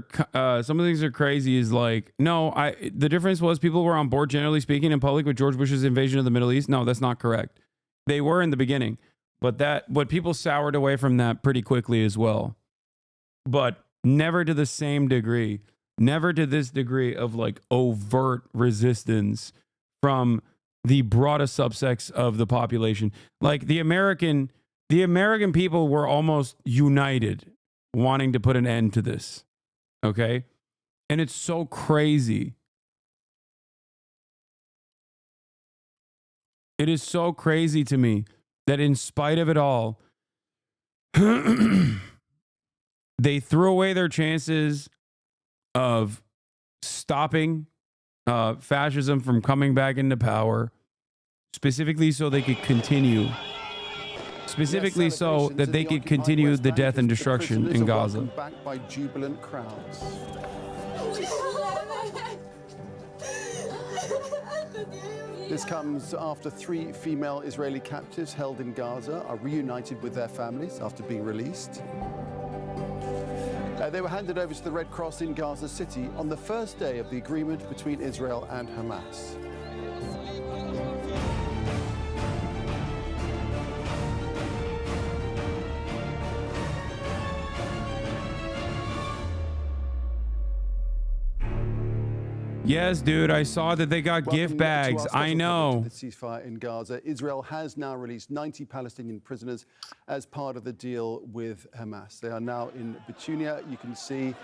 crazy is like, no, the difference was people were on board, generally speaking, in public with George Bush's invasion of the Middle East. No, that's not correct. They were in the beginning, but people soured away from that pretty quickly as well. But never to the same degree, never to this degree of like overt resistance from the broadest subsects of the population. Like the American people were almost united wanting to put an end to this. Okay? And it's so crazy. It is so crazy to me that in spite of it all, they threw away their chances of stopping fascism from coming back into power, specifically so they could continue, so that they could continue the death and destruction in Gaza. Back by jubilant crowds. This comes after 3 female Israeli captives held in Gaza are reunited with their families after being released. They were handed over to the Red Cross in Gaza City on the first day of the agreement between Israel and Hamas. Yes, dude, I saw that they got gift bags. I know. The ceasefire in Gaza. Israel has now released 90 Palestinian prisoners as part of the deal with Hamas. They are now in Beitunia. You can see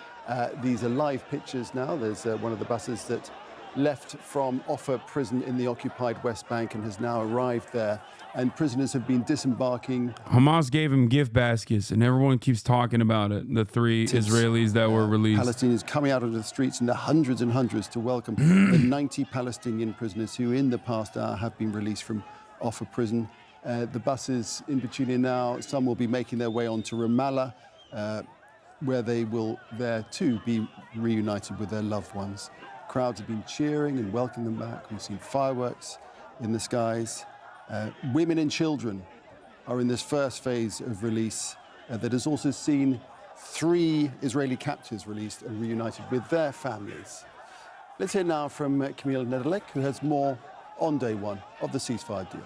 these are live pictures now. There's one of the buses that left from Offa prison in the occupied West Bank and has now arrived there. And prisoners have been disembarking. Hamas gave him gift baskets, and everyone keeps talking about it. The 3 Israelis that were released. Palestinians coming out onto the streets in the hundreds and hundreds to welcome the 90 Palestinian prisoners who in the past hour have been released from Offa prison. The buses in Beitunia now, some will be making their way on to Ramallah, where they will there too be reunited with their loved ones. Crowds have been cheering and welcoming them back. We've seen fireworks in the skies. Women and children are in this first phase of release that has also seen 3 Israeli captives released and reunited with their families. Let's hear now from Camille Nedelec, who has more on day 1 of the ceasefire deal.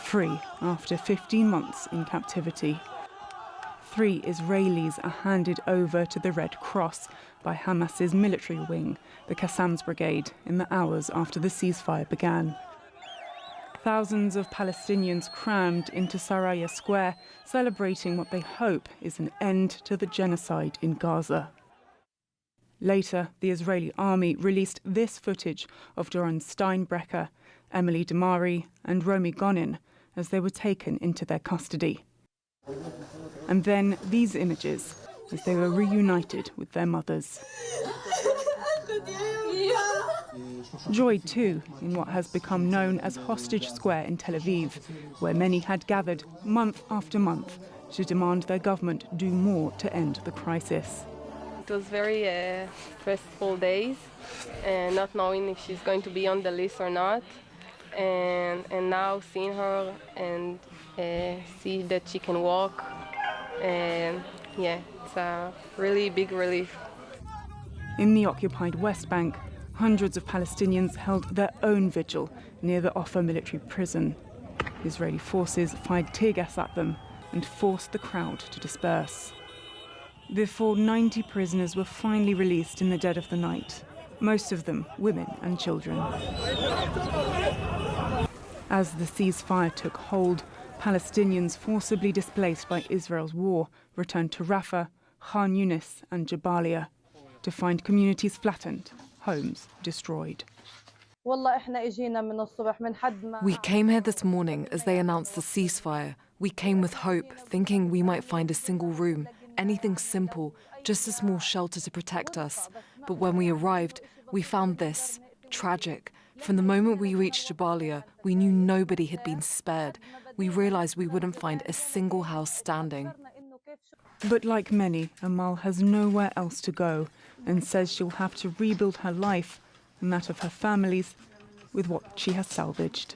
Free after 15 months in captivity. 3 Israelis are handed over to the Red Cross by Hamas's military wing, the Qassam's Brigade, in the hours after the ceasefire began. Thousands of Palestinians crammed into Saraya Square, celebrating what they hope is an end to the genocide in Gaza. Later, the Israeli army released this footage of Doron Steinbrecher, Emily Damari and Romy Gonin as they were taken into their custody. And then these images as they were reunited with their mothers. Joy, too, in what has become known as Hostage Square in Tel Aviv, where many had gathered month after month to demand their government do more to end the crisis. It was very stressful days, and not knowing if she's going to be on the list or not. And now seeing her and see that she can walk, and yeah, it's a really big relief. In the occupied West Bank, hundreds of Palestinians held their own vigil near the Offa military prison. Israeli forces fired tear gas at them and forced the crowd to disperse. Before 90 prisoners were finally released in the dead of the night, most of them women and children. As the ceasefire took hold, Palestinians forcibly displaced by Israel's war returned to Rafah, Khan Yunis and Jabalia. to find communities flattened, homes destroyed. We came here this morning as they announced the ceasefire. We came with hope, thinking we might find a single room, anything simple, just a small shelter to protect us. But when we arrived, we found this, tragic. From the moment we reached Jabalia, we knew nobody had been spared. We realized we wouldn't find a single house standing. But like many, Amal has nowhere else to go and says she'll have to rebuild her life and that of her families with what she has salvaged.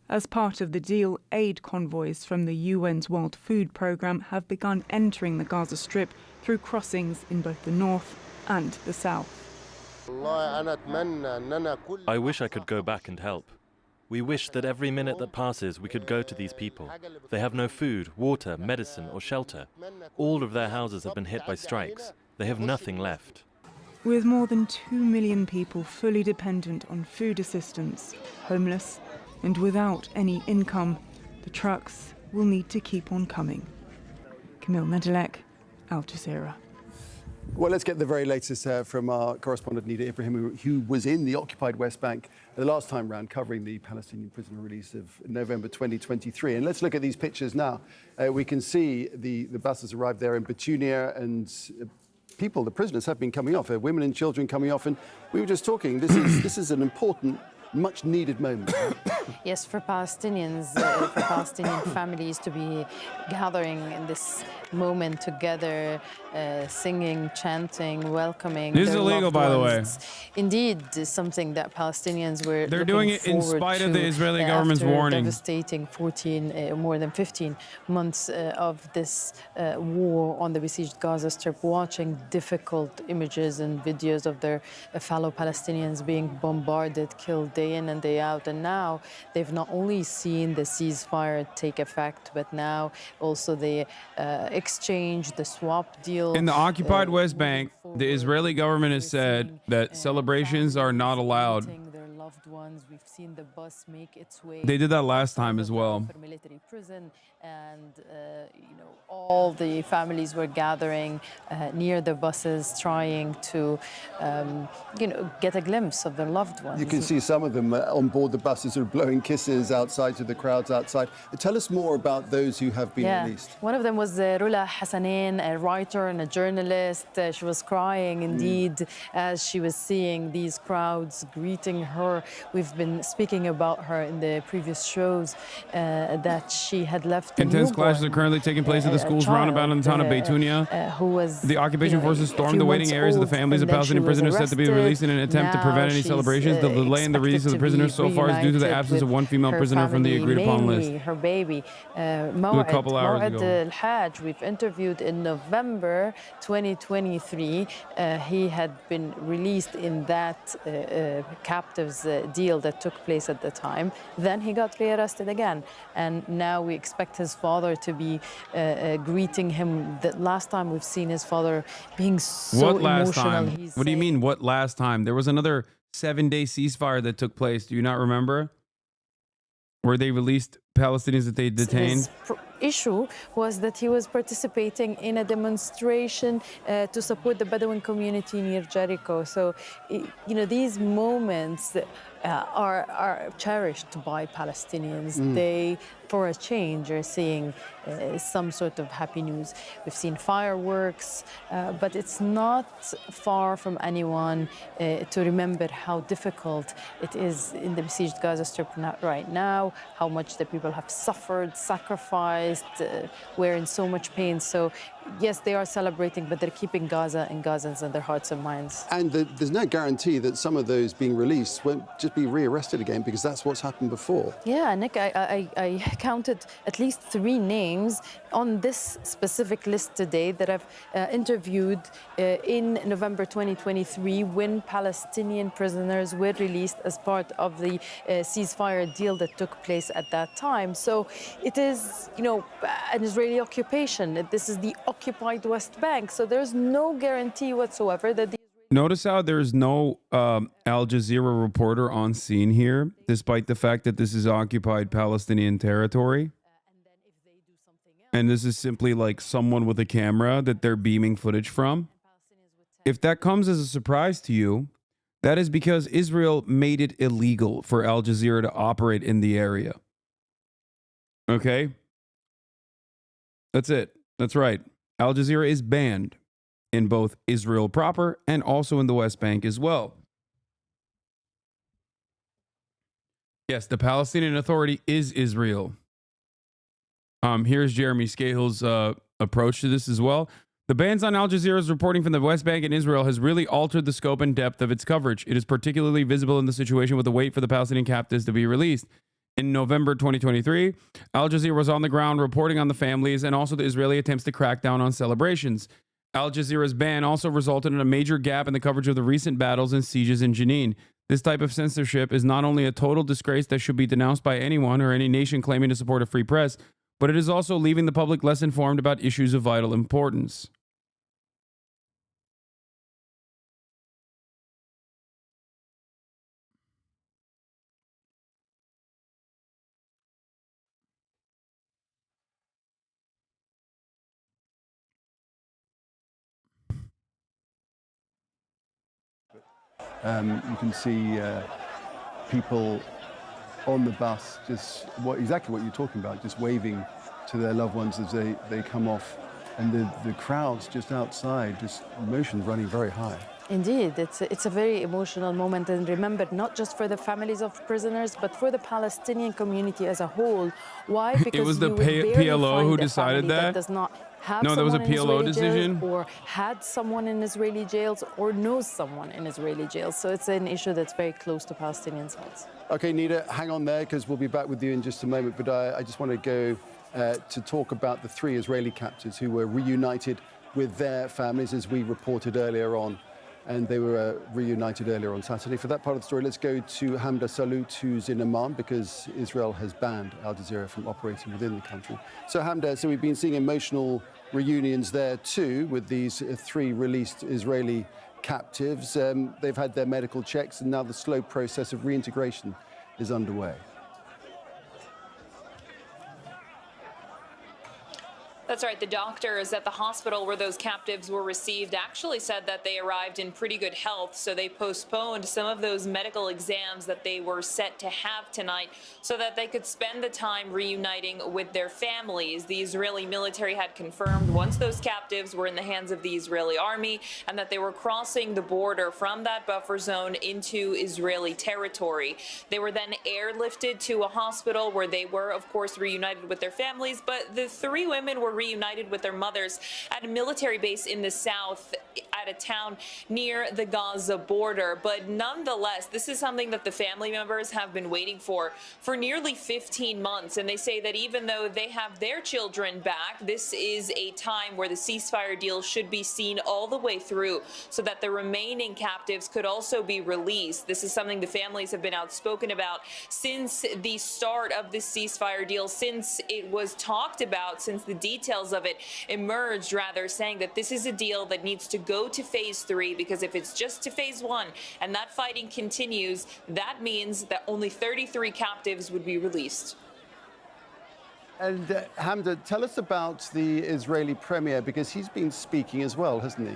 As part of the deal, aid convoys from the UN's World Food Programme have begun entering the Gaza Strip through crossings in both the north and the south. I wish I could go back and help. We wish that every minute that passes we could go to these people. They have no food, water, medicine or shelter. All of their houses have been hit by strikes. They have nothing left. With more than 2 million people fully dependent on food assistance, homeless, and without any income, the trucks will need to keep on coming. Camille Nedelek, Al Jazeera. Well, let's get the very latest from our correspondent Nida Ibrahim, who was in the occupied West Bank the last time round, covering the Palestinian prisoner release of November 2023. And let's look at these pictures now. We can see the buses arrived there in Petunia, and people, the prisoners, have been coming off. Women and children coming off. And we were just talking, this is an important, much needed moment. Yes, for Palestinians, for Palestinian families to be gathering in this moment together, singing, chanting, welcoming. This is illegal, by the way. It's indeed something that Palestinians were. They're doing it in spite of the Israeli government's warning. Devastating more than 15 months of this war on the besieged Gaza Strip, watching difficult images and videos of their fellow Palestinians being bombarded, killed day in and day out. And now they've not only seen the ceasefire take effect, but now also the exchange, the swap deal. In the occupied West Bank, the Israeli government has said that celebrations are not allowed. We've seen the bus make its way. They did that last time as well. Military prison, and all the families were gathering near the buses, trying to get a glimpse of their loved ones. You can see some of them on board the buses sort of blowing kisses outside to the crowds outside. Tell us more about those who have been released. One of them was Rula Hassanin, a writer and a journalist. She was crying indeed as she was seeing these crowds greeting her. We've been speaking about her in the previous shows, that she had left. Intense clashes are currently taking place at the schools roundabout in the town of Beitunia. The occupation forces stormed the waiting areas of the families of Palestinian prisoners set to be released in an attempt to prevent any celebrations. The delay in the release of the prisoners so far is due to the absence of one female prisoner from the agreed-upon list. Her baby, a couple hours ago. Al-Hajj, we've interviewed in November 2023. He had been released in that captives deal that took place at the time. Then he got rearrested again, and now we expect his father to be greeting him. The last time we've seen his father being so What last emotional. time? What do you mean, what last time? There was another 7-day ceasefire that took place. Do you not remember? Where they released Palestinians that they detained? His issue was that he was participating in a demonstration to support the Bedouin community near Jericho. So, these moments are cherished by Palestinians. They, for a change, are seeing some sort of happy news. We've seen fireworks, but it's not far from anyone to remember how difficult it is in the besieged Gaza Strip right now, how much the people have suffered, sacrificed, we're in so much pain. So, yes, they are celebrating, but they're keeping Gaza and Gazans in their hearts and minds. And there's no guarantee that some of those being released won't just be rearrested again, because that's what's happened before. Yeah, Nick, I counted at least 3 names on this specific list today that I've interviewed in November 2023 when Palestinian prisoners were released as part of the ceasefire deal that took place at that time. So it is, an Israeli occupation. This is the occupied West Bank. So there's no guarantee whatsoever that the Notice how there's no Al Jazeera reporter on scene here, despite the fact that this is occupied Palestinian territory. And this is simply like someone with a camera that they're beaming footage from. If that comes as a surprise to you, that is because Israel made it illegal for Al Jazeera to operate in the area. Okay? That's it. That's right. Al Jazeera is banned in both Israel proper and also in the West Bank as well. Yes, the Palestinian Authority is Israel. Here's Jeremy Scahill's approach to this as well. The bans on Al Jazeera's reporting from the West Bank and Israel has really altered the scope and depth of its coverage. It is particularly visible in the situation with the wait for the Palestinian captives to be released. In November 2023, Al Jazeera was on the ground reporting on the families and also the Israeli attempts to crack down on celebrations. Al Jazeera's ban also resulted in a major gap in the coverage of the recent battles and sieges in Jenin. This type of censorship is not only a total disgrace that should be denounced by anyone or any nation claiming to support a free press, but it is also leaving the public less informed about issues of vital importance. You can see people on the bus, just exactly what you're talking about, just waving to their loved ones as they come off. And the crowds just outside, just emotions running very high. Indeed, it's a very emotional moment, and remember, not just for the families of prisoners, but for the Palestinian community as a whole. Why? Because it was the PLO who decided that? Does not have no, that was a PLO decision, or had someone in Israeli jails, or knows someone in Israeli jails. So it's an issue that's very close to Palestinians' hearts. Okay, Nida, hang on there, because we'll be back with you in just a moment. But I just want to go to talk about the 3 Israeli captives who were reunited with their families, as we reported earlier on. And they were reunited earlier on Saturday. For that part of the story, let's go to Hamda Salut, who's in Amman, because Israel has banned Al Jazeera from operating within the country. So Hamda, so we've been seeing emotional reunions there too, with these 3 released Israeli captives. They've had their medical checks, and now the slow process of reintegration is underway. That's right. The doctors at the hospital where those captives were received actually said that they arrived in pretty good health, so they postponed some of those medical exams that they were set to have tonight so that they could spend the time reuniting with their families. The Israeli military had confirmed once those captives were in the hands of the Israeli army and that they were crossing the border from that buffer zone into Israeli territory. They were then airlifted to a hospital where they were, of course, reunited with their families, but the 3 women were reunited with their mothers at a military base in the south at a town near the Gaza border. But nonetheless, this is something that the family members have been waiting for nearly 15 months. And they say that even though they have their children back, this is a time where the ceasefire deal should be seen all the way through so that the remaining captives could also be released. This is something the families have been outspoken about since the start of this ceasefire deal, since it was talked about, since the details of it emerged, rather, saying that this is a deal that needs to go to phase 3, because if it's just to phase 1 and that fighting continues, that means that only 33 captives would be released. And Hamda, tell us about the Israeli premier, because he's been speaking as well, hasn't he?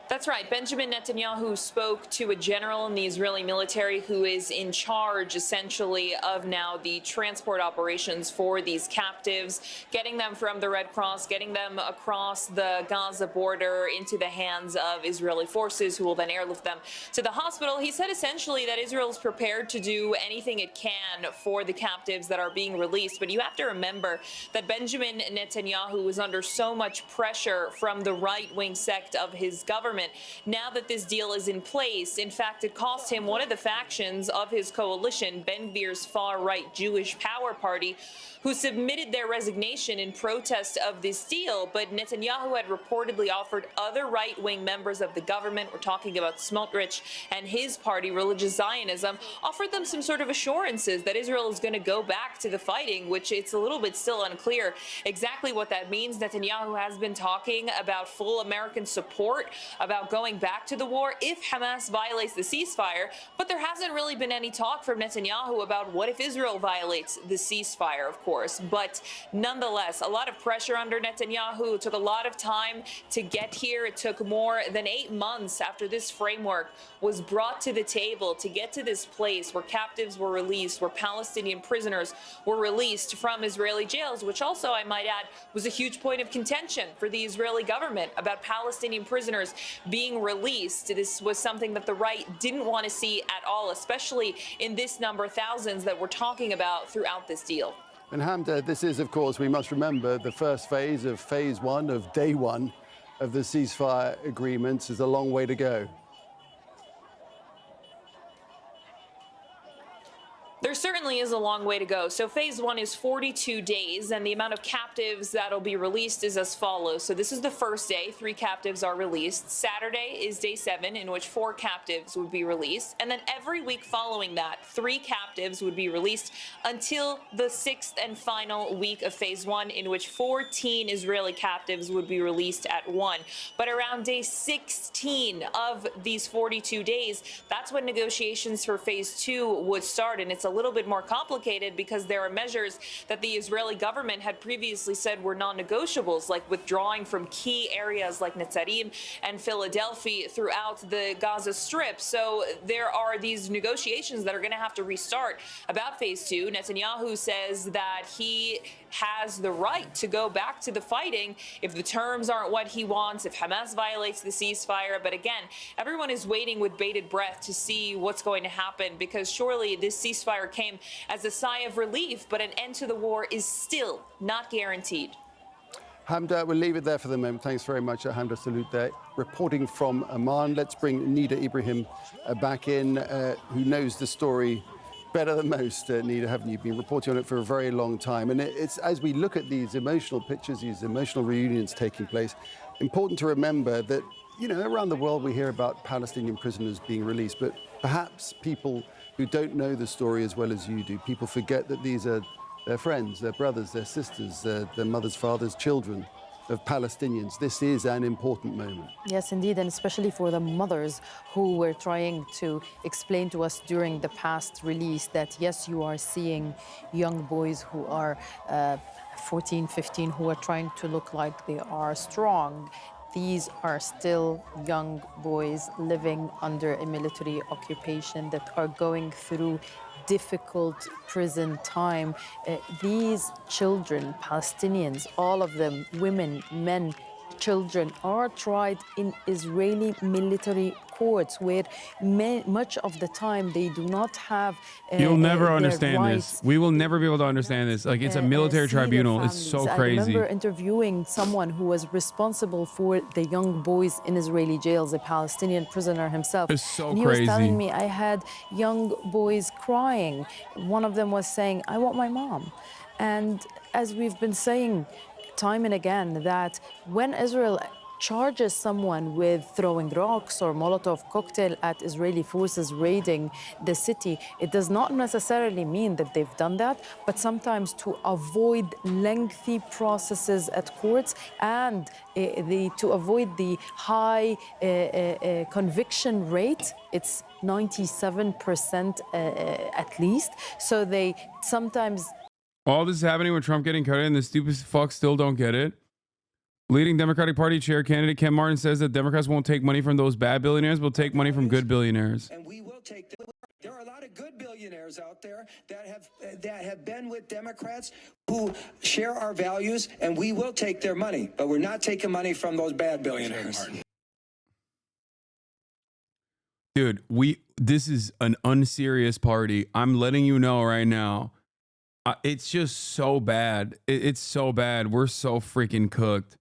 That's right. Benjamin Netanyahu spoke to a general in the Israeli military who is in charge, essentially, of now the transport operations for these captives, getting them from the Red Cross, getting them across the Gaza border into the hands of Israeli forces, who will then airlift them to the hospital. He said essentially that Israel is prepared to do anything it can for the captives that are being released. But you have to remember that Benjamin Netanyahu is under so much pressure from the right-wing sect of his government now that this deal is in place. In fact, it cost him one of the factions of his coalition, Ben-Gvir's far-right Jewish Power Party, who submitted their resignation in protest of this deal. But Netanyahu had reportedly offered other right-wing members of the government, we're talking about Smotrich and his party, Religious Zionism, offered them some sort of assurances that Israel is going to go back to the fighting, which it's a little bit still unclear exactly what that means. Netanyahu has been talking about full American support, about going back to the war if Hamas violates the ceasefire, but there hasn't really been any talk from Netanyahu about what if Israel violates the ceasefire, of course. course. But nonetheless, a lot of pressure under Netanyahu. It took a lot of time to get here. It took more than 8 months after this framework was brought to the table to get to this place where captives were released, where Palestinian prisoners were released from Israeli jails, which also, I might add, was a huge point of contention for the Israeli government about Palestinian prisoners being released. This was something that the right didn't want to see at all, especially in this number, thousands that we're talking about throughout this deal. And Hamda, this is, of course, we must remember, the first phase of phase one of day one of the ceasefire agreements. Is a long way to go. There certainly is a long way to go. So phase one is 42 days, and the amount of captives that'll be released is as follows. So this is the first day. 3 captives are released. Saturday is day 7, in which 4 captives would be released. And then every week following that, 3 captives would be released until the 6th and final week of phase 1, in which 14 Israeli captives would be released at 1. But around day 16 of these 42 days, that's when negotiations for phase 2 would start. And it's a little bit more complicated because there are measures that the Israeli government had previously said were non-negotiables, like withdrawing from key areas like Netzarim and Philadelphia throughout the Gaza Strip. So there are these negotiations that are going to have to restart about phase 2. Netanyahu says that he has the right to go back to the fighting if the terms aren't what he wants, if Hamas violates the ceasefire. But again, everyone is waiting with bated breath to see what's going to happen, because surely this ceasefire came as a sigh of relief, but an end to the war is still not guaranteed. Hamda, we'll leave it there for the moment. Thanks very much, Hamda Salute there. Reporting from Amman, let's bring Nida Ibrahim back in, who knows the story better than most. Nida, haven't you been reporting on it for a very long time? And it's as we look at these emotional pictures, these emotional reunions taking place, important to remember that, you know, around the world we hear about Palestinian prisoners being released, but perhaps people who don't know the story as well as you do, people forget that these are their friends, their brothers, their sisters, their mothers, fathers, children of Palestinians. This is an important moment. Yes, indeed, and especially for the mothers who were trying to explain to us during the past release that, yes, you are seeing young boys who are 14, 15, who are trying to look like they are strong. These are still young boys living under a military occupation that are going through difficult prison time. These children, Palestinians, all of them, women, men, children, are tried in Israeli military courts where much of the time they do not have You'll never understand rights. this. We will never be able to understand this. Like, it's a military tribunal. It's so crazy. I remember interviewing someone who was responsible for the young boys in Israeli jails, a Palestinian prisoner himself. It's so and he crazy. was telling me, I had young boys crying. One of them was saying, I want my mom. And as we've been saying time and again, that when Israel charges someone with throwing rocks or Molotov cocktail at Israeli forces raiding the city, it does not necessarily mean that they've done that, but sometimes to avoid lengthy processes at courts and to avoid the high conviction rate. It's 97% at least. So they sometimes... All this is happening with Trump getting cut, and the stupid fucks still don't get it. Leading Democratic Party chair candidate Ken Martin says that Democrats won't take money from those bad billionaires, will take money from good billionaires. And we will take them. There are a lot of good billionaires out there that have been with Democrats who share our values, and we will take their money, but we're not taking money from those bad billionaires. Dude, this is an unserious party. I'm letting you know right now. It's just so bad. It's so bad. We're so freaking cooked.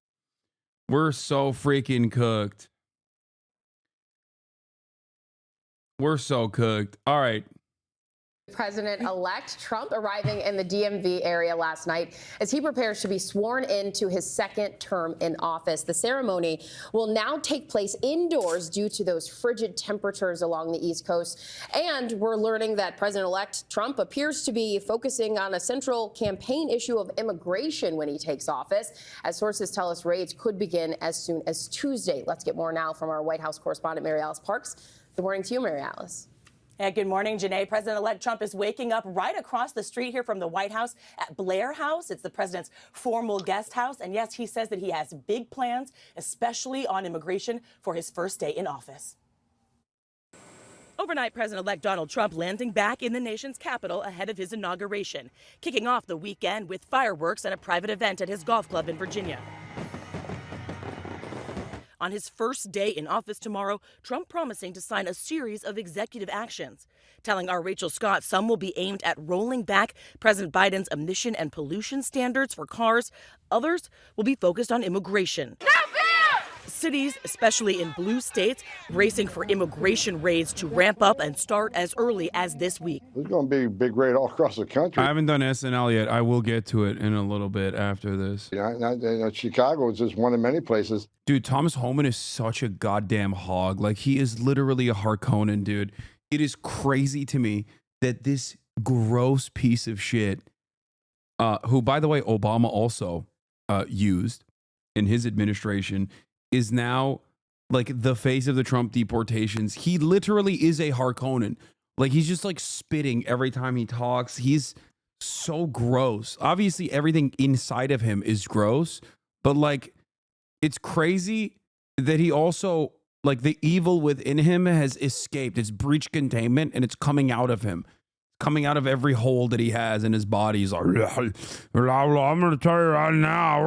We're so freaking cooked. We're so cooked. All right. President-elect Trump arriving in the DMV area last night as he prepares to be sworn into his second term in office. The ceremony will now take place indoors due to those frigid temperatures along the East Coast. And we're learning that President-elect Trump appears to be focusing on a central campaign issue of immigration when he takes office, as sources tell us raids could begin as soon as Tuesday. Let's get more now from our White House correspondent, Mary Alice Parks. Good morning to you, Mary Alice. Good morning, Janae. President-elect Trump is waking up right across the street here from the White House at Blair House. It's the president's formal guest house. And yes, he says that he has big plans, especially on immigration, for his first day in office. Overnight, President-elect Donald Trump landing back in the nation's capital ahead of his inauguration, kicking off the weekend with fireworks and a private event at his golf club in Virginia. On his first day in office tomorrow, Trump promising to sign a series of executive actions, telling our Rachel Scott some will be aimed at rolling back President Biden's emission and pollution standards for cars. Others will be focused on immigration. Cities, especially in blue states, bracing for immigration raids to ramp up and start as early as this week. There's going to be a big raid all across the country. I haven't done SNL yet. I will get to it in a little bit after this. Yeah, Chicago is just one of many places. Dude, Thomas Homan is such a goddamn hog. Like, he is literally a Harkonnen, dude. It is crazy to me that this gross piece of shit, who, by the way, Obama also used in his administration, is now like the face of the Trump deportations. He literally is a Harkonnen. Like, he's just like spitting every time he talks. He's so gross. Obviously, everything inside of him is gross, but like, it's crazy that he also, like, the evil within him has escaped. It's breached containment and it's coming out of him. Coming out of every hole that he has in his body. He's like, I'm gonna tell you right now,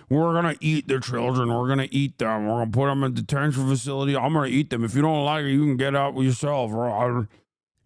we're gonna eat the children. We're gonna eat them. We're gonna put them in a detention facility. I'm gonna eat them. If you don't like it, you can get out yourself.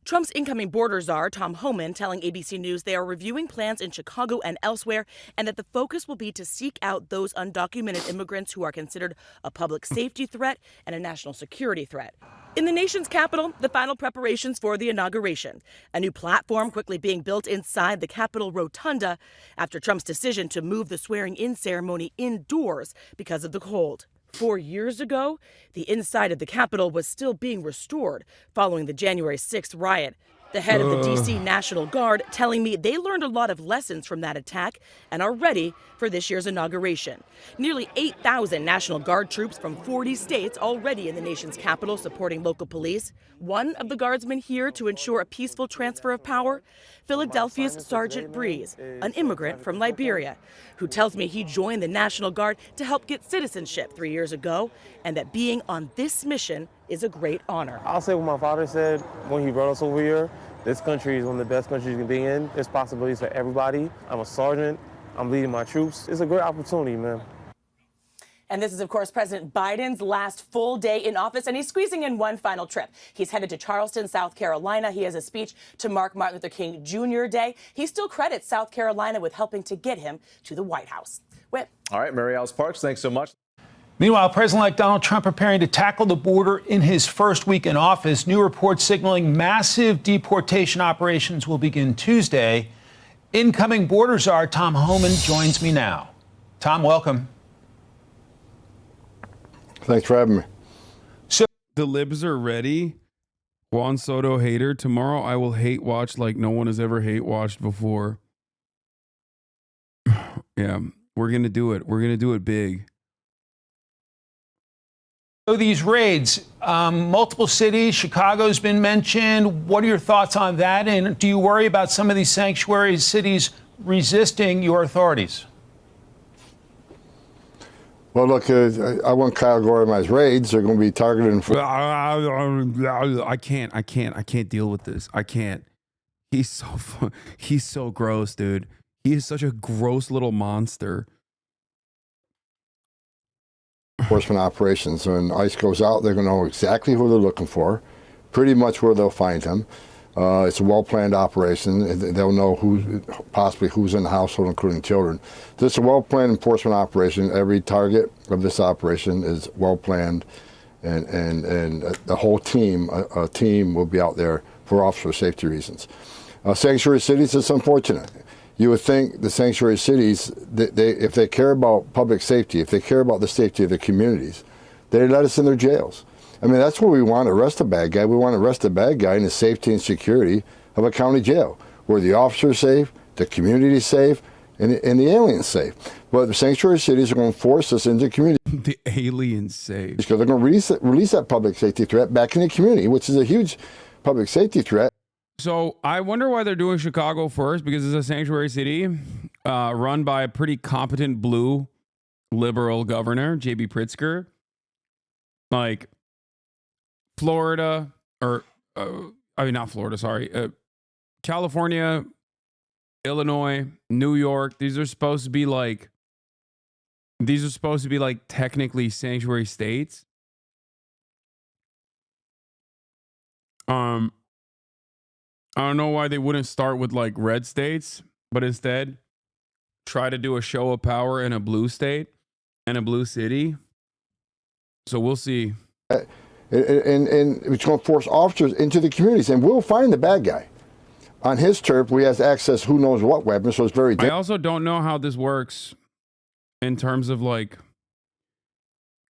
Trump's incoming border czar, Tom Homan, telling ABC News they are reviewing plans in Chicago and elsewhere, and that the focus will be to seek out those undocumented immigrants who are considered a public safety threat and a national security threat. In the nation's capital, the final preparations for the inauguration. A new platform quickly being built inside the Capitol Rotunda after Trump's decision to move the swearing-in ceremony indoors because of the cold. 4 years ago, the inside of the Capitol was still being restored following the January 6th riot. The head of the D.C. National Guard telling me they learned a lot of lessons from that attack and are ready for this year's inauguration. Nearly 8,000 National Guard troops from 40 states already in the nation's capital supporting local police. One of the guardsmen here to ensure a peaceful transfer of power, Philadelphia's Sergeant Breeze, an immigrant from Liberia, who tells me he joined the National Guard to help get citizenship 3 years ago, and that being on this mission is a great honor. I'll say what my father said when he brought us over here. This country is one of the best countries you can be in. There's possibilities for everybody. I'm a sergeant. I'm leading my troops. It's a great opportunity, man. And this is, of course, President Biden's last full day in office, and he's squeezing in one final trip. He's headed to Charleston, South Carolina. He has a speech to mark Martin Luther King Jr. Day. He still credits South Carolina with helping to get him to the White House. Whip. All right, Mary Alice Parks, thanks so much. Meanwhile, President-elect Donald Trump preparing to tackle the border in his first week in office. New reports signaling massive deportation operations will begin Tuesday. Incoming border czar Tom Homan joins me now. Tom, welcome. Thanks for having me. So the libs are ready. Juan Soto hater. Tomorrow I will hate watch like no one has ever hate watched before. Yeah, we're going to do it. We're going to do it big. So these raids, multiple cities, Chicago's been mentioned. What are your thoughts on that? And do you worry about some of these sanctuary cities resisting your authorities? Well, look, I won't categorize raids. They're going to be targeted. I can't deal with this. I can't. He's so gross, dude. He is such a gross little monster. Enforcement operations. When ICE goes out, they're going to know exactly who they're looking for, pretty much where they'll find him. It's a well-planned operation. They'll know possibly who's in the household, including children. This is a well-planned enforcement operation. Every target of this operation is well-planned, and the whole team, a team will be out there for officer safety reasons. Sanctuary cities, it's unfortunate. You would think the sanctuary cities, if they care about public safety, if they care about the safety of their communities, they'd let us in their jails. I mean, that's where we want to arrest a bad guy. We want to arrest a bad guy in the safety and security of a county jail, where the officer is safe, the community is safe, and the aliens safe. But the sanctuary cities are going to force us into the community. The aliens safe. Because they're going to release that public safety threat back in the community, which is a huge public safety threat. So I wonder why they're doing Chicago first, because it's a sanctuary city run by a pretty competent blue liberal governor, J.B. Pritzker. Like Florida, or not Florida, sorry. California, Illinois, New York. These are supposed to be like technically sanctuary states. I don't know why they wouldn't start with like red states, but instead try to do a show of power in a blue state and a blue city. So we'll see. And it's going to force officers into the communities, and we'll find the bad guy. On his turf, we have access who knows what weapons, so it's very I also don't know how this works in terms of like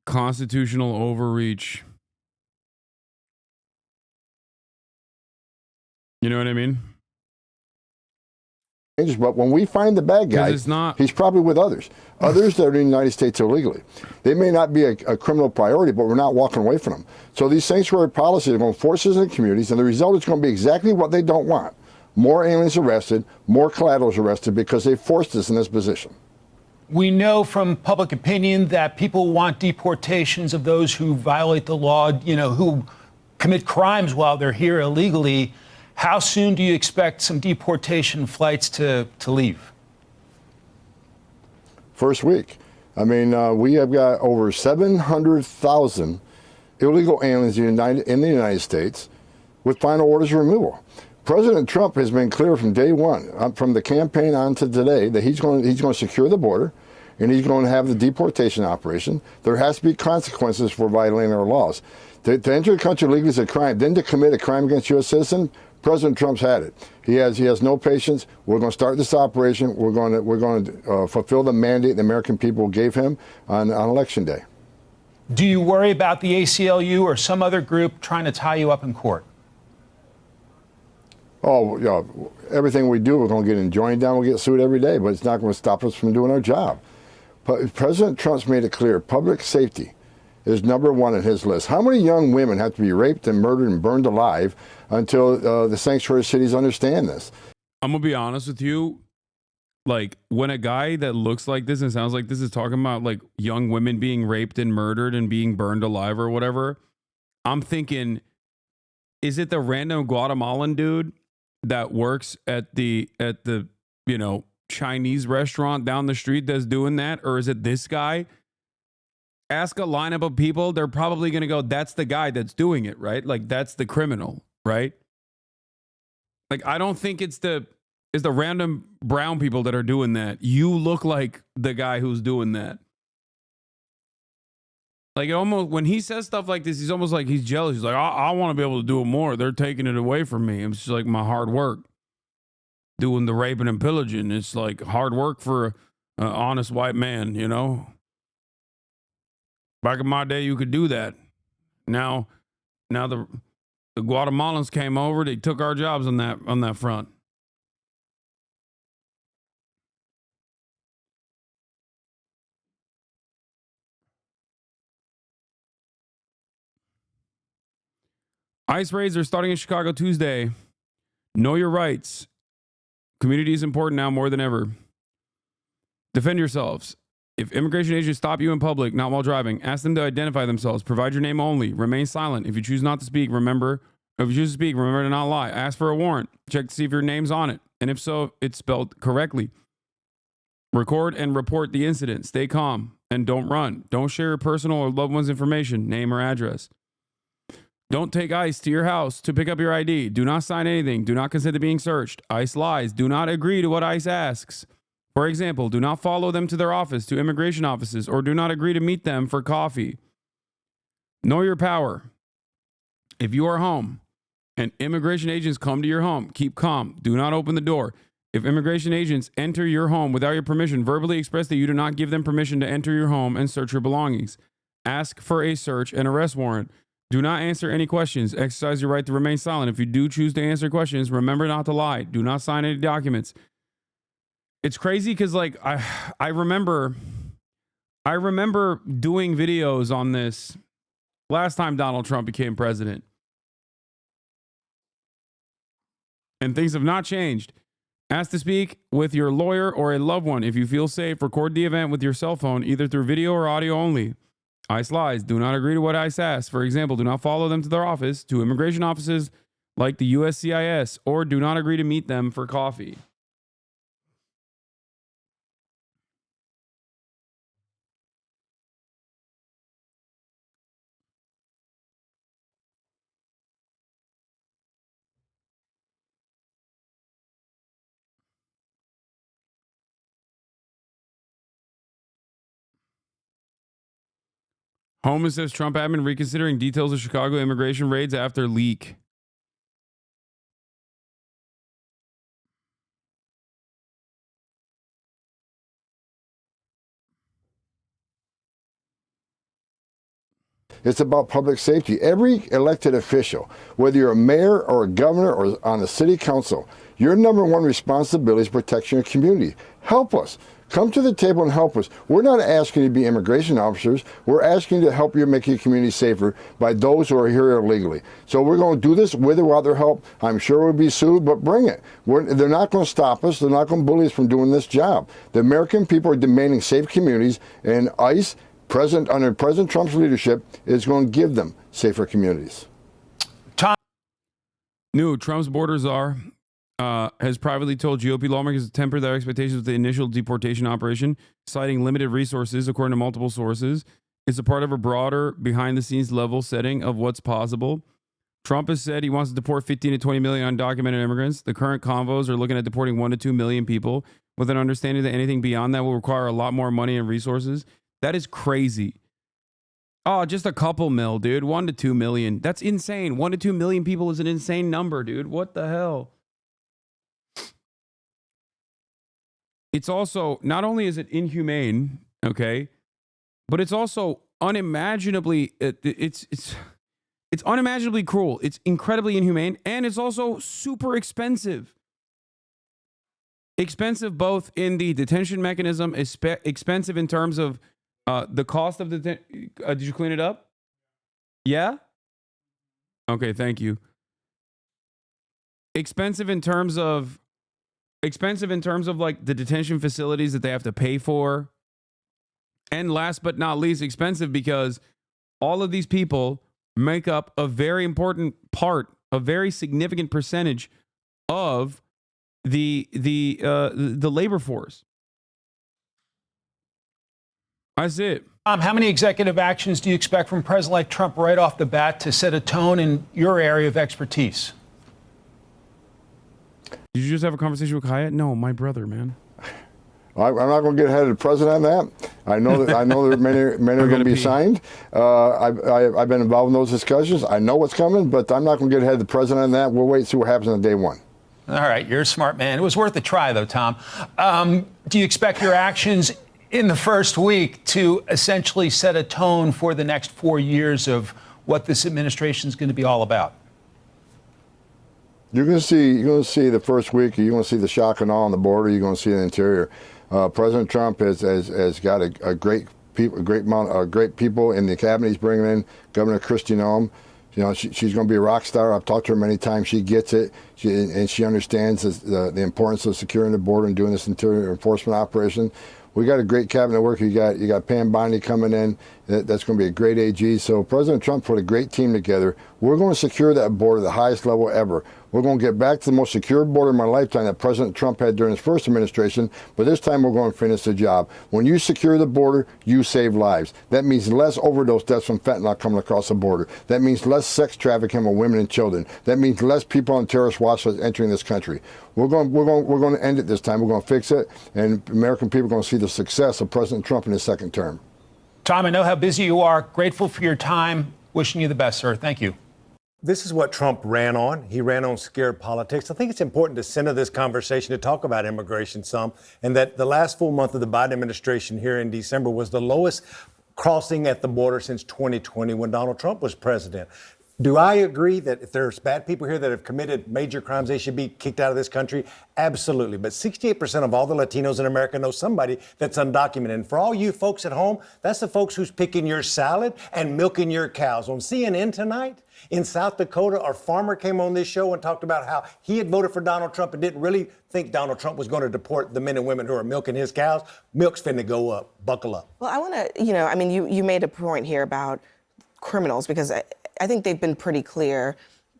constitutional overreach. You know what I mean? But when we find the bad guy, he's probably with others that are in the United States illegally. They may not be a criminal priority, but we're not walking away from them. So these sanctuary policies are going to force us into communities, and the result is going to be exactly what they don't want. More aliens arrested, more collaterals arrested, because they forced us in this position. We know from public opinion that people want deportations of those who violate the law, who commit crimes while they're here illegally. How soon do you expect some deportation flights to leave? First week. I mean, we have got over 700,000 illegal aliens in the United States with final orders of removal. President Trump has been clear from day one, from the campaign on to today, that he's going to secure the border, and he's going to have the deportation operation. There has to be consequences for violating our laws. To enter the country legally is a crime. Then to commit a crime against a U.S. citizen, President Trump's had it. He has no patience. We're going to start this operation. We're going to fulfill the mandate the American people gave him on Election Day. Do you worry about the ACLU or some other group trying to tie you up in court? Oh, yeah. Everything we do, we're going to get enjoined down. We'll get sued every day, but it's not going to stop us from doing our job. But President Trump's made it clear, public safety is number one on his list. How many young women have to be raped and murdered and burned alive until the sanctuary cities understand this? I'm going to be honest with you. Like, when a guy that looks like this and sounds like this is talking about like young women being raped and murdered and being burned alive or whatever, I'm thinking, is it the random Guatemalan dude that works at the Chinese restaurant down the street that's doing that? Or is it this guy? Ask a lineup of people, they're probably going to go, that's the guy that's doing it, right? Like, that's the criminal, right? Like, I don't think it's the random brown people that are doing that. You look like the guy who's doing that. Like, when he says stuff like this, he's almost like he's jealous. He's like, I want to be able to do it more. They're taking it away from me. It's just like my hard work. Doing the raping and pillaging. It's like hard work for an honest white man, Back in my day, you could do that. Now the Guatemalans came over. They took our jobs on that front. ICE raids are starting in Chicago Tuesday. Know your rights. Community is important now more than ever. Defend yourselves. If immigration agents stop you in public, not while driving, ask them to identify themselves. Provide your name only. Remain silent. If you choose not to speak, remember to not lie. Ask for a warrant. Check to see if your name's on it. And if so, it's spelled correctly. Record and report the incident. Stay calm and don't run. Don't share your personal or loved one's information, name or address. Don't take ICE to your house to pick up your ID. Do not sign anything. Do not consent to being searched. ICE lies. Do not agree to what ICE asks. For example, do not follow them to their office, to immigration offices, or do not agree to meet them for coffee. Know your power. If you are home and immigration agents come to your home, keep calm. Do not open the door. If immigration agents enter your home without your permission, verbally express that you do not give them permission to enter your home and search your belongings. Ask for a search and arrest warrant. Do not answer any questions. Exercise your right to remain silent. If you do choose to answer questions, remember not to lie. Do not sign any documents. It's crazy because like I remember doing videos on this last time Donald Trump became president. And things have not changed. Ask to speak with your lawyer or a loved one. If you feel safe, record the event with your cell phone, either through video or audio only. ICE lies. Do not agree to what ICE asks. For example, do not follow them to their office, to immigration offices like the USCIS, or do not agree to meet them for coffee. Holman says Trump admin reconsidering details of Chicago immigration raids after leak. It's about public safety. Every elected official, whether you're a mayor or a governor or on the city council, your number one responsibility is protecting your community. Help us. Come to the table and help us. We're not asking you to be immigration officers. We're asking you to help you make your community safer by those who are here illegally. So we're going to do this with or without their help. I'm sure we'll be sued, but bring it. They're not going to stop us. They're not going to bully us from doing this job. The American people are demanding safe communities, and ICE, under President Trump's leadership, is going to give them safer communities. Trump's border czar has privately told GOP lawmakers to temper their expectations with the initial deportation operation, citing limited resources, according to multiple sources. It's a part of a broader, behind-the-scenes level setting of what's possible. Trump has said he wants to deport 15 to 20 million undocumented immigrants. The current convos are looking at deporting 1 to 2 million people, with an understanding that anything beyond that will require a lot more money and resources. That is crazy. Oh, just a couple mil, dude. 1 to 2 million. That's insane. 1 to 2 million people is an insane number, dude. What the hell? It's also, not only is it inhumane, okay, but it's also unimaginably, it's unimaginably cruel. It's incredibly inhumane, and it's also super expensive. Expensive both in the detention mechanism, expensive in terms of the cost of the, did you clean it up? Yeah? Okay, thank you. Expensive in terms of like the detention facilities that they have to pay for. And last but not least, expensive because all of these people make up a very important part, a very significant percentage of the labor force. That's it. How many executive actions do you expect from President-elect Trump right off the bat to set a tone in your area of expertise? Did you just have a conversation with Kaya? No, my brother, man. I'm not going to get ahead of the president on that. I know that many are going to be signed. I've been involved in those discussions. I know what's coming, but I'm not going to get ahead of the president on that. We'll wait and see what happens on day one. All right, you're a smart man. It was worth a try, though, Tom. Do you expect your actions in the first week to essentially set a tone for the next 4 years of what this administration is going to be all about? You're going to see the first week. You're going to see the shock and awe on the border. You're going to see the interior. President Trump has got a great amount of great people in the cabinet he's bringing in. Governor Kristi Noem, you know, she's going to be a rock star. I've talked to her many times. She gets it, and she understands the importance of securing the border and doing this interior enforcement operation. We got a great cabinet work. You got Pam Bondi coming in. That's going to be a great AG. So President Trump put a great team together. We're going to secure that border the highest level ever. We're going to get back to the most secure border in my lifetime that President Trump had during his first administration, but this time we're going to finish the job. When you secure the border, you save lives. That means less overdose deaths from fentanyl coming across the border. That means less sex trafficking of women and children. That means less people on terrorist watch lists entering this country. We're going to end it this time. We're going to fix it, and American people are going to see the success of President Trump in his second term. Tom, I know how busy you are. Grateful for your time. Wishing you the best, sir. Thank you. This is what Trump ran on. He ran on scared politics. I think it's important to center this conversation to talk about immigration some, and that the last full month of the Biden administration here in December was the lowest crossing at the border since 2020 when Donald Trump was president. Do I agree that if there's bad people here that have committed major crimes, they should be kicked out of this country? Absolutely. But 68% of all the Latinos in America know somebody that's undocumented. And for all you folks at home, that's the folks who's picking your salad and milking your cows. On CNN tonight, in South Dakota, our farmer came on this show and talked about how he had voted for Donald Trump and didn't really think Donald Trump was going to deport the men and women who are milking his cows. Milk's finna go up. Buckle up. Well, I want to, you made a point here about criminals, because I think they've been pretty clear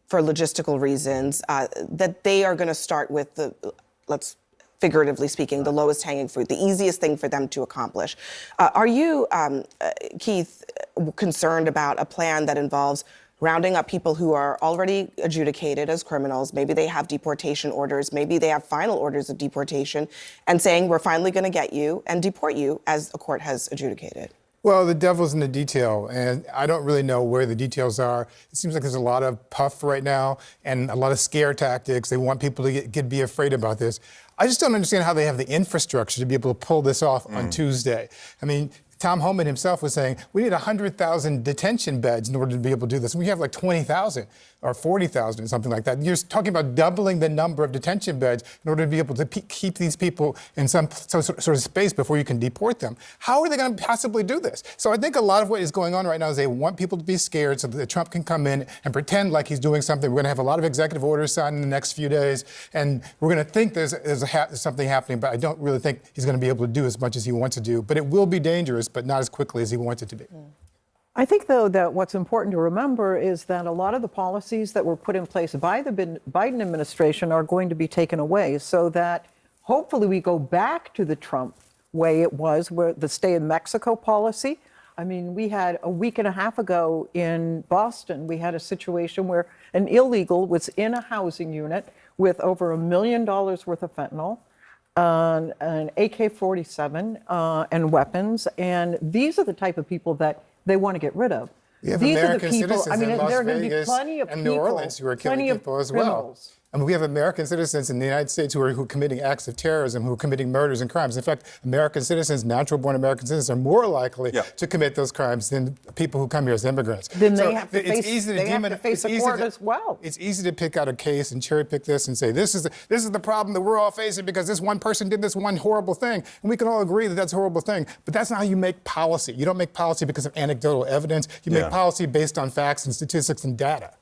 for logistical reasons that they are going to start with let's figuratively speaking, the lowest hanging fruit, the easiest thing for them to accomplish. Are you, Keith, concerned about a plan that involves rounding up people who are already adjudicated as criminals? Maybe they have deportation orders, maybe they have final orders of deportation, and saying, we're finally going to get you and deport you as a court has adjudicated? Well, the devil's in the detail, and I don't really know where the details are. It seems like there's a lot of puff right now and a lot of scare tactics. They want people to be afraid about this. I just don't understand how they have the infrastructure to be able to pull this off on Tuesday. I mean, Tom Homan himself was saying, we need 100,000 detention beds in order to be able to do this. And we have like 20,000 or 40,000 or something like that. You're talking about doubling the number of detention beds in order to be able to keep these people in some sort of space before you can deport them. How are they going to possibly do this? So I think a lot of what is going on right now is they want people to be scared so that Trump can come in and pretend like he's doing something. We're going to have a lot of executive orders signed in the next few days, and we're going to think there's something happening, but I don't really think he's going to be able to do as much as he wants to do. But it will be dangerous, but not as quickly as he wants it to be. I think, though, that what's important to remember is that a lot of the policies that were put in place by the Biden administration are going to be taken away, so that hopefully we go back to the Trump way it was, where the stay in Mexico policy. I mean, we had a week and a half ago in Boston, we had a situation where an illegal was in a housing unit with over $1 million worth of fentanyl, an AK-47 and weapons. And these are the type of people that they want to get rid of. We have These American are the people, citizens in Las Vegas and New Orleans who are killing people as well. I mean, we have American citizens in the United States who are committing acts of terrorism, who are committing murders and crimes. In fact, American citizens, natural-born American citizens, are more likely to commit those crimes than people who come here as immigrants. Then they have to face a court as well. It's easy to pick out a case and cherry-pick this and say, this is the problem that we're all facing because this one person did this one horrible thing. And we can all agree that that's a horrible thing. But that's not how you make policy. You don't make policy because of anecdotal evidence. You make policy based on facts and statistics and data.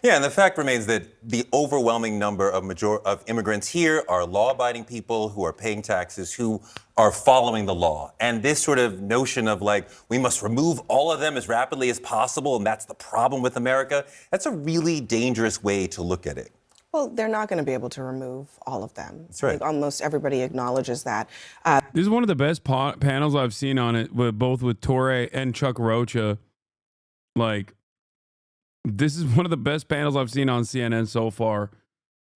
Yeah, and the fact remains that the overwhelming number of immigrants here are law-abiding people who are paying taxes, who are following the law. And this sort of notion of like, we must remove all of them as rapidly as possible, and that's the problem with America, that's a really dangerous way to look at it. Well, they're not going to be able to remove all of them. That's right. I think almost everybody acknowledges that. This is one of the best panels I've seen on it, both with Torre and Chuck Rocha. Like, this is one of the best panels I've seen on CNN so far.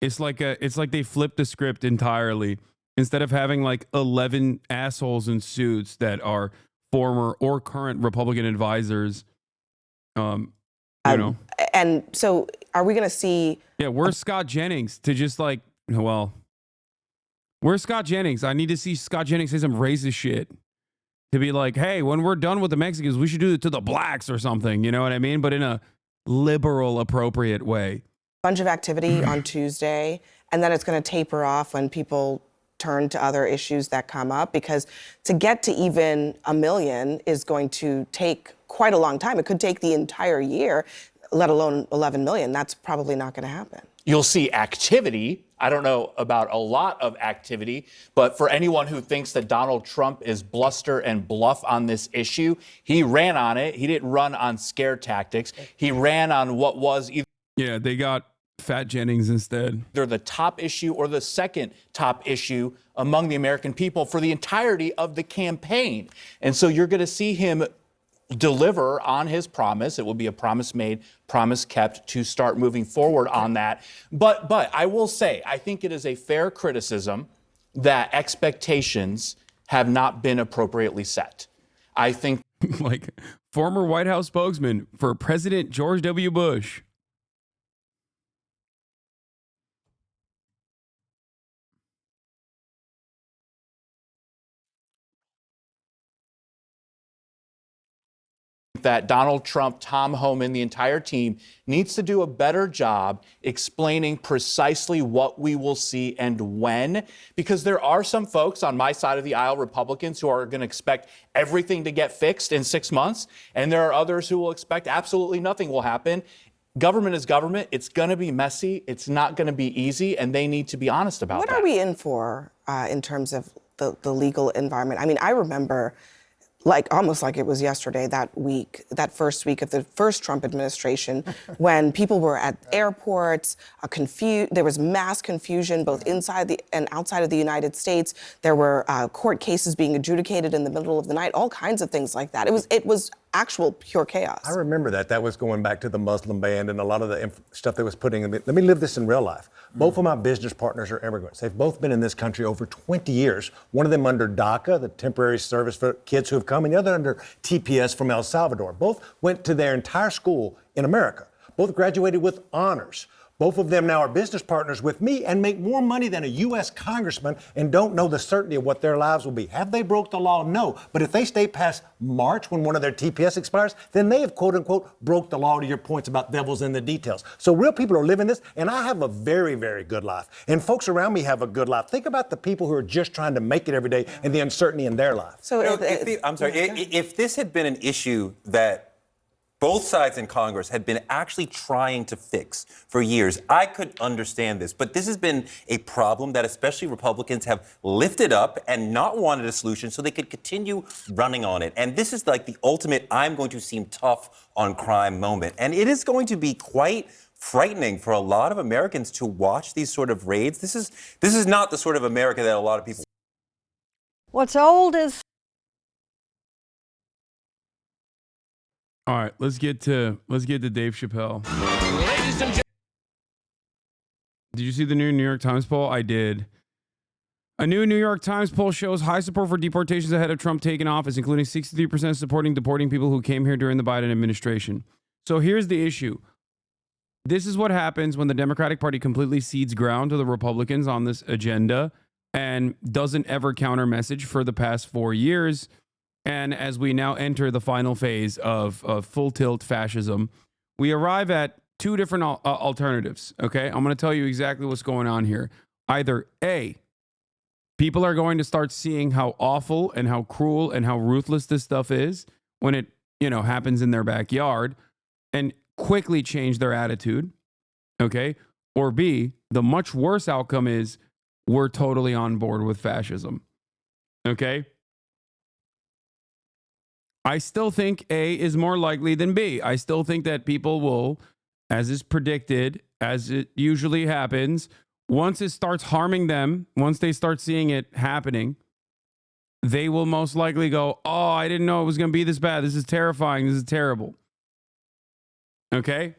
It's like they flipped the script entirely. Instead of having like 11 assholes in suits that are former or current Republican advisors, you know. And so, are we going to see? Yeah, where's Scott Jennings to just like, well, where's Scott Jennings? I need to see Scott Jennings say some racist shit to be like, hey, when we're done with the Mexicans, we should do it to the blacks or something. You know what I mean? But in a liberal, appropriate way. Bunch of activity on Tuesday, and then it's going to taper off when people turn to other issues that come up, because to get to even 1 million is going to take quite a long time. It could take the entire year, let alone 11 million. That's probably not going to happen. You'll see activity. I don't know about a lot of activity, but for anyone who thinks that Donald Trump is bluster and bluff on this issue, he ran on it. He didn't run on scare tactics. He ran on what was either. Yeah, they got Fat Jennings instead. They're the top issue or the second top issue among the American people for the entirety of the campaign. And so you're going to see him deliver on his promise. It will be a promise made, promise kept to start moving forward on that. But I will say, I think it is a fair criticism that expectations have not been appropriately set. I think like former White House spokesman for President George W. Bush. that Donald Trump, Tom Homan, the entire team needs to do a better job explaining precisely what we will see and when, because there are some folks on my side of the aisle, Republicans, who are going to expect everything to get fixed in 6 months, and there are others who will expect absolutely nothing will happen. Government is government. It's going to be messy. It's not going to be easy, and they need to be honest about What that. are we in for in terms of the legal environment? I mean, I remember almost like it was yesterday, that first week of the first Trump administration, when people were at airports, there was mass confusion both inside and outside of the United States. There were court cases being adjudicated in the middle of the night, all kinds of things like that. It was actual pure chaos. I remember that. That was going back to the Muslim ban and a lot of the stuff that was putting in. Let me live this in real life. Both of my business partners are immigrants. They've both been in this country over 20 years. One of them under DACA, the temporary service for kids who have come, and the other under TPS from El Salvador. Both went to their entire school in America. Both graduated with honors. Both of them now are business partners with me and make more money than a U.S. congressman and don't know the certainty of what their lives will be. Have they broke the law? No. But if they stay past March when one of their TPS expires, then they have, quote unquote, broke the law, to your points about devils in the details. So real people are living this, and I have a very, very good life. And folks around me have a good life. Think about the people who are just trying to make it every day and the uncertainty in their life. So if this had been an issue that both sides in Congress had been actually trying to fix for years, I could understand this. But this has been a problem that especially Republicans have lifted up and not wanted a solution so they could continue running on it. And this is like the ultimate I'm going to seem tough on crime moment. And it is going to be quite frightening for a lot of Americans to watch these sort of raids. This is not the sort of America that a lot of people. What's old is. All right, let's get to Dave Chappelle. Did you see the new New York Times poll? I did. A new New York Times poll shows high support for deportations ahead of Trump taking office, including 63% supporting deporting people who came here during the Biden administration. So here's the issue. This is what happens when the Democratic Party completely cedes ground to the Republicans on this agenda and doesn't ever counter message for the past 4 years. And as we now enter the final phase of full tilt fascism, we arrive at two different alternatives. Okay, I'm going to tell you exactly what's going on here. Either A, people are going to start seeing how awful and how cruel and how ruthless this stuff is when it, happens in their backyard and quickly change their attitude. Okay, or B, the much worse outcome is we're totally on board with fascism. Okay. I still think A is more likely than B. I still think that people will, as is predicted, as it usually happens, once it starts harming them, once they start seeing it happening, they will most likely go, oh, I didn't know it was going to be this bad. This is terrifying. This is terrible. Okay?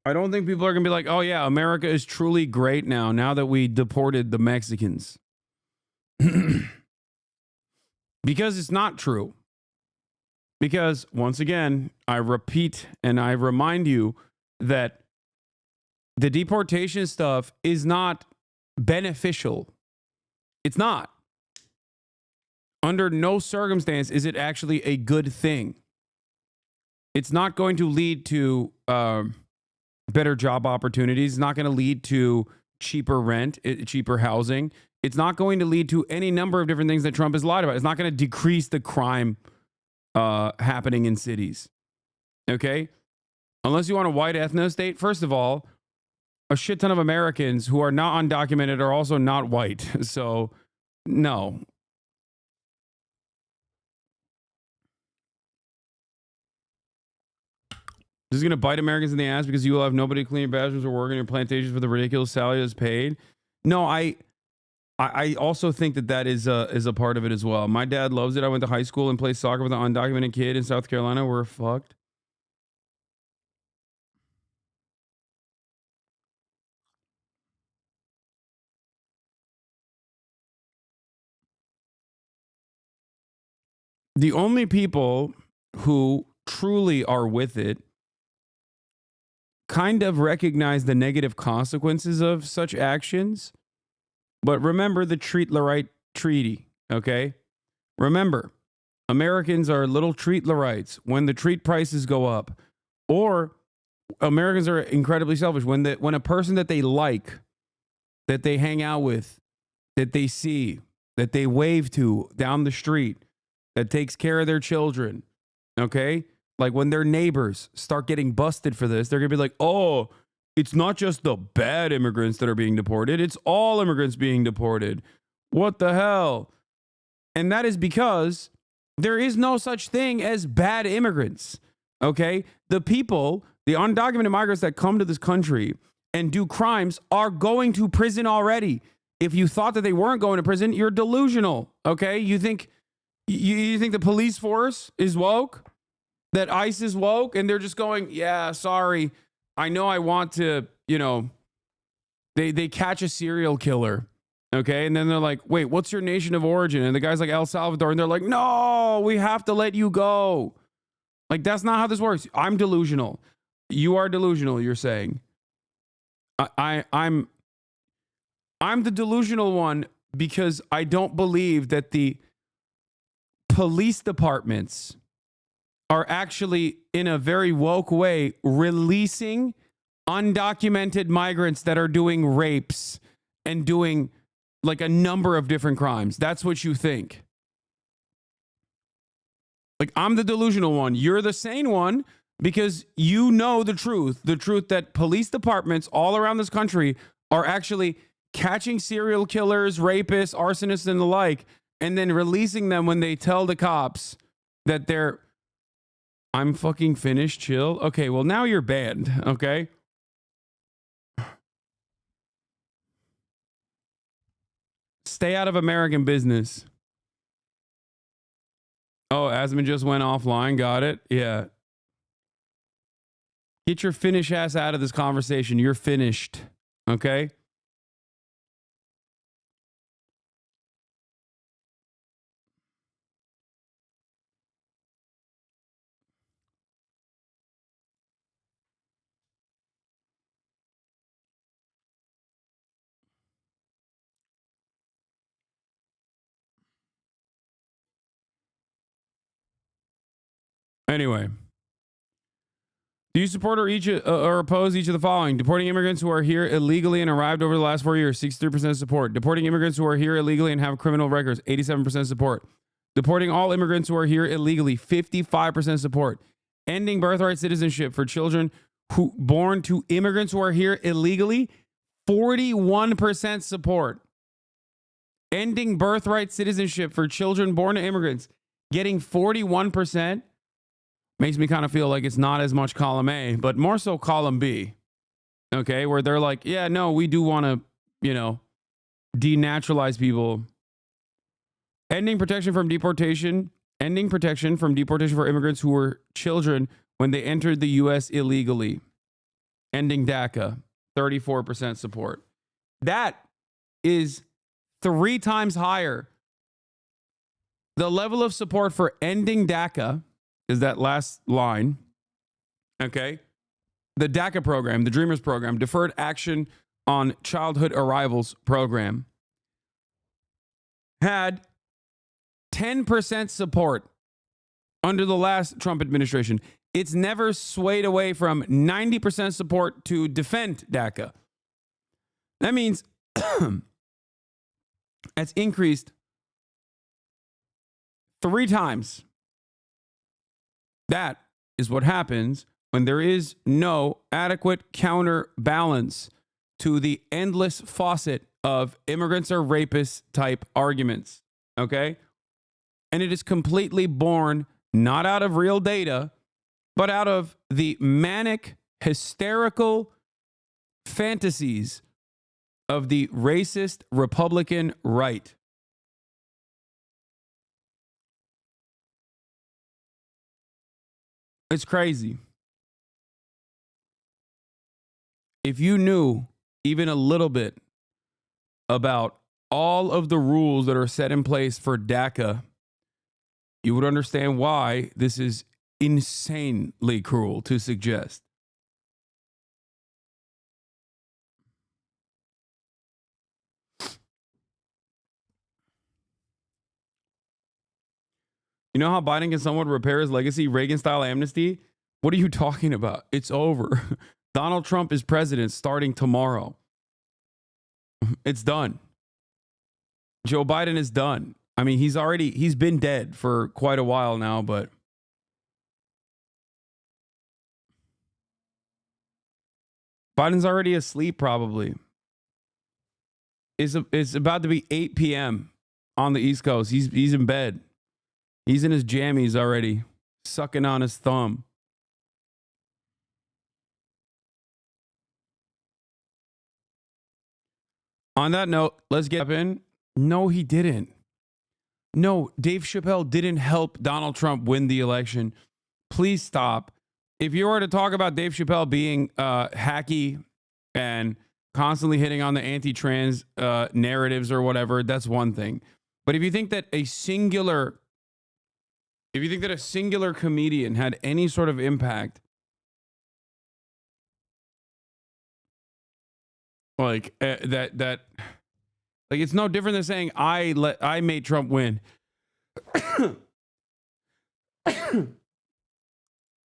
I don't think people are going to be like, oh, yeah, America is truly great now that we deported the Mexicans. Because it's not true. Because, once again, I repeat and I remind you that the deportation stuff is not beneficial. It's not. Under no circumstance is it actually a good thing. It's not going to lead to better job opportunities. It's not going to lead to cheaper rent, cheaper housing. It's not going to lead to any number of different things that Trump has lied about. It's not going to decrease the crime happening in cities. Okay? Unless you want a white ethno state, first of all, a shit ton of Americans who are not undocumented are also not white. So, no. This is going to bite Americans in the ass because you will have nobody to clean your bathrooms or work in your plantations for the ridiculous salary that's paid. No, I also think that is a part of it as well. My dad loves it. I went to high school and played soccer with an undocumented kid in South Carolina. We're fucked. The only people who truly are with it kind of recognize the negative consequences of such actions. But remember the Treat the Right Treaty, okay? Remember, Americans are little treat rights when the treat prices go up, or Americans are incredibly selfish when a person that they like, that they hang out with, that they see, that they wave to down the street, that takes care of their children, okay? Like when their neighbors start getting busted for this, they're going to be like, oh, it's not just the bad immigrants that are being deported. It's all immigrants being deported. What the hell? And that is because there is no such thing as bad immigrants, okay? The people, the undocumented migrants that come to this country and do crimes are going to prison already. If you thought that they weren't going to prison, you're delusional, okay? You think the police force is woke? That ICE is woke? And they're just going, yeah, sorry. I know I want to, they catch a serial killer. Okay. And then they're like, wait, what's your nation of origin? And the guy's like, El Salvador. And they're like, no, we have to let you go. Like, that's not how this works. I'm delusional. You are delusional, you're saying. I'm the delusional one because I don't believe that the police departments are actually, in a very woke way, releasing undocumented migrants that are doing rapes and doing like a number of different crimes. That's what you think. Like, I'm the delusional one. You're the sane one because you know the truth that police departments all around this country are actually catching serial killers, rapists, arsonists, and the like, and then releasing them when they tell the cops that they're, I'm fucking finished, chill. Okay, well, now you're banned, okay? Stay out of American business. Oh, Asman just went offline. Got it. Yeah. Get your Finnish ass out of this conversation. You're finished. Okay? Anyway. Do you support or oppose each of the following? Deporting immigrants who are here illegally and arrived over the last 4 years, 63% support. Deporting immigrants who are here illegally and have criminal records, 87% support. Deporting all immigrants who are here illegally, 55% support. Ending birthright citizenship for children who born to immigrants who are here illegally, 41% support. Ending birthright citizenship for children born to immigrants, getting 41%. Makes me kind of feel like it's not as much column A, but more so column B. Okay, where they're like, yeah, no, we do want to, denaturalize people. Ending protection from deportation. Ending protection from deportation for immigrants who were children when they entered the U.S. illegally. Ending DACA. 34% support. That is 3 times higher. The level of support for ending DACA is that last line, okay? The DACA program, the Dreamers program, Deferred Action on Childhood Arrivals program, had 10% support under the last Trump administration. It's never swayed away from 90% support to defend DACA. That means it's increased 3 times. That is what happens when there is no adequate counterbalance to the endless faucet of immigrants are rapists type arguments. Okay? And it is completely born not out of real data, but out of the manic, hysterical fantasies of the racist Republican right. It's crazy. If you knew even a little bit about all of the rules that are set in place for DACA, you would understand why this is insanely cruel to suggest. You know how Biden can somewhat repair his legacy, Reagan-style amnesty? What are you talking about? It's over. Donald Trump is president starting tomorrow. It's done. Joe Biden is done. I mean, he's been dead for quite a while now, but Biden's already asleep probably. It's about to be 8 p.m. on the East Coast. He's in bed. He's in his jammies already, sucking on his thumb. On that note, let's get in. No, he didn't. No, Dave Chappelle didn't help Donald Trump win the election. Please stop. If you were to talk about Dave Chappelle being hacky and constantly hitting on the anti-trans narratives or whatever, that's one thing. But if you think that a singular comedian had any sort of impact, like that it's no different than saying I made Trump win.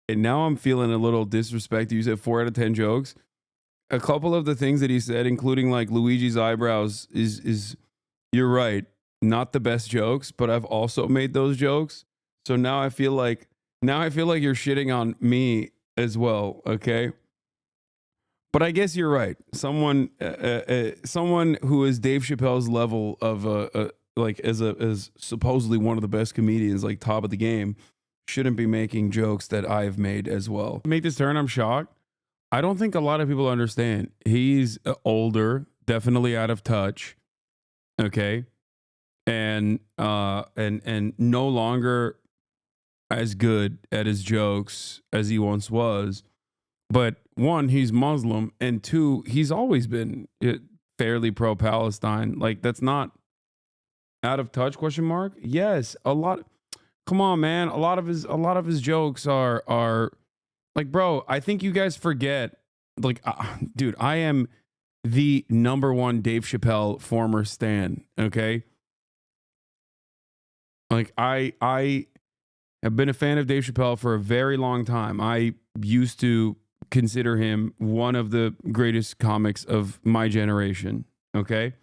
And now I'm feeling a little disrespect. You said 4 out of 10 jokes. A couple of the things that he said, including like Luigi's eyebrows, is you're right, not the best jokes, but I've also made those jokes. So now I feel like you're shitting on me as well, okay? But I guess you're right. Someone who is Dave Chappelle's level of like as supposedly one of the best comedians, like top of the game, shouldn't be making jokes that I've made as well. Make this turn, I'm shocked. I don't think a lot of people understand. He's older, definitely out of touch. Okay. And no longer as good at his jokes as he once was. But one, he's Muslim, and two, he's always been fairly pro-Palestine. Like, that's not out of touch, question mark? Yes, a lot. Come on, man. A lot of his jokes are like, bro, I think you guys forget, like, dude, I am the #1 Dave Chappelle former stan, okay? Like, I have been a fan of Dave Chappelle for a very long time. I used to consider him one of the greatest comics of my generation, okay?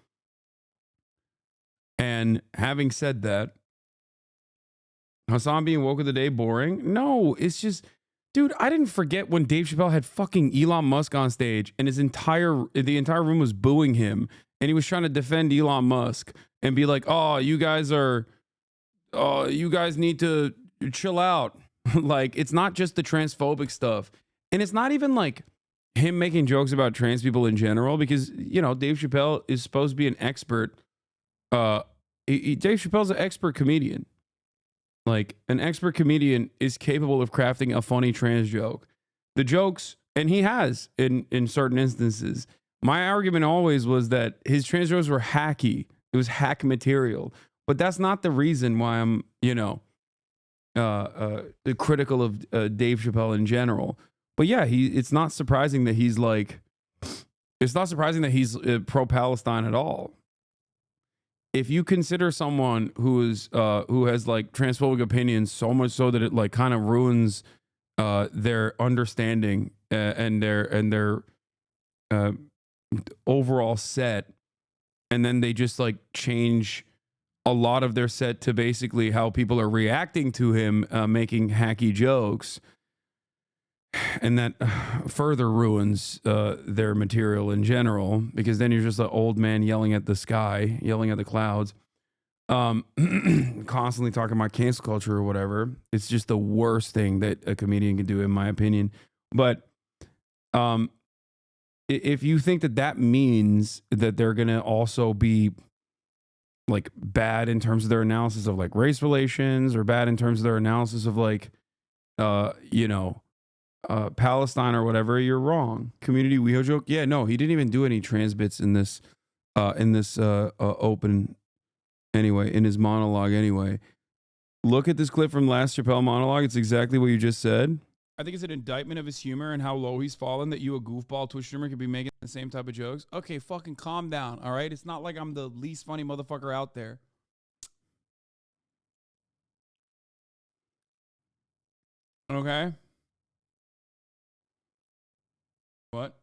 And having said that, Hasan being woke of the day boring? No, it's just, dude, I didn't forget when Dave Chappelle had fucking Elon Musk on stage and the entire room was booing him and he was trying to defend Elon Musk and be like, oh, you guys need to chill out. Like, it's not just the transphobic stuff. And it's not even like him making jokes about trans people in general, because, you know, Dave Chappelle is supposed to be an expert. Dave Chappelle's an expert comedian. Like, an expert comedian is capable of crafting a funny trans joke. The jokes, and he has in certain instances. My argument always was that his trans jokes were hacky. It was hack material. But that's not the reason why I'm, critical of Dave Chappelle in general. But yeah, it's not surprising that he's pro-Palestine at all. If you consider someone who has like transphobic opinions so much so that it like kind of ruins their understanding and their overall set, and then they just like change a lot of their set to basically how people are reacting to him making hacky jokes, and that further ruins their material in general, because then you're just an old man yelling at the sky, yelling at the clouds, constantly talking about cancel culture or whatever. It's just the worst thing that a comedian can do, in my opinion. But if you think that means that they're going to also be like bad in terms of their analysis of like race relations, or bad in terms of their analysis of like, Palestine or whatever, you're wrong. Community WeHo joke. Yeah, no, he didn't even do any trans bits in this open anyway, in his monologue anyway. Look at this clip from last Chappelle monologue. It's exactly what you just said. I think it's an indictment of his humor and how low he's fallen that you, a goofball Twitch streamer, could be making the same type of jokes. Okay, fucking calm down, all right? It's not like I'm the least funny motherfucker out there. Okay. What?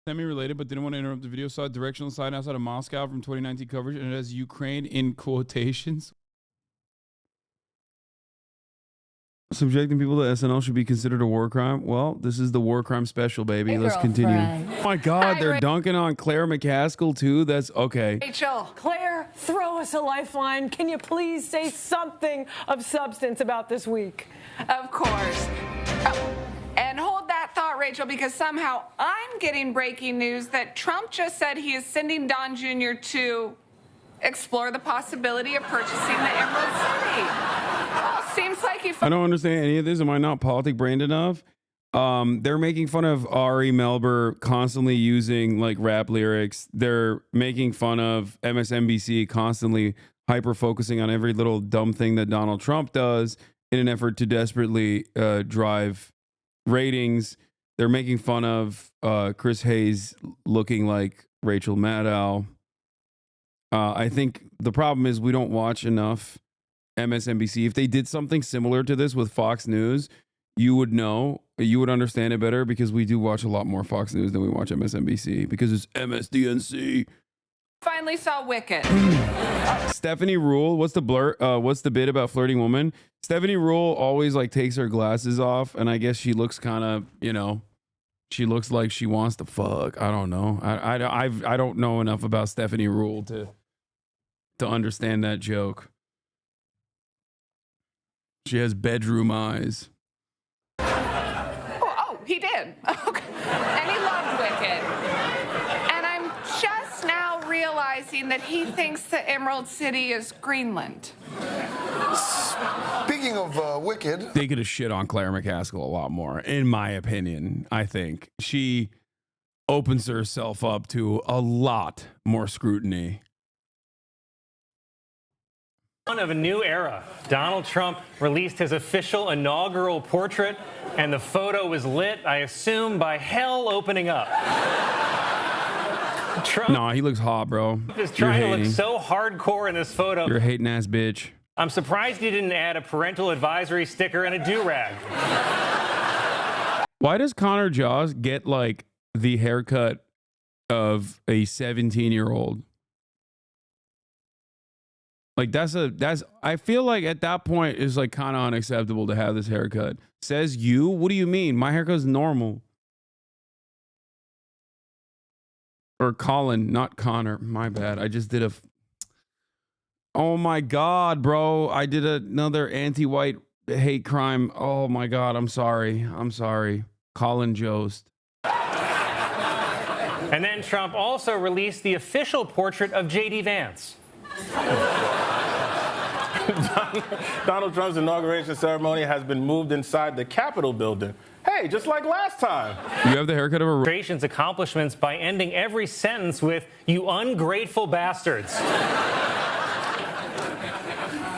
Semi-related, but didn't want to interrupt the video. Saw a directional sign outside of Moscow from 2019 coverage, and it has Ukraine in quotations. Subjecting people to SNL should be considered a war crime. Well, this is the war crime special, baby. Hey, Let's continue. girlfriend. Oh my God, they're dunking on Claire McCaskill too. That's okay. Rachel, Claire, throw us a lifeline. Can you please say something of substance about this week? Of course. Oh, and hold that thought, Rachel, because somehow I'm getting breaking news that Trump just said he is sending Don Jr. to explore the possibility of purchasing the Emerald City. Well, seems like he... I don't understand any of this. Am I not politic brained enough? They're making fun of Ari Melber constantly using like rap lyrics. They're making fun of MSNBC constantly hyper focusing on every little dumb thing that Donald Trump does in an effort to desperately drive ratings. They're making fun of Chris Hayes looking like Rachel Maddow. I think the problem is we don't watch enough MSNBC. If they did something similar to this with Fox News, you would know, you would understand it better, because we do watch a lot more Fox News than we watch MSNBC because it's MSDNC. Finally saw Wicked. Stephanie Rule, what's the bit about flirting woman? Stephanie Rule always like takes her glasses off, and I guess she looks kind of, you know, she looks like she wants to fuck. I don't know. I don't know enough about Stephanie Rule to understand that joke. She has bedroom eyes. Oh, he did. Okay. And he loved Wicked. And I'm just now realizing that he thinks the Emerald City is Greenland. Speaking of Wicked, They could have shit on Claire McCaskill a lot more, in my opinion. I think she opens herself up to a lot more scrutiny. Of a new era. Donald Trump released his official inaugural portrait, and the photo was lit, I assume, by hell opening up. Trump No, he looks hot, bro. is trying to look so hardcore in this photo. You're a hating ass bitch. I'm surprised he didn't add a parental advisory sticker and a do-rag. Why does Connor Jaws get like the haircut of a 17-year-old? Like that's I feel like at that point it's like kind of unacceptable to have this haircut. Says you? What do you mean? My haircut's normal. Or Colin, not Connor. My bad. I just did a... Oh my God, bro. I did another anti-white hate crime. Oh my God. I'm sorry. I'm sorry. Colin Jost. And then Trump also released the official portrait of J.D. Vance. Donald Trump's inauguration ceremony has been moved inside the Capitol building. Hey, just like last time. You have the haircut of a... Administration's accomplishments by ending every sentence with, "You ungrateful bastards."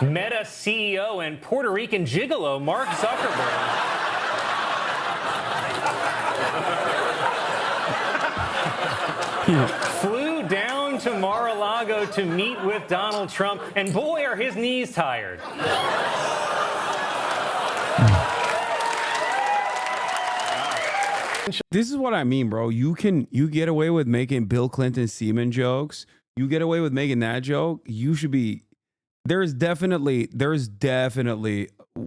Meta CEO and Puerto Rican gigolo Mark Zuckerberg flew down to Mar-a-Lago to meet with Donald Trump, and boy, are his knees tired. This is what I mean, bro. You get away with making Bill Clinton semen jokes. You get away with making that joke. You should be... There's definitely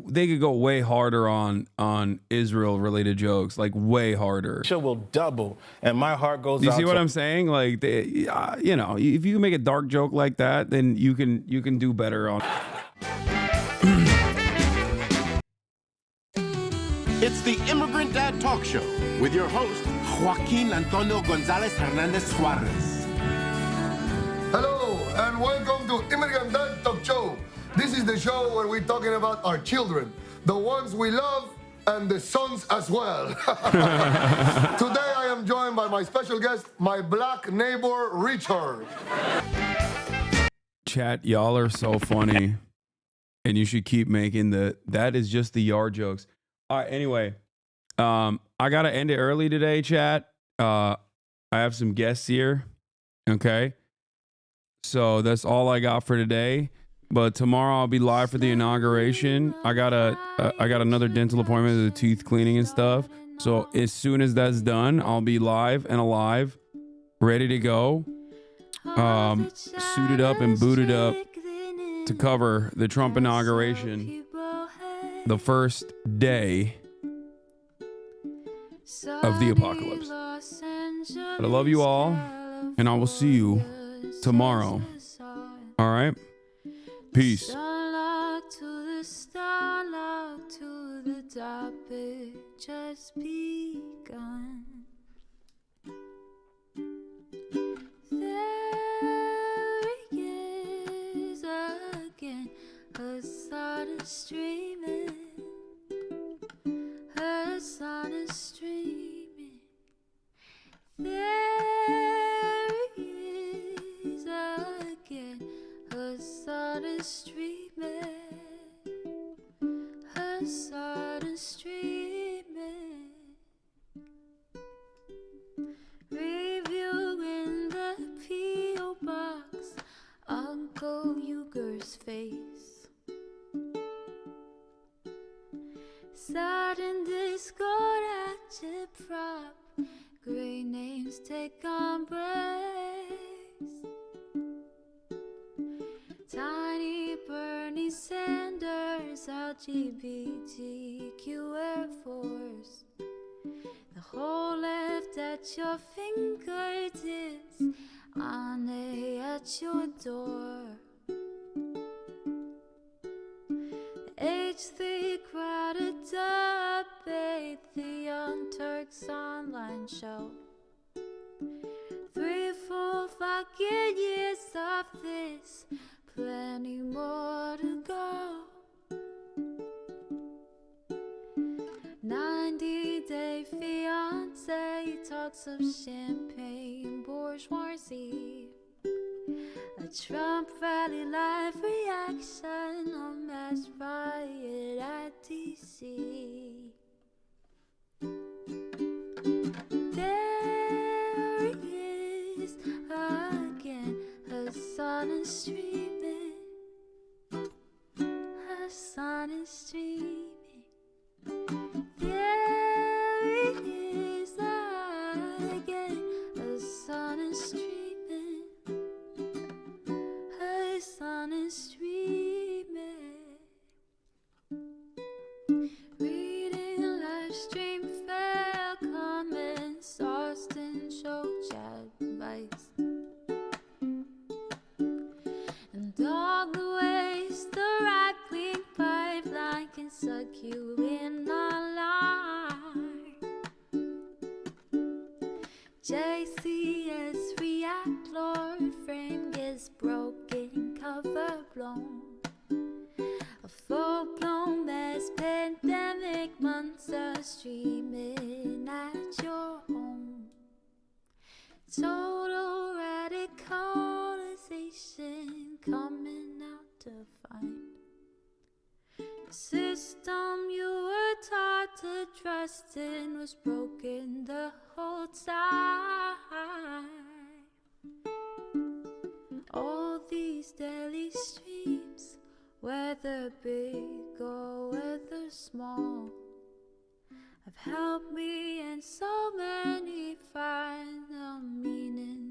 they could go way harder on Israel related jokes, like way harder. Show will double, and my heart goes Do you out see what to- I'm saying? Like, you know, if you can make a dark joke like that, then you can do better on. It's the Immigrant Dad Talk Show with your host, Joaquin Antonio Gonzalez Hernandez Suarez. Hello, and welcome to Immigrant Dad Talk Show. This is the show where we're talking about our children, the ones we love, and the sons as well. Today I am joined by my special guest, my black neighbor, Richard. Chat, y'all are so funny, and you should keep making that is just the yard jokes. All right, anyway, I gotta end it early today, chat. I have some guests here, okay? So that's all I got for today. But tomorrow I'll be live for the inauguration. I got another dental appointment, the teeth cleaning and stuff. So as soon as that's done, I'll be live and alive, ready to go, suited up and booted up to cover the Trump inauguration, the first day of the apocalypse. But I love you all, and I will see you tomorrow. All right? Peace. Starlock to the topic just begun. There he is again, Hasan is streaming. Hasan is streaming. There he is again, Hasan is streaming. Hasan is streaming. Reviewing the P.O. box, Uncle Uyghur's face. Sudden discord agitprop, great names take embrace. Tiny Bernie Sanders, LGBTQ Air Force. The whole left at your fingertips, on at your door. H3 crowded debate, the Young Turks online show. 3 full fucking years of this, plenty more to go. 90-day fiance talks of champagne bourgeoisie. A Trump rally live reaction, a mass riot at DC. There he is again, Hasan is streaming. Hasan is streaming. There he is again, Hasan is streaming. Hasan is streaming. Reading live stream fair comments, Austin show chat advice. And all the ways the right-wing pipeline can suck you in online. JCS react, Lord frame gets broken, cover blown. A full-blown mass pandemic, monster streaming at your home. Total radicalization coming out to find. The system you were taught to trust in was broken the whole time. All these daily streams, whether big or whether small, have helped me and so many find the meaning